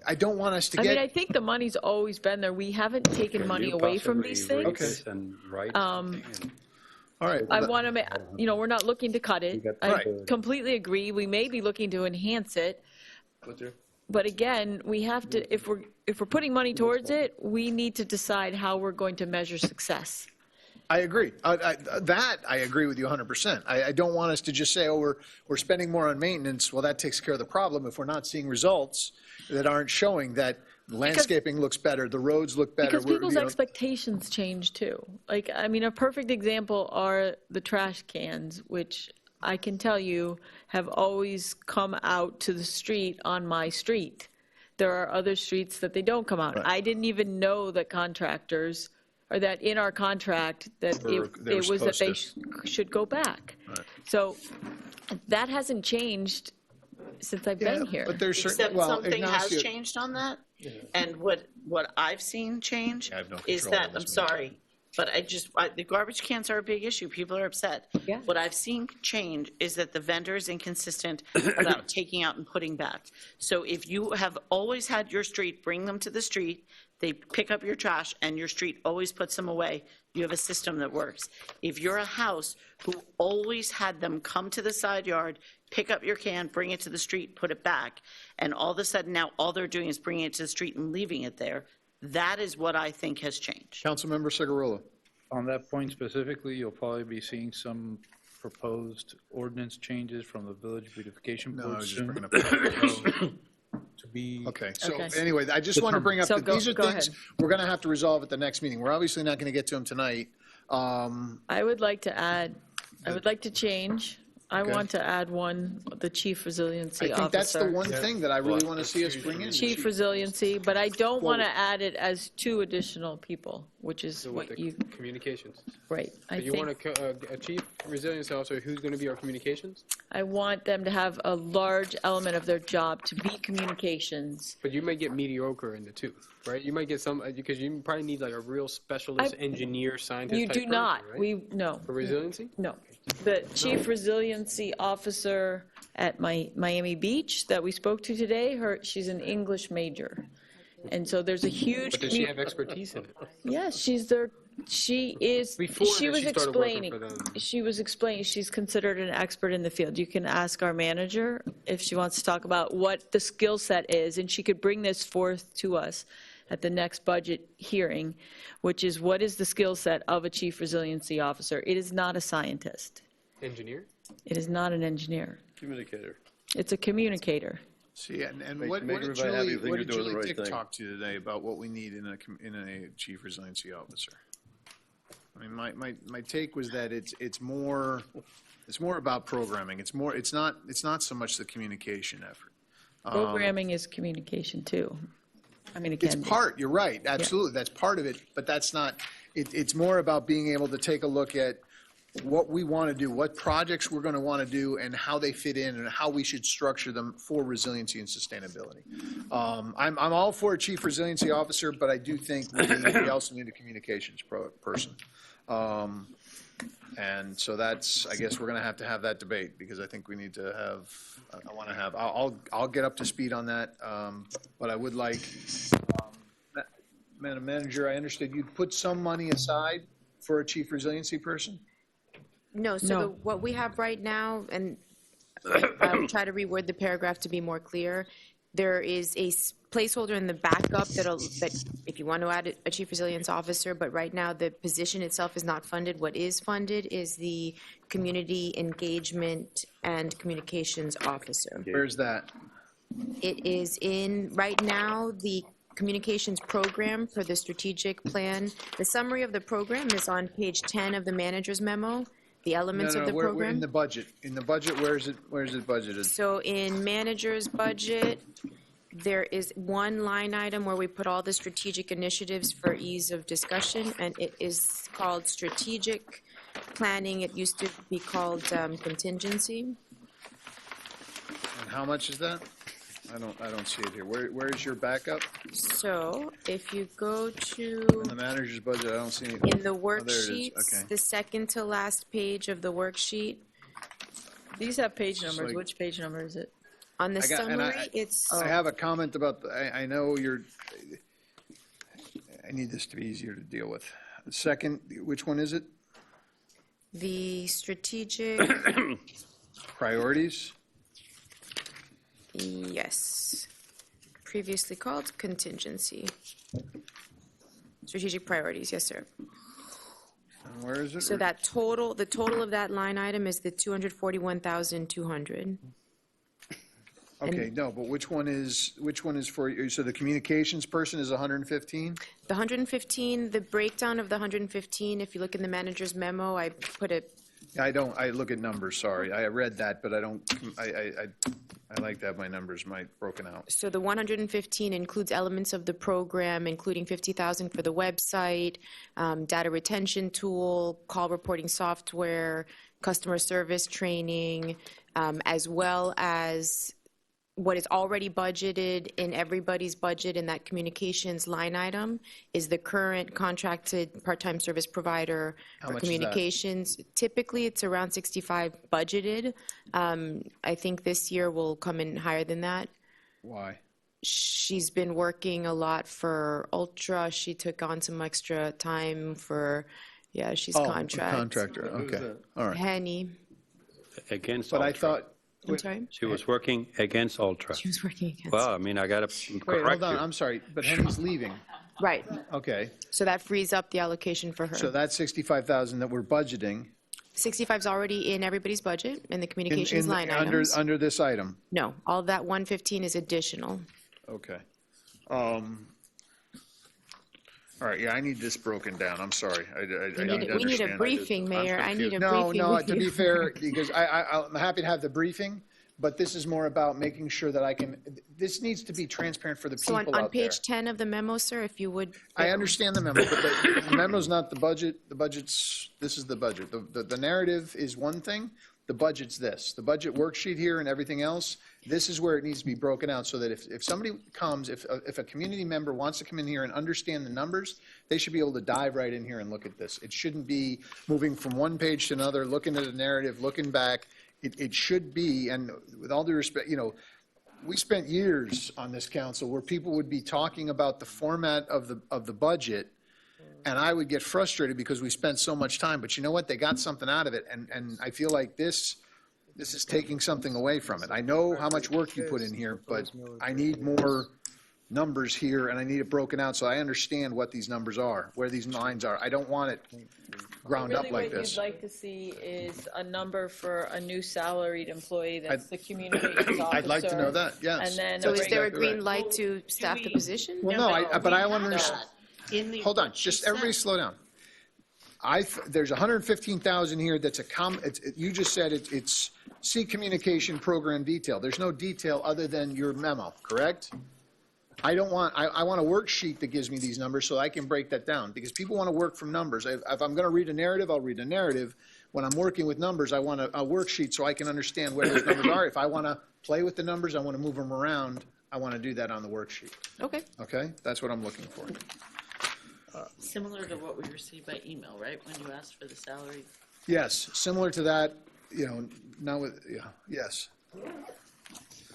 I don't want us to I mean, I get, think the money's always been there. We haven't taken Can money you away from possibly these read things. this and write all right. I well, want to, we're not looking to cut it. I Right. completely agree. We may be looking to enhance it. But again, we have to, if we're putting money towards it, we need to decide how we're going to measure success. I agree. That I agree with you 100%. I don't want us to just say, oh, we're spending more on maintenance. Well, that takes care of the problem if we're not seeing results that aren't showing that landscaping looks better, the roads look better. Because people's expectations change too. Like, I mean, a perfect example are the trash cans, which I can tell you, have always come out to the street on my street. There are other streets that they don't come out. Right. I didn't even know that contractors, or that in our contract, that They were it was that they supposed should go back. Right. So that hasn't changed since I've been here. But there's certain, Except well, something has Ignacio, changed on that. And what I've seen change I have no is control that, on I'm this meeting. sorry, but the garbage cans are a big issue. People are upset. Yeah. What I've seen change is that the vendor is inconsistent about taking out and putting back. So if you have always had your street, bring them to the street, they pick up your trash, and your street always puts them away, you have a system that works. If you're a house who always had them come to the side yard, pick up your can, bring it to the street, put it back, and all of a sudden now all they're doing is bringing it to the street and leaving it there, that is what I think has changed. Councilmember Cigarillo. On that point specifically, you'll probably be seeing some proposed ordinance changes from the Village Beautification No, I Board was just soon. bringing up. To be. Okay, so Okay. anyway, I just want to bring up So that go- these are go things ahead. we're going to have to resolve at the next meeting. We're obviously not going to get to them tonight. I would like to add, I would like to change. I Okay. want to add one, the Chief Resiliency I Officer. think that's the one thing that I really want to see us bring in. Chief Resiliency, but I don't want to add it as 2 additional people, which is So with what the you, communications. right. I So you think want a chief resilience officer, who's going to be our communications? I want them to have a large element of their job to be communications. But you might get mediocre in the two, right? You might get some, because you probably need like a real specialist engineer, scientist You type do person, not. right? No. For resiliency? No. The Chief Resiliency Officer at Miami Beach that we spoke to today, she's an English major. And so there's a huge. But does she have expertise in it? Yes, she is, Before she that, was she started working explaining, for them. she was explaining, she's considered an expert in the field. You can ask our manager if she wants to talk about what the skill set is, and she could bring this forth to us at the next budget hearing, which is what is the skill set of a Chief Resiliency Officer? It is not a scientist. Engineer? It is not an engineer. Communicator. It's a communicator. See, and Make- what make did everybody happy Julie, if they what think did you're doing Julie the right Dick thing. talk to you today about what we need in a chief resiliency officer? I mean, my take was that it's more about programming. It's not so much the communication effort. Programming is communication too. I mean, it It's can be. part, you're right, absolutely, that's part of it, but that's not, it's more about being able to take a look at what we want to do, what projects we're going to want to do, and how they fit in, and how we should structure them for resiliency and sustainability. I'm all for a chief resiliency officer, but I do think we also need a communications person. And so that's, I guess we're going to have that debate, because I think we need to have, I'll get up to speed on that, but I would like, Madam Manager, I understood you'd put some money aside for a chief resiliency person? No, so No. what we have right now, and I'll try to reword the paragraph to be more clear, there is a placeholder in the backup that if you want to add a chief resilience officer, but right now the position itself is not funded. What is funded is the community engagement and communications officer. Where's that? It is in, right now, the communications program for the strategic plan. The summary of the program is on page 10 of the manager's memo, the elements of the Where in program. the budget, where is it budgeted? So in manager's budget, there is one line item where we put all the strategic initiatives for ease of discussion, and it is called strategic planning. It used to be called contingency. And how much is that? I don't see it here. Where is your backup? So if you go to, In the manager's budget, I don't see it. in the Oh, there it is. worksheets, Okay. the second to last page of the worksheet, These have page It's numbers. like- Which page number is it? on the I got- and summary, it's, I have a comment about, I know I need this to be easier to deal with. Second, which one is it? the strategic, Priorities? yes, previously called contingency. Strategic priorities, yes, sir. And where is it? So that total, the total of that line item is the 241,200. Okay, no, but which one is for, so the communications person is 115? The 115, the breakdown of the 115, if you look in the manager's memo, I put a I don't, I look at numbers, sorry. I read that, but I don't, I like to have my numbers broken out. So the 115 includes elements of the program, including 50,000 for the website, data retention tool, call reporting software, customer service training, as well as what is already budgeted in everybody's budget in that communications line item is the current contracted part-time service provider How for much is that? communications. Typically, it's around 65 budgeted. I think this year will come in higher than that. Why? She's been working a lot for Ultra. She took on some extra time for, yeah, she's contract. Contractor, okay, all right. Henny. Against But I Ultra. thought, I'm sorry? She was working against Ultra. She was working against. Well, I mean, I got to wait, correct hold on, you. I'm sorry, but Henry's leaving. Right. Okay, So that frees up the allocation for her. so that's 65,000 that we're budgeting. 65 is already in everybody's budget in the communications line under, items. under this item. No, all of that 115 is additional. Okay. All right, yeah, I need this broken down, I'm sorry. I need to We need a understand. briefing, Mayor. I need a No, briefing no, with to be you. fair, because I'm happy to have the briefing, but this is more about making sure that I can, this needs to be transparent for the So people on out there. page 10 of the memo, sir, if you would. I understand the memo, but the memo's not the budget. The budget's, this is the budget. The narrative is one thing, the budget's this. The budget worksheet here and everything else, this is where it needs to be broken out so that if somebody comes, if a community member wants to come in here and understand the numbers, they should be able to dive right in here and look at this. It shouldn't be moving from one page to another, looking at a narrative, looking back. It should be, and with all due respect, you know, we spent years on this council where people would be talking about the format of the budget, and I would get frustrated because we spent so much time. But you know what? They got something out of it, and I feel like this is taking something away from it. I know how much work you put in here, but I need more numbers here, and I need it broken out so I understand what these numbers are, where these lines are. I don't want it ground up like Really, this. what you'd like to see is a number for a new salaried employee that's the communications officer. I'd like to know that, yes. And then. So is there a exactly green right. light to staff the position? Well, no, but I want to understand. In the- Hold on, what she just everybody said. slow down. There's 115,000 here that's you just said it's C communication program detail. There's no detail other than your memo, correct? I want a worksheet that gives me these numbers so I can break that down, because people want to work from numbers. If I'm going to read a narrative, I'll read a narrative. When I'm working with numbers, I want a worksheet so I can understand where those numbers are. If I want to play with the numbers, I want to move them around, I want to do that on the worksheet. Okay. Okay? That's what I'm looking for. Similar to what we received by email, right, when you asked for the salary? Yes, similar to that, you know, now with, yeah, yes.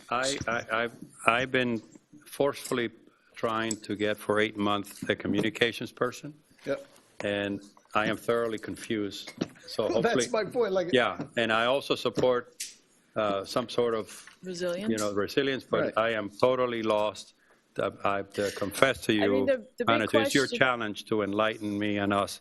I've been forcefully trying to get for 8 months a communications person, Yep. and I am thoroughly confused. So Well, hopefully, that's my point, like. yeah, and I also support some sort of, Resilience. resilience, but Right. I am totally lost. I confess to you, mean, the big Manager, it's your question- challenge to enlighten me and us,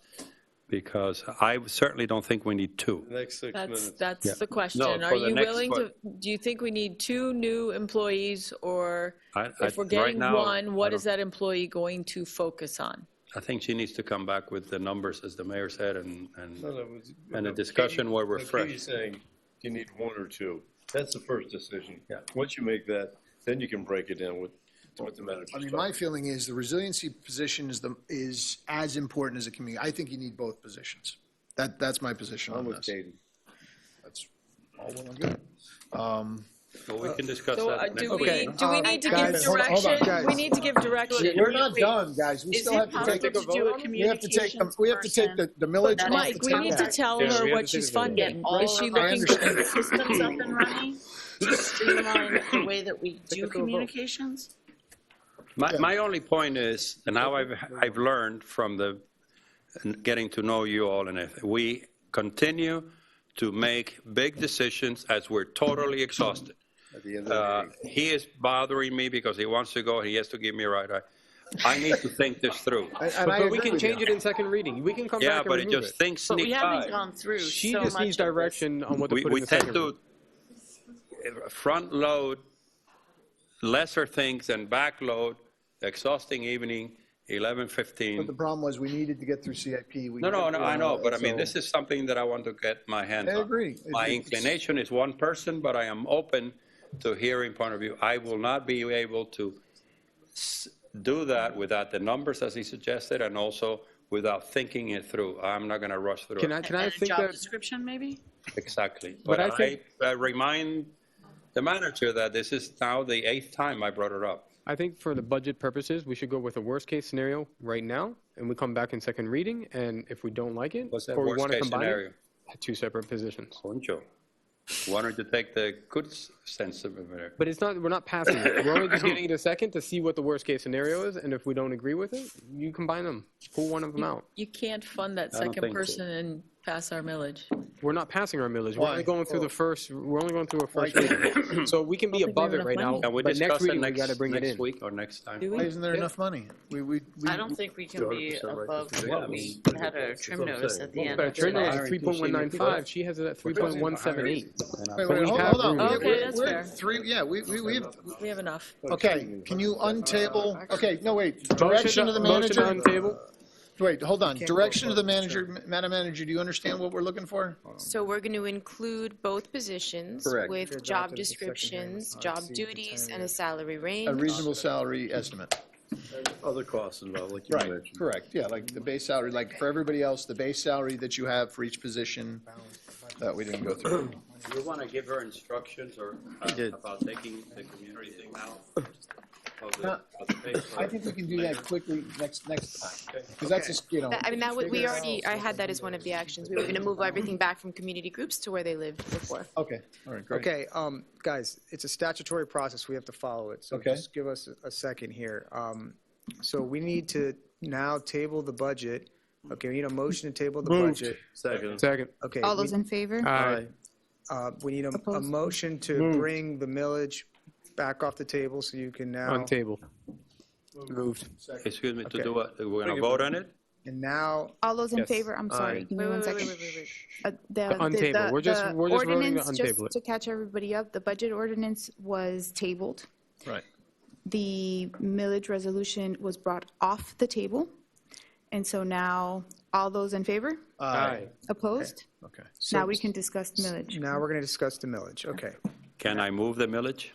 because I certainly don't think we need two. Next 6 minutes. That's Yeah. the question. No, Are for the you next willing one. to, do you think we need 2 new employees, or if we're right getting now, one, what I is that employee going to focus on? I think she needs to come back with the numbers, as the mayor said, and No, a discussion where we're Katie- fresh. Katie's saying you need 1 or 2. That's the first decision. Yeah. Once you make that, then you can break it down with the manager. I mean, my feeling is the resiliency position is as important as a community. I think you need both positions. That's my position I'm on with this. Katie. That's all well and good. Well, we can discuss So that do next we, week. do we need to give Guys, hold on, direction? guys. We need to give direction. We're not done, guys. We Is still it have to possible take, to do a we have to take, communications we have to take person? the millage off the Mike, we need to table. tell Yeah, we her have what to she's take it over. funding. All Is she of our looking understand. systems up and running to streamline the way that we do communications? My only point is, and now I've learned from getting to know you all, and we continue to make big decisions as we're totally exhausted. At the end of the meeting. He is bothering me because he wants to go, and he has to give me a ride. I need to think this through. And I But we agree can with change you. it in second reading. We can come Yeah, back and but it remove just it. things But we sneak haven't by. gone through She so just much needs of this. direction on what to put in We the tend second reading. to front load lesser things and back load exhausting evening 11:15. But the problem was we needed to get through CIP. No, I know, but I mean, this is something that I want to get my hands on. I agree. My inclination is one person, but I am open to hearing point of view. I will not be able to do that without the numbers as he suggested, and also without thinking it through. I'm not going to rush through it. Can I And a think job that, description, maybe? Exactly. But But I think- I remind the manager that this is now the 8th time I brought it up. I think for the budget purposes, we should go with a worst-case scenario right now, and we come back in second reading, and if we don't like it, What's that or we want to worst-case combine scenario? it, 2 separate positions. Concho. Why don't you take the good sense of it? But it's not, we're not passing it. We're only just getting it a second to see what the worst-case scenario is, and if we don't agree with it, you combine them. Pull one of them out. You can't fund that I don't second think so. person and pass our millage. We're not passing our millage. We're Why? only going through the first, we're only going through a first reading. So we can be I don't think we above have it right enough now, Can we but next discuss it reading, we got to bring it next in. week or next time? Do Why we? isn't there enough money? I don't think we can be above what we had a trim notice at the end. But of Trina July. is 3.195, she has it at 3.178. Wait, But wait, we hold have on. room. Okay, that's We're fair. at three, yeah, we've, We have enough. okay, can you untable, okay, no, wait, direction to the Motion manager? on table. Wait, hold on, direction to the manager, Madam Manager, do you understand what we're looking for? So we're going to include both positions Correct. with job descriptions, job duties, and a salary A range. reasonable salary estimate. Other costs involved, like you Right, mentioned. correct, yeah, like the base salary, like for everybody else, the base salary that you have for each position, that we didn't go through. Do you want to give her instructions or about taking the community thing out? I think we can do that quickly next time, because that's just, you know. I mean, that would, we already, I had that as one of the actions. We were going to move everything back from community groups to where they lived before. Okay, all right, great. Okay, guys, it's a statutory process, we have to follow it, so Okay. just give us a second here. So we need to now table the budget. Okay, we need a motion to table the budget. Second. Okay. All those in favor? Aye. We need a Opposed? motion to bring the millage back off the table so you can now. On table. Moved. Excuse me, to Okay. do what? We're going to vote on it? And now, All those in Yes. favor, I'm sorry, Aye. give me one second. Untable. We're just voting to ordinance, untable just it. to catch everybody up, the budget ordinance was tabled. Right. The millage resolution was brought off the table. And so now, all those in favor? Aye. Opposed? Okay. Now we can discuss the millage. now we're going to discuss the millage, okay. Can I move the millage?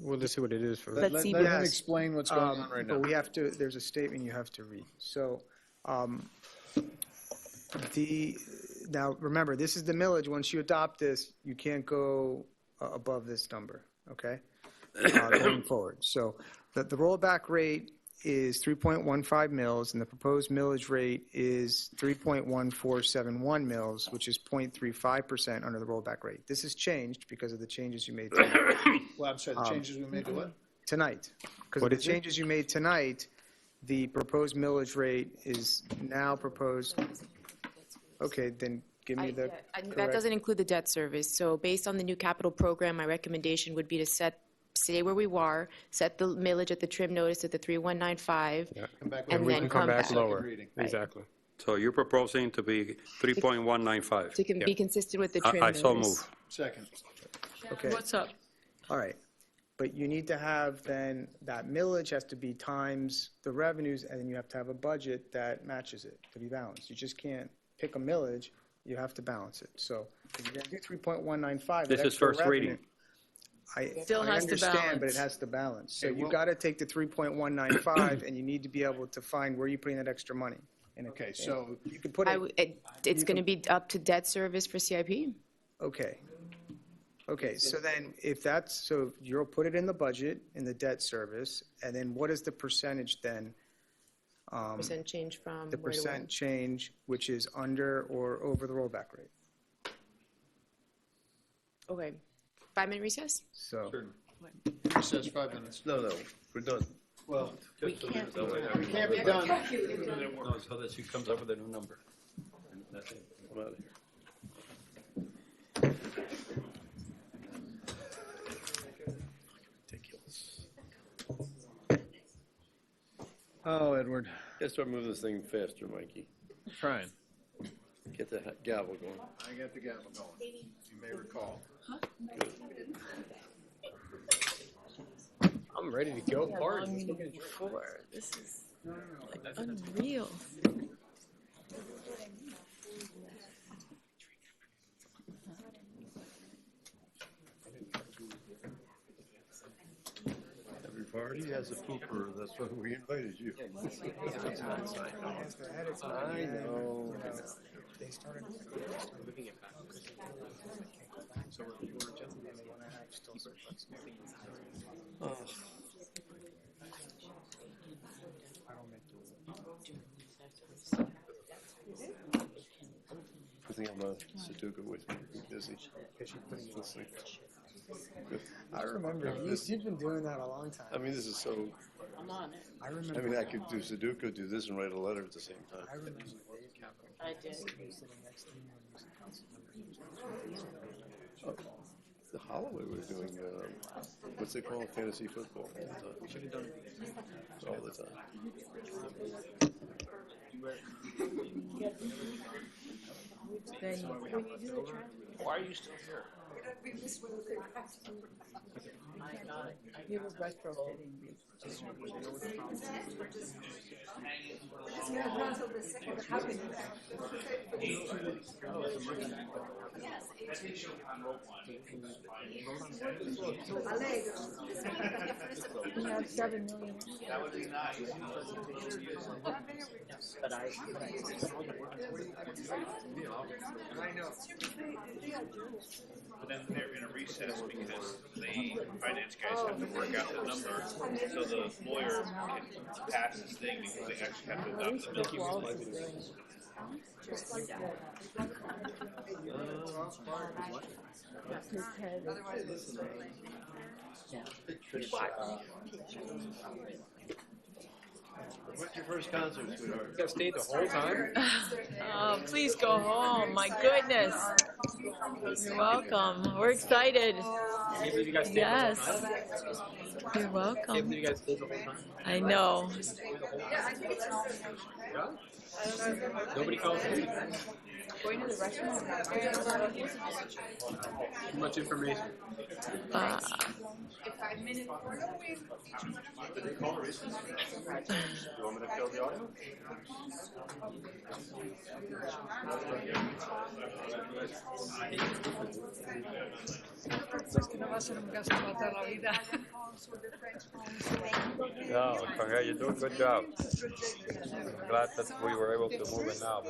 We'll just see what it is first. Let's see. Let him Yes. explain what's going on right now. But we have to, there's a statement you have to read. So, now, remember, this is the millage. Once you adopt this, you can't go above this number, okay? Going forward. So the rollback rate is 3.15 mils, and the proposed millage rate is 3.1471 mils, which is 0.35% under the rollback rate. This has changed because of the changes you made tonight. Well, I'm sorry, the changes we made to what? Tonight. Because of What the is it? changes you made tonight, the proposed millage rate is now proposed. Okay, then give me the That correct. doesn't include the debt service. So based on the new capital program, my recommendation would be to stay where we are, set the millage at the trim notice at the 3195, Come back with and a We then can come come back back. lower. reading. Exactly. So you're proposing to be 3.195? to be consistent with the trim I notice. so move. Second. Okay, What's up? all right. But you need to have then, that millage has to be times the revenues, and then you have to have a budget that matches it to be balanced. You just can't pick a millage, you have to balance it. So if you're going to do 3.195. This is first reading. Still I has to understand, but balance. it has to balance. So Okay, you well- got to take the 3.195, and you need to be able to find where you putting that extra money. And Okay, so you can put it, It's going to be up to debt service for CIP? okay. Okay, so then if that's, so you'll put it in the budget, in the debt service, and then what is the percentage then? Percent change from The where to where? percent change, which is under or over the rollback rate. Okay. 5-minute recess? So, recess 5 minutes. No, we're done. Well, We can't be done. we can't be done. No, so that she comes up with a new number. And that's it. I'm out of here. Oh, Edward, Gotta start moving this thing faster, Mikey. trying. Get the gavel going. I got the gavel going, you may recall. I'm ready to go Yeah, party. long meeting before. This is like unreal. Every party has a pooper, that's why we invited you. I know. They started looking at back. So we're just and they want to have still Oh. I think I'm a Sudoku with you. You're busy. Listening. Good. I remember you've been doing that a long time. I mean, this is so. I'm on it. I remember. I mean, I could do Sudoku, do this, and write a letter at the same time. I remember I did. sitting next to me when he was a council member. The Holloway was doing, what's it called, fantasy football all the time. Why are you still here? He was retrofitting. We have 7 million. That would be nice. But I know. But then they're in a recess because the finance guys have to work out the number so the lawyer can pass this thing because they actually have to adopt the bill. His head is What's your first concert, sweetheart? You guys stayed the whole time? Oh, please go home. My goodness. You're welcome. We're excited. Can't believe you guys stayed Yes. the whole time. You're Can't welcome. believe you guys stayed the whole time. I know. Yeah? Nobody called me. Going to the restaurant? Too much information. Did they call recently? You want me to kill the audio? Que no va a ser un gasto para toda la vida. No, Kanga, you're doing a good job. I'm glad that we were able to move it now.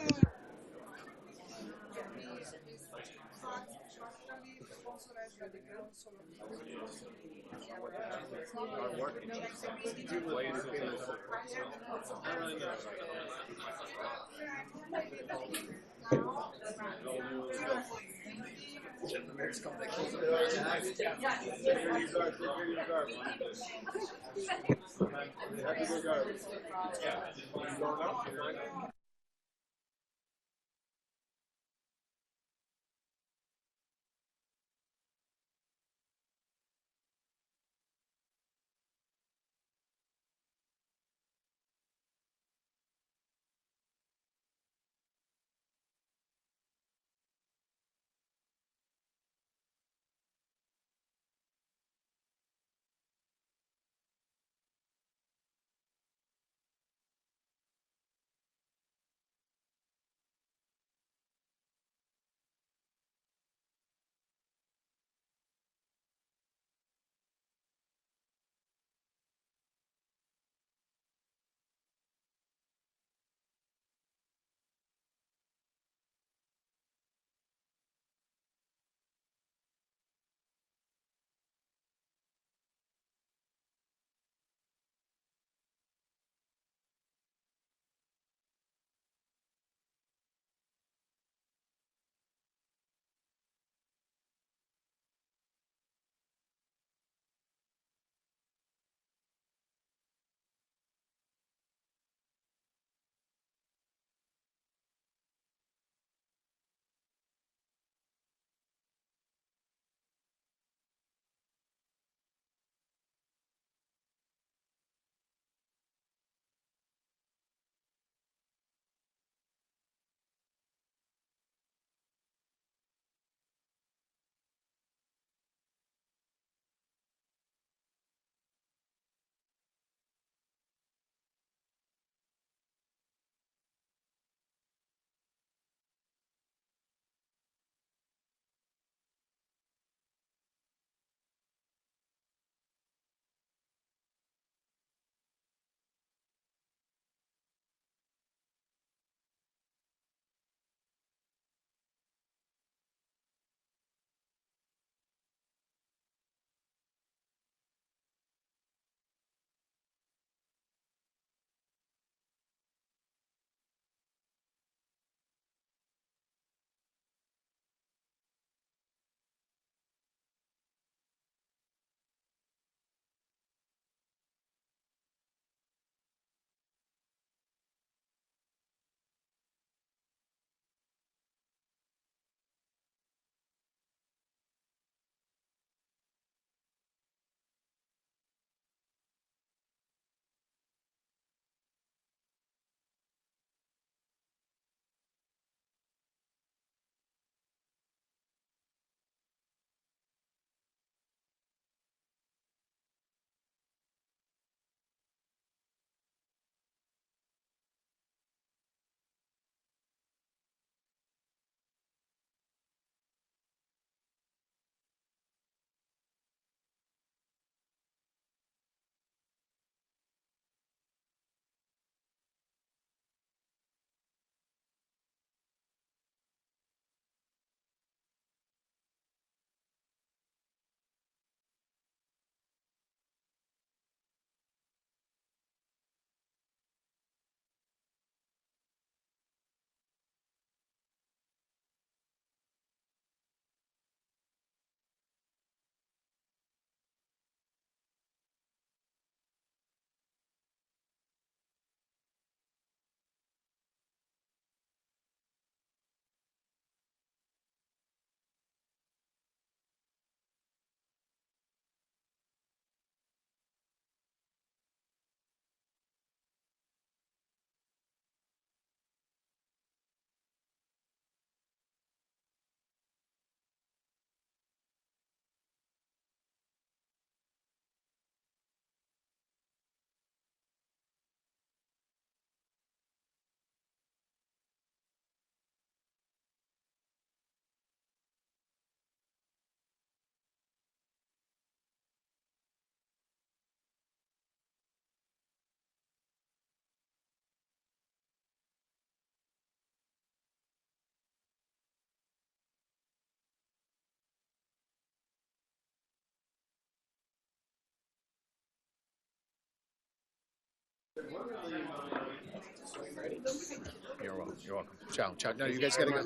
You're welcome. You're welcome. Ciao. Ciao. No, you guys got to go.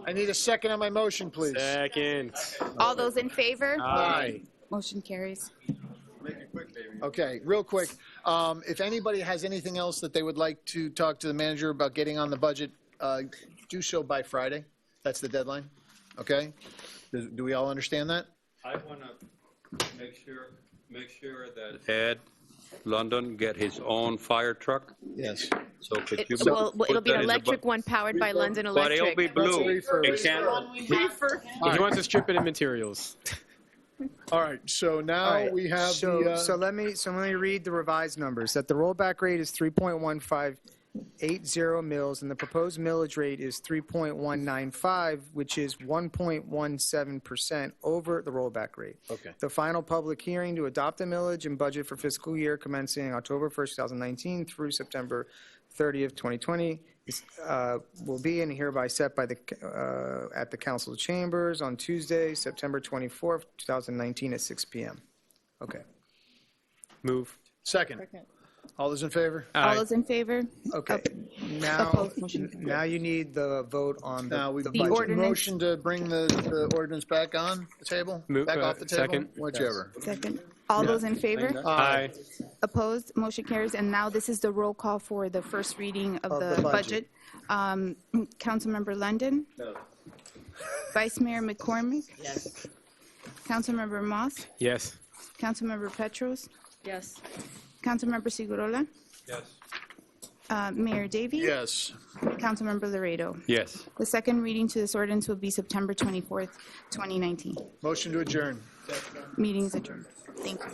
I need a second on my motion, please. Second. All those in favor? Aye. Motion carries. Okay, real quick, if anybody has anything else that they would like to talk to the manager about getting on the budget, do so by Friday. That's the deadline, okay? Do we all understand that? I want to make sure that Ed London get his own fire truck. Yes. So could you Well, put it'll be that an in the electric one powered by London But it'll Electric. be blue. It can't. He wants to strip it in materials. All right, so now All right, we have so, the, so let me read the revised numbers. That the rollback rate is 3.1580 mils, and the proposed millage rate is 3.195, which is 1.17% over the rollback rate. Okay. The final public hearing to adopt the millage and budget for fiscal year commencing October 1st, 2019 through September 30th, 2020 will be and hereby set by at the council chambers on Tuesday, September 24th, 2019 at 6 p.m. Okay. Move. second. All those in favor? All those in favor? Okay. Now, Opposed, motion carries. now you need the vote on Now, we the The budget. ordinance. motion to bring the ordinance back on the table? Move, Back off the table? second. Whichever. Second. All those in favor? Aye. Opposed, motion carries. And now this is the roll call for the first reading of Of the the budget. budget. Councilmember London? No. Vice Mayor McCormick? Yes. Councilmember Moss? Yes. Councilmember Petros? Yes. Councilmember Segurola? Yes. Mayor Davey? Yes. Councilmember Laredo? Yes. The second reading to this ordinance will be September 24th, 2019. Motion to adjourn. Meeting is adjourned. Thank you.